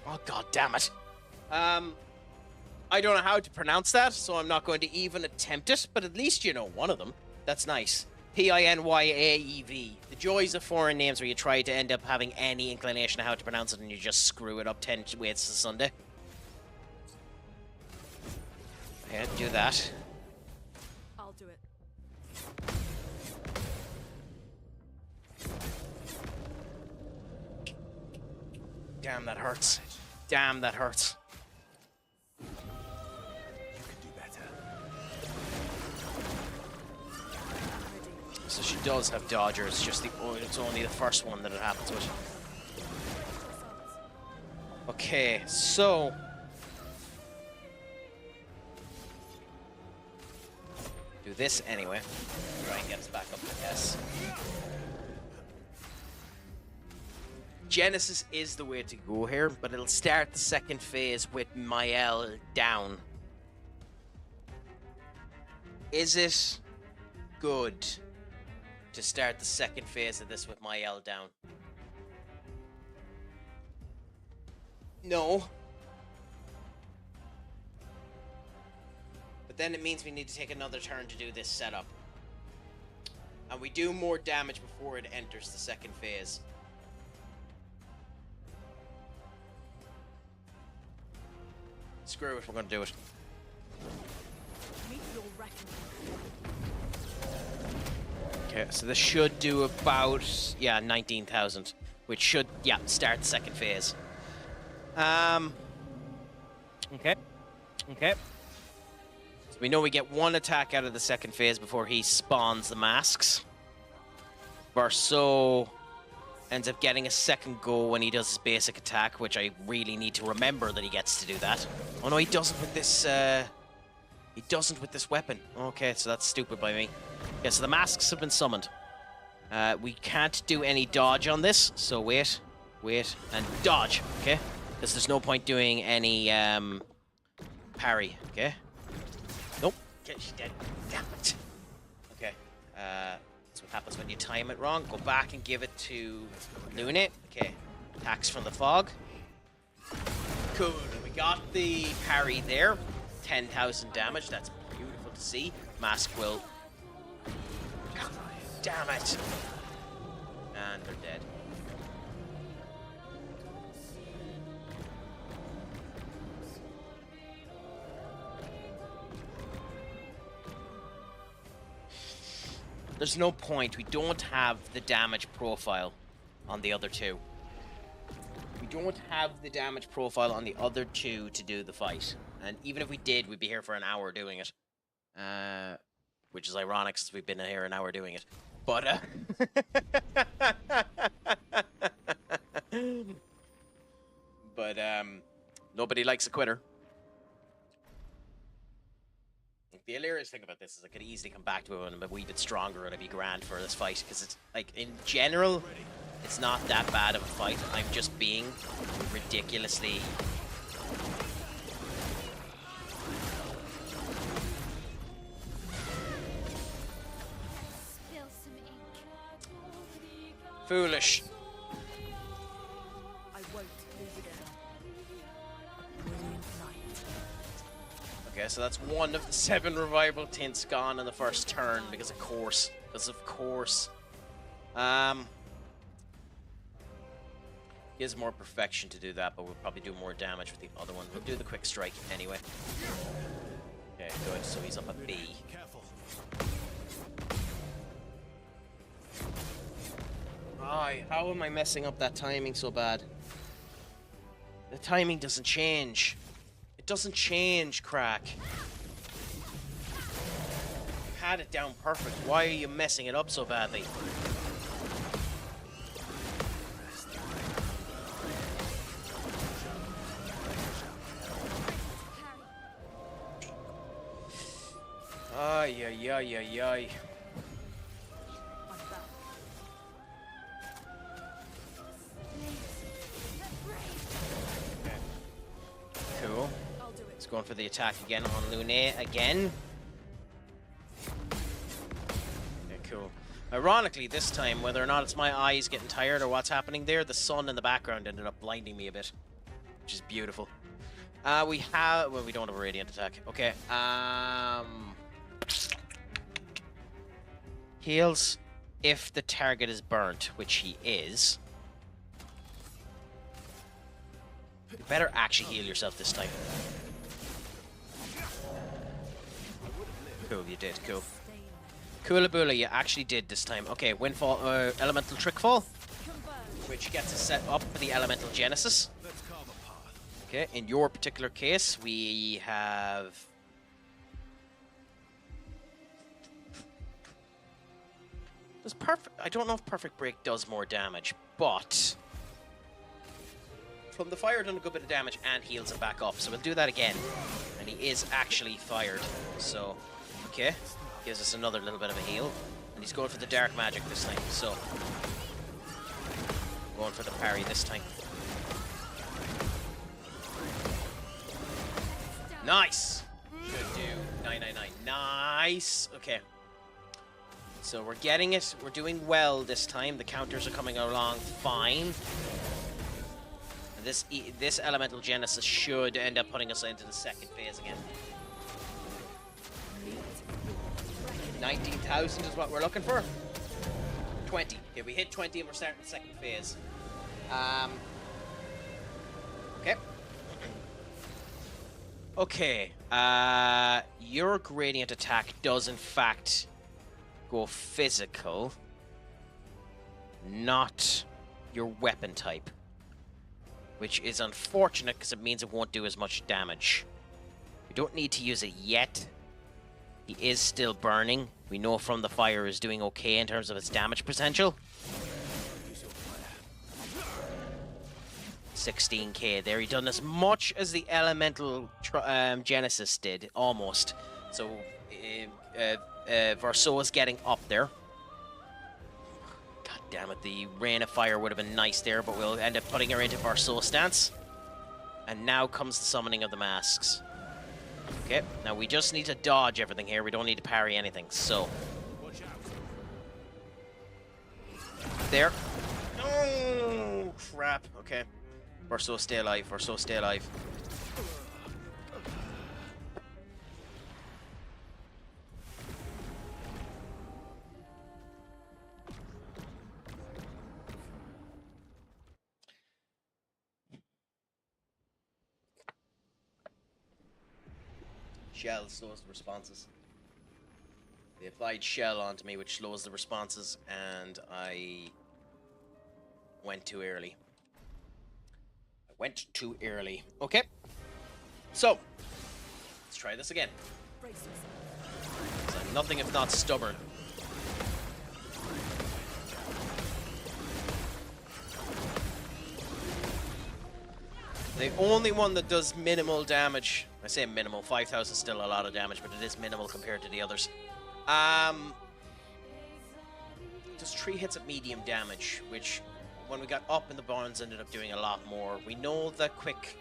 Oh, god damn it. I don't know how to pronounce that, so I'm not going to even attempt it, but at least you know one of them. That's nice. Pinyaev. The joys of foreign names where you try to end up having any inclination of how to pronounce it and you just screw it up 10 ways to Sunday. Yeah, do that. I'll do it. Damn, that hurts. Damn, that hurts. You can do better. So she does have dodgers, just it's only the first one that it happens with. Okay, so do this anyway. Try and get us back up to S. Genesis is the way to go here, but it'll start the second phase with Mael down. Is it good to start the second phase of this with Mael down? No. But then it means we need to take another turn to do this setup. And we do more damage before it enters the second phase. Screw it, we're gonna do it. Meet your reckoning. Okay, so this should do about, 19,000. Which should, start the second phase. Okay. So we know we get one attack out of the second phase before he spawns the masks. Barceau ends up getting a second go when he does his basic attack, which I really need to remember that he gets to do that. Oh no, he doesn't with this, he doesn't with this weapon. Okay, so that's stupid by me. Yeah, so the masks have been summoned. We can't do any dodge on this, so wait, and dodge, okay? Because there's no point doing any, parry, okay? Nope. Okay, she's dead. Damn it. Okay, that's what happens when you time it wrong. Go back and give it to Luna. Okay, attacks from the fog. Cool, we got the parry there. 10,000 damage, that's beautiful to see. Mask will... Damn it! And they're dead. There's no point. We don't have the damage profile on the other two. We don't have the damage profile on the other two to do the fight. And even if we did, we'd be here for an hour doing it. Which is ironic since we've been here an hour doing it. But, nobody likes a quitter. The hilarious thing about this is I could easily come back to it and be a wee bit stronger and I'd be grand for this fight, because it's, like, in general, it's not that bad of a fight. I'm just being ridiculously... foolish. I won't lose again. Brilliant night. Okay, so that's one of the 7 revival tints gone in the first turn, because of course. He has more perfection to do that, but we'll probably do more damage with the other one. We'll do the quick strike anyway. Okay, good, so he's up at B. How am I messing up that timing so bad? The timing doesn't change. It doesn't change, Crack. You had it down perfect. Why are you messing it up so badly? Ay, ay, ay, ay, ay. Cool. He's going for the attack again on Luna again. Okay, cool. Ironically, this time, whether or not it's my eyes getting tired or what's happening there, the sun in the background ended up blinding me a bit, which is beautiful. We have... well, we don't have a radiant attack. Okay, heals if the target is burnt, which he is. You better actually heal yourself this time. Cool, you did. Cool. Coolaboola, you actually did this time. Okay, Windfall, Elemental Trickfall, which gets us set up for the Elemental Genesis. Okay, in your particular case, we have... does perfect... I don't know if Perfect Break does more damage, but... from the fire, done a good bit of damage and heals him back up. So we'll do that again. And he is actually fired. So, okay. Gives us another little bit of a heal. And he's going for the dark magic this time. So, going for the parry this time. Nice! Should do 999. Nice! Okay. So we're getting it. We're doing well this time. The counters are coming along fine. This Elemental Genesis should end up putting us into the second phase again. 19,000 is what we're looking for. 20. Okay, we hit 20 and we're starting the second phase. Okay. Okay. Your gradient attack does in fact go physical, not your weapon type. Which is unfortunate because it means it won't do as much damage. We don't need to use it yet. He is still burning. We know from the fire is doing okay in terms of its damage potential. 16k there. He done as much as the elemental Genesis did, almost. So Verso is getting up there. God damn it, the Rain of Fire would have been nice there, but we'll end up putting her into Verso stance. And now comes the summoning of the masks. Okay, now we just need to dodge everything here. We don't need to parry anything, so. There. Oh, crap. Okay. Verso, stay alive. Verso, stay alive. Shell slows the responses. They applied shell onto me, which slows the responses, and I went too early. Okay. So, let's try this again. I'm nothing if not stubborn. The only one that does minimal damage, I say minimal, 5,000 is still a lot of damage, but it is minimal compared to the others. Does 3 hits at medium damage, which when we got up in the barns ended up doing a lot more. We know that quick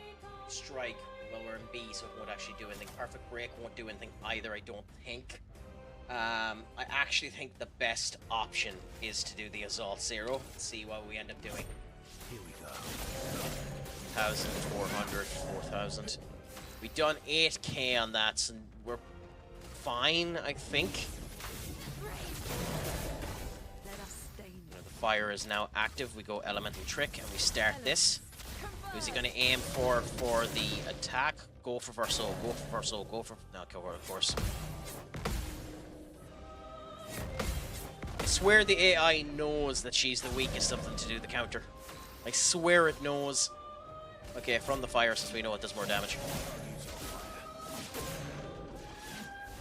strike, well, we're in B, so it won't actually do anything. Perfect break won't do anything either, I don't think. I actually think the best option is to do the Assault Zero. Let's see what we end up doing. Here we go. 1,400, 4,000. We done 8k on that, so we're fine, I think. The fire is now active. We go Elemental Trick, and we start this. Who's he going to aim for the attack? Go for Verso, go for Verso, go for... No, cover, of course. I swear the AI knows that she's the weakest of them to do the counter. I swear it knows. Okay, from the fire, since we know it does more damage.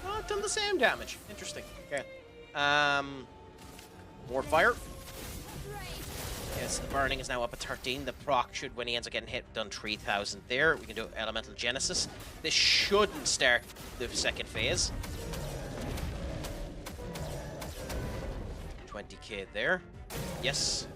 Oh, it done the same damage. Interesting. Okay. More fire. Yes, the burning is now up at 13. The proc should, when he ends up getting hit, done 3,000 there. We can do Elemental Genesis. This shouldn't start the second phase. 20k there. Yes.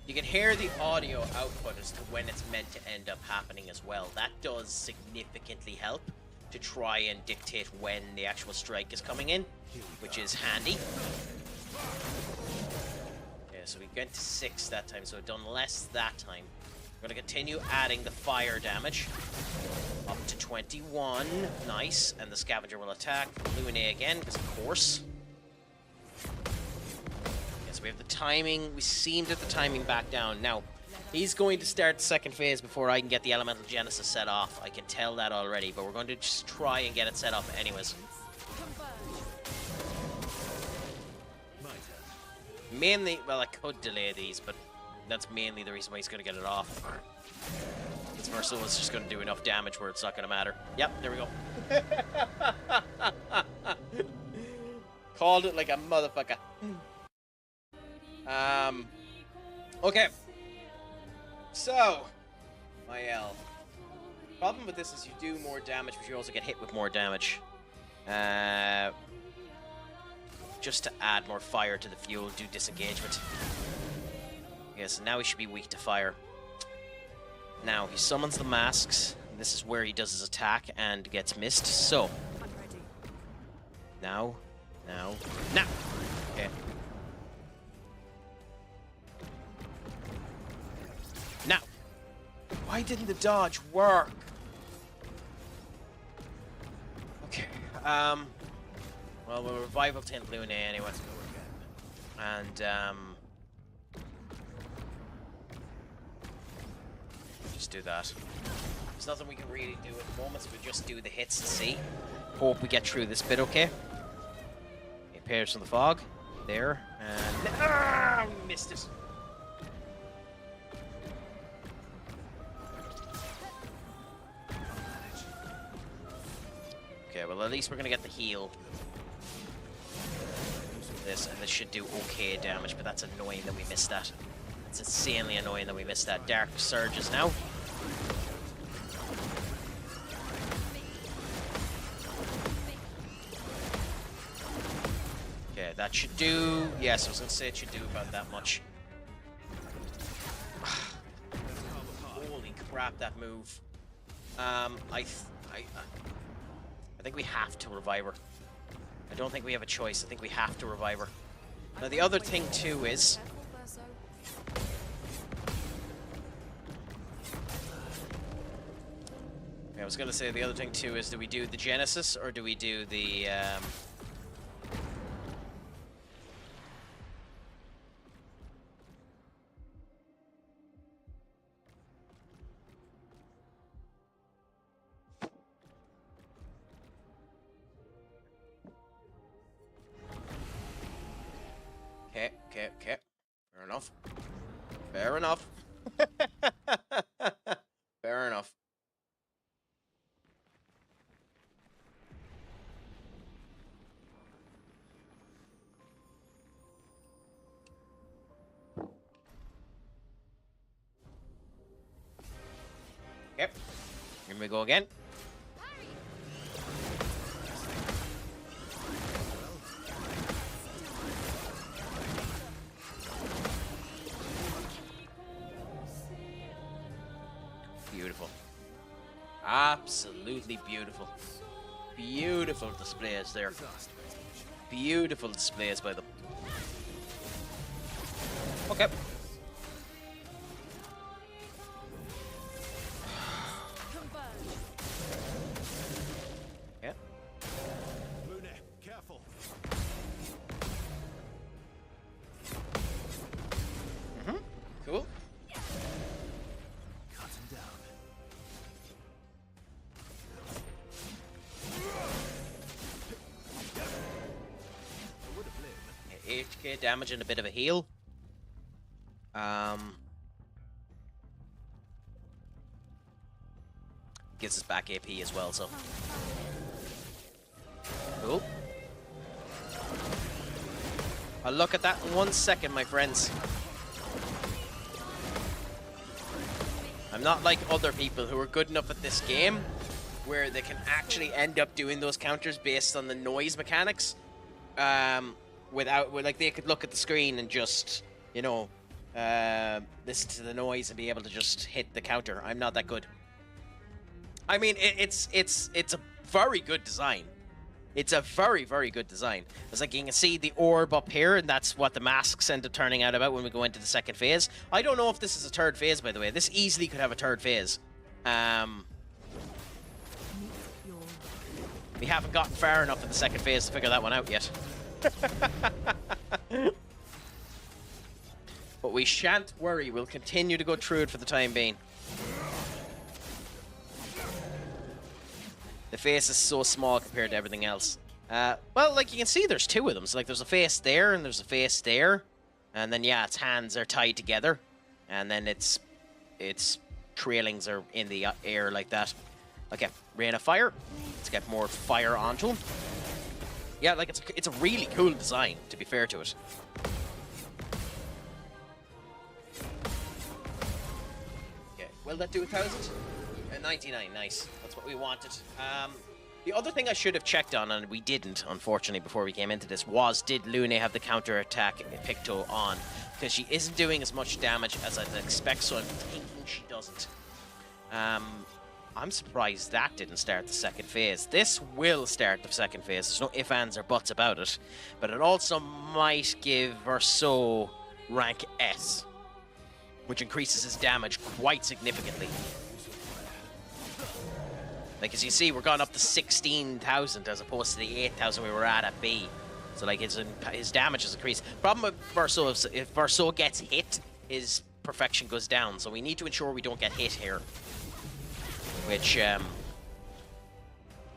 You can hear the audio output as to when it's meant to end up happening as well. That does significantly help to try and dictate when the actual strike is coming in, which is handy. Yeah, so we went to 6 that time, so we've done less that time. We're going to continue adding the fire damage up to 21. Nice. And the scavenger will attack Lune again, because of course. We have the timing. We seem to have the timing back down. Now, he's going to start the second phase before I can get the Elemental Genesis set off. I can tell that already, but we're going to just try and get it set up anyways. Mainly, well, I could delay these, but that's mainly the reason why he's going to get it off. This Verso is just going to do enough damage where it's not going to matter. Yep, there we go. Called it like a motherfucker. Okay. So, my L. Problem with this is you do more damage, but you also get hit with more damage. Just to add more fire to the fuel, do disengagement. Okay, so now he should be weak to fire. Now, he summons the masks. This is where he does his attack and gets missed. So, now. Okay. Now, why didn't the dodge work? Okay, well, we'll revival Tint Lune anyway. And, just do that. There's nothing we can really do at the moment, so we just do the hits and see. Hope we get through this bit okay. Okay, Pairs from the Fog. There, and... Ah, missed it. well, at least we're gonna get the heal. This, and this should do okay damage, but that's annoying that we missed that. It's insanely annoying that we missed that. Dark surges now. Okay, that should do... Yes, I was gonna say it should do about that much. Holy crap, that move. I think we have to revive her. I don't think we have a choice. I think we have to revive her. Now, the other thing, too, is... I was going to say the other thing, too, is do we do the Genesis, or do we do the... Okay. Fair enough. Fair enough. Fair enough. Yep. Here we go again. Beautiful. Absolutely beautiful. Beautiful displays there. Beautiful displays by them. Okay. Yeah. Lune, careful. Cool. Yeah, 8k damage and a bit of a heal. Gives us back AP as well, so. Cool. I'll look at that in 1 second, my friends. I'm not like other people who are good enough at this game where they can actually end up doing those counters based on the noise mechanics. Like they could look at the screen and just, you know, listen to the noise and be able to just hit the counter. I'm not that good. I mean, it's a very good design. It's a very, very good design. It's like you can see the orb up here, and that's what the masks end up turning out about when we go into the second phase. I don't know if this is a third phase, by the way. This easily could have a third phase. We haven't gotten far enough in the second phase to figure that one out yet. But we shan't worry. We'll continue to go through it for the time being. The face is so small compared to everything else. Well, like you can see, there's two of them. So like, there's a face there and there's a face there, and then yeah, its hands are tied together, and then its trailings are in the air like that. Okay, rain of fire. Let's get more fire onto him. Yeah, like it's a really cool design, to be fair to it. Okay, will that do 1,000? 99, nice. That's what we wanted. The other thing I should have checked on, and we didn't, unfortunately, before we came into this, was did Lune have the counter-attack Picto on? Because she isn't doing as much damage as I'd expect, so I'm thinking she doesn't. I'm surprised that didn't start the second phase. This will start the second phase. There's no ifs, ands, or buts about it. But it also might give Verso rank S, which increases his damage quite significantly. Like, as you see, we're gone up to 16,000 as opposed to the 8,000 we were at B. So, like, his damage has increased. Problem with Verso is if Verso gets hit, his perfection goes down. So we need to ensure we don't get hit here. Which,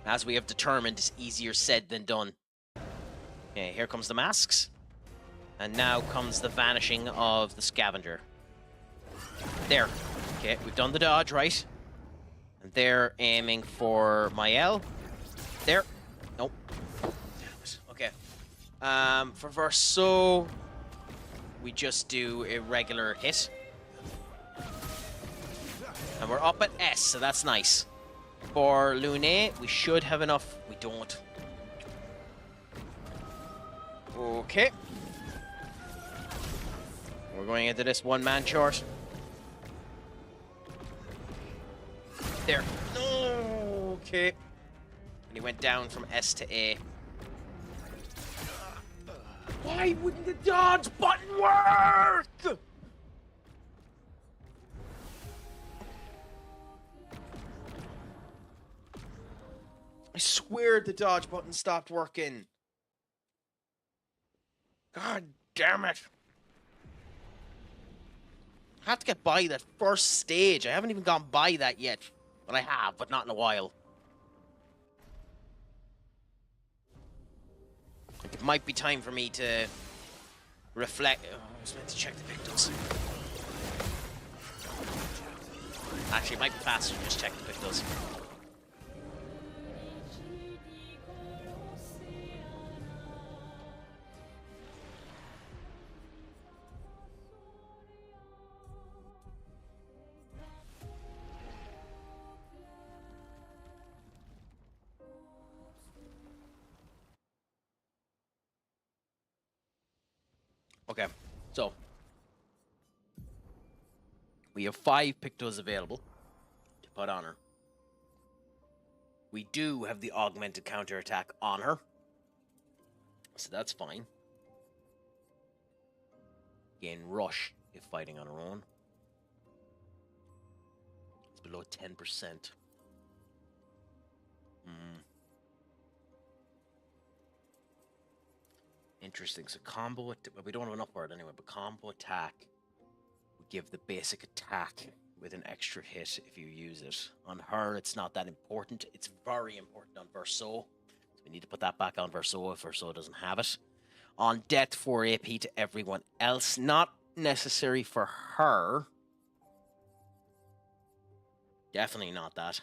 as we have determined, is easier said than done. Okay, here comes the masks. And now comes the vanishing of the scavenger. There. Okay, we've done the dodge, right? And they're aiming for Mael. There. Okay. For Verso, we just do a regular hit. And we're up at S, so that's nice. For Lune, we should have enough. We don't. Okay. We're going into this one-man short. There. No. Okay. And he went down from S to A. Why wouldn't the dodge button work? I swear the dodge button stopped working. God damn it. I have to get by that first stage. I haven't even gone by that yet. Well, I have, but not in a while. It might be time for me to reflect. Oh, I was meant to check the victims. Actually, it might be faster to just check the victims. Okay, so we have 5 Pictos available to put on her. We do have the augmented counterattack on her, so that's fine. Gain rush if fighting on her own. It's below 10%. Interesting. So combo, we don't have enough for it anyway, but combo attack would give the basic attack with an extra hit if you use it. On her, it's not that important. It's very important on Verso. So we need to put that back on Verso if Verso doesn't have it. On death, 4 AP to everyone else. Not necessary for her. Definitely not that.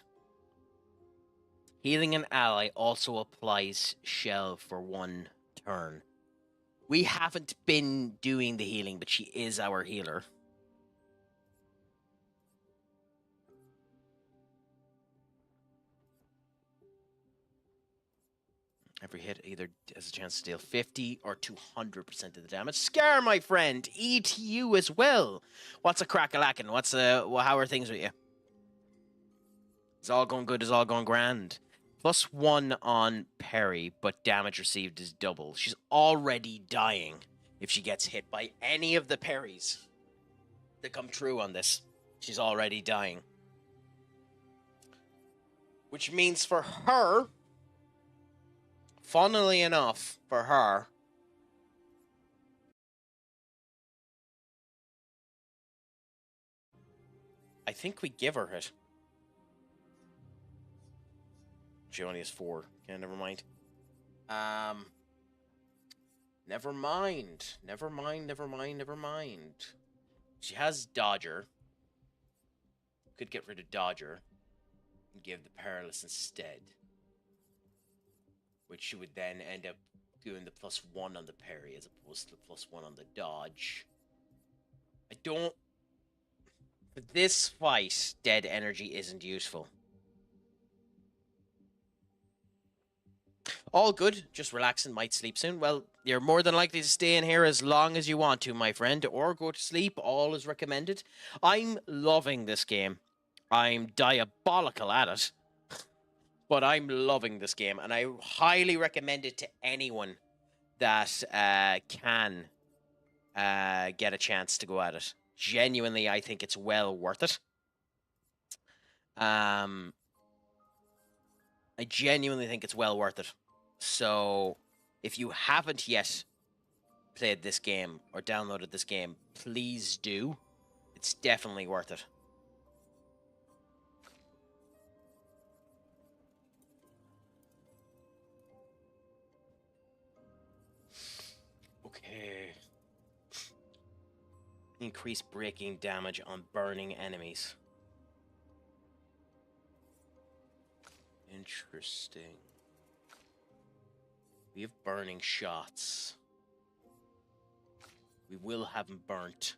Healing an ally also applies shell for 1 turn. We haven't been doing the healing, but she is our healer. Every hit either has a chance to deal 50 or 200% of the damage. Scar, my friend, eat you as well. What's a crack-a-lackin'? How are things with you? It's all going good, it's all going grand. +1 on parry, but damage received is double. She's already dying if she gets hit by any of the parries that come true on this. She's already dying. Which means for her, funnily enough, for her, I think we give her it. She only has 4. Okay, never mind. Never mind. Never mind, never mind, never mind. She has Dodger. Could get rid of Dodger and give the Perilous instead. Which she would then end up doing the +1 on the parry as opposed to the +1 on the dodge. I don't... For this fight, dead energy isn't useful. All good, just relaxing, might sleep soon. Well, you're more than likely to stay in here as long as you want to, my friend, or go to sleep, all is recommended. I'm loving this game. I'm diabolical at it, but I'm loving this game, and I highly recommend it to anyone that can get a chance to go at it. Genuinely, I think it's well worth it. I genuinely think it's well worth it. So, if you haven't yet played this game or downloaded this game, please do. It's definitely worth it. Okay. Increase breaking damage on burning enemies. Interesting. We have burning shots. We will have them burnt.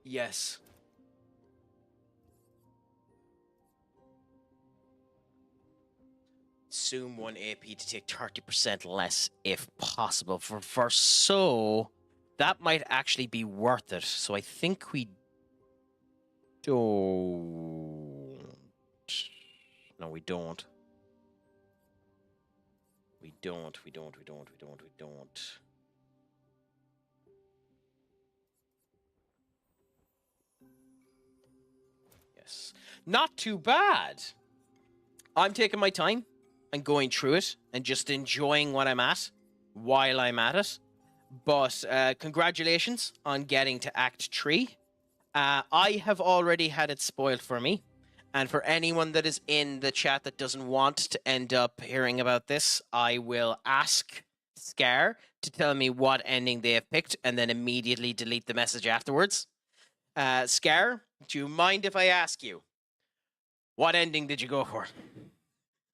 Yes. Consume 1 AP to take 30% less if possible. For so, that might actually be worth it. So I think we don't. No, we don't. We don't. Yes. Not too bad. I'm taking my time and going through it and just enjoying what I'm at while I'm at it. But congratulations on getting to Act 3. I have already had it spoiled for me. And for anyone that is in the chat that doesn't want to end up hearing about this, I will ask Scar to tell me what ending they have picked and then immediately delete the message afterwards. Scar, do you mind if I ask you, what ending did you go for?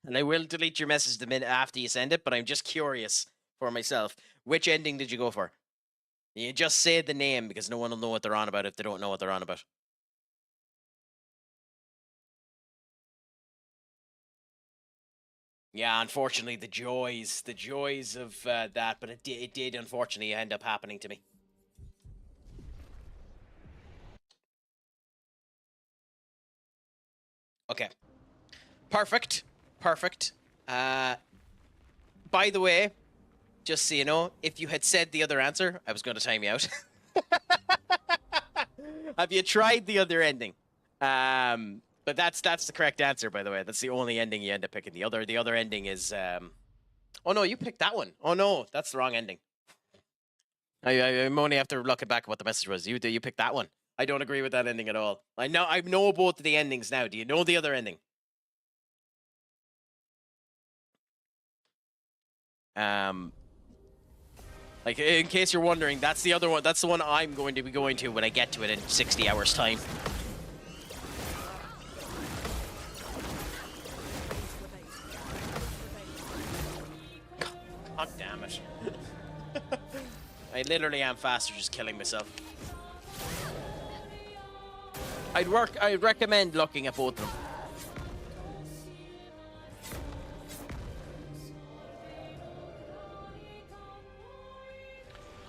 And I will delete your message the minute after you send it, but I'm just curious for myself. Which ending did you go for? You just say the name because no one will know what they're on about if they don't know what they're on about. Yeah, unfortunately, the joys of that, but it did unfortunately end up happening to me. Okay. Perfect. By the way, just so you know, if you had said the other answer, I was going to time you out. Have you tried the other ending? But that's the correct answer, by the way. That's the only ending you end up picking. The other ending is oh no, you picked that one. Oh no, that's the wrong ending. I'm only after looking back at what the message was. You picked that one. I don't agree with that ending at all. I know both of the endings now. Do you know the other ending? Like, in case you're wondering, that's the other one. That's the one I'm going to be going to when I get to it in 60 hours' time. God damn it. I literally am faster just killing myself. I'd recommend looking at both of them.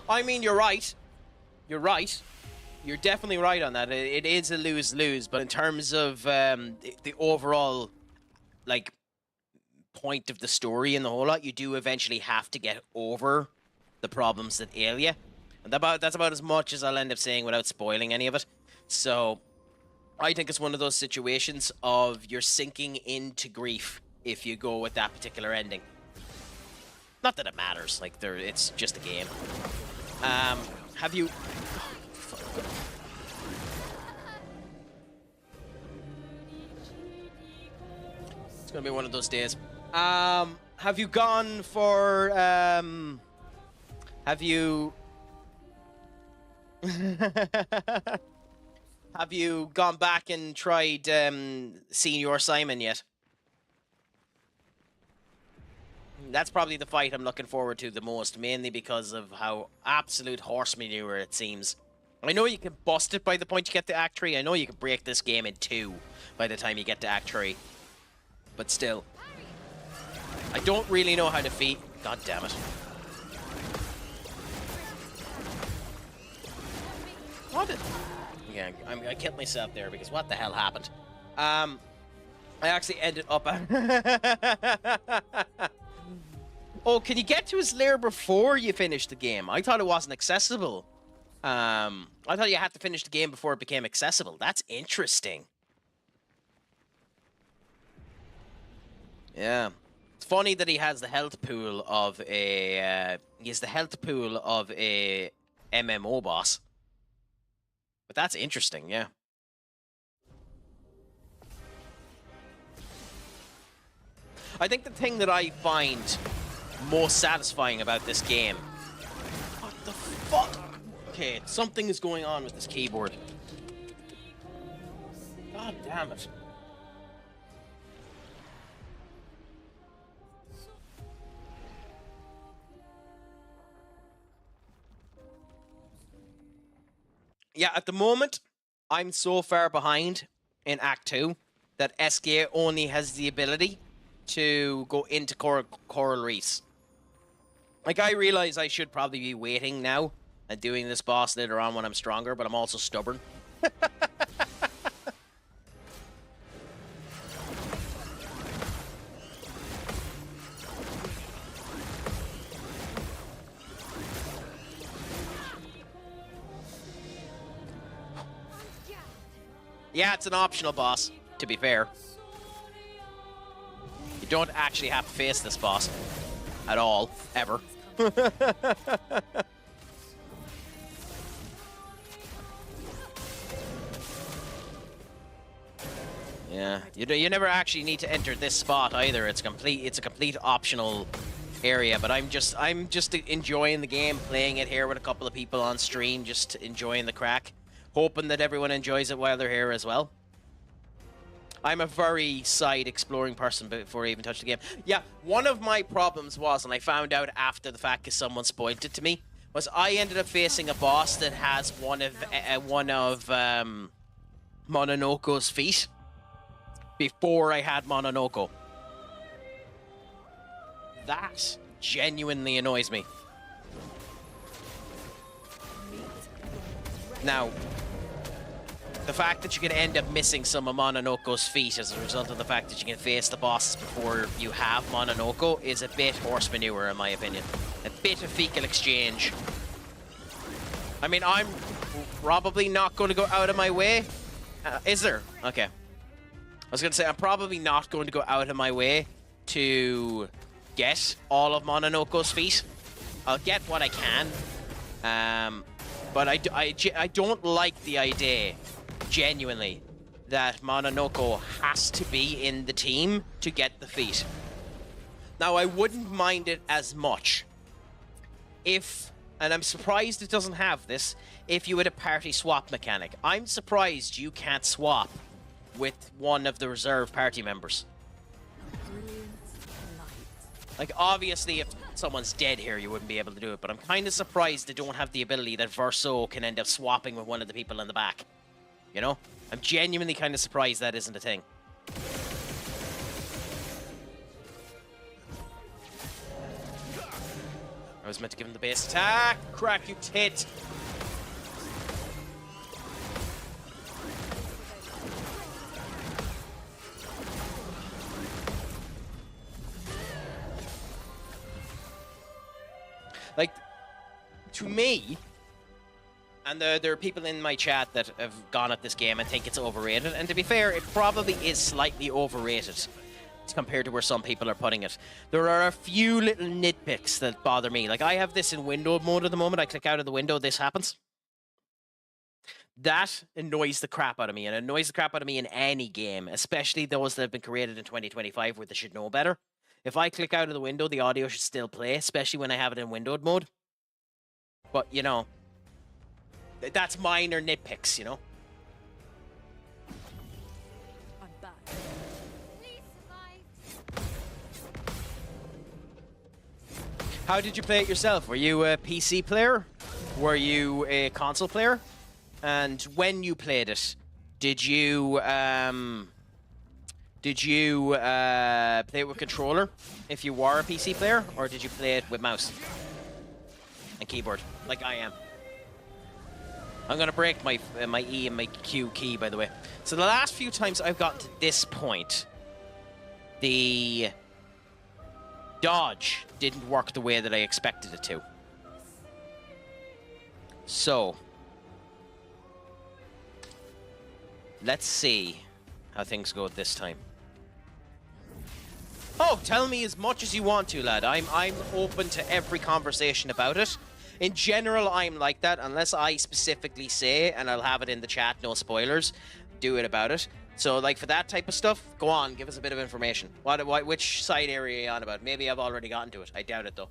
I mean, you're right. You're right. You're definitely right on that. It is a lose-lose, but in terms of the overall, like, point of the story and the whole lot, you do eventually have to get over the problems that ail you. And that's about as much as I'll end up saying without spoiling any of it. So, I think it's one of those situations of you're sinking into grief if you go with that particular ending. Not that it matters, like, it's just a game. Have you... It's gonna be one of those days. Have you gone for, have you... Have you gone back and tried, Senior Simon yet? That's probably the fight I'm looking forward to the most, mainly because of how absolute horse manure it seems. I know you can bust it by the point you get to Act 3. I know you can break this game in 2 by the time you get to Act 3. But still. I don't really know how to defeat... God damn it. What did... Yeah, I killed myself there because what the hell happened? I actually ended up... Oh, can you get to his lair before you finish the game? I thought it wasn't accessible. I thought you had to finish the game before it became accessible. That's interesting. Yeah. It's funny that he has the health pool of a... he has the health pool of a MMO boss. But that's interesting, yeah. I think the thing that I find most satisfying about this game... What the fuck? Okay, something is going on with this keyboard. God damn it. Yeah, at the moment, I'm so far behind in Act 2 that SK only has the ability to go into coral reefs. Like, I realize I should probably be waiting now and doing this boss later on when I'm stronger, but I'm also stubborn. Yeah, it's an optional boss, to be fair. You don't actually have to face this boss at all, ever. Yeah, you never actually need to enter this spot either. It's a complete optional area. But I'm just enjoying the game, playing it here with a couple of people on stream, just enjoying the crack, hoping that everyone enjoys it while they're here as well. I'm a very side exploring person before I even touch the game. Yeah, one of my problems was, and I found out after the fact because someone spoiled it to me, was I ended up facing a boss that has one of Mononoko's feet before I had Mononoko. That genuinely annoys me. Now, the fact that you can end up missing some of Mononoko's feet as a result of the fact that you can face the bosses before you have Mononoko is a bit horse manure, in my opinion. A bit of fecal exchange. I mean, I'm probably not going to go out of my way. Is there? Okay. I was going to say, I'm probably not going to go out of my way to get all of Mononoko's feet. I'll get what I can. But I don't like the idea, genuinely, that Mononoko has to be in the team to get the feat. Now, I wouldn't mind it as much if, and I'm surprised it doesn't have this, if you had a party swap mechanic. I'm surprised you can't swap with one of the reserve party members. Like, obviously, if someone's dead here, you wouldn't be able to do it, but I'm kind of surprised they don't have the ability that Verso can end up swapping with one of the people in the back. You know? I'm genuinely kind of surprised that isn't a thing. I was meant to give him the base attack. Crack, you tit. Like, to me, and there are people in my chat that have gone at this game and think it's overrated, and to be fair, it probably is slightly overrated compared to where some people are putting it. There are a few little nitpicks that bother me. Like, I have this in window mode at the moment. I click out of the window, this happens. That annoys the crap out of me, and annoys the crap out of me in any game, especially those that have been created in 2025 where they should know better. If I click out of the window, the audio should still play, especially when I have it in windowed mode. But, you know, that's minor nitpicks, you know? I'm back. How did you play it yourself? Were you a PC player? Were you a console player? And when you played it, did you play it with controller if you were a PC player, or did you play it with mouse and keyboard, like I am? I'm gonna break my E and my Q key, by the way. So the last few times I've gotten to this point, the dodge didn't work the way that I expected it to. So let's see how things go this time. Oh, tell me as much as you want to, lad. I'm open to every conversation about it. In general, I'm like that, unless I specifically say, and I'll have it in the chat, no spoilers, do it about it. So, like, for that type of stuff, go on, give us a bit of information. Which side area are you on about? Maybe I've already gotten to it. I doubt it, though.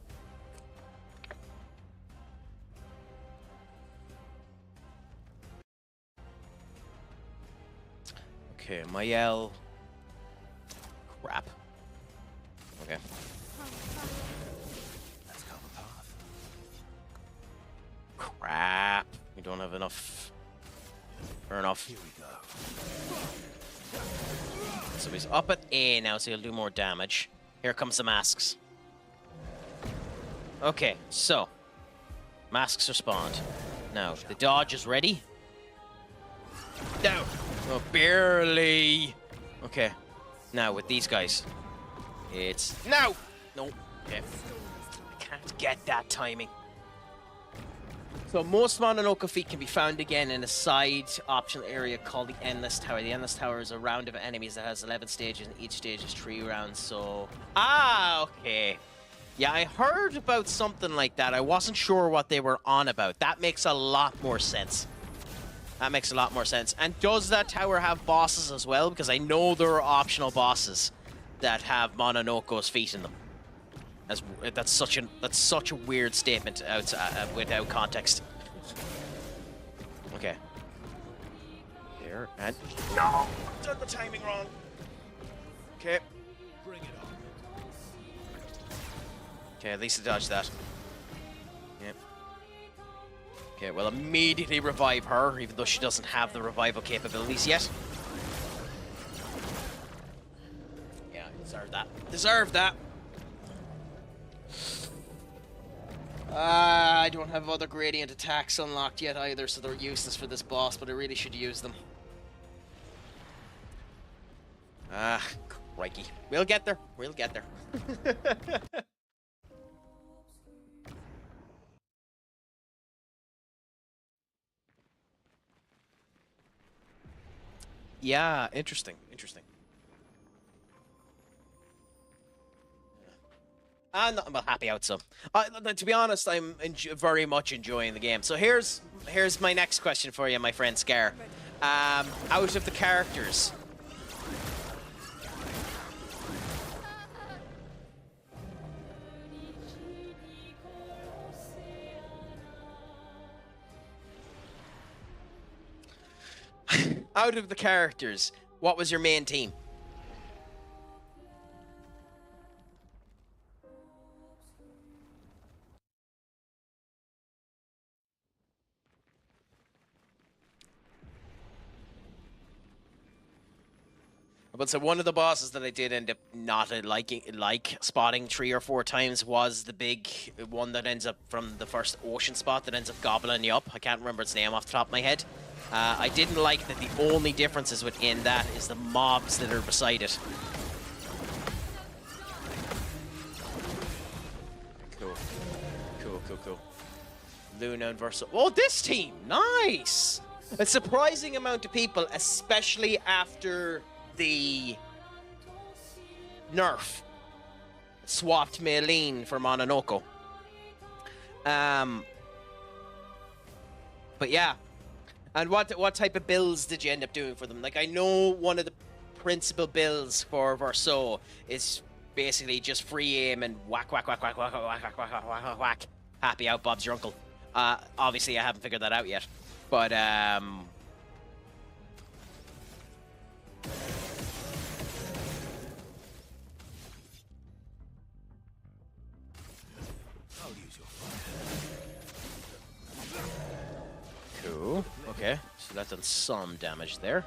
Okay, Mayel. Crap. Okay. Let's cover path. Crap. We don't have enough Fair enough. Here we go. So he's up at A now, so he'll do more damage. Here comes the masks. Okay, so masks are spawned. Now the dodge is ready. No, oh, barely. Okay, now with these guys, it's no. Okay, I can't get that timing. So most Mononoke feet can be found again in a side optional area called the Endless Tower. The Endless Tower is a round of enemies that has 11 stages, and each stage is 3 rounds. So okay. Yeah, I heard about something like that. I wasn't sure what they were on about. That makes a lot more sense. That makes a lot more sense. And does that tower have bosses as well? Because I know there are optional bosses that have Mononoke's feet in them. That's such a weird statement without context. Okay. There and no, I've done the timing wrong. Okay. Bring it on. Okay, at least I dodged that. Yep. Okay, we'll immediately revive her, even though she doesn't have the revival capabilities yet. Yeah, I deserve that. Deserve that. I don't have other gradient attacks unlocked yet either, so they're useless for this boss, but I really should use them. Crikey. We'll get there. We'll get there. Yeah, interesting. I'm happy out some. To be honest, I'm very much enjoying the game. So here's my next question for you, my friend Scar. Out of the characters, what was your main team? But so one of the bosses that I did end up not like spotting 3 or 4 times was the big one that ends up from the first ocean spot that ends up gobbling you up. I can't remember its name off the top of my head. I didn't like that the only differences within that is the mobs that are beside it. Cool. Luna and Versa. Oh, this team! Nice! A surprising amount of people, especially after the nerf swapped Maylene for Mononoke. But yeah. And what type of builds did you end up doing for them? Like, I know one of the principal builds for Verso is basically just free aim and whack. Happy out, Bob's your uncle. Obviously, I haven't figured that out yet. But, I'll use your fire. Cool. Okay, so that's done some damage there.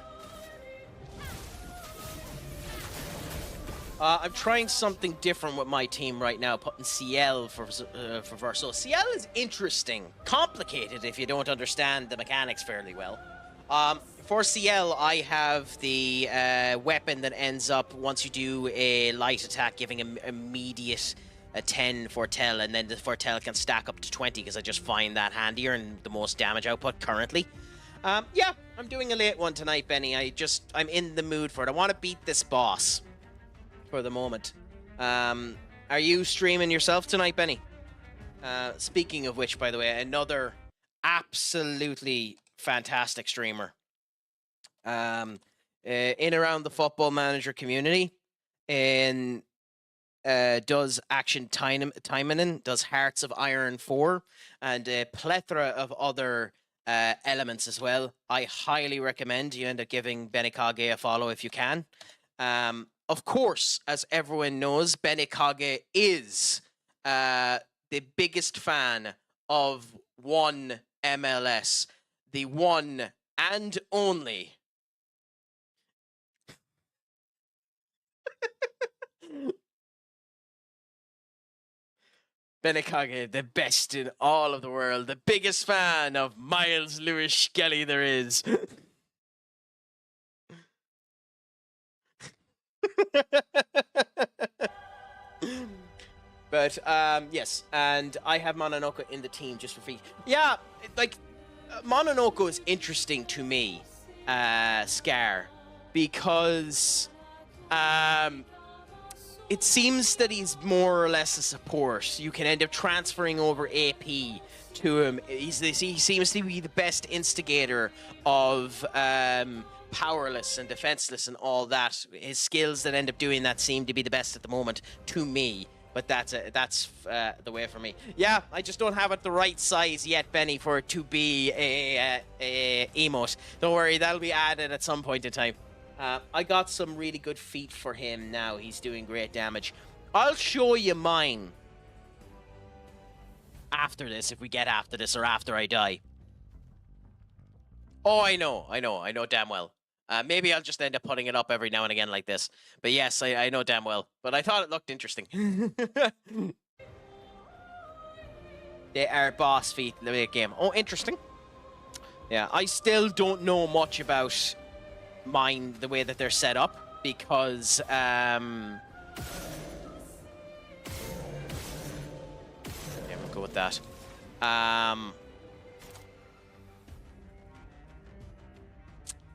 I'm trying something different with my team right now, putting CL for Verso. CL is interesting, complicated if you don't understand the mechanics fairly well. For CL, I have the weapon that ends up, once you do a light attack, giving an immediate 10 Fortell, and then the Fortell can stack up to 20, because I just find that handier and the most damage output currently. Yeah, I'm doing a late one tonight, Benny. I'm in the mood for it. I want to beat this boss for the moment. Are you streaming yourself tonight, Benny? Speaking of which, by the way, another absolutely fantastic streamer. In around the Football Manager community, and does Action Taimanen, does Hearts of Iron 4, and a plethora of other elements as well. I highly recommend you end up giving Benikage a follow if you can. Of course, as everyone knows, Benikage is the biggest fan of one MLS, the one and only Benekage, the best in all of the world, the biggest fan of Miles Lewis Skelly there is. But yes, and I have Mononoke in the team just for free. Yeah, like Mononoke is interesting to me, Scar, because it seems that he's more or less a support. You can end up transferring over AP to him. He seems to be the best instigator of powerless and defenseless and all that. His skills that end up doing that seem to be the best at the moment to me. But that's the way for me. Yeah, I just don't have it the right size yet, Benny, for it to be a emote. Don't worry, that'll be added at some point in time. I got some really good feet for him now. He's doing great damage. I'll show you mine after this, if we get after this or after I die. Oh, I know damn well. Maybe I'll just end up putting it up every now and again like this. But yes, I know damn well. But I thought it looked interesting. They are boss feet in the game. Oh, interesting. Yeah, I still don't know much about mine, the way that they're set up, because yeah, we'll go with that.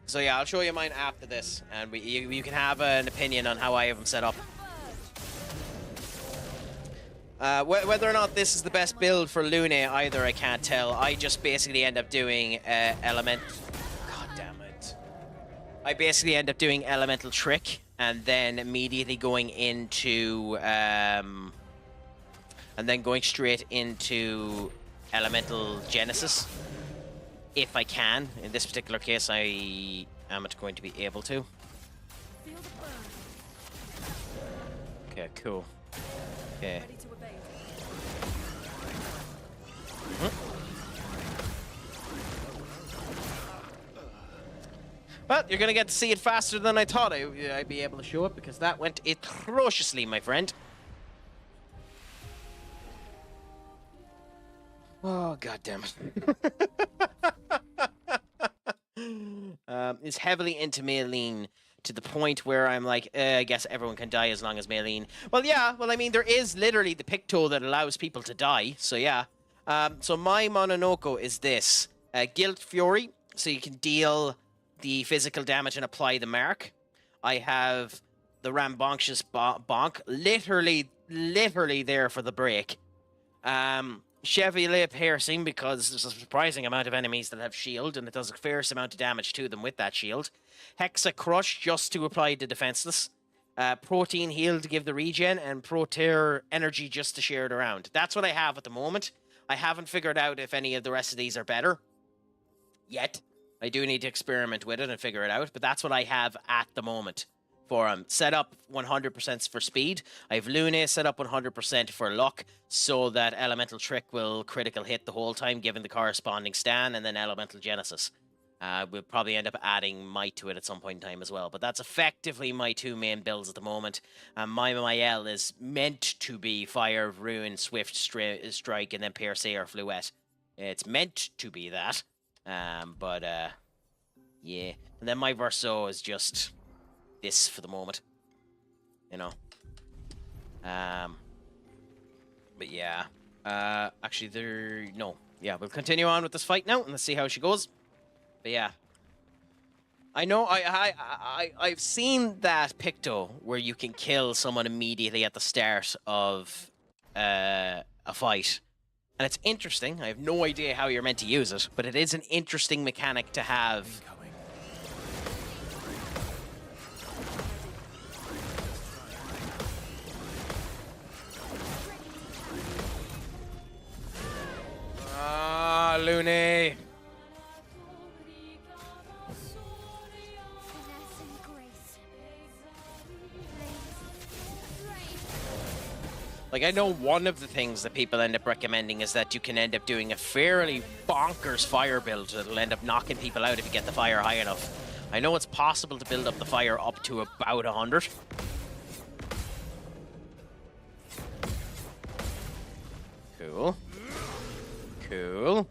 So yeah, I'll show you mine after this, and you can have an opinion on how I have them set up. Whether or not this is the best build for Lune either, I can't tell. I just basically end up doing God damn it. I basically end up doing Elemental Trick, and then immediately going into and then going straight into Elemental Genesis. If I can. In this particular case, I am going to be able to. Okay, cool. Okay. Well, you're gonna get to see it faster than I thought I'd be able to show it, because that went atrociously, my friend. Oh, god damn it. Is heavily into Maylene to the point where I'm like, I guess everyone can die as long as Maylene. Well, yeah, well, I mean, there is literally the Picto that allows people to die, so yeah. So my Mononoke is this. Guilt Fury, so you can deal the physical damage and apply the mark. I have the Rambunctious Bonk, literally there for the break. Chevalier Piercing, because there's a surprising amount of enemies that have shield, and it does a fierce amount of damage to them with that shield. Hexa Crush, just to apply to defenseless. Protein Heal to give the regen, and Proteer Energy just to share it around. That's what I have at the moment. I haven't figured out if any of the rest of these are better yet. I do need to experiment with it and figure it out, but that's what I have at the moment for him. Set up 100% for speed. I have Lune set up 100% for luck, so that Elemental Trick will critical hit the whole time, given the corresponding stan, and then Elemental Genesis. We'll probably end up adding Might to it at some point in time as well, but that's effectively my two main builds at the moment. My Mael is meant to be Fire, Ruin, Swift, Strike, and then Pierce or Fluette. It's meant to be that. But yeah. And then my Verso is just this for the moment. You know. But yeah. Actually, no. Yeah, we'll continue on with this fight now, and let's see how she goes. But yeah. I know, I've seen that Picto where you can kill someone immediately at the start of a fight. And it's interesting. I have no idea how you're meant to use it, but it is an interesting mechanic to have. Ah, Looney. Like, I know one of the things that people end up recommending is that you can end up doing a fairly bonkers fire build that'll end up knocking people out if you get the fire high enough. I know it's possible to build up the fire up to about 100. Cool. Cool.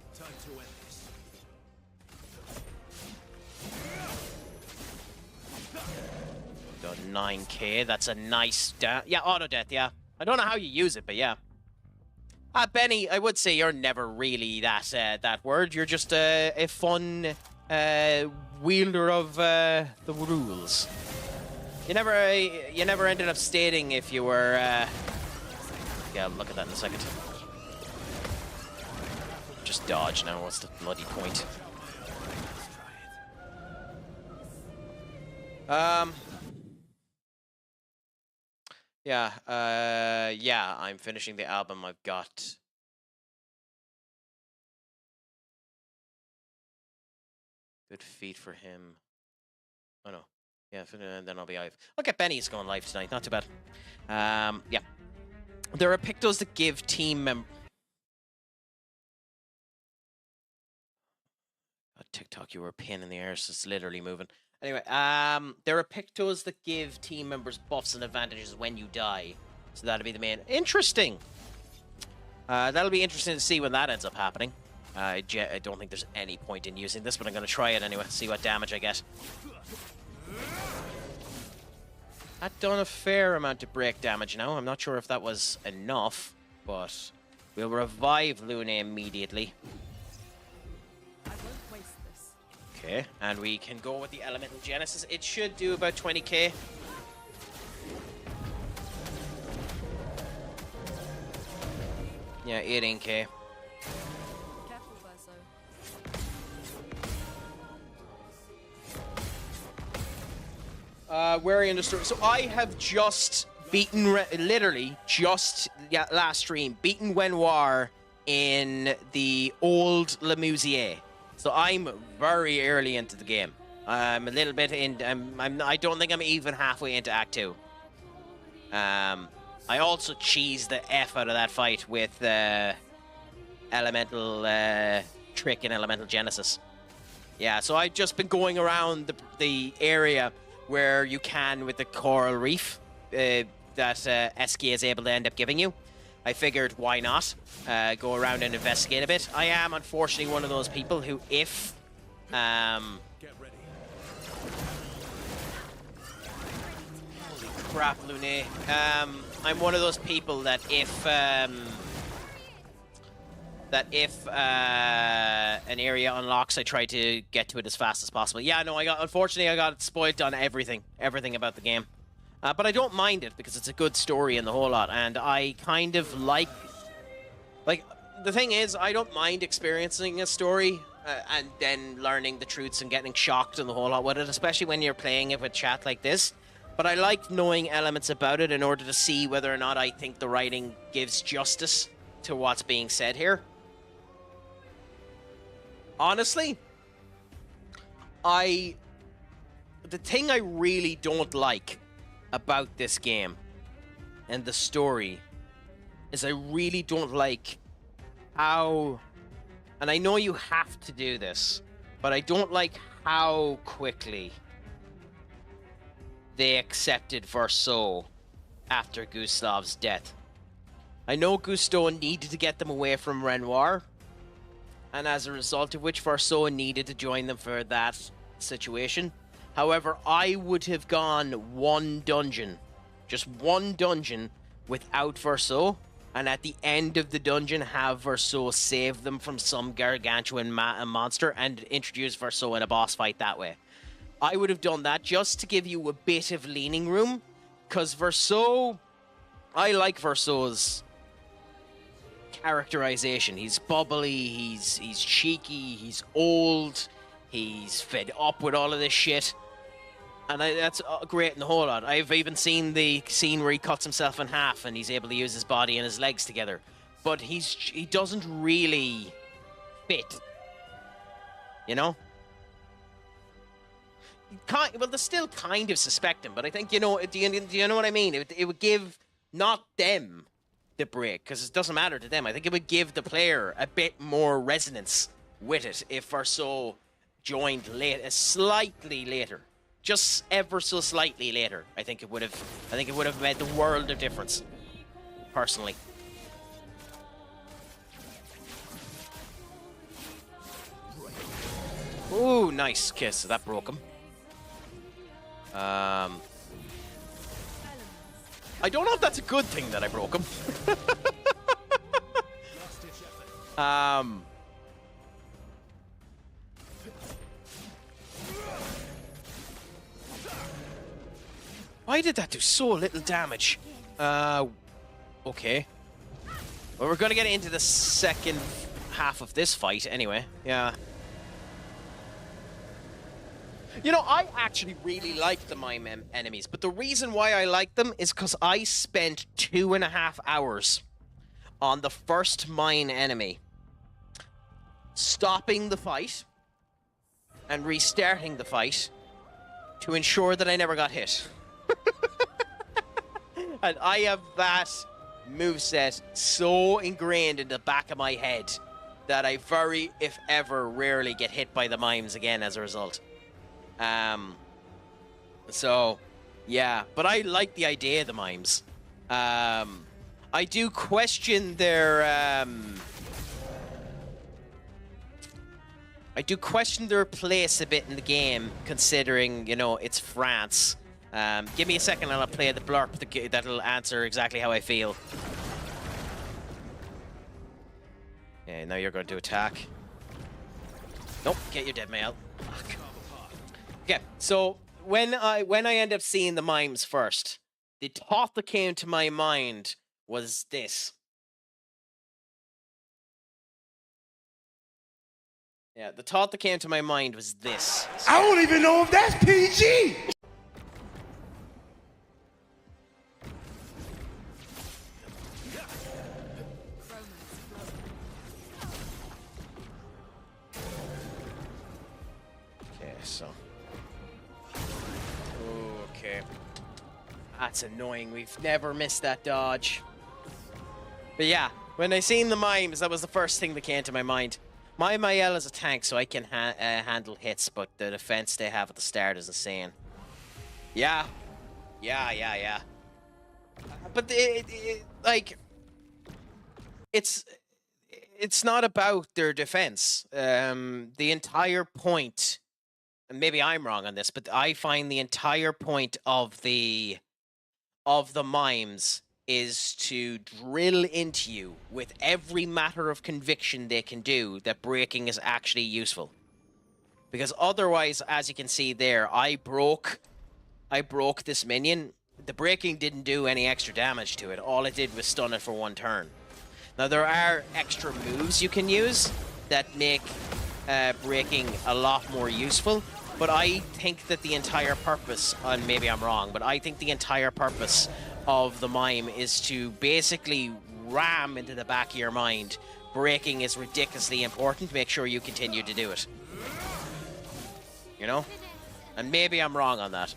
Got 9k, that's a nice yeah, auto death, yeah. I don't know how you use it, but yeah. Benny, I would say you're never really that word. You're just a fun wielder of the rules. You never ended up stating if you were. Yeah, I'll look at that in a second. Just dodge now. What's the bloody point? Yeah, yeah, I'm finishing the album. I've got... Good feat for him. Oh, no. Yeah, and then I'll be live. I'll get Benny's going live tonight. Not too bad. Yeah. There are pictos that give team members... TikTok, you were a pain in the arse. It's literally moving. Anyway, there are pictos that give team members buffs and advantages when you die. So that'll be the main... Interesting! That'll be interesting to see when that ends up happening. I don't think there's any point in using this, but I'm going to try it anyway, see what damage I get. That done a fair amount of break damage now. I'm not sure if that was enough, but we'll revive Luna immediately. Okay, and we can go with the Elemental Genesis. It should do about 20k. Yeah, 18k. Where are you in the story? So I have just beaten, literally, just last stream, beaten Renoir in the old Le Musier. So I'm very early into the game. I'm a little bit in. I don't think I'm even halfway into Act 2. I also cheesed the F out of that fight with Elemental Trick and Elemental Genesis. Yeah, so I've just been going around the area where you can with the coral reef that Eskia is able to end up giving you. I figured, why not? Go around and investigate a bit. I am, unfortunately, one of those people who, if... Holy crap, Lune. I'm one of those people that if... an area unlocks, I try to get to it as fast as possible. Yeah, no, unfortunately, I got spoiled on everything about the game. But I don't mind it because it's a good story and the whole lot, and I kind of like, the thing is, I don't mind experiencing a story and then learning the truths and getting shocked and the whole lot with it, especially when you're playing it with chat like this. But I like knowing elements about it in order to see whether or not I think the writing gives justice to what's being said here. Honestly, the thing I really don't like about this game and the story is I really don't like how, and I know you have to do this, but I don't like how quickly they accepted Verso after Gustav's death. I know Gusto needed to get them away from Renoir, and as a result of which Verso needed to join them for that situation. However, I would have gone one dungeon, just one dungeon without Verso, and at the end of the dungeon have Verso save them from some gargantuan monster and introduce Verso in a boss fight that way. I would have done that just to give you a bit of leaning room, because Verso, I like Verso's characterization. He's bubbly, he's cheeky, he's old, he's fed up with all of this shit. And that's great in the whole lot. I've even seen the scene where he cuts himself in half and he's able to use his body and his legs together. But he doesn't really fit. You know? Well, they still kind of suspect him, but I think, you know, do you know what I mean? It would give not them the break, because it doesn't matter to them. I think it would give the player a bit more resonance with it if Verso joined slightly later. Just ever so slightly later. I think it would have made the world of difference. Personally. Ooh, nice kiss. That broke him. I don't know if that's a good thing that I broke him. Why did that do so little damage? Okay. Well, we're gonna get into the second half of this fight anyway. Yeah. You know, I actually really like the mime enemies, but the reason why I like them is because I spent 2.5 hours on the first mine enemy, stopping the fight and restarting the fight to ensure that I never got hit. And I have that moveset so ingrained in the back of my head that I very, if ever, rarely get hit by the mimes again as a result. So, yeah, but I like the idea of the mimes. I do question their, place a bit in the game, considering, you know, it's France. Give me a second and I'll play the blurb that'll answer exactly how I feel. Yeah, now you're going to attack. Nope, get your dead mail. Fuck. Okay, so when I end up seeing the mimes first, the thought that came to my mind was this. Yeah, the thought that came to my mind was this. I don't even know if that's PG. Okay, so. Okay. That's annoying. We've never missed that dodge. But yeah, when I seen the mimes, that was the first thing that came to my mind. My Mael is a tank, so I can handle hits, but the defense they have at the start is insane. Yeah. Yeah. But it's not about their defense. The entire point, and maybe I'm wrong on this, but I find the entire point of the mimes is to drill into you with every matter of conviction they can do that breaking is actually useful. Because otherwise, as you can see there, I broke this minion. The breaking didn't do any extra damage to it. All it did was stun it for 1 turn. Now, there are extra moves you can use that make breaking a lot more useful, but I think that the entire purpose, and maybe I'm wrong, but I think the entire purpose of the mime is to basically ram into the back of your mind, breaking is ridiculously important, make sure you continue to do it. You know? And maybe I'm wrong on that.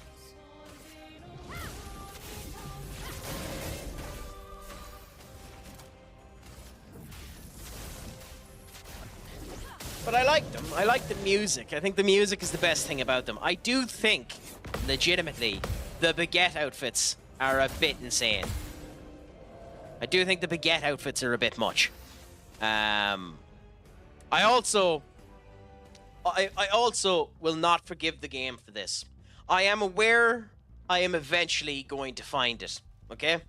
But I like them. I like the music. I think the music is the best thing about them. I do think, legitimately, the baguette outfits are a bit insane. I do think the baguette outfits are a bit much. I also will not forgive the game for this. I am aware I am eventually going to find it, okay?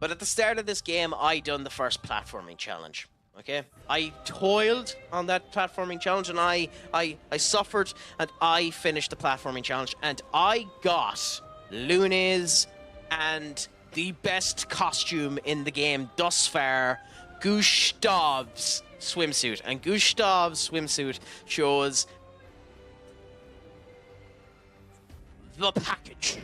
But at the start of this game, I done the first platforming challenge. Okay, I toiled on that platforming challenge, and I suffered, and I finished the platforming challenge, and I got Luna's and the best costume in the game thus far, Gustav's swimsuit. And Gustav's swimsuit shows the package,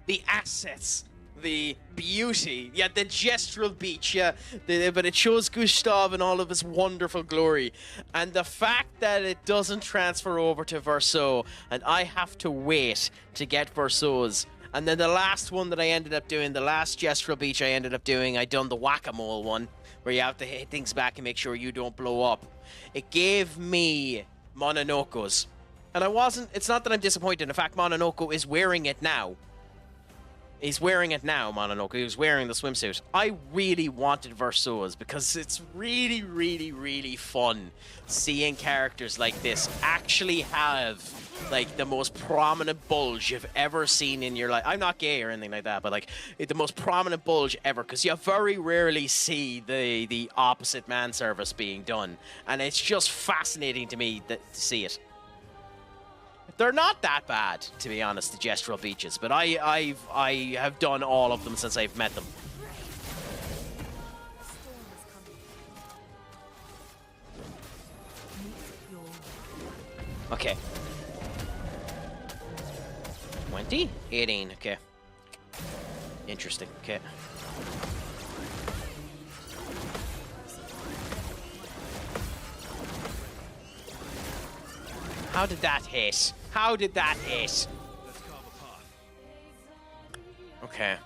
the assets, the beauty, yeah, the gestural beach, yeah, but it shows Gustav in all of his wonderful glory, and the fact that it doesn't transfer over to Verso, and I have to wait to get Verso's And then the last one that I ended up doing, the last gestural beach I ended up doing, I done the whack-a-mole one, where you have to hit things back and make sure you don't blow up. It gave me Mononoko's. And it's not that I'm disappointed. In fact, Mononoko is wearing it now. He's wearing it now, Mononoke. He was wearing the swimsuit. I really wanted Verso's because it's really, really, really fun seeing characters like this actually have, like, the most prominent bulge you've ever seen in your life. I'm not gay or anything like that, but, like, the most prominent bulge ever, because you very rarely see the opposite man service being done. And it's just fascinating to me to see it. They're not that bad, to be honest, the gestural beaches, but I have done all of them since I've met them. Okay. 20? 18, okay. Interesting, okay. How did that hit? How did that hit? Okay.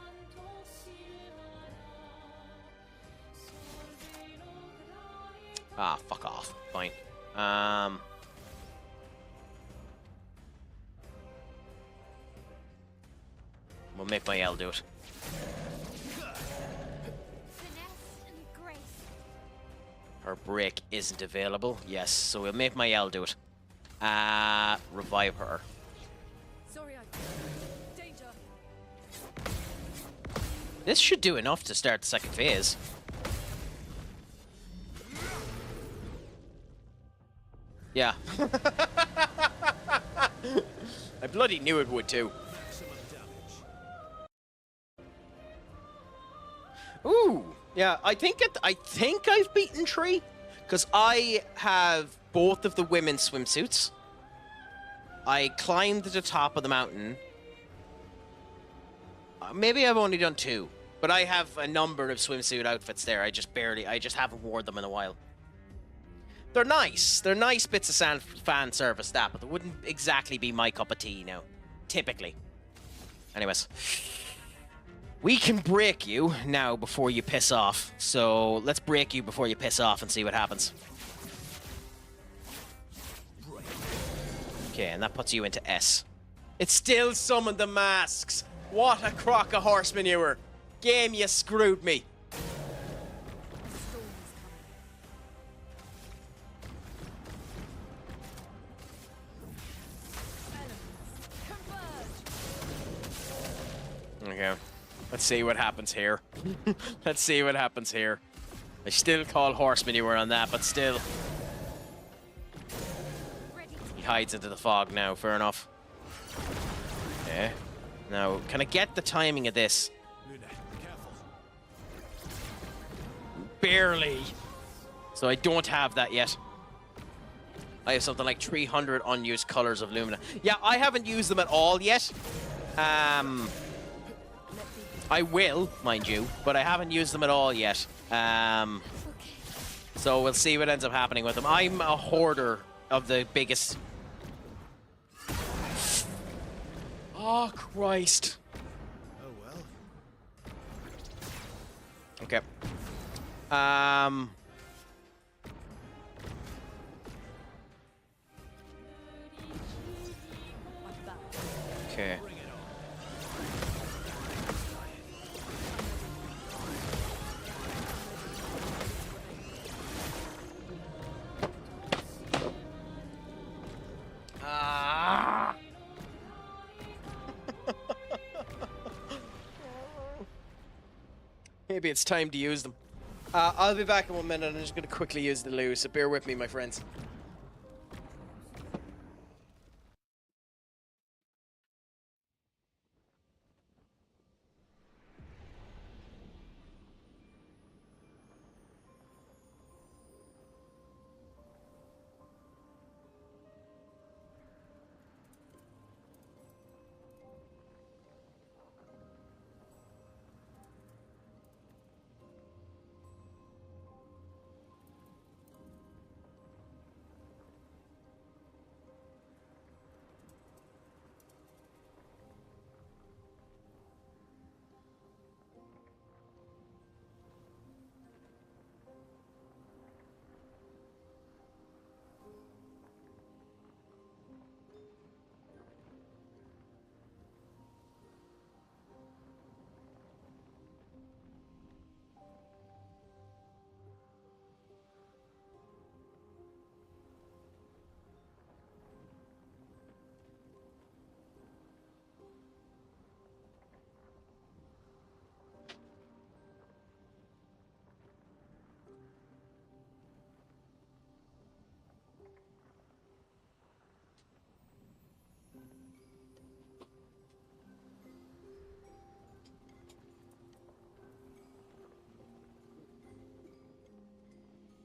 Ah, fuck off. Fine. We'll make my L do it. Her break isn't available. Yes, so we'll make my L do it. Revive her. Sorry, danger. This should do enough to start the second phase. Yeah. I bloody knew it would too. Ooh, yeah. I think I've beaten Tree because I have both of the women's swimsuits. I climbed to the top of the mountain. Maybe I've only done 2, but I have a number of swimsuit outfits there. I just haven't worn them in a while. They're nice. They're nice bits of fan service, that, but they wouldn't exactly be my cup of tea now. Typically. Anyways. We can break you now before you piss off. So let's break you before you piss off and see what happens. Okay, and that puts you into S. It still summoned the masks. What a crock of horse manure. Game, you screwed me. Okay. Let's see what happens here. Let's see what happens here. I still call horse manure on that, but still. He hides into the fog now, fair enough. Okay. Now, can I get the timing of this? Barely. So I don't have that yet. I have something like 300 unused colors of Lumina. Yeah, I haven't used them at all yet. I will, mind you, but I haven't used them at all yet. So we'll see what ends up happening with them. I'm a hoarder of the biggest... Oh, Christ. Oh well. Okay. Okay. Maybe it's time to use them. I'll be back in 1 minute. I'm just going to quickly use the loo, so bear with me, my friends.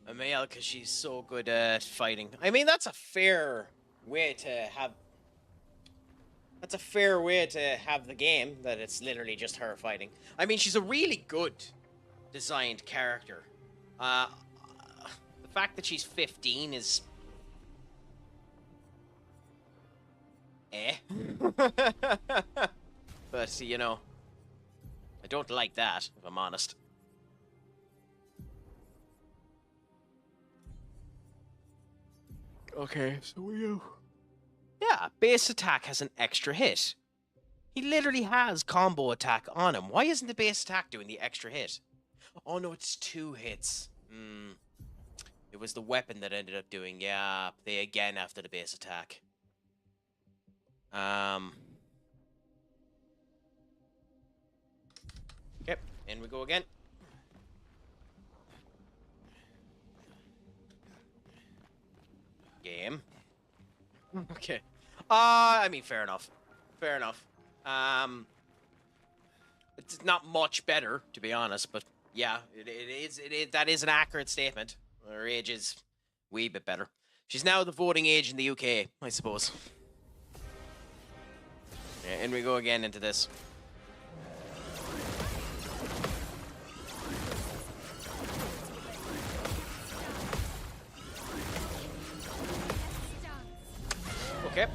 Emil, because she's so good at fighting. I mean, that's a fair way to have. That's a fair way to have the game, that it's literally just her fighting. I mean, she's a really good designed character. The fact that she's 15 is... But, you know, I don't like that, if I'm honest. Okay, so we go. Yeah, base attack has an extra hit. He literally has combo attack on him. Why isn't the base attack doing the extra hit? Oh no, it's 2 hits. It was the weapon that ended up doing, yeah, they again after the base attack. Okay, in we go again. Game. Okay. I mean, fair enough. Fair enough. It's not much better, to be honest, but yeah, it is. That is an accurate statement. Her age is a wee bit better. She's now the voting age in the UK, I suppose. Yeah, and we go again into this. Okay.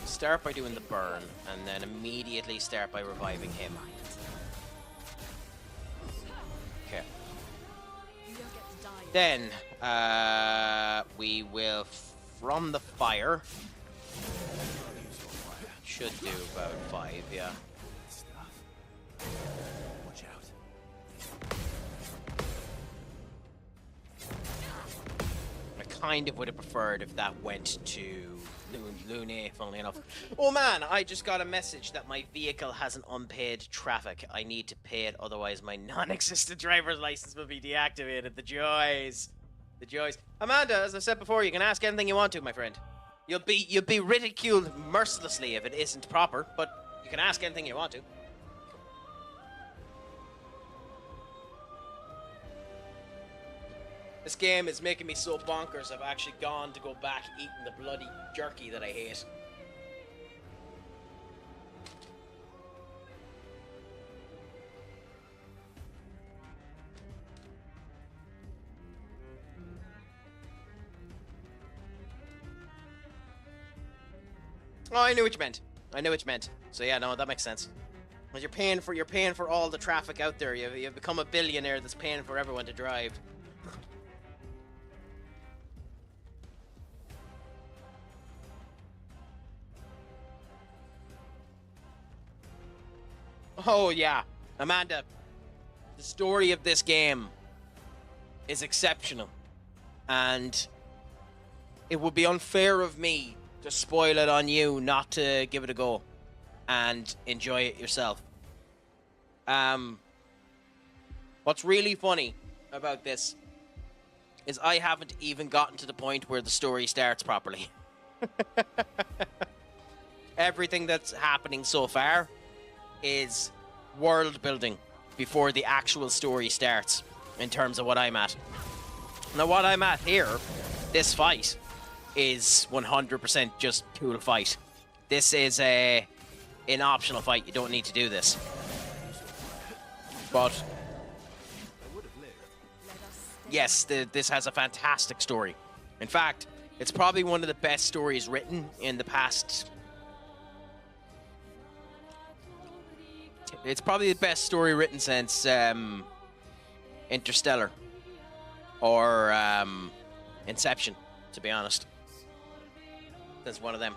Start by doing the burn, and then immediately start by reviving him. Okay. Then, we will, from the fire, should do about 5, yeah. Watch out. I kind of would have preferred if that went to Lune, funnily enough. Oh man, I just got a message that my vehicle has an unpaid traffic. I need to pay it, otherwise my non-existent driver's license will be deactivated. The joys. The joys. Amanda, as I said before, you can ask anything you want to, my friend. You'll be ridiculed mercilessly if it isn't proper, but you can ask anything you want to. This game is making me so bonkers, I've actually gone to go back eating the bloody jerky that I hate. Oh, I knew what you meant. I knew what you meant. So yeah, no, that makes sense. Because you're paying for all the traffic out there. You've become a billionaire that's paying for everyone to drive. Oh, yeah. Amanda, the story of this game is exceptional. And it would be unfair of me to spoil it on you, not to give it a go and enjoy it yourself. What's really funny about this is I haven't even gotten to the point where the story starts properly. Everything that's happening so far is world building before the actual story starts, in terms of what I'm at. Now, what I'm at here, this fight, is 100% just cool fight. This is an optional fight. You don't need to do this. But yes, this has a fantastic story. In fact, it's probably one of the best stories written in the past. It's probably the best story written since Interstellar or Inception, to be honest. That's one of them.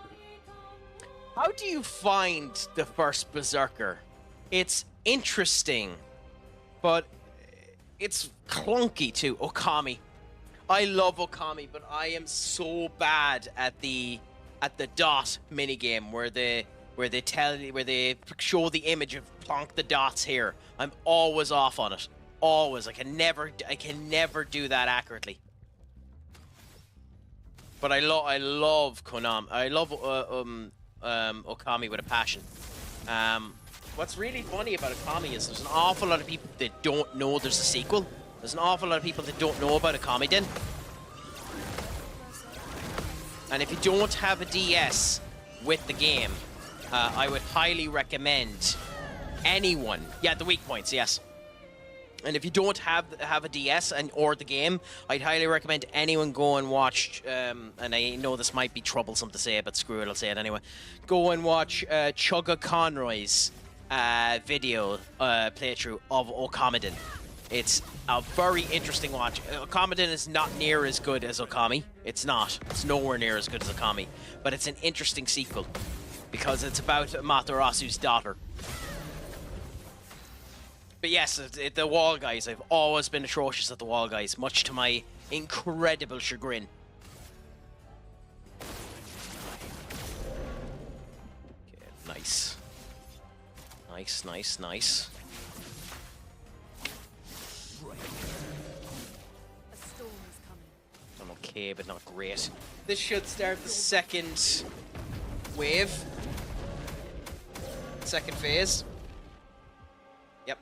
How do you find the first Berserker? It's interesting, but it's clunky too. Okami. I love Okami, but I am so bad at the dot minigame where they show the image of plonk the dots here. I'm always off on it. Always. I can never do that accurately. But I love Konami. I love Okami with a passion. what's really funny about Okami is there's an awful lot of people that don't know there's a sequel. There's an awful lot of people that don't know about Okami Den. And if you don't have a DS with the game, I would highly recommend anyone. Yeah, the weak points, yes. And if you don't have a DS or the game, I'd highly recommend anyone go and watch. And I know this might be troublesome to say, but screw it, I'll say it anyway. Go and watch Chugga Conroy's video playthrough of Okami. It's a very interesting watch. Okami is not near as good as Okami. It's not. It's nowhere near as good as Okami. But it's an interesting sequel because it's about Matarasu's daughter. But yes, the wall guys, I've always been atrocious at the wall guys, much to my incredible chagrin. Okay, nice. Nice, nice, nice. A storm is coming. I'm okay, but not great. This should start the second wave. Second phase. Yep.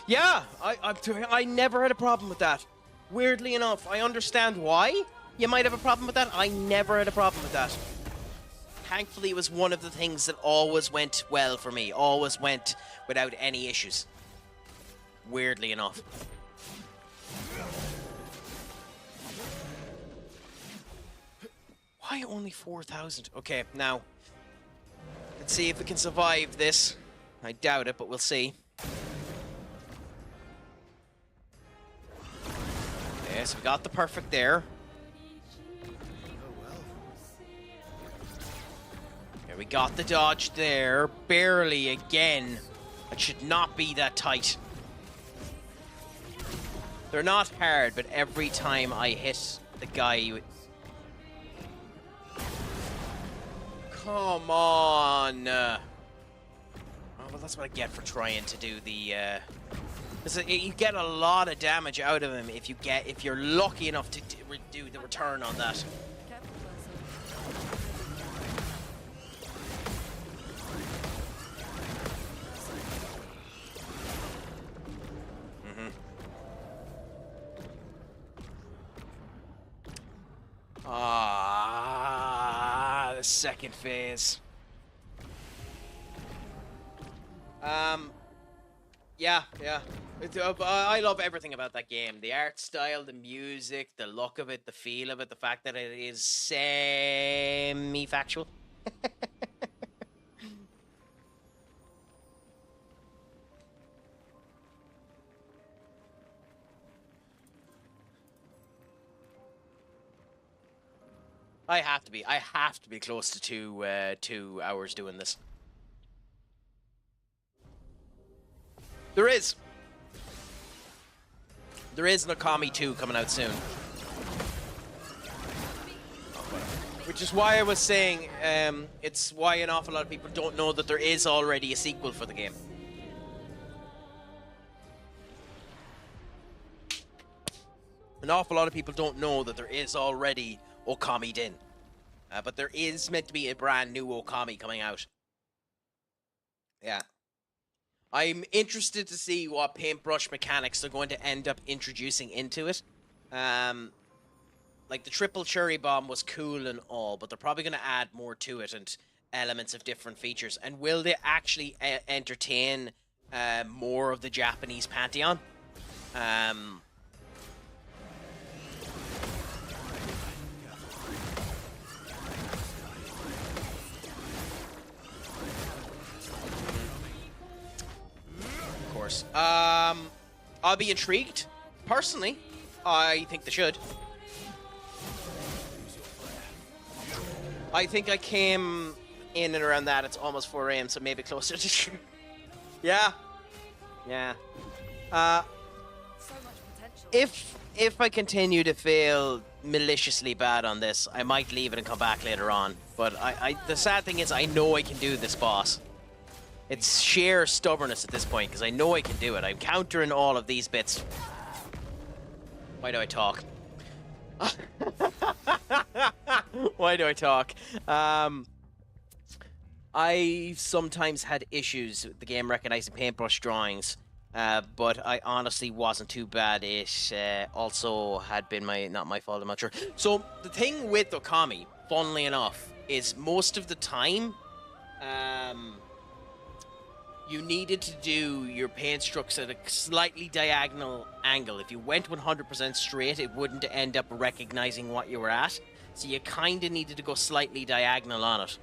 Yeah, I never had a problem with that. Weirdly enough, I understand why you might have a problem with that. I never had a problem with that. Thankfully, it was one of the things that always went well for me. Always went without any issues. Weirdly enough. Why only 4,000? Okay, now. Let's see if we can survive this. I doubt it, but we'll see. Okay, so we got the perfect there. Okay, we got the dodge there. Barely again. It should not be that tight. They're not hard, but every time I hit the guy... Come on! Oh, well, that's what I get for trying to do the... you get a lot of damage out of him if you're lucky enough to do the return on that. Careful, The second phase. Yeah. I love everything about that game. The art style, the music, the look of it, the feel of it, the fact that it is semi-factual. I have to be close to 2 hours doing this. There is an Okami 2 coming out soon. Which is why I was saying, it's why an awful lot of people don't know that there is already a sequel for the game. An awful lot of people don't know that there is already Okami Den. But there is meant to be a brand new Okami coming out. Yeah. I'm interested to see what paintbrush mechanics they're going to end up introducing into it. Like the triple cherry bomb was cool and all, but they're probably going to add more to it and elements of different features. And will they actually entertain more of the Japanese pantheon? Course. I'll be intrigued. Personally, I think they should. I think I came in and around that. It's almost 4 AM, so maybe closer to... Yeah. So much potential. If I continue to feel maliciously bad on this, I might leave it and come back later on. But the sad thing is I know I can do this boss. It's sheer stubbornness at this point, because I know I can do it. I'm countering all of these bits. Why do I talk? Why do I talk? I sometimes had issues with the game recognizing paintbrush drawings, but I honestly wasn't too bad. It also had been not my fault, I'm not sure. So the thing with Okami, funnily enough, is most of the time, you needed to do your paint strokes at a slightly diagonal angle. If you went 100% straight, it wouldn't end up recognizing what you were at. So you kind of needed to go slightly diagonal on it.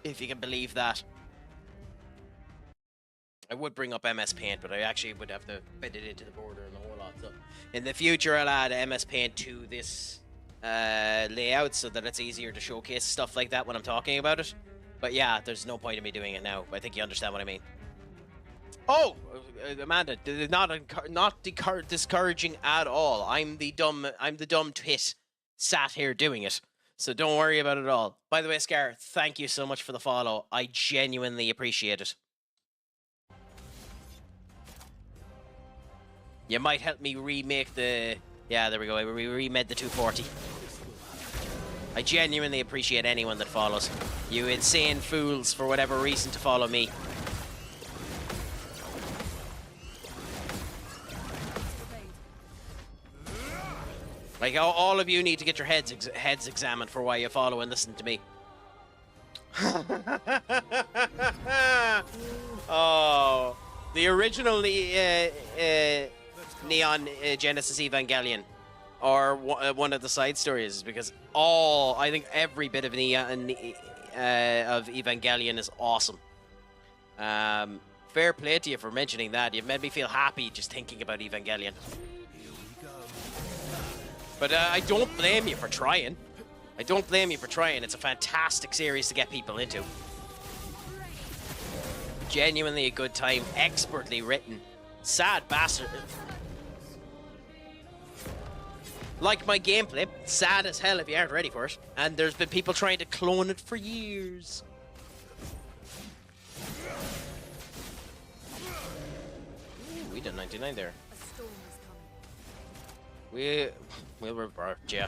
If you can believe that. I would bring up MS Paint, but I actually would have to fit it into the border and the whole lot. So in the future, I'll add MS Paint to this layout so that it's easier to showcase stuff like that when I'm talking about it. But yeah, there's no point in me doing it now. I think you understand what I mean. Oh, Amanda, not discouraging at all. I'm the dumb twit sat here doing it. So don't worry about it at all. By the way, Scar, thank you so much for the follow. I genuinely appreciate it. You might help me remake the... Yeah, there we go. We remade the 240. I genuinely appreciate anyone that follows. You insane fools, for whatever reason, to follow me. Like, all of you need to get your heads examined for why you follow and listen to me. Oh, the original Neon Genesis Evangelion, or one of the side stories, because I think every bit of Neon of Evangelion is awesome. Fair play to you for mentioning that. You've made me feel happy just thinking about Evangelion. But I don't blame you for trying. I don't blame you for trying. It's a fantastic series to get people into. Genuinely a good time. Expertly written. Sad bastard. Like my gameplay. Sad as hell if you aren't ready for it. And there's been people trying to clone it for years. Ooh, we did 99 there. We'll revert, yeah.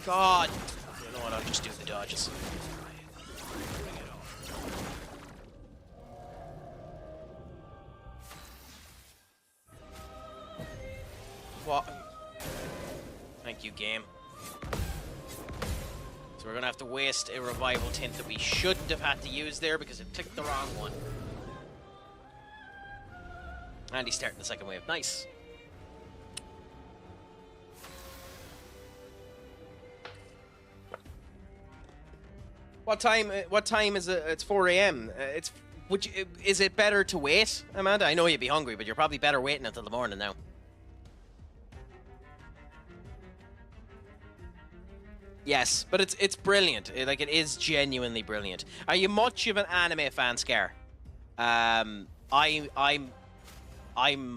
God! You know what, I'll just do the dodges. What? Thank you, game. So we're gonna have to waste a revival tint that we shouldn't have had to use there because it clicked the wrong one. And he's starting the second wave. Nice. What time is it? It's 4 a.m. Is it better to wait, Amanda? I know you'd be hungry, but you're probably better waiting until the morning now. Yes, but it's brilliant. Like, it is genuinely brilliant. Are you much of an anime fan, Scar? I'm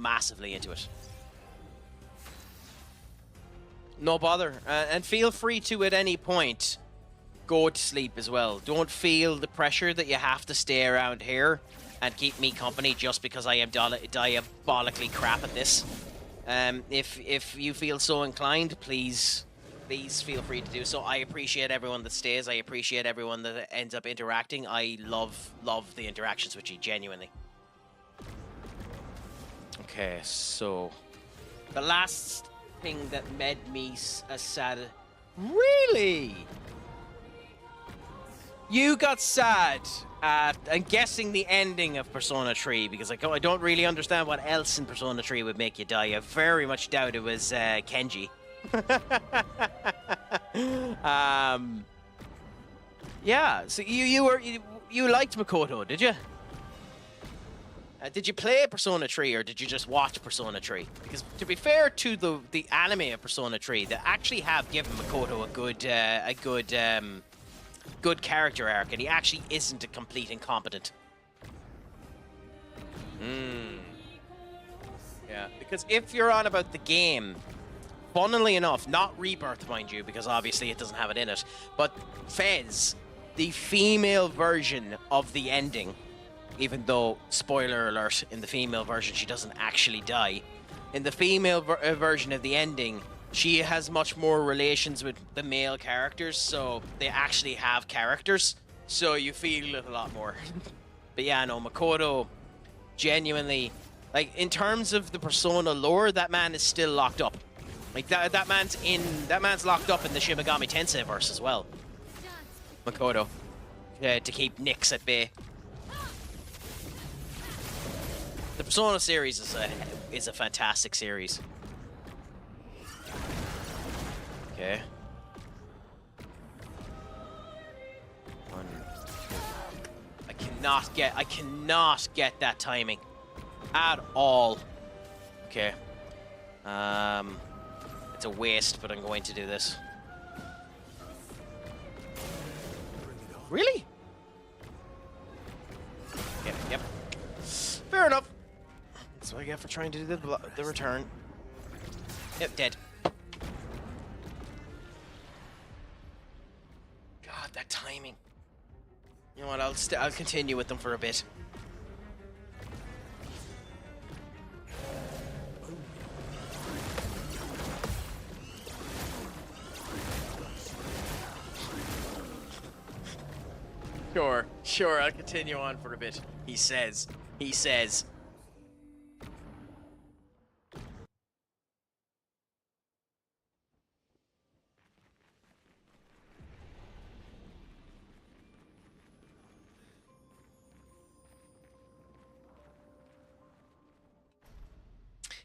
massively into it. No bother, and feel free to at any point go to sleep as well. Don't feel the pressure that you have to stay around here and keep me company just because I am diabolically crap at this. If you feel so inclined, please feel free to do so. I appreciate everyone that stays. I appreciate everyone that ends up interacting. I love the interactions with you, genuinely. Okay, so the last thing that made me sad. Really? You got sad at, I'm guessing, the ending of Persona 3, because I don't really understand what else in Persona 3 would make you die. I very much doubt it was Kenji. Yeah, so you liked Makoto, did you? Did you play Persona 3 or did you just watch Persona 3? Because to be fair to the anime of Persona 3, they actually have given Makoto a good character arc, and he actually isn't a complete incompetent. Yeah, because if you're on about the game, funnily enough, not Rebirth, mind you, because obviously it doesn't have it in it, but Fez, the female version of the ending, even though, spoiler alert, in the female version she doesn't actually die. In the female version of the ending, she has much more relations with the male characters, so they actually have characters, so you feel it a lot more. But yeah, no, Makoto, genuinely, like, in terms of the Persona lore, that man is still locked up. Like, that man's locked up in the Shin Megami Tensei verse as well. Makoto, to keep Nyx at bay. The Persona series is a fantastic series. Okay. 1, 2. I cannot get that timing at all. Okay. It's a waste, but I'm going to do this. Really? Yep. Fair enough. That's what I get for trying to do the return. Yep, dead. God, that timing. You know what? I'll continue with them for a bit. Sure, I'll continue on for a bit. He says.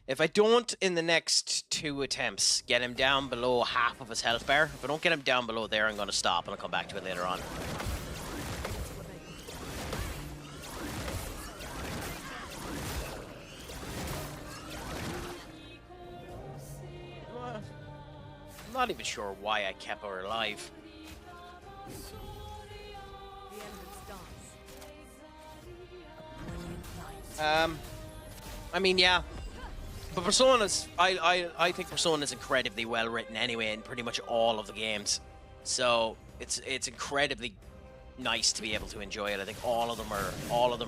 If I don't, in the next 2 attempts, get him down below half of his health bar, if I don't get him down below there, I'm going to stop and I'll come back to it later on. I'm not even sure why I kept her alive. I mean, yeah. But Persona's, I think Persona's incredibly well written anyway in pretty much all of the games. So it's incredibly nice to be able to enjoy it. I think all of them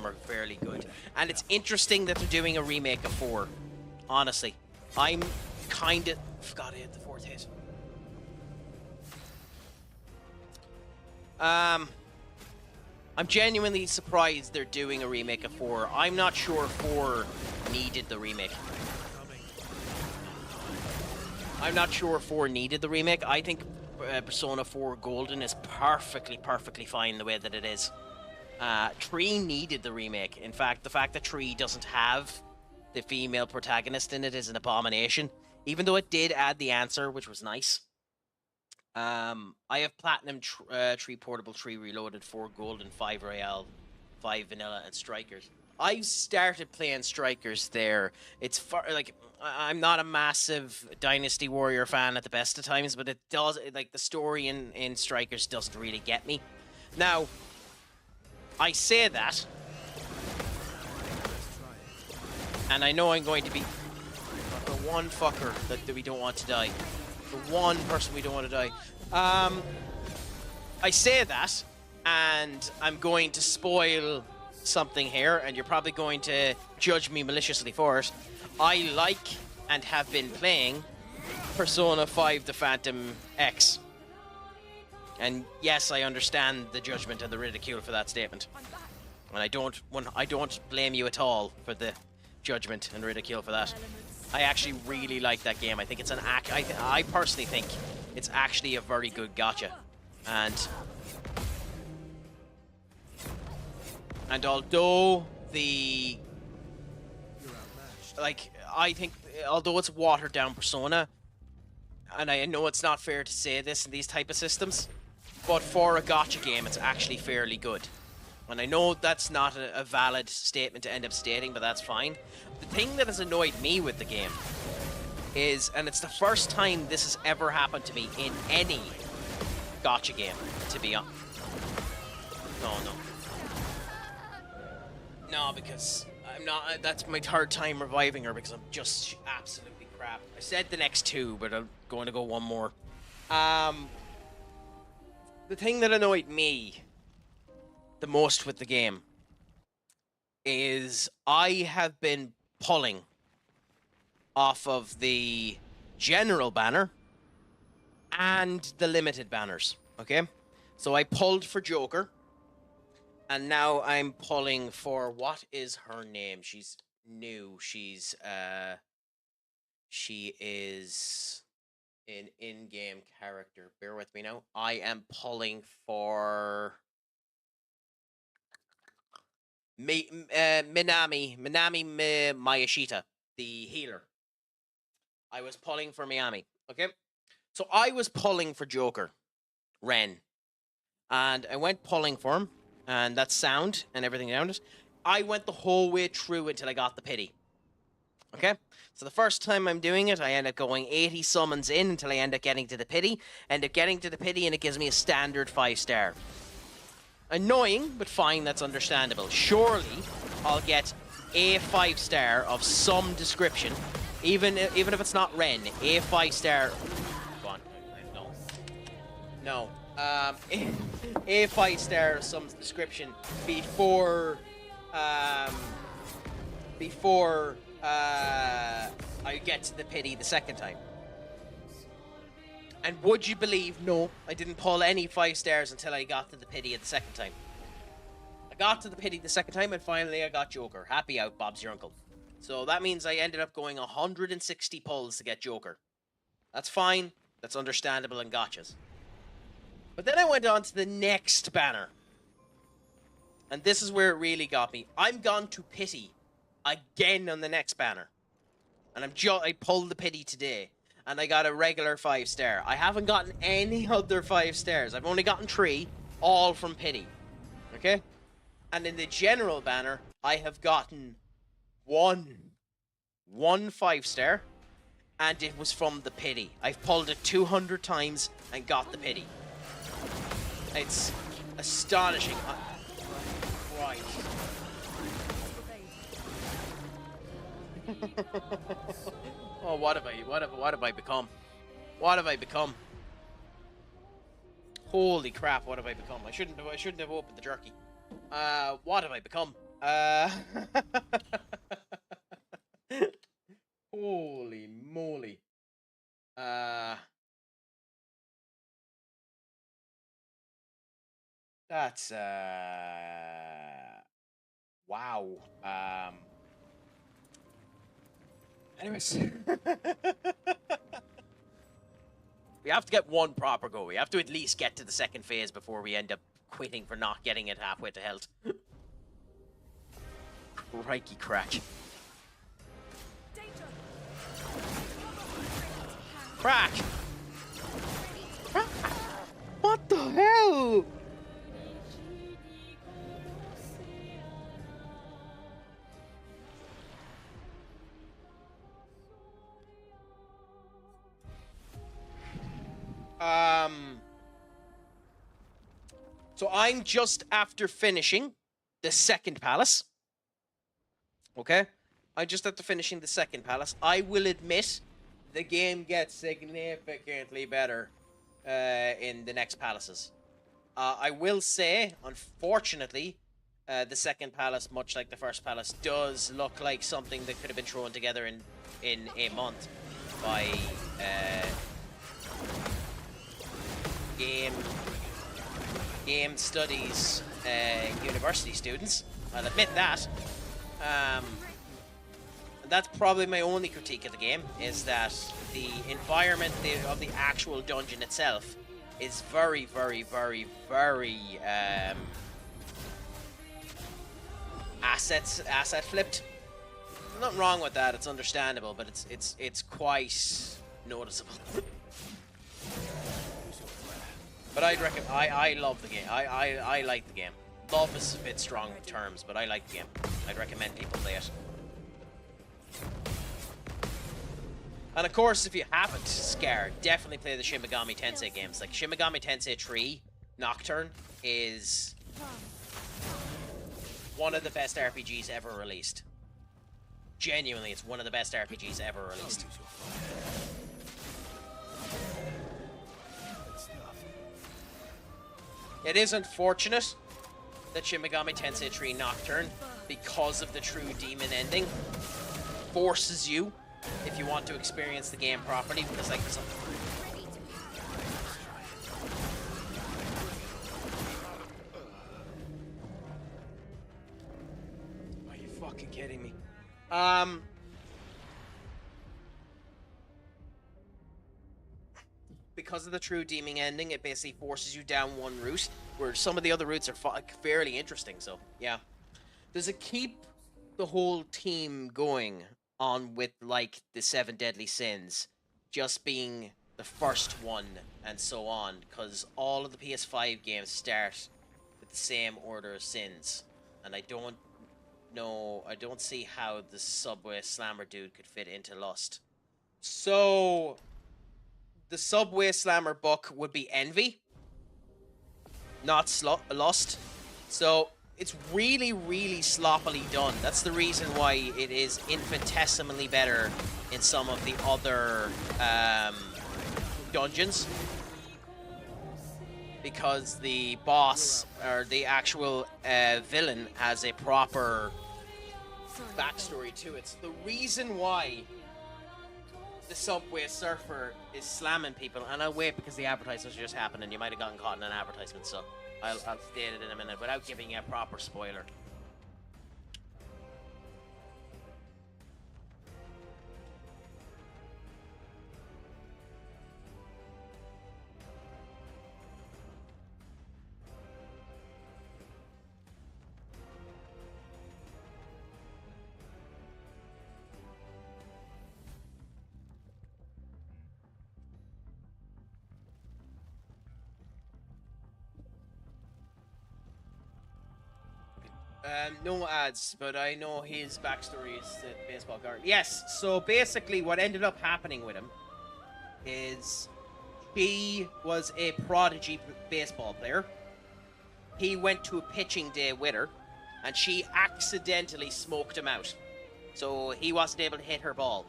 are fairly good. And it's interesting that they're doing a remake of 4. Honestly. I'm kind of forgot I hit the 4th hit. I'm genuinely surprised they're doing a remake of 4. I'm not sure 4 needed the remake. I think Persona 4 Golden is perfectly fine the way that it is. 3 needed the remake. In fact, the fact that 3 doesn't have the female protagonist in it is an abomination. Even though it did add the answer, which was nice. I have Platinum, 3 Portable, 3 Reloaded, 4 Golden, 5 Royale, 5 Vanilla, and Strikers. I started playing Strikers there. It's like, I'm not a massive Dynasty Warrior fan at the best of times, but it does, like, the story in Strikers doesn't really get me. Now, I say that, and I know I'm going to be the one fucker that we don't want to die. The one person we don't want to die. I say that, and I'm going to spoil something here, and you're probably going to judge me maliciously for it. I like and have been playing Persona 5 The Phantom X. And yes, I understand the judgment and the ridicule for that statement. And I don't blame you at all for the judgment and ridicule for that. I actually really like that game. I think it's I personally think it's actually a very good gacha. And although I think, although it's watered down Persona, and I know it's not fair to say this in these type of systems, but for a gacha game, it's actually fairly good. And I know that's not a valid statement to end up stating, but that's fine. The thing that has annoyed me with the game is, and it's the first time this has ever happened to me in any gacha game, to be honest. No, because I'm not, that's my 3rd time reviving her because I'm just absolutely crap. I said the next 2, but I'm going to go 1 more. The thing that annoyed me the most with the game is I have been pulling off of the general banner and the limited banners, okay? So I pulled for Joker, and now I'm pulling for, what is her name? She's new. She is an in-game character. Bear with me now. I am pulling for Minami Mayashita, the healer. I was pulling for Miami, okay? So I was pulling for Joker, Ren, and I went pulling for him, and that sound and everything around it. I went the whole way through until I got the pity. Okay? So the first time I'm doing it, I end up going 80 summons in until I end up getting to the pity. End up getting to the pity, and it gives me a standard 5-star. Annoying, but fine, that's understandable. Surely, I'll get a 5-star of some description, even if it's not Ren, a 5-star... Go on. No. A 5-star of some description before I get to the pity the second time. And would you believe, no, I didn't pull any 5 stars until I got to the pity the second time. I got to the pity the second time, and finally I got Joker. Happy out, Bob's your uncle. So that means I ended up going 160 pulls to get Joker. That's fine. That's understandable and gotchas. But then I went on to the next banner. And this is where it really got me. I'm gone to pity again on the next banner. And I pulled the pity today. And I got a regular 5-star. I haven't gotten any other 5 stars. I've only gotten 3, all from pity. Okay? And in the general banner, I have gotten one 5-star, and it was from the pity. I've pulled it 200 times and got the pity. It's astonishing. Right. Oh, what have I become? What have I become? Holy crap, what have I become? I shouldn't have opened the jerky. What have I become? Holy moly. That's wow. Anyways. We have to get one proper go. We have to at least get to the second phase before we end up quitting for not getting it halfway to health. Crikey crack. Crack! What the hell? So I'm just after finishing the second palace. Okay? I'm just after finishing the second palace. I will admit the game gets significantly better in the next palaces. I will say, unfortunately, the second palace, much like the first palace, does look like something that could have been thrown together in a month by game studies university students. I'll admit that. That's probably my only critique of the game, is that the environment of the actual dungeon itself is very, very, very, very asset flipped. There's nothing wrong with that. It's understandable, but it's quite noticeable. But I'd recommend. I love the game. I like the game. Love is a bit strong terms, but I like the game. I'd recommend people play it. And of course, if you haven't, Scar, definitely play the Shin Megami Tensei games. Like Shin Megami Tensei 3 Nocturne is one of the best RPGs ever released. Genuinely, it's one of the best RPGs ever released. It is unfortunate that Shin Megami Tensei 3 Nocturne, because of the true demon ending, forces you, if you want to experience the game properly, because like there's Are you fucking kidding me? Because of the true demon ending, it basically forces you down one route, where some of the other routes are fairly interesting. So yeah, does it keep the whole team going on with like the 7 deadly sins just being the first one and so on? Because all of the PS5 games start with the same order of sins, and I don't see how the Subway Slammer dude could fit into Lust. So the Subway Slammer book would be Envy, not Lust. So it's really, really sloppily done. That's the reason why it is infinitesimally better in some of the other dungeons. Because the boss, or the actual villain, has a proper backstory to it. So the reason why the Subway Surfer is slamming people, and I'll wait because the advertisements just happened and you might have gotten caught in an advertisement, so I'll state it in a minute without giving you a proper spoiler. No ads, but I know his backstory is the baseball card. Yes, so basically what ended up happening with him is he was a prodigy baseball player. He went to a pitching day with her, and she accidentally smoked him out. So he wasn't able to hit her ball.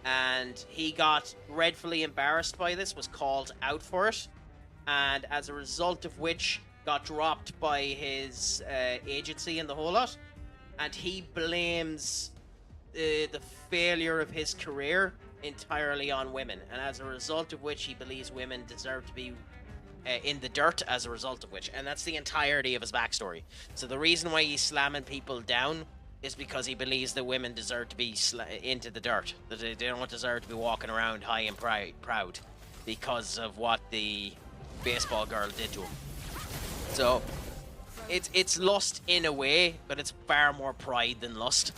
And he got dreadfully embarrassed by this, was called out for it, and as a result of which got dropped by his agency and the whole lot, and he blames the failure of his career entirely on women, and as a result of which he believes women deserve to be in the dirt as a result of which, and that's the entirety of his backstory. So the reason why he's slamming people down is because he believes that women deserve to be into the dirt, that they don't deserve to be walking around high and proud because of what the baseball girl did to him. So, it's lust in a way, but it's far more pride than lust.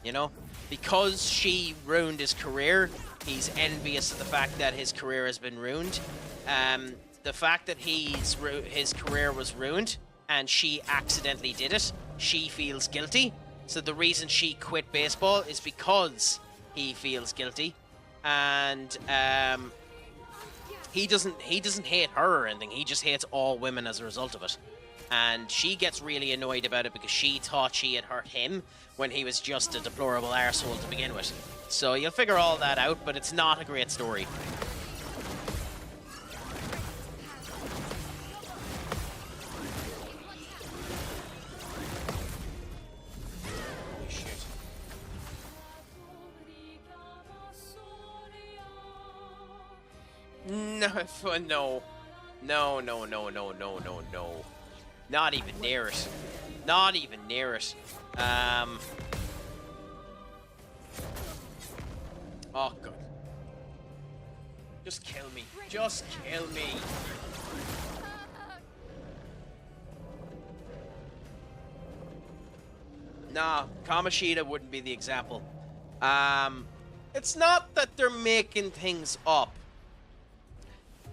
You know? Because she ruined his career, he's envious of the fact that his career has been ruined. The fact that his career was ruined, and she accidentally did it, she feels guilty. So the reason she quit baseball is because he feels guilty. And, He doesn't hate her or anything, he just hates all women as a result of it. And she gets really annoyed about it because she thought she had hurt him when he was just a deplorable arsehole to begin with. So you'll figure all that out, but it's not a great story. No. Not even near it. Not even near it. Oh, God. Just kill me. Just kill me. Nah, Kamoshida wouldn't be the example. It's not that they're making things up.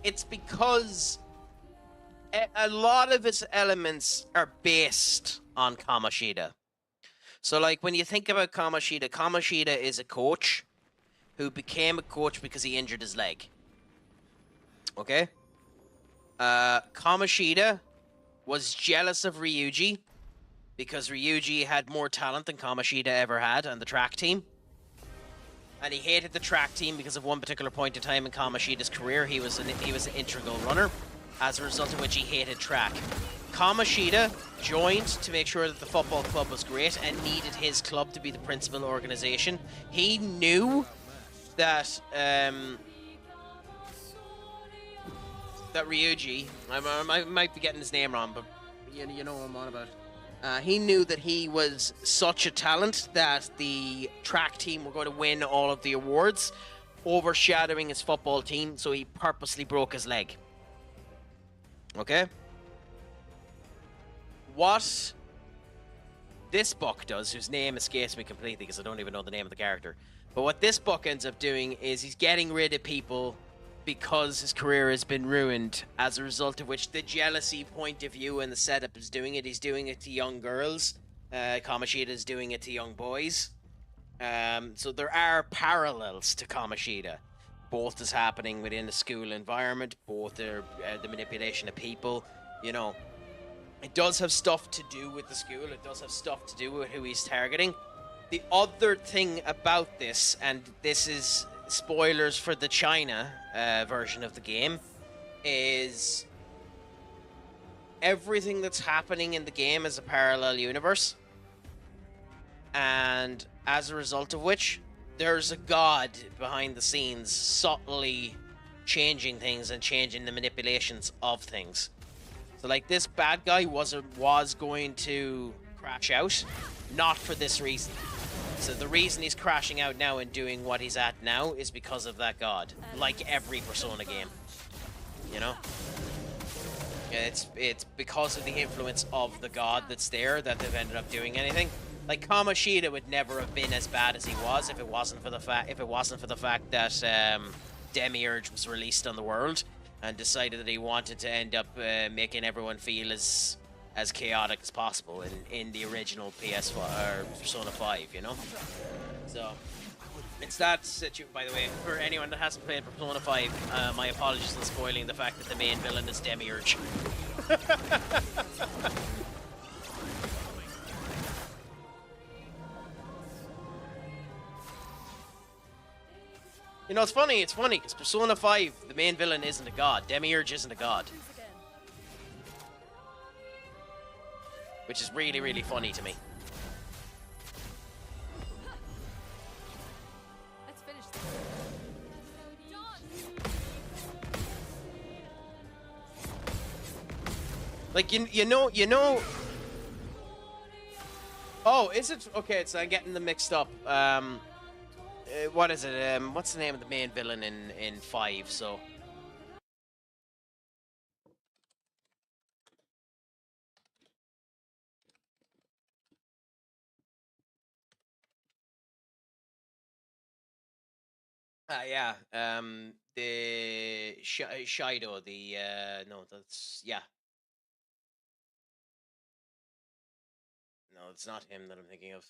It's because a lot of its elements are based on Kamoshida. So, like, when you think about Kamoshida, Kamoshida is a coach who became a coach because he injured his leg. Okay? Kamoshida was jealous of Ryuji because Ryuji had more talent than Kamoshida ever had on the track team. And he hated the track team because of one particular point in time in Kamoshida's career. He was an integral runner, as a result of which he hated track. Kamoshida joined to make sure that the football club was great and needed his club to be the principal organization. He knew that that Ryuji, I might be getting his name wrong, but you know what I'm on about. He knew that he was such a talent that the track team were going to win all of the awards, overshadowing his football team, so he purposely broke his leg. Okay? What this book does, whose name escapes me completely because I don't even know the name of the character, but what this book ends up doing is he's getting rid of people because his career has been ruined, as a result of which the jealousy point of view and the setup is doing it. He's doing it to young girls. Kamoshida is doing it to young boys. So there are parallels to Kamoshida. Both is happening within the school environment. Both are the manipulation of people. You know, it does have stuff to do with the school. It does have stuff to do with who he's targeting. The other thing about this, and this is spoilers for the China version of the game, is everything that's happening in the game is a parallel universe, and as a result of which there's a god behind the scenes subtly changing things and changing the manipulations of things. So like, this bad guy was going to crash out, not for this reason. So the reason he's crashing out now and doing what he's at now is because of that god. Like every Persona game, you know? It's because of the influence of the god that's there that they've ended up doing anything. Like, Kamoshida would never have been as bad as he was if it wasn't for the fact that Demiurge was released on the world and decided that he wanted to end up making everyone feel as chaotic as possible in the original PS5 or Persona 5, you know? So it's that situation. By the way, for anyone that hasn't played Persona 5, my apologies on spoiling the fact that the main villain is Demiurge. You know, it's funny because Persona 5, the main villain isn't a god. Demiurge isn't a god. Which is really, really funny to me. Let's finish this. Like, you know. Oh, is it? Okay, so I'm getting them mixed up. What is it? What's the name of the main villain in 5? So. Yeah. The Shido. No, that's yeah. No, it's not him that I'm thinking of.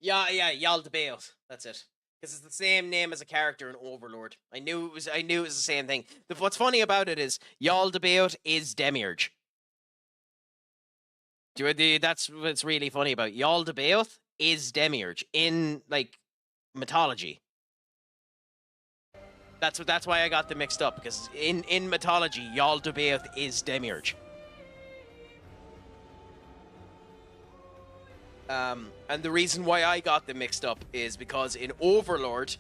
Yeah, Yaldabaoth. That's it. Because it's the same name as a character in Overlord. I knew it was the same thing. What's funny about it is Yaldabaoth is Demiurge. That's what's really funny about it. Yaldabaoth is Demiurge in, like, mythology. That's why I got them mixed up, because in mythology, Yaldabaoth is Demiurge. And the reason why I got them mixed up is because in Overlord,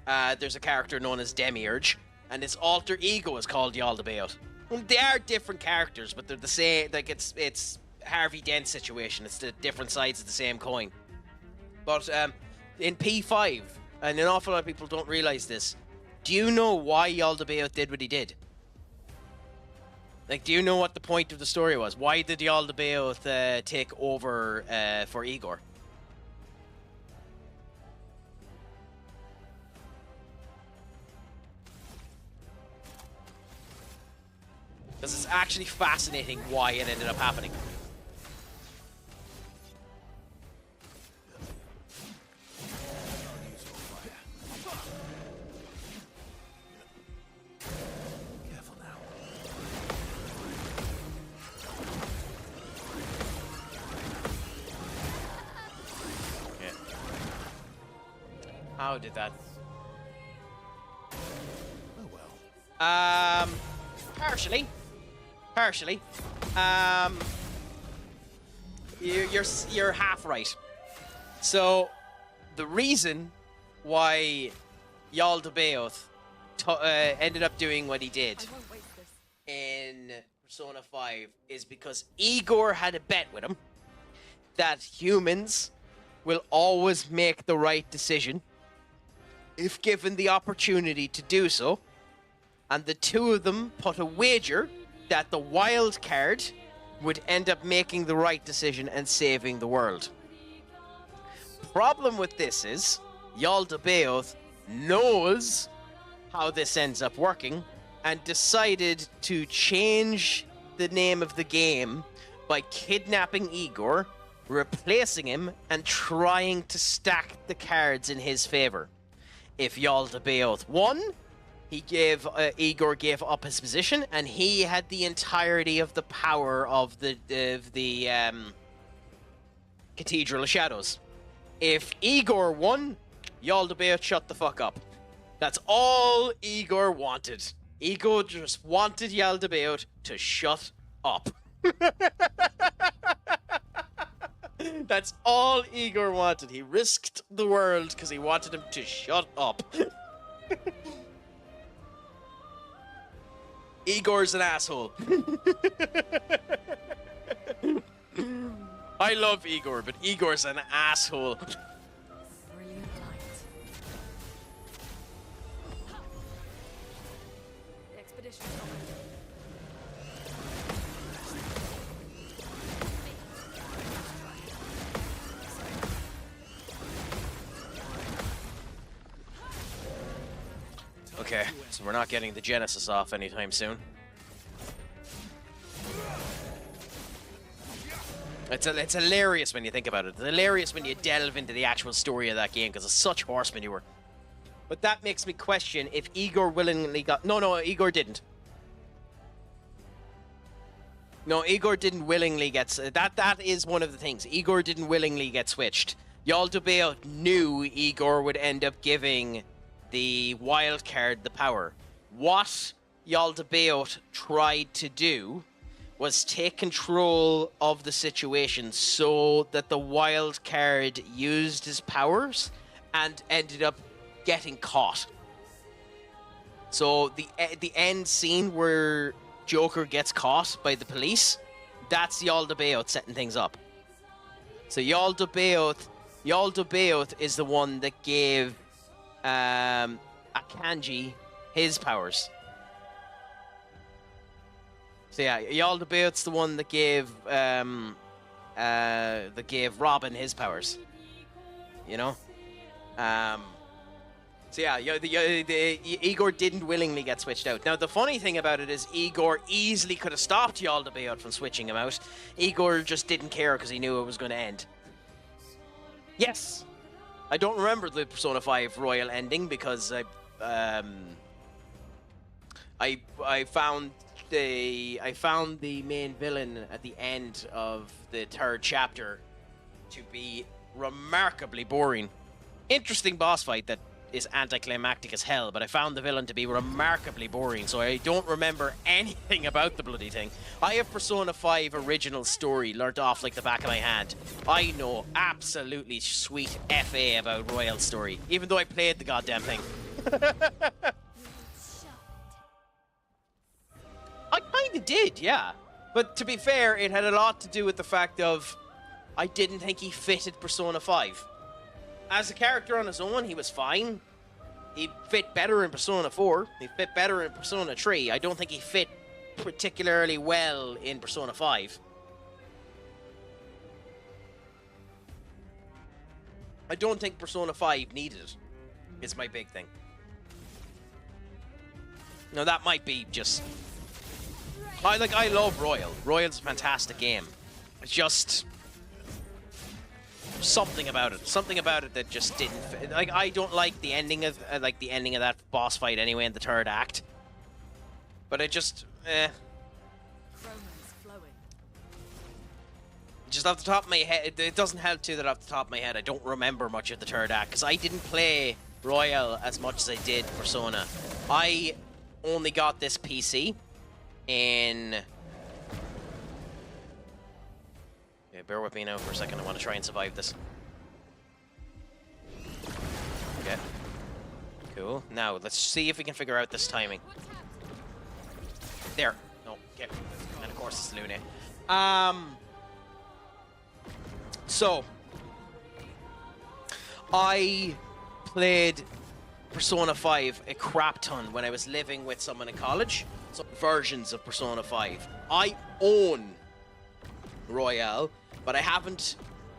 there's a character known as Demiurge, and his alter ego is called Yaldabaoth. Well, they are different characters, but they're the same. Like, it's Harvey Dent situation. It's the different sides of the same coin. But in P5, and an awful lot of people don't realize this, do you know why Yaldabaoth did what he did? Like, do you know what the point of the story was? Why did Yaldabaoth take over for Igor? Because it's actually fascinating why it ended up happening. How did that? Oh well. Partially. Partially. You're half right. So, the reason why Yaldabaoth ended up doing what he did I won't waste this. in Persona 5 is because Igor had a bet with him that humans will always make the right decision if given the opportunity to do so. And the two of them put a wager that the wild card would end up making the right decision and saving the world. Problem with this is Yaldabaoth knows how this ends up working and decided to change the name of the game by kidnapping Igor, replacing him, and trying to stack the cards in his favor. If Yaldabaoth won, Igor gave up his position, and he had the entirety of the power of the Cathedral of Shadows. If Igor won, Yaldabaoth shut the fuck up. That's all Igor wanted. Igor just wanted Yaldabaoth to shut up. That's all Igor wanted. He risked the world because he wanted him to shut up. Igor's an asshole. I love Igor, but Igor's an asshole. Brilliant light. The expedition's on. Okay, so we're not getting the Genesis off anytime soon. It's hilarious when you think about it. It's hilarious when you delve into the actual story of that game because it's such horse manure. But that makes me question if Igor willingly got... No, Igor didn't. No, Igor didn't willingly get... That is one of the things. Igor didn't willingly get switched. Yaldabaoth knew Igor would end up giving the wild card the power. What Yaldabaoth tried to do was take control of the situation so that the wild card used his powers and ended up getting caught. So the end scene where Joker gets caught by the police, that's Yaldabaoth setting things up. So Yaldabaoth is the one that gave Akanji his powers. So yeah, Yaldabaoth's the one that gave Robin his powers. You know? So yeah, Igor didn't willingly get switched out. Now the funny thing about it is Igor easily could have stopped Yaldabaoth from switching him out. Igor just didn't care because he knew it was going to end. Yes! I don't remember the Persona 5 Royal ending because I found the main villain at the end of the third chapter to be remarkably boring. Interesting boss fight that is anticlimactic as hell, but I found the villain to be remarkably boring, so I don't remember anything about the bloody thing. I have Persona 5 original story learnt off like the back of my hand. I know absolutely sweet FA about Royal story, even though I played the goddamn thing. I kinda did, yeah. But to be fair, it had a lot to do with the fact of I didn't think he fitted Persona 5. As a character on his own, he was fine. He fit better in Persona 4. He fit better in Persona 3. I don't think he fit particularly well in Persona 5. I don't think Persona 5 needed it, is my big thing. Now, that might be just... I love Royal. Royal's a fantastic game. It's just... something about it that just didn't fit. Like, I don't like the ending of that boss fight anyway in the third act, but it just just off the top of my head, it doesn't help too that off the top of my head I don't remember much of the third act because I didn't play Royal as much as I did Persona. I only got this PC in... Okay, bear with me now for a second. I want to try and survive this. Okay. Cool. Now, let's see if we can figure out this timing. There. No, okay. And of course it's Lune. So, I played Persona 5 a crap ton when I was living with someone in college. So, versions of Persona 5. I own Royale, but I haven't...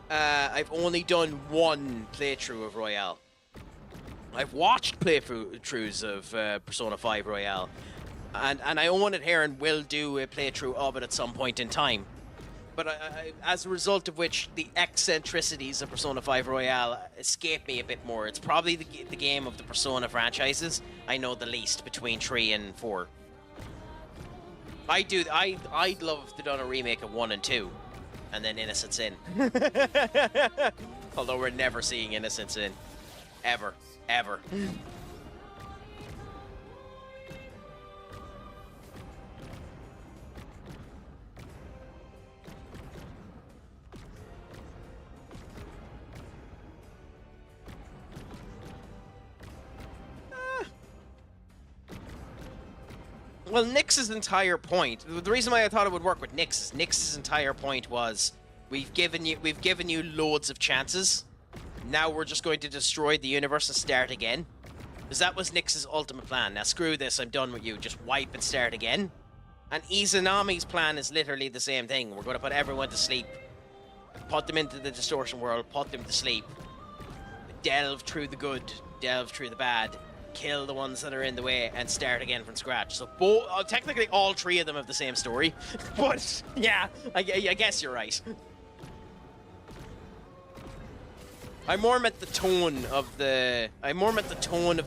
I've only done one playthrough of Royale. I've watched playthroughs of Persona 5 Royale, and I own it here and will do a playthrough of it at some point in time. But as a result of which, the eccentricities of Persona 5 Royale escape me a bit more. It's probably the game of the Persona franchises I know the least between 3 and 4. I'd love to done a remake of 1 and 2, and then Innocent Sin. Although we're never seeing Innocent Sin. Ever. Ever. Well, Nyx's entire point, the reason why I thought it would work with Nyx is Nyx's entire point was we've given you loads of chances. Now we're just going to destroy the universe and start again. Because that was Nyx's ultimate plan. Now screw this, I'm done with you. Just wipe and start again. And Izanami's plan is literally the same thing. We're going to put everyone to sleep. Put them into the distortion world. Put them to sleep. Delve through the good. Delve through the bad. Kill the ones that are in the way and start again from scratch. So technically all 3 of them have the same story. But yeah, I guess you're right. I more meant the tone of the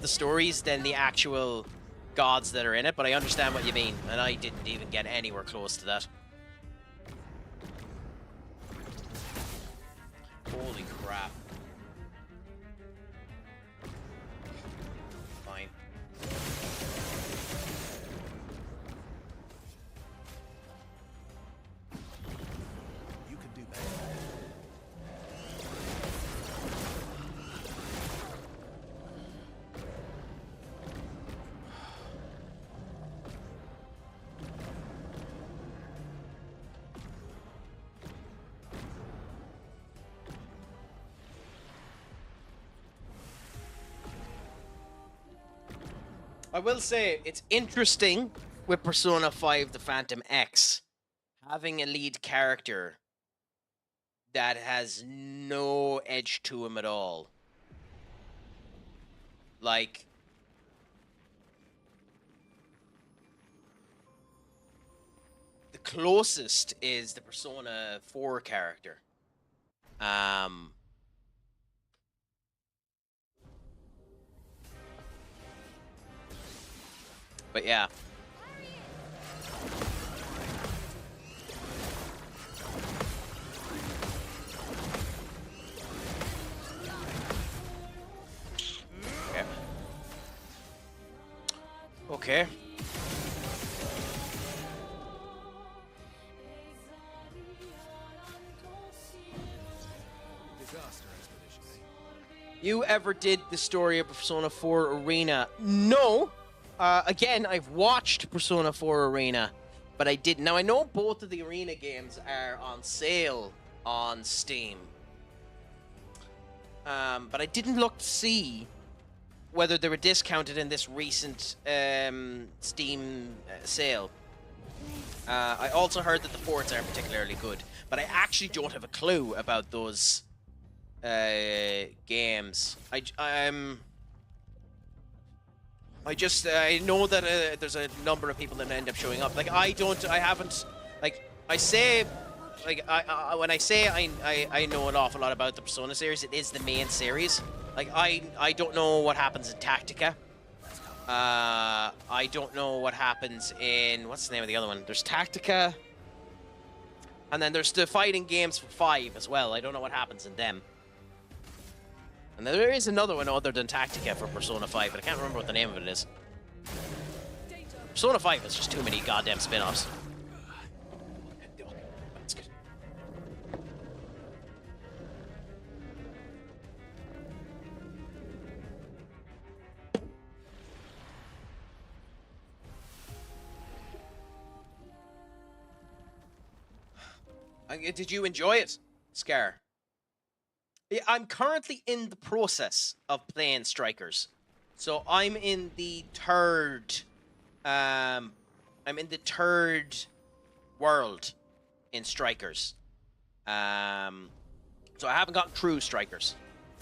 stories than the actual gods that are in it, but I understand what you mean, and I didn't even get anywhere close to that. Holy crap. Fine. You can do better. I will say, it's interesting with Persona 5 The Phantom X, having a lead character that has no edge to him at all. Like, the closest is the Persona 4 character. But yeah. Okay. Disaster expedition, eh? You ever did the story of Persona 4 Arena? No. Again, I've watched Persona 4 Arena, but I didn't. Now, I know both of the Arena games are on sale on Steam. But I didn't look to see whether they were discounted in this recent Steam sale. I also heard that the ports aren't particularly good, but I actually don't have a clue about those games. I know that there's a number of people that end up showing up. Like, I haven't, like, I say, like, when I say I know an awful lot about the Persona series, it is the main series. Like, I don't know what happens in Tactica. I don't know what happens in, what's the name of the other one? There's Tactica, and then there's the fighting games for 5 as well. I don't know what happens in them. And there is another one other than Tactica for Persona 5, but I can't remember what the name of it is. Persona 5 is just too many goddamn spin-offs. That's good. Did you enjoy it, Scar? Yeah, I'm currently in the process of playing Strikers. So I'm in the third world in Strikers. So I haven't gotten through Strikers.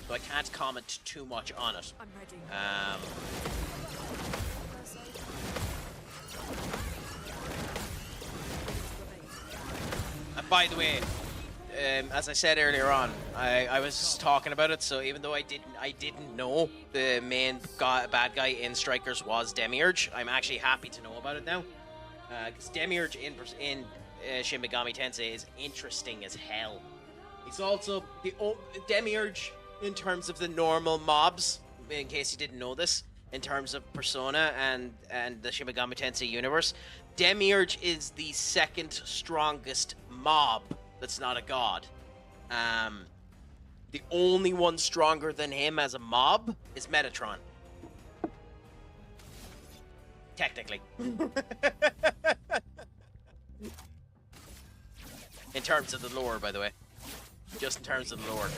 So I can't comment too much on it. I'm ready. And by the way, as I said earlier on, I was talking about it. So even though I didn't know the main bad guy in Strikers was Demiurge, I'm actually happy to know about it now. Because Demiurge in Shin Megami Tensei is interesting as hell. He's also the Demiurge in terms of the normal mobs. In case you didn't know this, in terms of Persona and the Shin Megami Tensei universe, Demiurge is the second strongest mob that's not a god. The only one stronger than him as a mob is Metatron. Technically. In terms of the lore, by the way. Just in terms of the lore.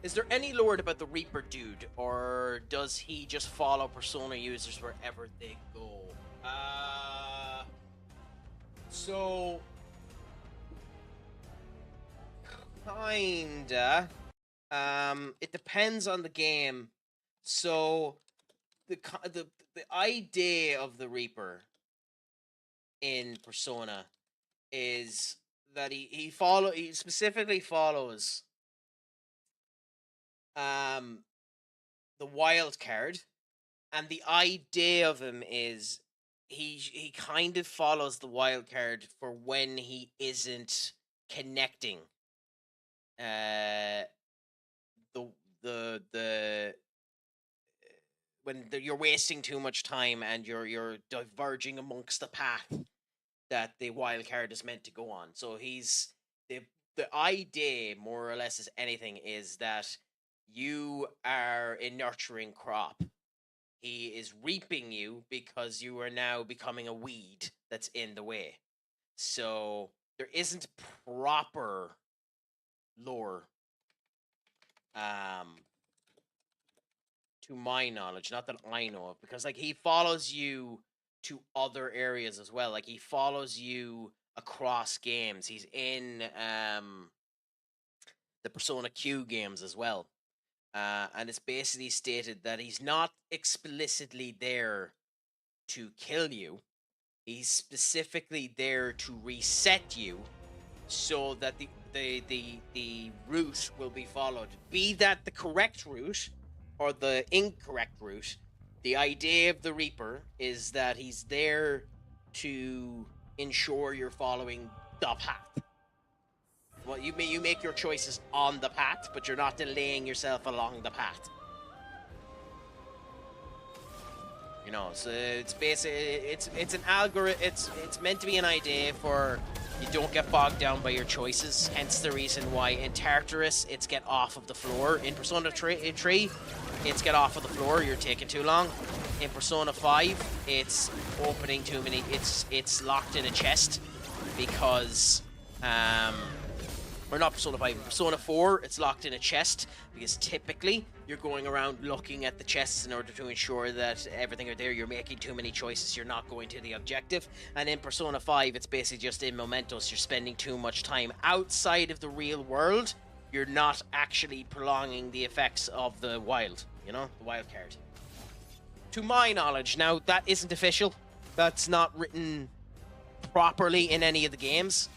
Is there any lore about the Reaper dude, or does he just follow Persona users wherever they go? So kinda. It depends on the game. So the idea of the Reaper in Persona is that he specifically follows the wild card, and the idea of him is he kind of follows the wild card for when he isn't connecting you're wasting too much time and you're diverging amongst the path that the wild card is meant to go on. So he's the idea, more or less, as anything, is that you are a nurturing crop. He is reaping you because you are now becoming a weed that's in the way. So there isn't proper lore, to my knowledge, not that I know of, because like he follows you to other areas as well. Like he follows you across games. He's in the Persona Q games as well. And it's basically stated that he's not explicitly there to kill you. He's specifically there to reset you so that the route will be followed. Be that the correct route or the incorrect route, the idea of the Reaper is that he's there to ensure you're following the path. Well, you make your choices on the path, but you're not delaying yourself along the path. You know, so it's basically it's an algorithm. It's meant to be an idea for you don't get bogged down by your choices. Hence the reason why in Tartarus it's get off of the floor. In Persona 3, it's get off of the floor. You're taking too long. In Persona 5, it's opening too many. It's locked in a chest because Or not Persona 5, in Persona 4, it's locked in a chest, because typically you're going around looking at the chests in order to ensure that everything are there. You're making too many choices, you're not going to the objective. And in Persona 5, it's basically just in mementos. You're spending too much time outside of the real world. You're not actually prolonging the effects of the wild, you know, the wild card. To my knowledge, now that isn't official. That's not written properly in any of the games.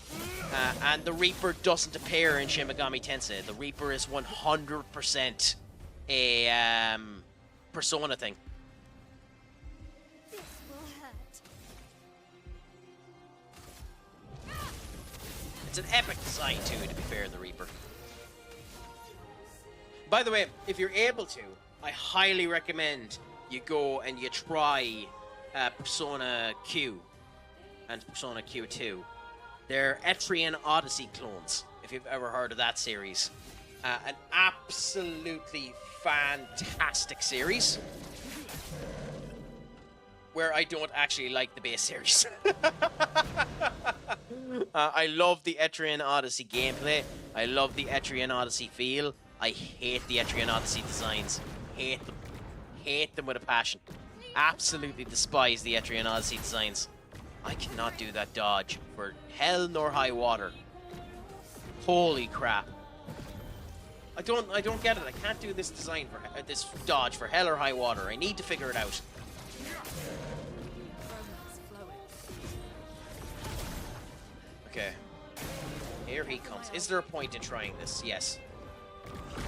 And the Reaper doesn't appear in Shin Megami Tensei. The Reaper is 100% a Persona thing. This will hurt. It's an epic design too, to be fair, the Reaper. By the way, if you're able to, I highly recommend you go and you try Persona Q and Persona Q2. They're Etrian Odyssey clones, if you've ever heard of that series. An absolutely fantastic series, where I don't actually like the base series. I love the Etrian Odyssey gameplay. I love the Etrian Odyssey feel. I hate the Etrian Odyssey designs. Hate them. Hate them with a passion. Absolutely despise the Etrian Odyssey designs. I cannot do that dodge for hell nor high water. Holy crap. I don't get it. I can't do this design for this dodge for hell or high water. I need to figure it out. Okay. Here he comes. Is there a point in trying this? Yes.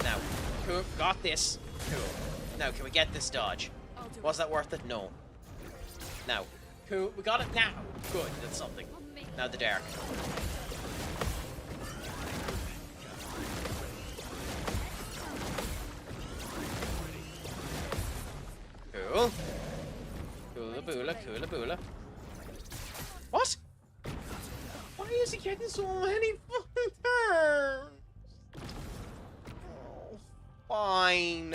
Now, cool. Got this. Cool. Now, can we get this dodge? Was that worth it? No. Now. Cool. We got it now. Good. That's something. Now the dark. Cool. Coola boola, coola boola. What? Why is he getting so many fucking turns? Oh, fine.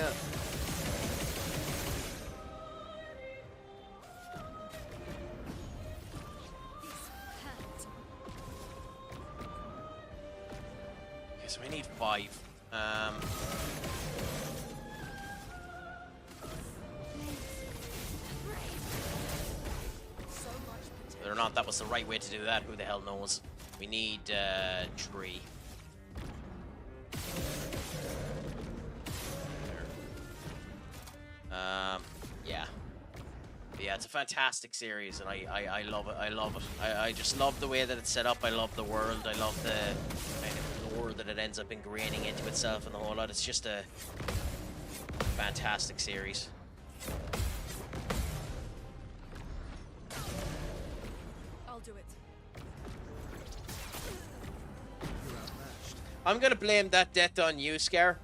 Okay, so we need 5. Whether or not that was the right way to do that, who the hell knows? We need 3. Yeah. But yeah, it's a fantastic series, and I love it. I love it. I just love the way that it's set up. I love the world. I love the kind of lore that it ends up ingraining into itself and the whole lot. It's just a fantastic series. I'll do it. I'm gonna blame that death on you, Scar.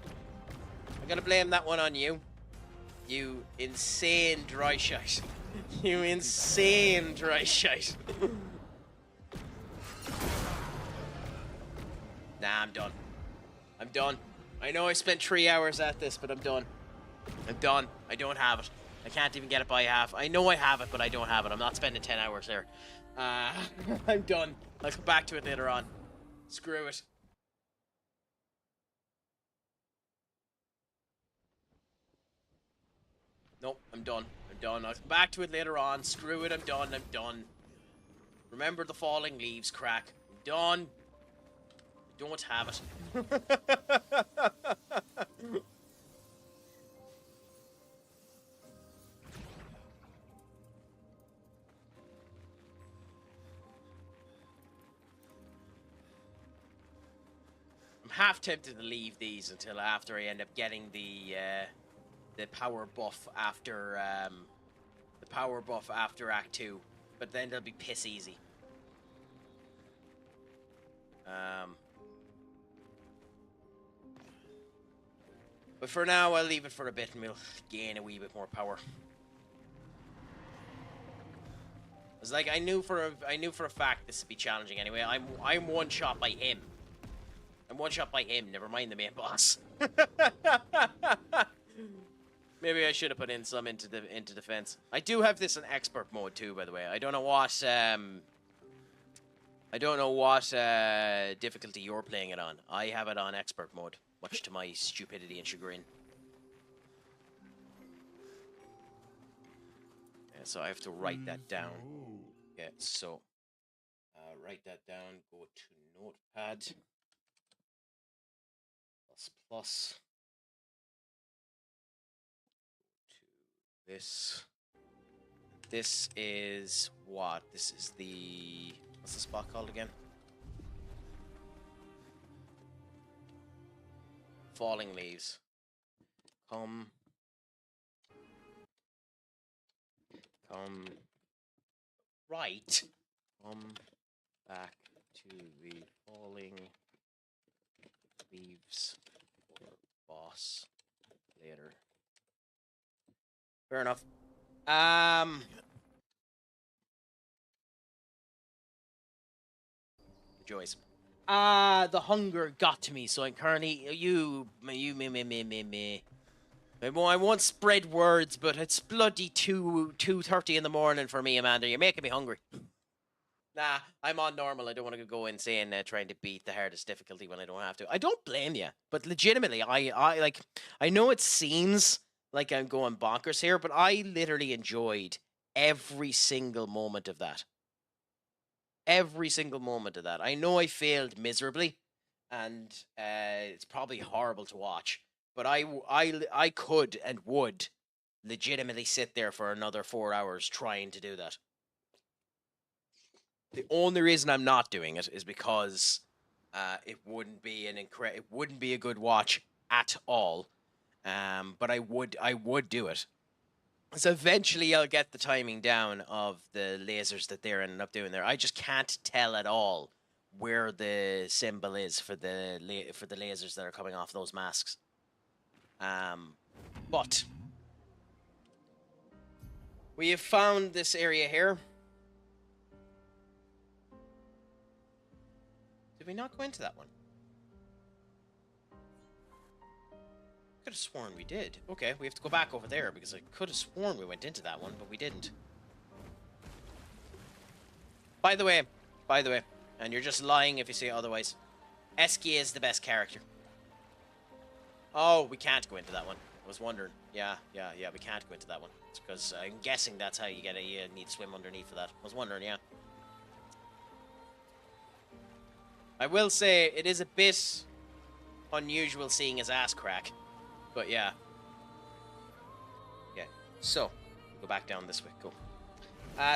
I'm gonna blame that one on you. You insane dry shite. You insane dry shite. Nah, I'm done. I'm done. I know I spent 3 hours at this, but I'm done. I'm done. I don't have it. I can't even get it by half. I know I have it, but I don't have it. I'm not spending 10 hours there. I'm done. I'll come back to it later on. Screw it. Nope, I'm done. I'm done. I'll come back to it later on. Screw it, I'm done. I'm done. Remember the falling leaves, crack. I'm done. I don't have it. I'm half tempted to leave these until after I end up getting the power buff after Act 2, but then they'll be piss easy. But for now, I'll leave it for a bit and we'll gain a wee bit more power. It's like I knew for a fact this would be challenging anyway. I'm one shot by him. I'm one shot by him. Never mind the main boss. Maybe I should have put in some into defense. I do have this in expert mode too, by the way. I don't know what I don't know what difficulty you're playing it on. I have it on expert mode, much to my stupidity and chagrin. Yeah, so I have to write that down. Yeah, so write that down. Go to Notepad. Plus. To this. This is what? This is the... What's the spot called again? Falling leaves. Come right. Come back to the falling leaves for boss later. Fair enough. The joys. The hunger got to me, so I'm currently me. I won't spread words, but it's bloody 2:30 in the morning for me, Amanda. You're making me hungry. Nah, I'm on normal. I don't want to go insane trying to beat the hardest difficulty when I don't have to. I don't blame you, but legitimately, I know it seems like I'm going bonkers here, but I literally enjoyed every single moment of that. Every single moment of that. I know I failed miserably, and it's probably horrible to watch, but I could and would legitimately sit there for another 4 hours trying to do that. The only reason I'm not doing it is because it wouldn't be it wouldn't be a good watch at all. But I would do it. So eventually I'll get the timing down of the lasers that they're ending up doing there. I just can't tell at all where the symbol is for the lasers that are coming off those masks. But we have found this area here. Did we not go into that one? Could have sworn we did. Okay, we have to go back over there because I could have sworn we went into that one, but we didn't. By the way, and you're just lying if you say otherwise, Eskia is the best character. Oh, we can't go into that one. I was wondering. Yeah, we can't go into that one. It's because I'm guessing that's how you get it. You need to swim underneath for that. I was wondering, yeah. I will say it is a bit unusual seeing his ass crack. But yeah. Yeah. So, go back down this way. Go.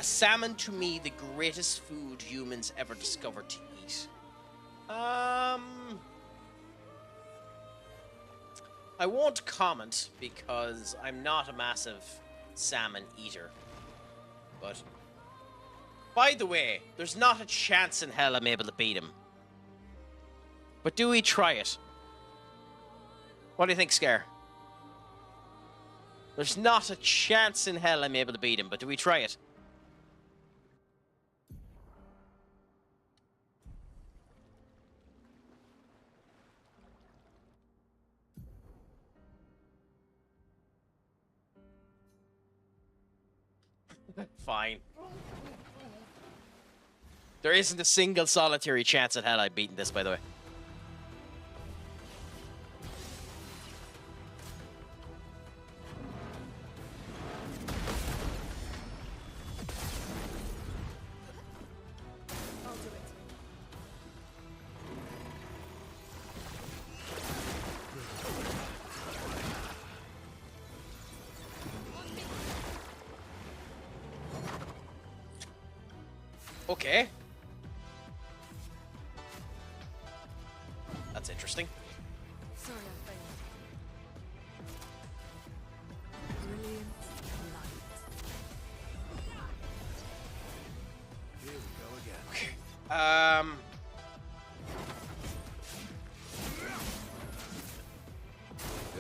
Salmon to me, the greatest food humans ever discovered to eat. I won't comment because I'm not a massive salmon eater. But, by the way, there's not a chance in hell I'm able to beat him. But do we try it? What do you think, Scare? There's not a chance in hell I'm able to beat him, but do we try it? Fine. There isn't a single solitary chance in hell I've beaten this, by the way. Okay. That's interesting. Sorry, I failed. Brilliant light. Here we go again. Okay.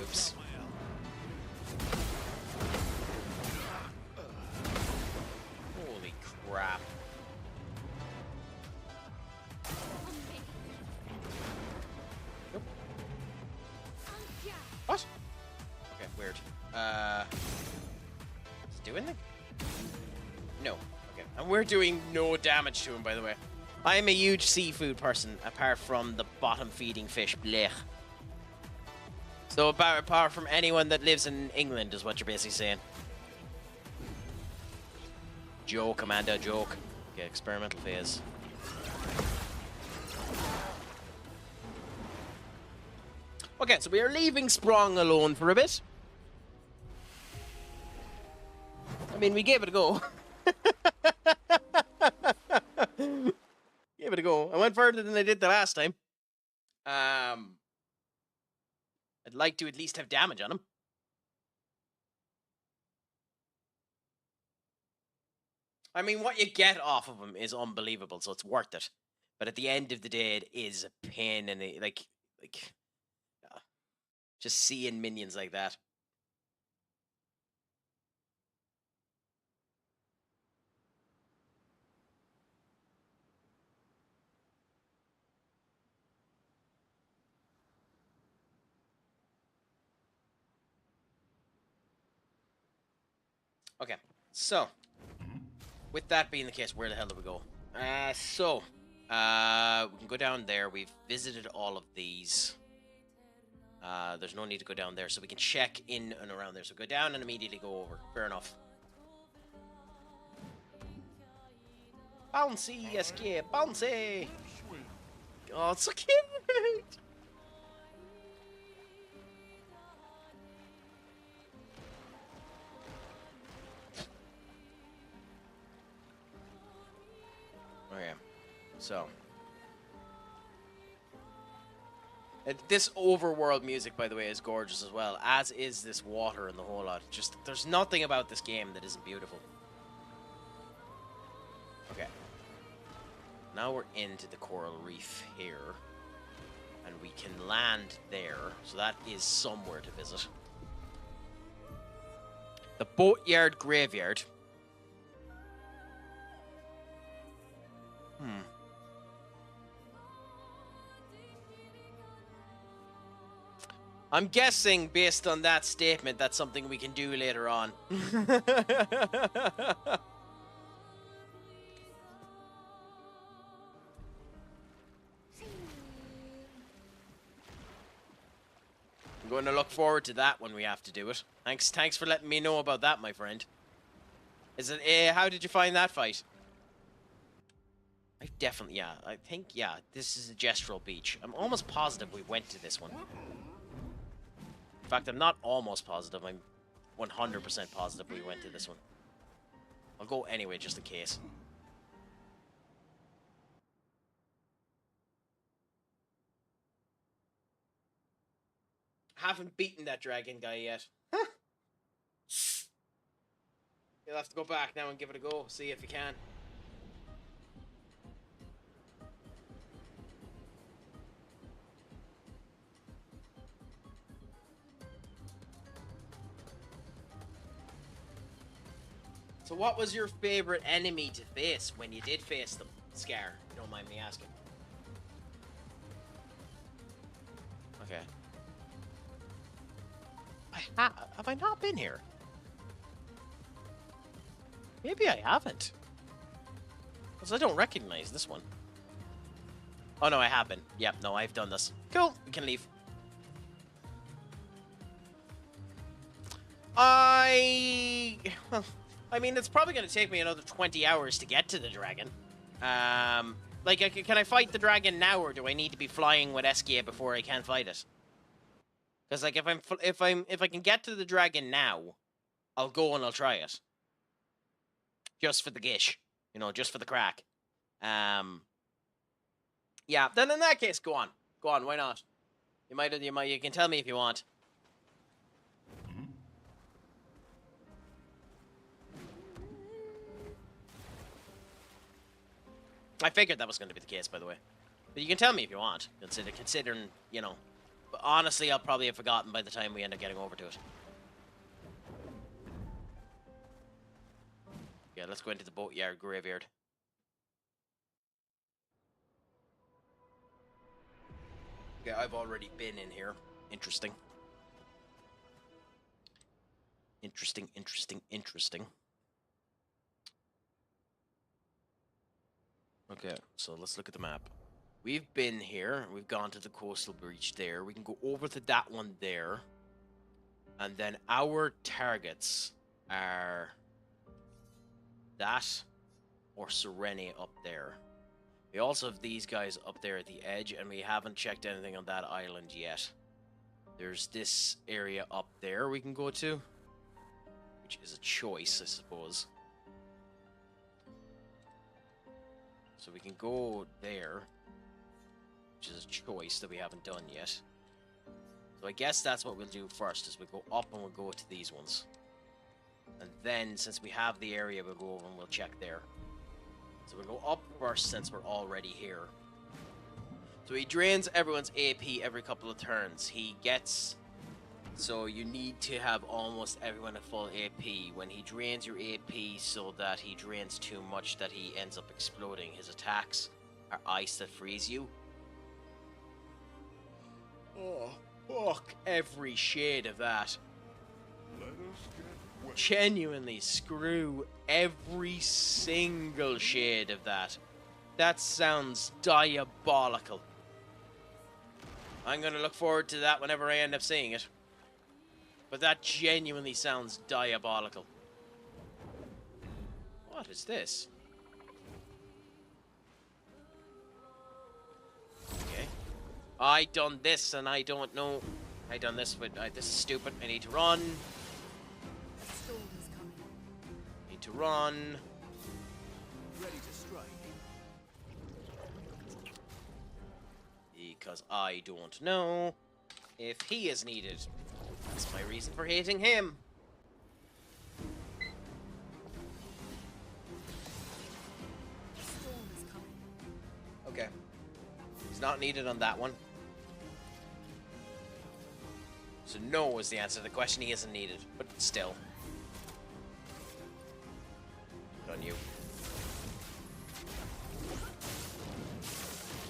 Oops. Holy crap. Nope. What? Okay, weird. Does it do anything? No. Okay. And we're doing no damage to him, by the way. I'm a huge seafood person, apart from the bottom-feeding fish. Blech. So apart from anyone that lives in England, is what you're basically saying. Joke, Amanda, joke. Okay, experimental phase. Okay, so we are leaving Sprung alone for a bit. I mean, we gave it a go. Gave it a go. I went further than I did the last time. I'd like to at least have damage on him. I mean, what you get off of him is unbelievable, so it's worth it. But at the end of the day, it is a pain, and just seeing minions like that. Okay, so with that being the case, where the hell do we go? We can go down there. We've visited all of these. There's no need to go down there, so we can check in and around there. So go down and immediately go over. Fair enough. Bouncy, escape, bouncy! Oh, it's so cute! Okay, so this overworld music, by the way, is gorgeous as well, as is this water and the whole lot. Just, there's nothing about this game that isn't beautiful. Okay. Now we're into the coral reef here. And we can land there, so that is somewhere to visit. The boatyard graveyard. I'm guessing, based on that statement, that's something we can do later on. I'm going to look forward to that when we have to do it. Thanks for letting me know about that, my friend. Is it, how did you find that fight? I think, this is a gestural beach. I'm almost positive we went to this one. In fact, I'm not almost positive. I'm 100% positive we went to this one. I'll go anyway, just in case. Haven't beaten that dragon guy yet. Huh. You'll have to go back now and give it a go. See if you can. So what was your favorite enemy to face when you did face them, Scar? If you don't mind me asking. Okay. Have I not been here? Maybe I haven't. Because I don't recognize this one. Oh no, I have been. Yep, no, I've done this. Cool, we can leave. I mean, it's probably going to take me another 20 hours to get to the dragon. Like, can I fight the dragon now, or do I need to be flying with Eskia before I can fight it? Because, like, if I can get to the dragon now, I'll go and I'll try it. Just for the gish, you know, just for the crack. Yeah. Then in that case, go on. Why not? You can tell me if you want. I figured that was going to be the case, by the way. But you can tell me if you want. Considering, you know. But honestly, I'll probably have forgotten by the time we end up getting over to it. Yeah, let's go into the boatyard graveyard. Okay, I've already been in here. Interesting. Interesting. Okay, so let's look at the map. We've been here. We've gone to the coastal breach there. We can go over to that one there. And then our targets are that or Serene up there. We also have these guys up there at the edge, and we haven't checked anything on that island yet. There's this area up there we can go to, which is a choice, I suppose. So we can go there, which is a choice that we haven't done yet. So I guess that's what we'll do first, is we'll go up and we'll go to these ones. And then, since we have the area, we'll go over and we'll check there. So we'll go up first since we're already here. So he drains everyone's AP every couple of turns. He gets... So you need to have almost everyone at full AP. When he drains your AP so that he drains too much that he ends up exploding, his attacks are ice that freeze you. Oh, fuck every shade of that. Genuinely screw every single shade of that. That sounds diabolical. I'm gonna look forward to that whenever I end up seeing it. But that genuinely sounds diabolical. What is this? Okay. I done this and I don't know. I done this with... this is stupid. I need to run. Storm is coming. Need to run. Ready to strike. Because I don't know if he is needed. That's my reason for hating him. Storm is coming. Okay. He's not needed on that one. So no is the answer to the question. He isn't needed, but still. Good on you.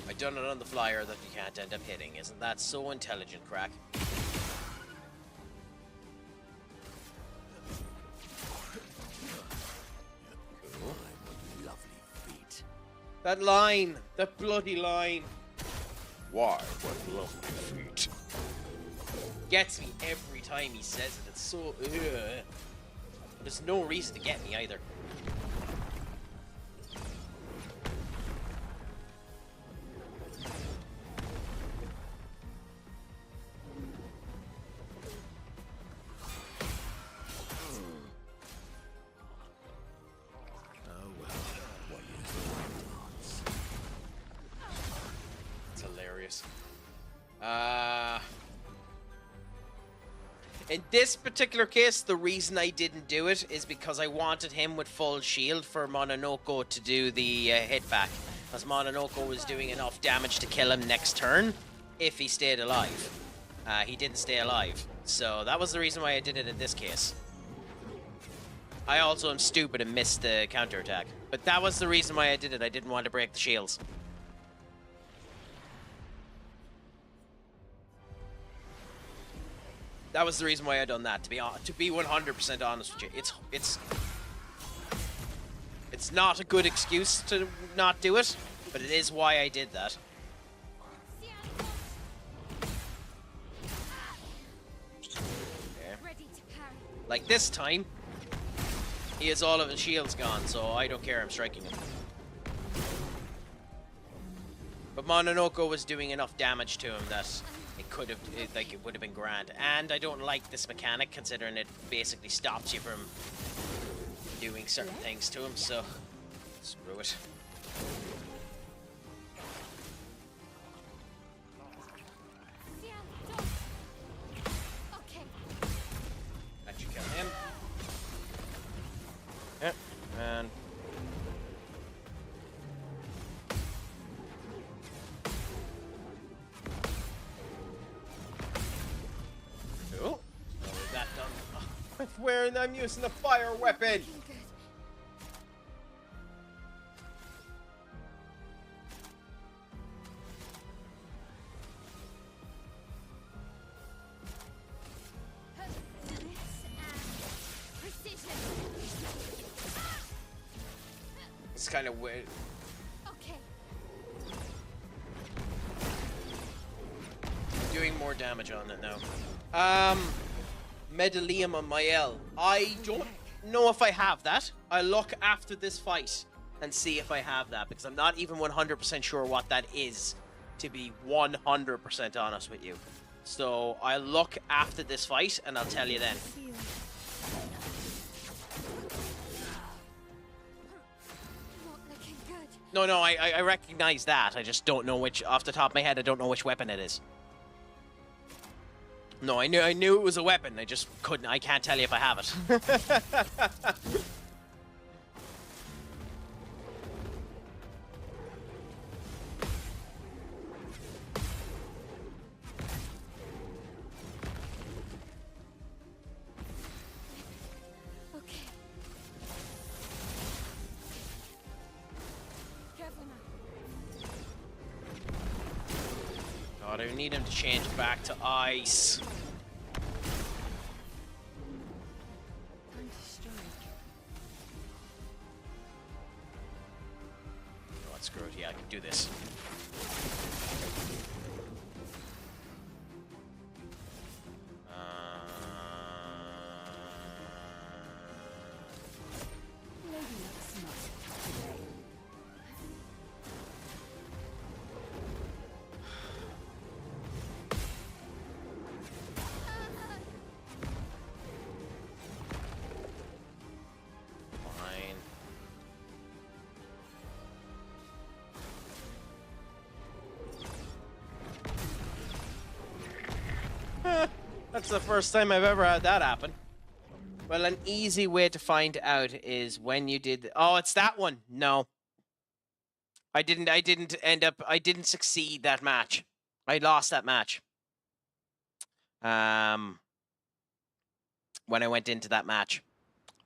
I done it on the flyer that you can't end up hitting. Isn't that so intelligent, Crack? Cool. Lovely feet. That line! That bloody line! Why, what lovely feet. Gets me every time he says it. It's so... ugh. There's no reason to get me either. It's hilarious. In this particular case, the reason I didn't do it is because I wanted him with full shield for Mononoko to do the hit back. Because Mononoko was doing enough damage to kill him next turn if he stayed alive. He didn't stay alive. So that was the reason why I did it in this case. I also am stupid and missed the counterattack. But that was the reason why I did it. I didn't want to break the shields. That was the reason why I done that. To be 100% honest with you, it's not a good excuse to not do it, but it is why I did that. Okay. Ready to carry. Like this time, he has all of his shields gone, so I don't care. I'm striking him. But Mononoko was doing enough damage to him that it could have, it would have been grand. And I don't like this mechanic, considering it basically stops you from doing certain things to him. So screw it. Okay. That should kill him. Yep, and cool. With that done. Oh, I'm using the fire weapon. Looking good. It's kind of weird. Okay. doing more damage on it now. Medallium on my L. I don't know if I have that. I'll look after this fight and see if I have that, because I'm not even 100% sure what that is, to be 100% honest with you. So I'll look after this fight and I'll tell you then. No, I recognize that. I just don't know which, off the top of my head, I don't know which weapon it is. No, I knew it was a weapon. I just I can't tell you if I have it. God, I need him to change back to ice. Oh, that's screwed. Yeah, I can do this. That's the first time I've ever had that happen. Well, an easy way to find out is when you did... Oh, it's that one. No. I didn't succeed that match. I lost that match. When I went into that match,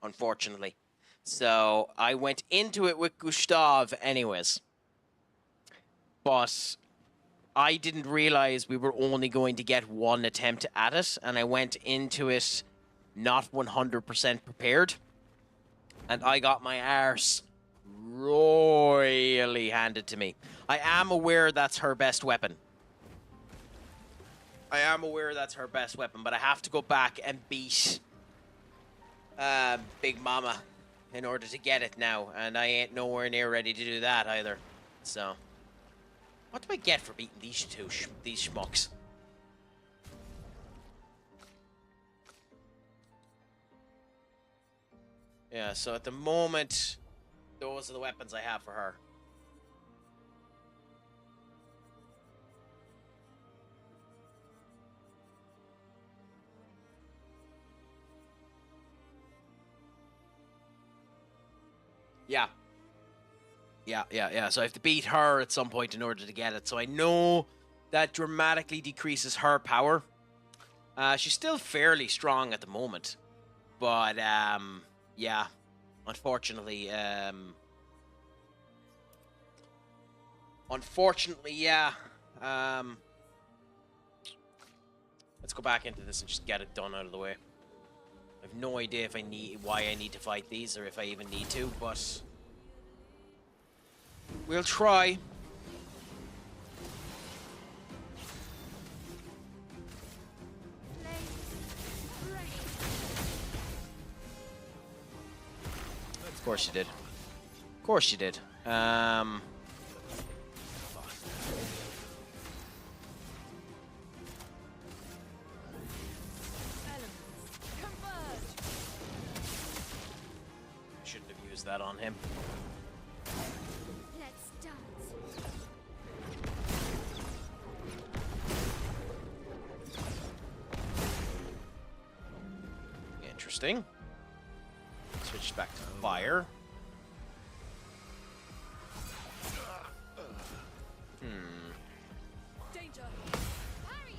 unfortunately. So I went into it with Gustav anyways. But I didn't realize we were only going to get one attempt at it, and I went into it not 100% prepared, and I got my arse royally handed to me. I am aware that's her best weapon. But I have to go back and beat Big Mama in order to get it now, and I ain't nowhere near ready to do that either. So... what do I get for beating these these schmucks? Yeah, so at the moment, those are the weapons I have for her. Yeah. Yeah. So I have to beat her at some point in order to get it. So I know that dramatically decreases her power. She's still fairly strong at the moment. But, yeah. Unfortunately, yeah. Let's go back into this and just get it done out of the way. I have no idea if why I need to fight these, or if I even need to, but... we'll try. Of course you did. Of course you did. Shouldn't have used that on him. Interesting. Switch back to fire. Danger. Harry.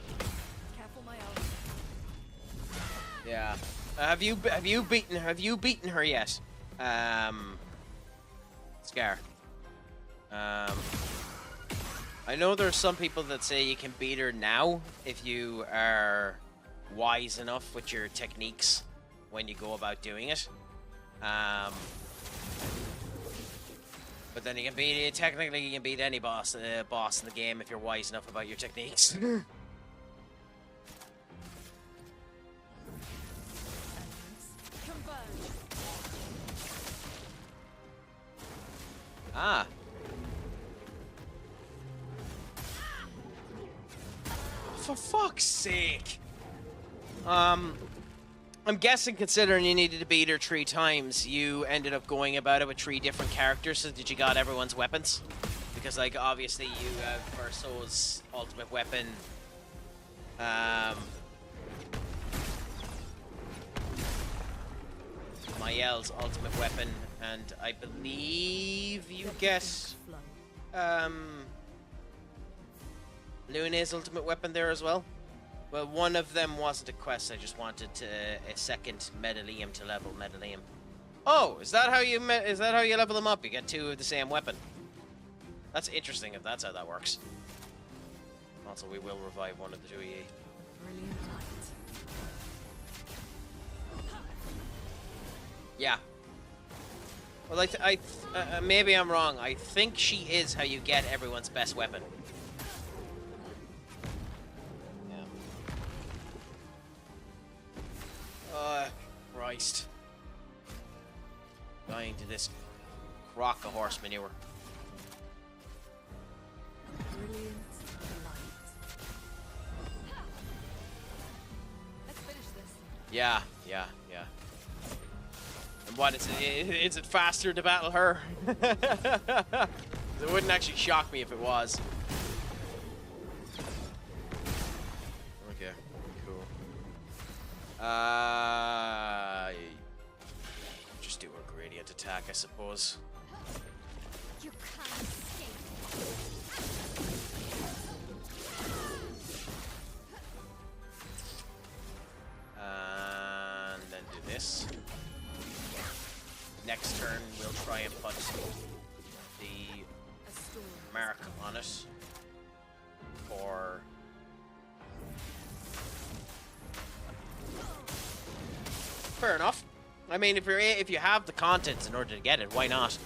Careful, my own. Yeah. Have you beaten her yet? Scar. I know there's some people that say you can beat her now if you are wise enough with your techniques when you go about doing it. But then you can beat, technically you can beat any boss in the game if you're wise enough about your techniques. Ah. For fuck's sake. I'm guessing, considering you needed to beat her 3 times, you ended up going about it with 3 different characters so that you got everyone's weapons. Because, like, obviously you have Verso's ultimate weapon. Mayel's ultimate weapon, and I believe you get Luna's ultimate weapon there as well. Well, one of them wasn't a quest. I just wanted a second Medallium to level Medallium. Oh, is that how you level them up? You get 2 of the same weapon. That's interesting if that's how that works. Also, we will revive one of the 2 of you. Brilliant light. Yeah. Well, maybe I'm wrong. I think she is how you get everyone's best weapon. Yeah. Christ. Dying to this crock of horse manure. Brilliant light. Let's finish this. Yeah. And what is it? Is it faster to battle her? It wouldn't actually shock me if it was. Okay, cool. Just do a gradient attack, I suppose. You can't escape. And then do this. Next turn, we'll try and put the A storm. mark on it for fair enough. I mean, if you have the contents in order to get it, why not?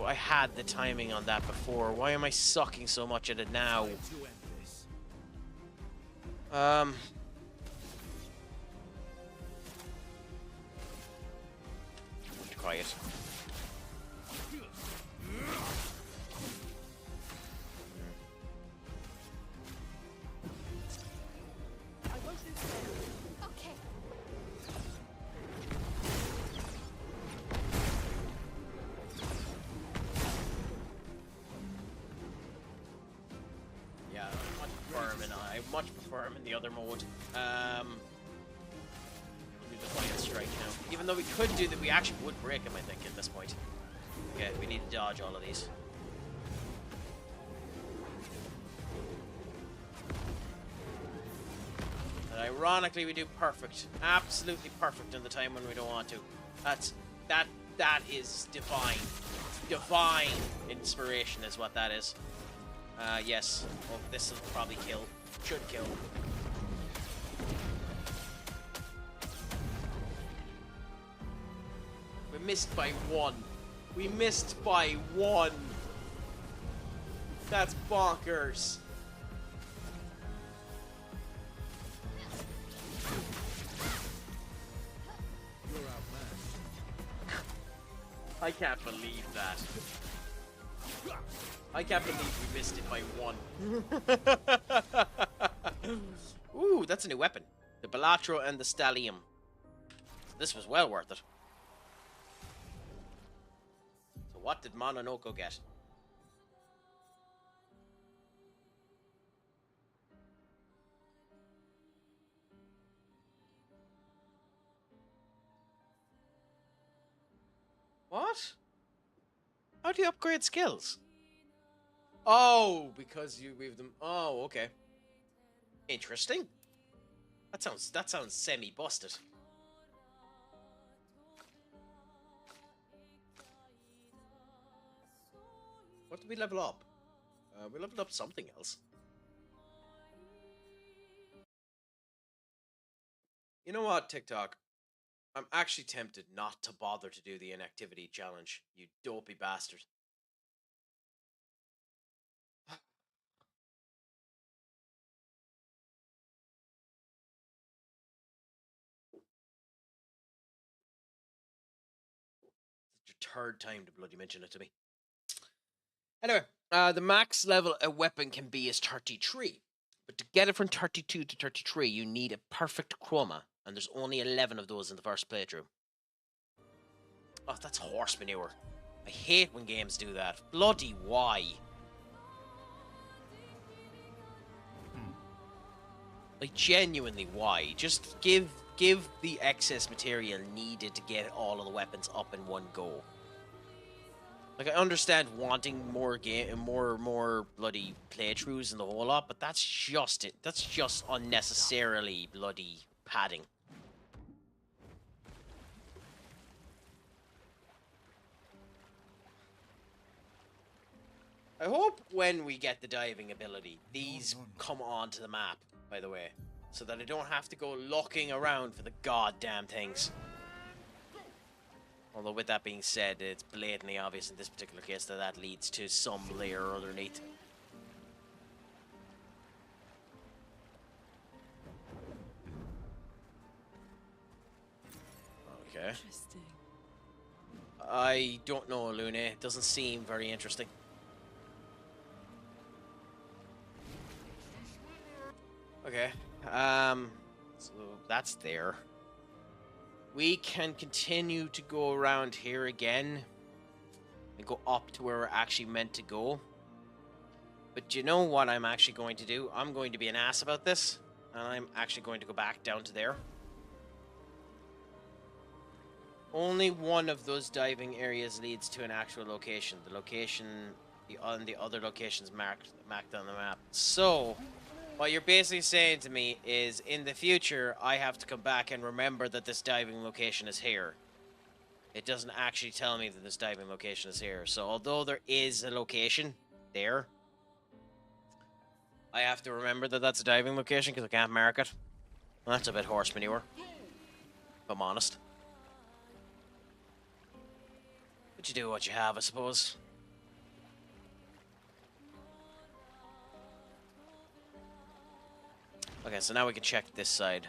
I had the timing on that before. Why am I sucking so much at it now? Quiet. Okay. Yeah, I much prefer him in the other mode. We'll do the Defiant Strike now. Even though we could do that, we actually would break him, I think, at this point. Okay, we need to dodge all of these. And ironically, we do perfect. Absolutely perfect in the time when we don't want to. That is divine. Divine inspiration is what that is. Yes. Oh, this will probably kill. Should kill. We missed by 1. We missed by 1. That's bonkers. I can't believe that. I can't believe we missed it by 1. Ooh, that's a new weapon. The Balatro and the Stallium. This was well worth it. So what did Mononoko get? What? How do you upgrade skills? Oh, because you weave them. Oh, okay. Interesting. That sounds semi-busted. What did we level up? We leveled up something else. You know what, TikTok? I'm actually tempted not to bother to do the inactivity challenge, you dopey bastard. third time to bloody mention it to me. Anyway, the max level a weapon can be is 33. But to get it from 32 to 33, you need a perfect chroma. And there's only 11 of those in the first playthrough. Oh, that's horse manure. I hate when games do that. Bloody why? Like, genuinely, why? Just give the excess material needed to get all of the weapons up in one go. Like, I understand wanting more bloody playthroughs and the whole lot, but that's just it. That's just unnecessarily bloody padding. I hope when we get the diving ability, these come onto the map, by the way, so that I don't have to go looking around for the goddamn things. Although with that being said, it's blatantly obvious in this particular case that that leads to some layer underneath. Okay. Interesting. I don't know, Lune. It doesn't seem very interesting. Okay. So that's there. We can continue to go around here again and go up to where we're actually meant to go. But you know what I'm actually going to do? I'm going to be an ass about this, and I'm actually going to go back down to there. Only one of those diving areas leads to an actual location. The location, the other locations marked on the map. So, what you're basically saying to me is, in the future, I have to come back and remember that this diving location is here. It doesn't actually tell me that this diving location is here. So, although there is a location there, I have to remember that that's a diving location because I can't mark it. Well, that's a bit horse manure, if I'm honest. But you do what you have, I suppose. Okay, so now we can check this side.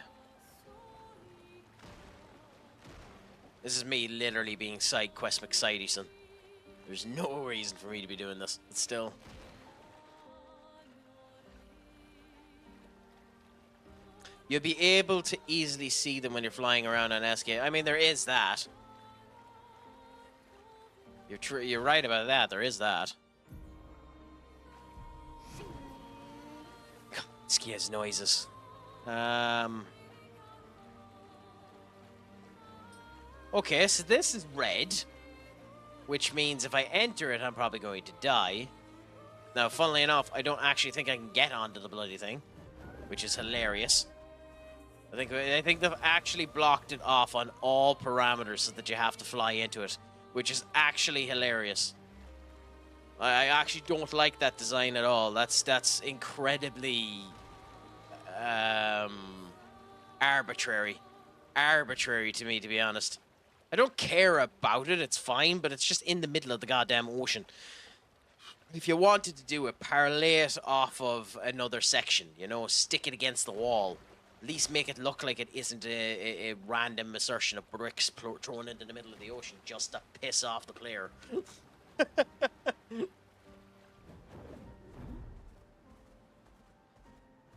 This is me literally being side quest McSideyson. There's no reason for me to be doing this, but still. You'll be able to easily see them when you're flying around on SK. I mean, there is that. You're right about that. There is that. God, this has noises. Okay, so this is red, which means if I enter it, I'm probably going to die. Now, funnily enough, I don't actually think I can get onto the bloody thing, which is hilarious. I think they've actually blocked it off on all parameters so that you have to fly into it, which is actually hilarious. I actually don't like that design at all. That's incredibly arbitrary to me, to be honest. I don't care about it, it's fine, but it's just in the middle of the goddamn ocean. If you wanted to do it, parlay it off of another section, you know, stick it against the wall. At least make it look like it isn't a random assertion of bricks thrown into the middle of the ocean just to piss off the player.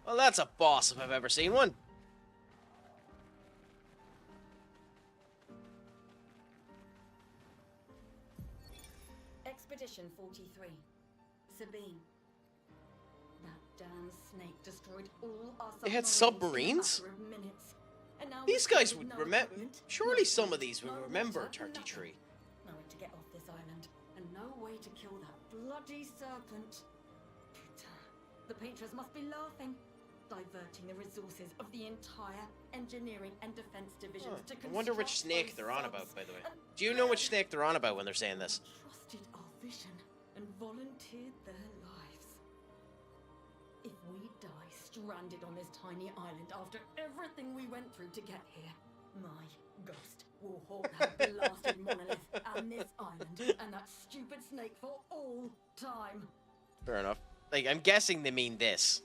Well, that's a boss if I've ever seen one. Expedition 43. Sabine. That damn snake destroyed all our They had submarines submarines? in a matter of minutes. And now These we're guys stuck with would no remember. equipment, Surely no some of food, these would no remember water, 33. nothing. Nowhere to get off this island, and no way to kill that bloody serpent. Putain, the painters must be laughing. Diverting the resources of the entire engineering and defense divisions to I wonder which construct snake those they're on subs. about, by the way. And Do you know which snake they're on about when they're saying this? trusted our vision and volunteered their lives. If we die stranded on this tiny island after everything we went through to get here, my ghost will haunt that blasted monolith and this island and that stupid snake for all time. Fair enough. Like, I'm guessing they mean this.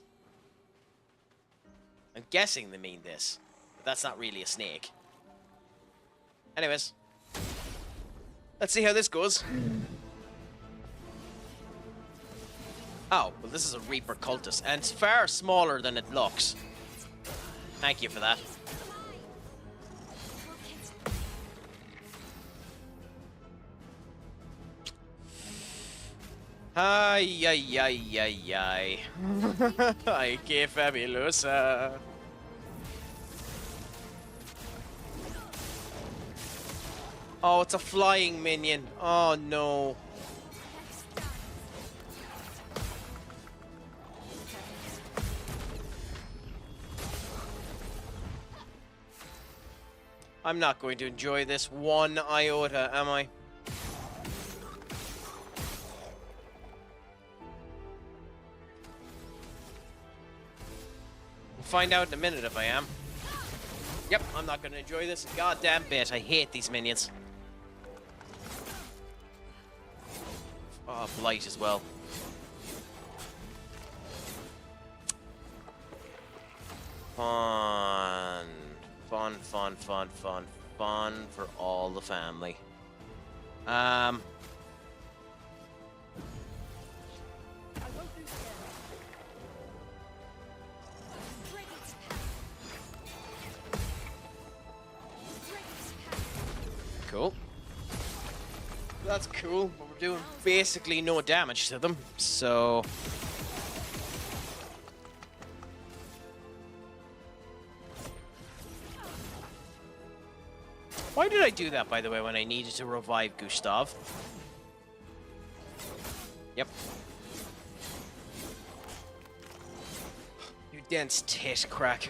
I'm guessing they mean this. But that's not really a snake. Anyways. Let's see how this goes. Oh, well, this is a Reaper cultist, and it's far smaller than it looks. Thank you for that. Ay, ay, ay, ay, ay. Ay, qué fabulosa. Oh, it's a flying minion. Oh, no. I'm not going to enjoy this one iota, am I? We'll find out in a minute if I am. Yep, I'm not going to enjoy this a goddamn bit. I hate these minions. Oh, Blight as well. Fun. Fun, fun, fun, fun, fun for all the family. I won't lose Cool. That's cool, but we're doing basically no damage to them, so... Why did I do that, by the way, when I needed to revive Gustav? Yep. You dense tit, crack.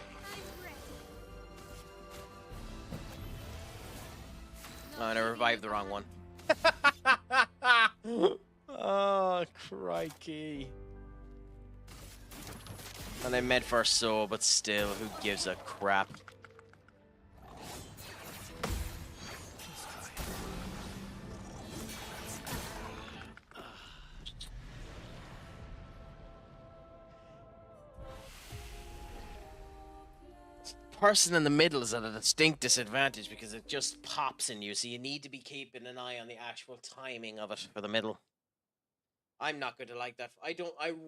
Oh, and I revived the wrong one. Oh, crikey. And I meant for a soul, but still, who gives a crap? Person in the middle is at a distinct disadvantage because it just pops in you, so you need to be keeping an eye on the actual timing of it for the middle. I'm not going to like that. I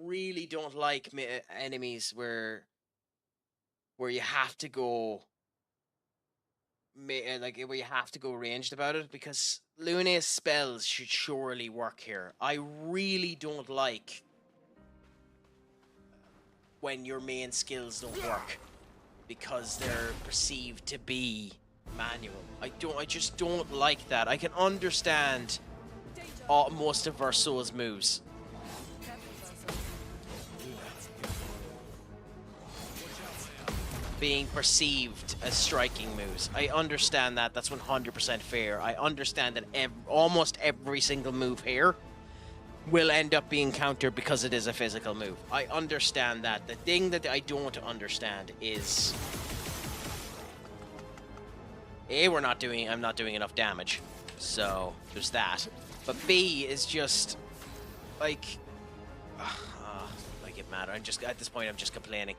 really don't like enemies where you have to go like where you have to go ranged about it, because Luna's spells should surely work here. I really don't like when your main skills don't work because they're perceived to be manual. I just don't like that. I can understand most of Verso's moves being perceived as striking moves. I understand that. That's 100% fair. I understand that almost every single move here will end up being countered because it is a physical move. I understand that. The thing that I don't understand is A, I'm not doing enough damage. So there's that. But B is just like like it matter. I'm just at this point I'm just complaining.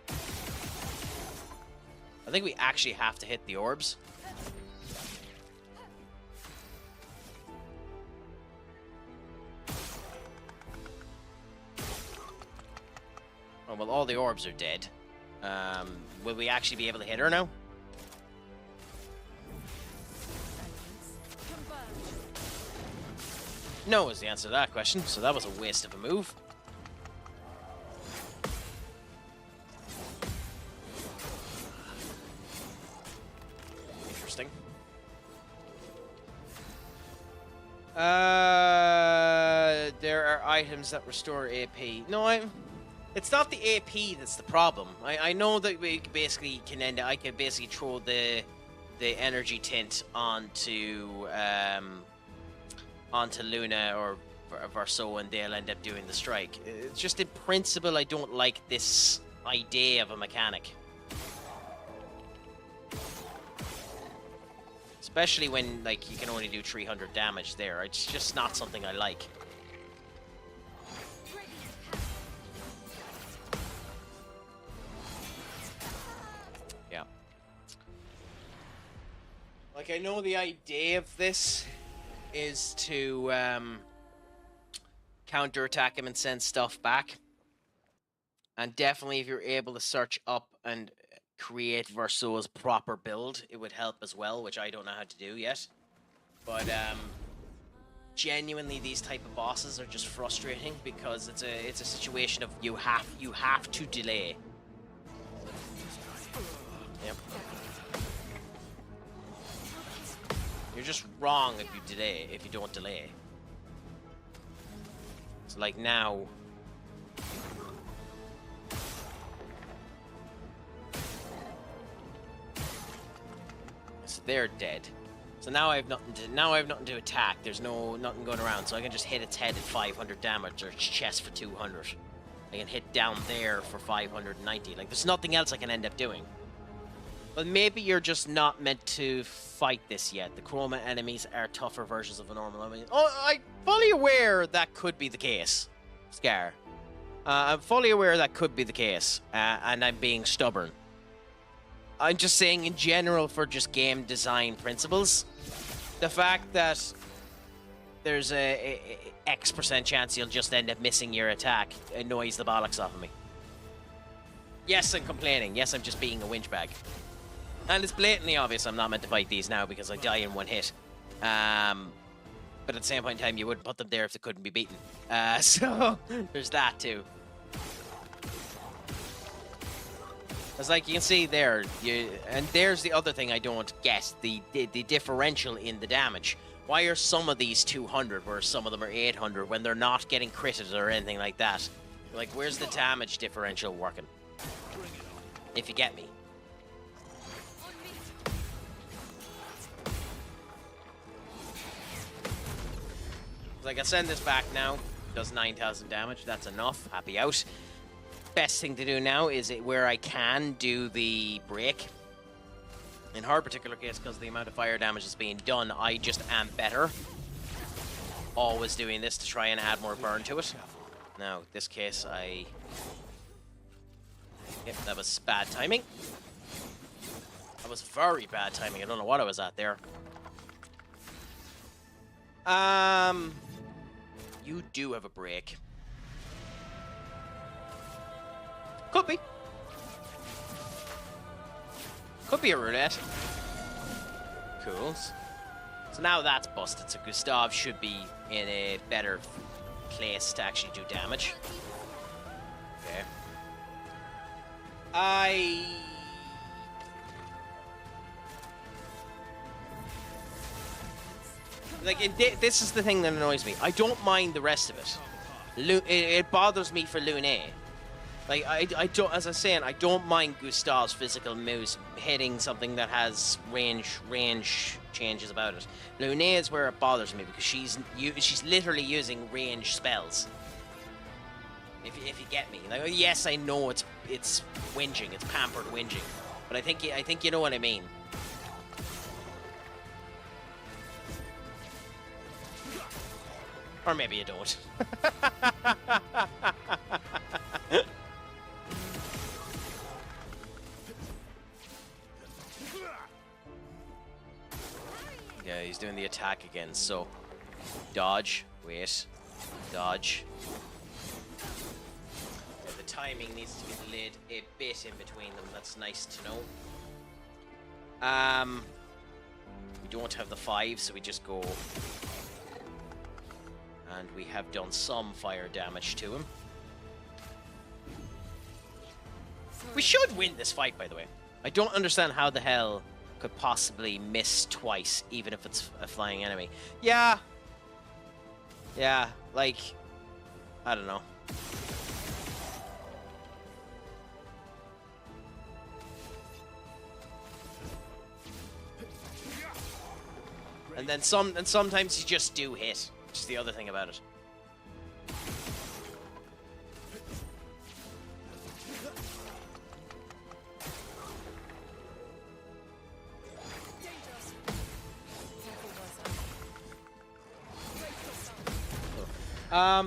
I think we actually have to hit the orbs. Oh, well, all the orbs are dead. Will we actually be able to hit her now? No is the answer to that question, so that was a waste of a move. Interesting. There are items that restore AP. No, it's not the AP that's the problem. I know that we basically can end. I can basically throw the energy tint onto Luna or Verso, and they'll end up doing the strike. It's just in principle, I don't like this idea of a mechanic, especially when like you can only do 300 damage there. It's just not something I like. Like, I know the idea of this is to counterattack him and send stuff back. And definitely, if you're able to search up and create Verso's proper build, it would help as well, which I don't know how to do yet. But genuinely, these type of bosses are just frustrating because it's a situation of you have to delay. Yep. You're just wrong if you don't delay. So like now. So they're dead. So now I have nothing to attack. There's nothing going around, so I can just hit its head at 500 damage or its chest for 200. I can hit down there for 590. Like there's nothing else I can end up doing. But maybe you're just not meant to fight this yet. The chroma enemies are tougher versions of a normal enemy. Oh, I'm fully aware that could be the case, Scar. I'm fully aware that could be the case, and I'm being stubborn. I'm just saying in general for just game design principles, the fact that there's a X% chance you'll just end up missing your attack annoys the bollocks off of me. Yes, I'm complaining. Yes, I'm just being a winch bag. And it's blatantly obvious I'm not meant to fight these now because I die in one hit. But at the same point in time, you wouldn't put them there if they couldn't be beaten. So there's that too. It's like you can see there, and there's the other thing I don't get, the differential in the damage. Why are some of these 200 where some of them are 800 when they're not getting critted or anything like that? Like, where's the damage differential working? If you get me. Like, I send this back now, does 9,000 damage, that's enough, happy out. Best thing to do now is where I can do the break. In her particular case, because the amount of fire damage is being done, I just am better. Always doing this to try and add more burn to it. Now, in this case, Yep, that was bad timing. That was very bad timing, I don't know what I was at there. You do have a break. Could be. Could be a roulette. Cool. So now that's busted, so Gustav should be in a better place to actually do damage. Okay. Like, this is the thing that annoys me. I don't mind the rest of it. It bothers me for Lune. Like, I don't, as I was saying, I don't mind Gustav's physical moves hitting something that has range changes about it. Lune is where it bothers me because she's literally using range spells. If you get me. Like, yes, I know it's whinging, it's pampered whinging, but I think you know what I mean. Or maybe you don't. Yeah, he's doing the attack again, so dodge, wait, dodge. Yeah, the timing needs to be delayed a bit in between them, that's nice to know. We don't have the 5, so we just go. And we have done some fire damage to him. We should win this fight, by the way. I don't understand how the hell could possibly miss twice, even if it's a flying enemy. Yeah. Yeah, like, I don't know. And then sometimes you just do hit. Which is the other thing about it.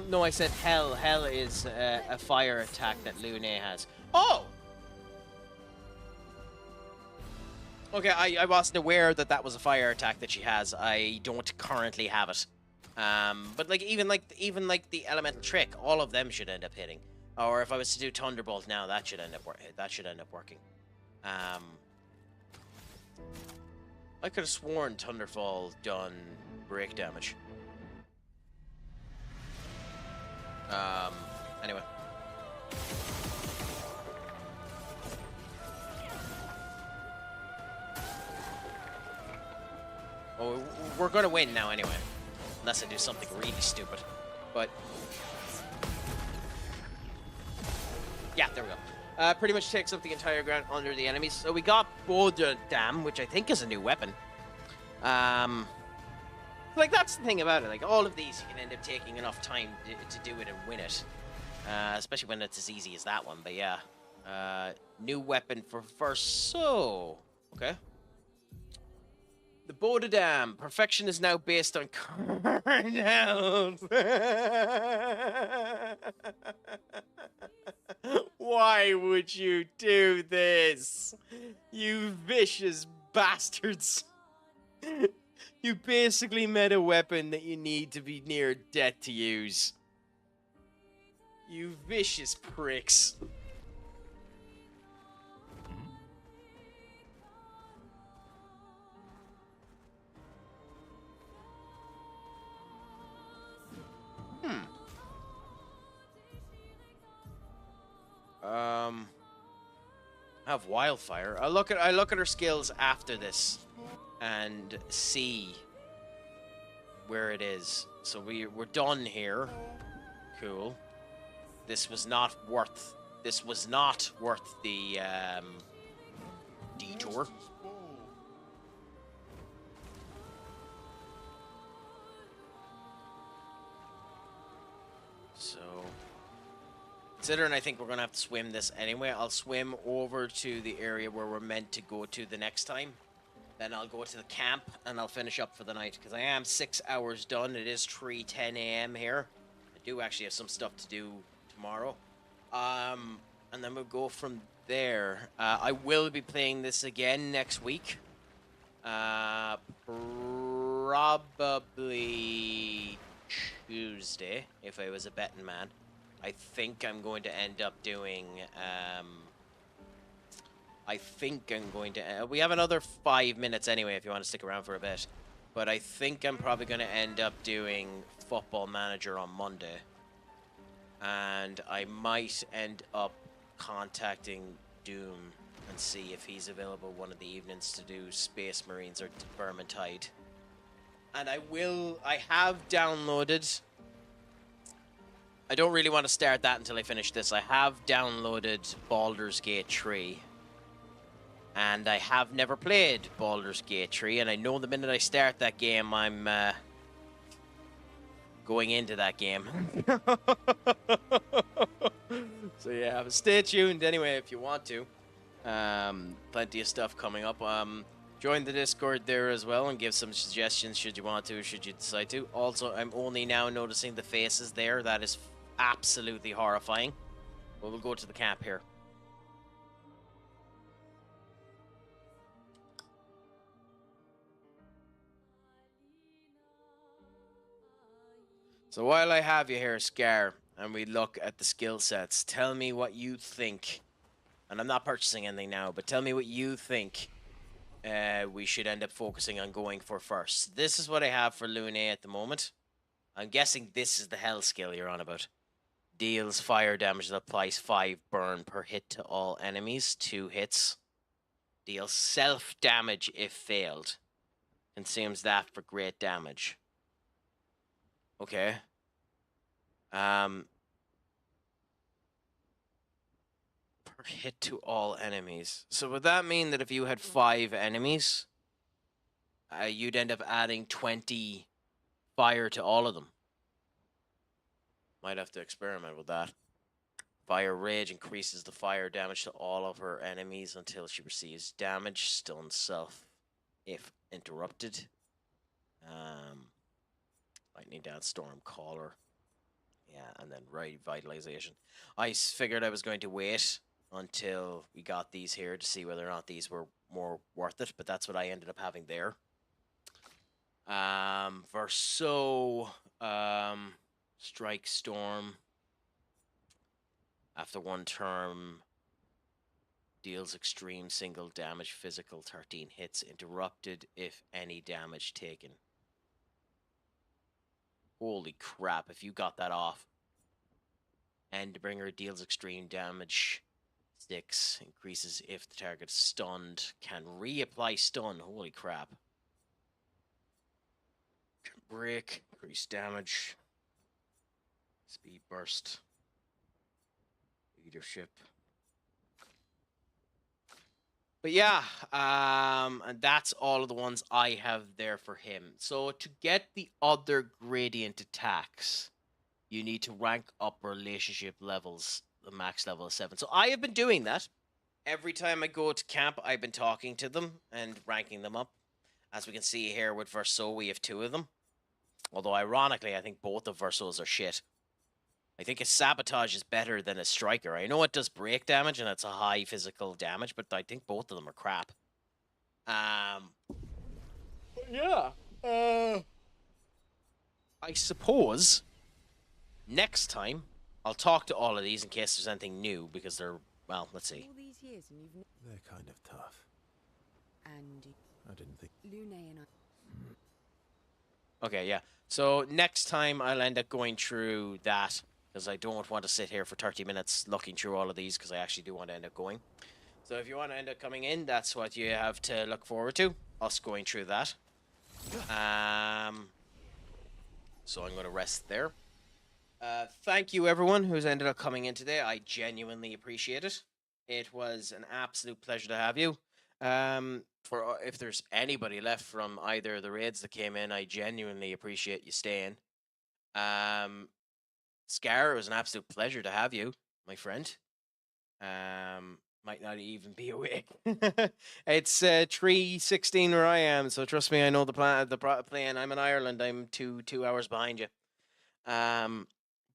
No, I said hell. Hell is a fire attack that Lune has. Oh! Okay, I wasn't aware that that was a fire attack that she has. I don't currently have it. But like even like the elemental trick, all of them should end up hitting. Or if I was to do Thunderbolt now, that should end up working. I could have sworn Thunderfall done break damage. Anyway. Oh, we're gonna win now anyway. Unless I do something really stupid. But yeah, there we go. Pretty much takes up the entire ground under the enemies. So we got Boulder Dam, which I think is a new weapon. Like, that's the thing about it. Like, all of these, you can end up taking enough time to do it and win it. Especially when it's as easy as that one. But yeah. New weapon for first. So, okay. The Boulder Dam. Perfection is now based on Cardinals. Why would you do this? You vicious bastards. You basically made a weapon that you need to be near death to use. You vicious pricks. I have Wildfire. I look at her skills after this and see where it is. So we're done here. Cool. This was not worth the detour. So, considering I think we're gonna have to swim this anyway, I'll swim over to the area where we're meant to go to the next time. Then I'll go to the camp and I'll finish up for the night because I am 6 hours done. It is 3:10 a.m. here. I do actually have some stuff to do tomorrow. And then we'll go from there. I will be playing this again next week. Probably Tuesday, if I was a betting man. I think I'm going to end up doing, we have another 5 minutes anyway if you want to stick around for a bit. But I think I'm probably going to end up doing Football Manager on Monday. And I might end up contacting Doom and see if he's available one of the evenings to do Space Marines or Vermintide. And I have downloaded... I don't really want to start that until I finish this. I have downloaded Baldur's Gate 3. And I have never played Baldur's Gate 3, and I know the minute I start that game, I'm going into that game. So yeah, stay tuned anyway if you want to. Plenty of stuff coming up. Join the Discord there as well and give some suggestions should you want to, should you decide to. Also, I'm only now noticing the faces there. That is absolutely horrifying. But we'll go to the camp here. So while I have you here, Scar, and we look at the skill sets, tell me what you think. And I'm not purchasing anything now, but tell me what you think we should end up focusing on going for first. This is what I have for Lune at the moment. I'm guessing this is the Hell skill you're on about. Deals fire damage that applies 5 burn per hit to all enemies, 2 hits. Deals self-damage if failed. Consumes that for great damage. Okay. Per hit to all enemies. So would that mean that if you had 5 enemies, you'd end up adding 20 fire to all of them? Might have to experiment with that. Fire Rage increases the fire damage to all of her enemies until she receives damage. Stun self if interrupted. Lightning Dance, Storm Caller. Yeah, and then Revitalization. I figured I was going to wait until we got these here to see whether or not these were more worth it, but that's what I ended up having there. Verso, Strike Storm. After one turn, deals extreme single damage, physical 13 hits, interrupted if any damage taken. Holy crap, if you got that off. Endbringer deals extreme damage, 6, increases if the target is stunned, can reapply stun, holy crap. Can break, increase damage, speed burst, leadership. But yeah, and that's all of the ones I have there for him. So to get the other gradient attacks, you need to rank up relationship levels. The max level is 7. So I have been doing that. Every time I go to camp, I've been talking to them and ranking them up. As we can see here with Verso, we have 2 of them. Although ironically, I think both of Versos are shit. I think his sabotage is better than a striker. I know it does break damage and it's a high physical damage, but I think both of them are crap. Yeah. I suppose next time I'll talk to all of these in case there's anything new because they're, well, let's see. All these years and you've They're kind of tough. and I didn't think. Lune and I. Okay, yeah. So next time I'll end up going through that because I don't want to sit here for 30 minutes looking through all of these because I actually do want to end up going. So if you want to end up coming in, that's what you have to look forward to. Us going through that. So I'm going to rest there. Thank you everyone who's ended up coming in today. I genuinely appreciate it. It was an absolute pleasure to have you. For if there's anybody left from either of the raids that came in, I genuinely appreciate you staying. Scar, it was an absolute pleasure to have you, my friend. Might not even be awake. It's 3:16 where I am, so trust me, I know the plan. I'm in Ireland. I'm two hours behind you.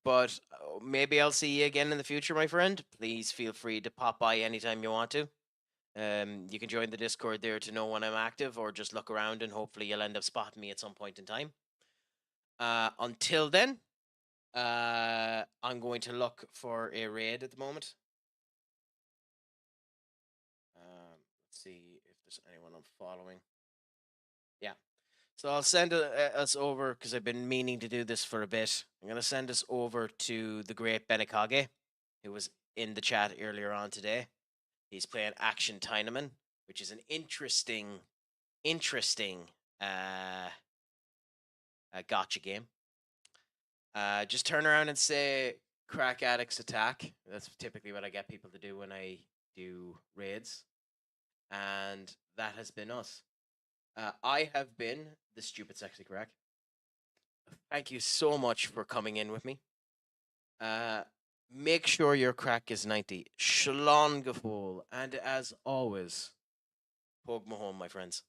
But maybe I'll see you again in the future, my friend. Please feel free to pop by anytime you want to. You can join the Discord there to know when I'm active, or just look around and hopefully you'll end up spotting me at some point in time. Until then, I'm going to look for a raid at the moment. Let's see if there's anyone I'm following. Yeah. So I'll send us over, because I've been meaning to do this for a bit. I'm going to send us over to the great Benikage, who was in the chat earlier on today. He's playing Action Tynaman, which is an interesting gotcha game. Just turn around and say, Crack Addicts Attack. That's typically what I get people to do when I do raids. And that has been us. I have been the Stupid Sexy Crack. Thank you so much for coming in with me. Make sure your crack is 90. Shalom Gaful. And as always, Pog Mahone, my friends.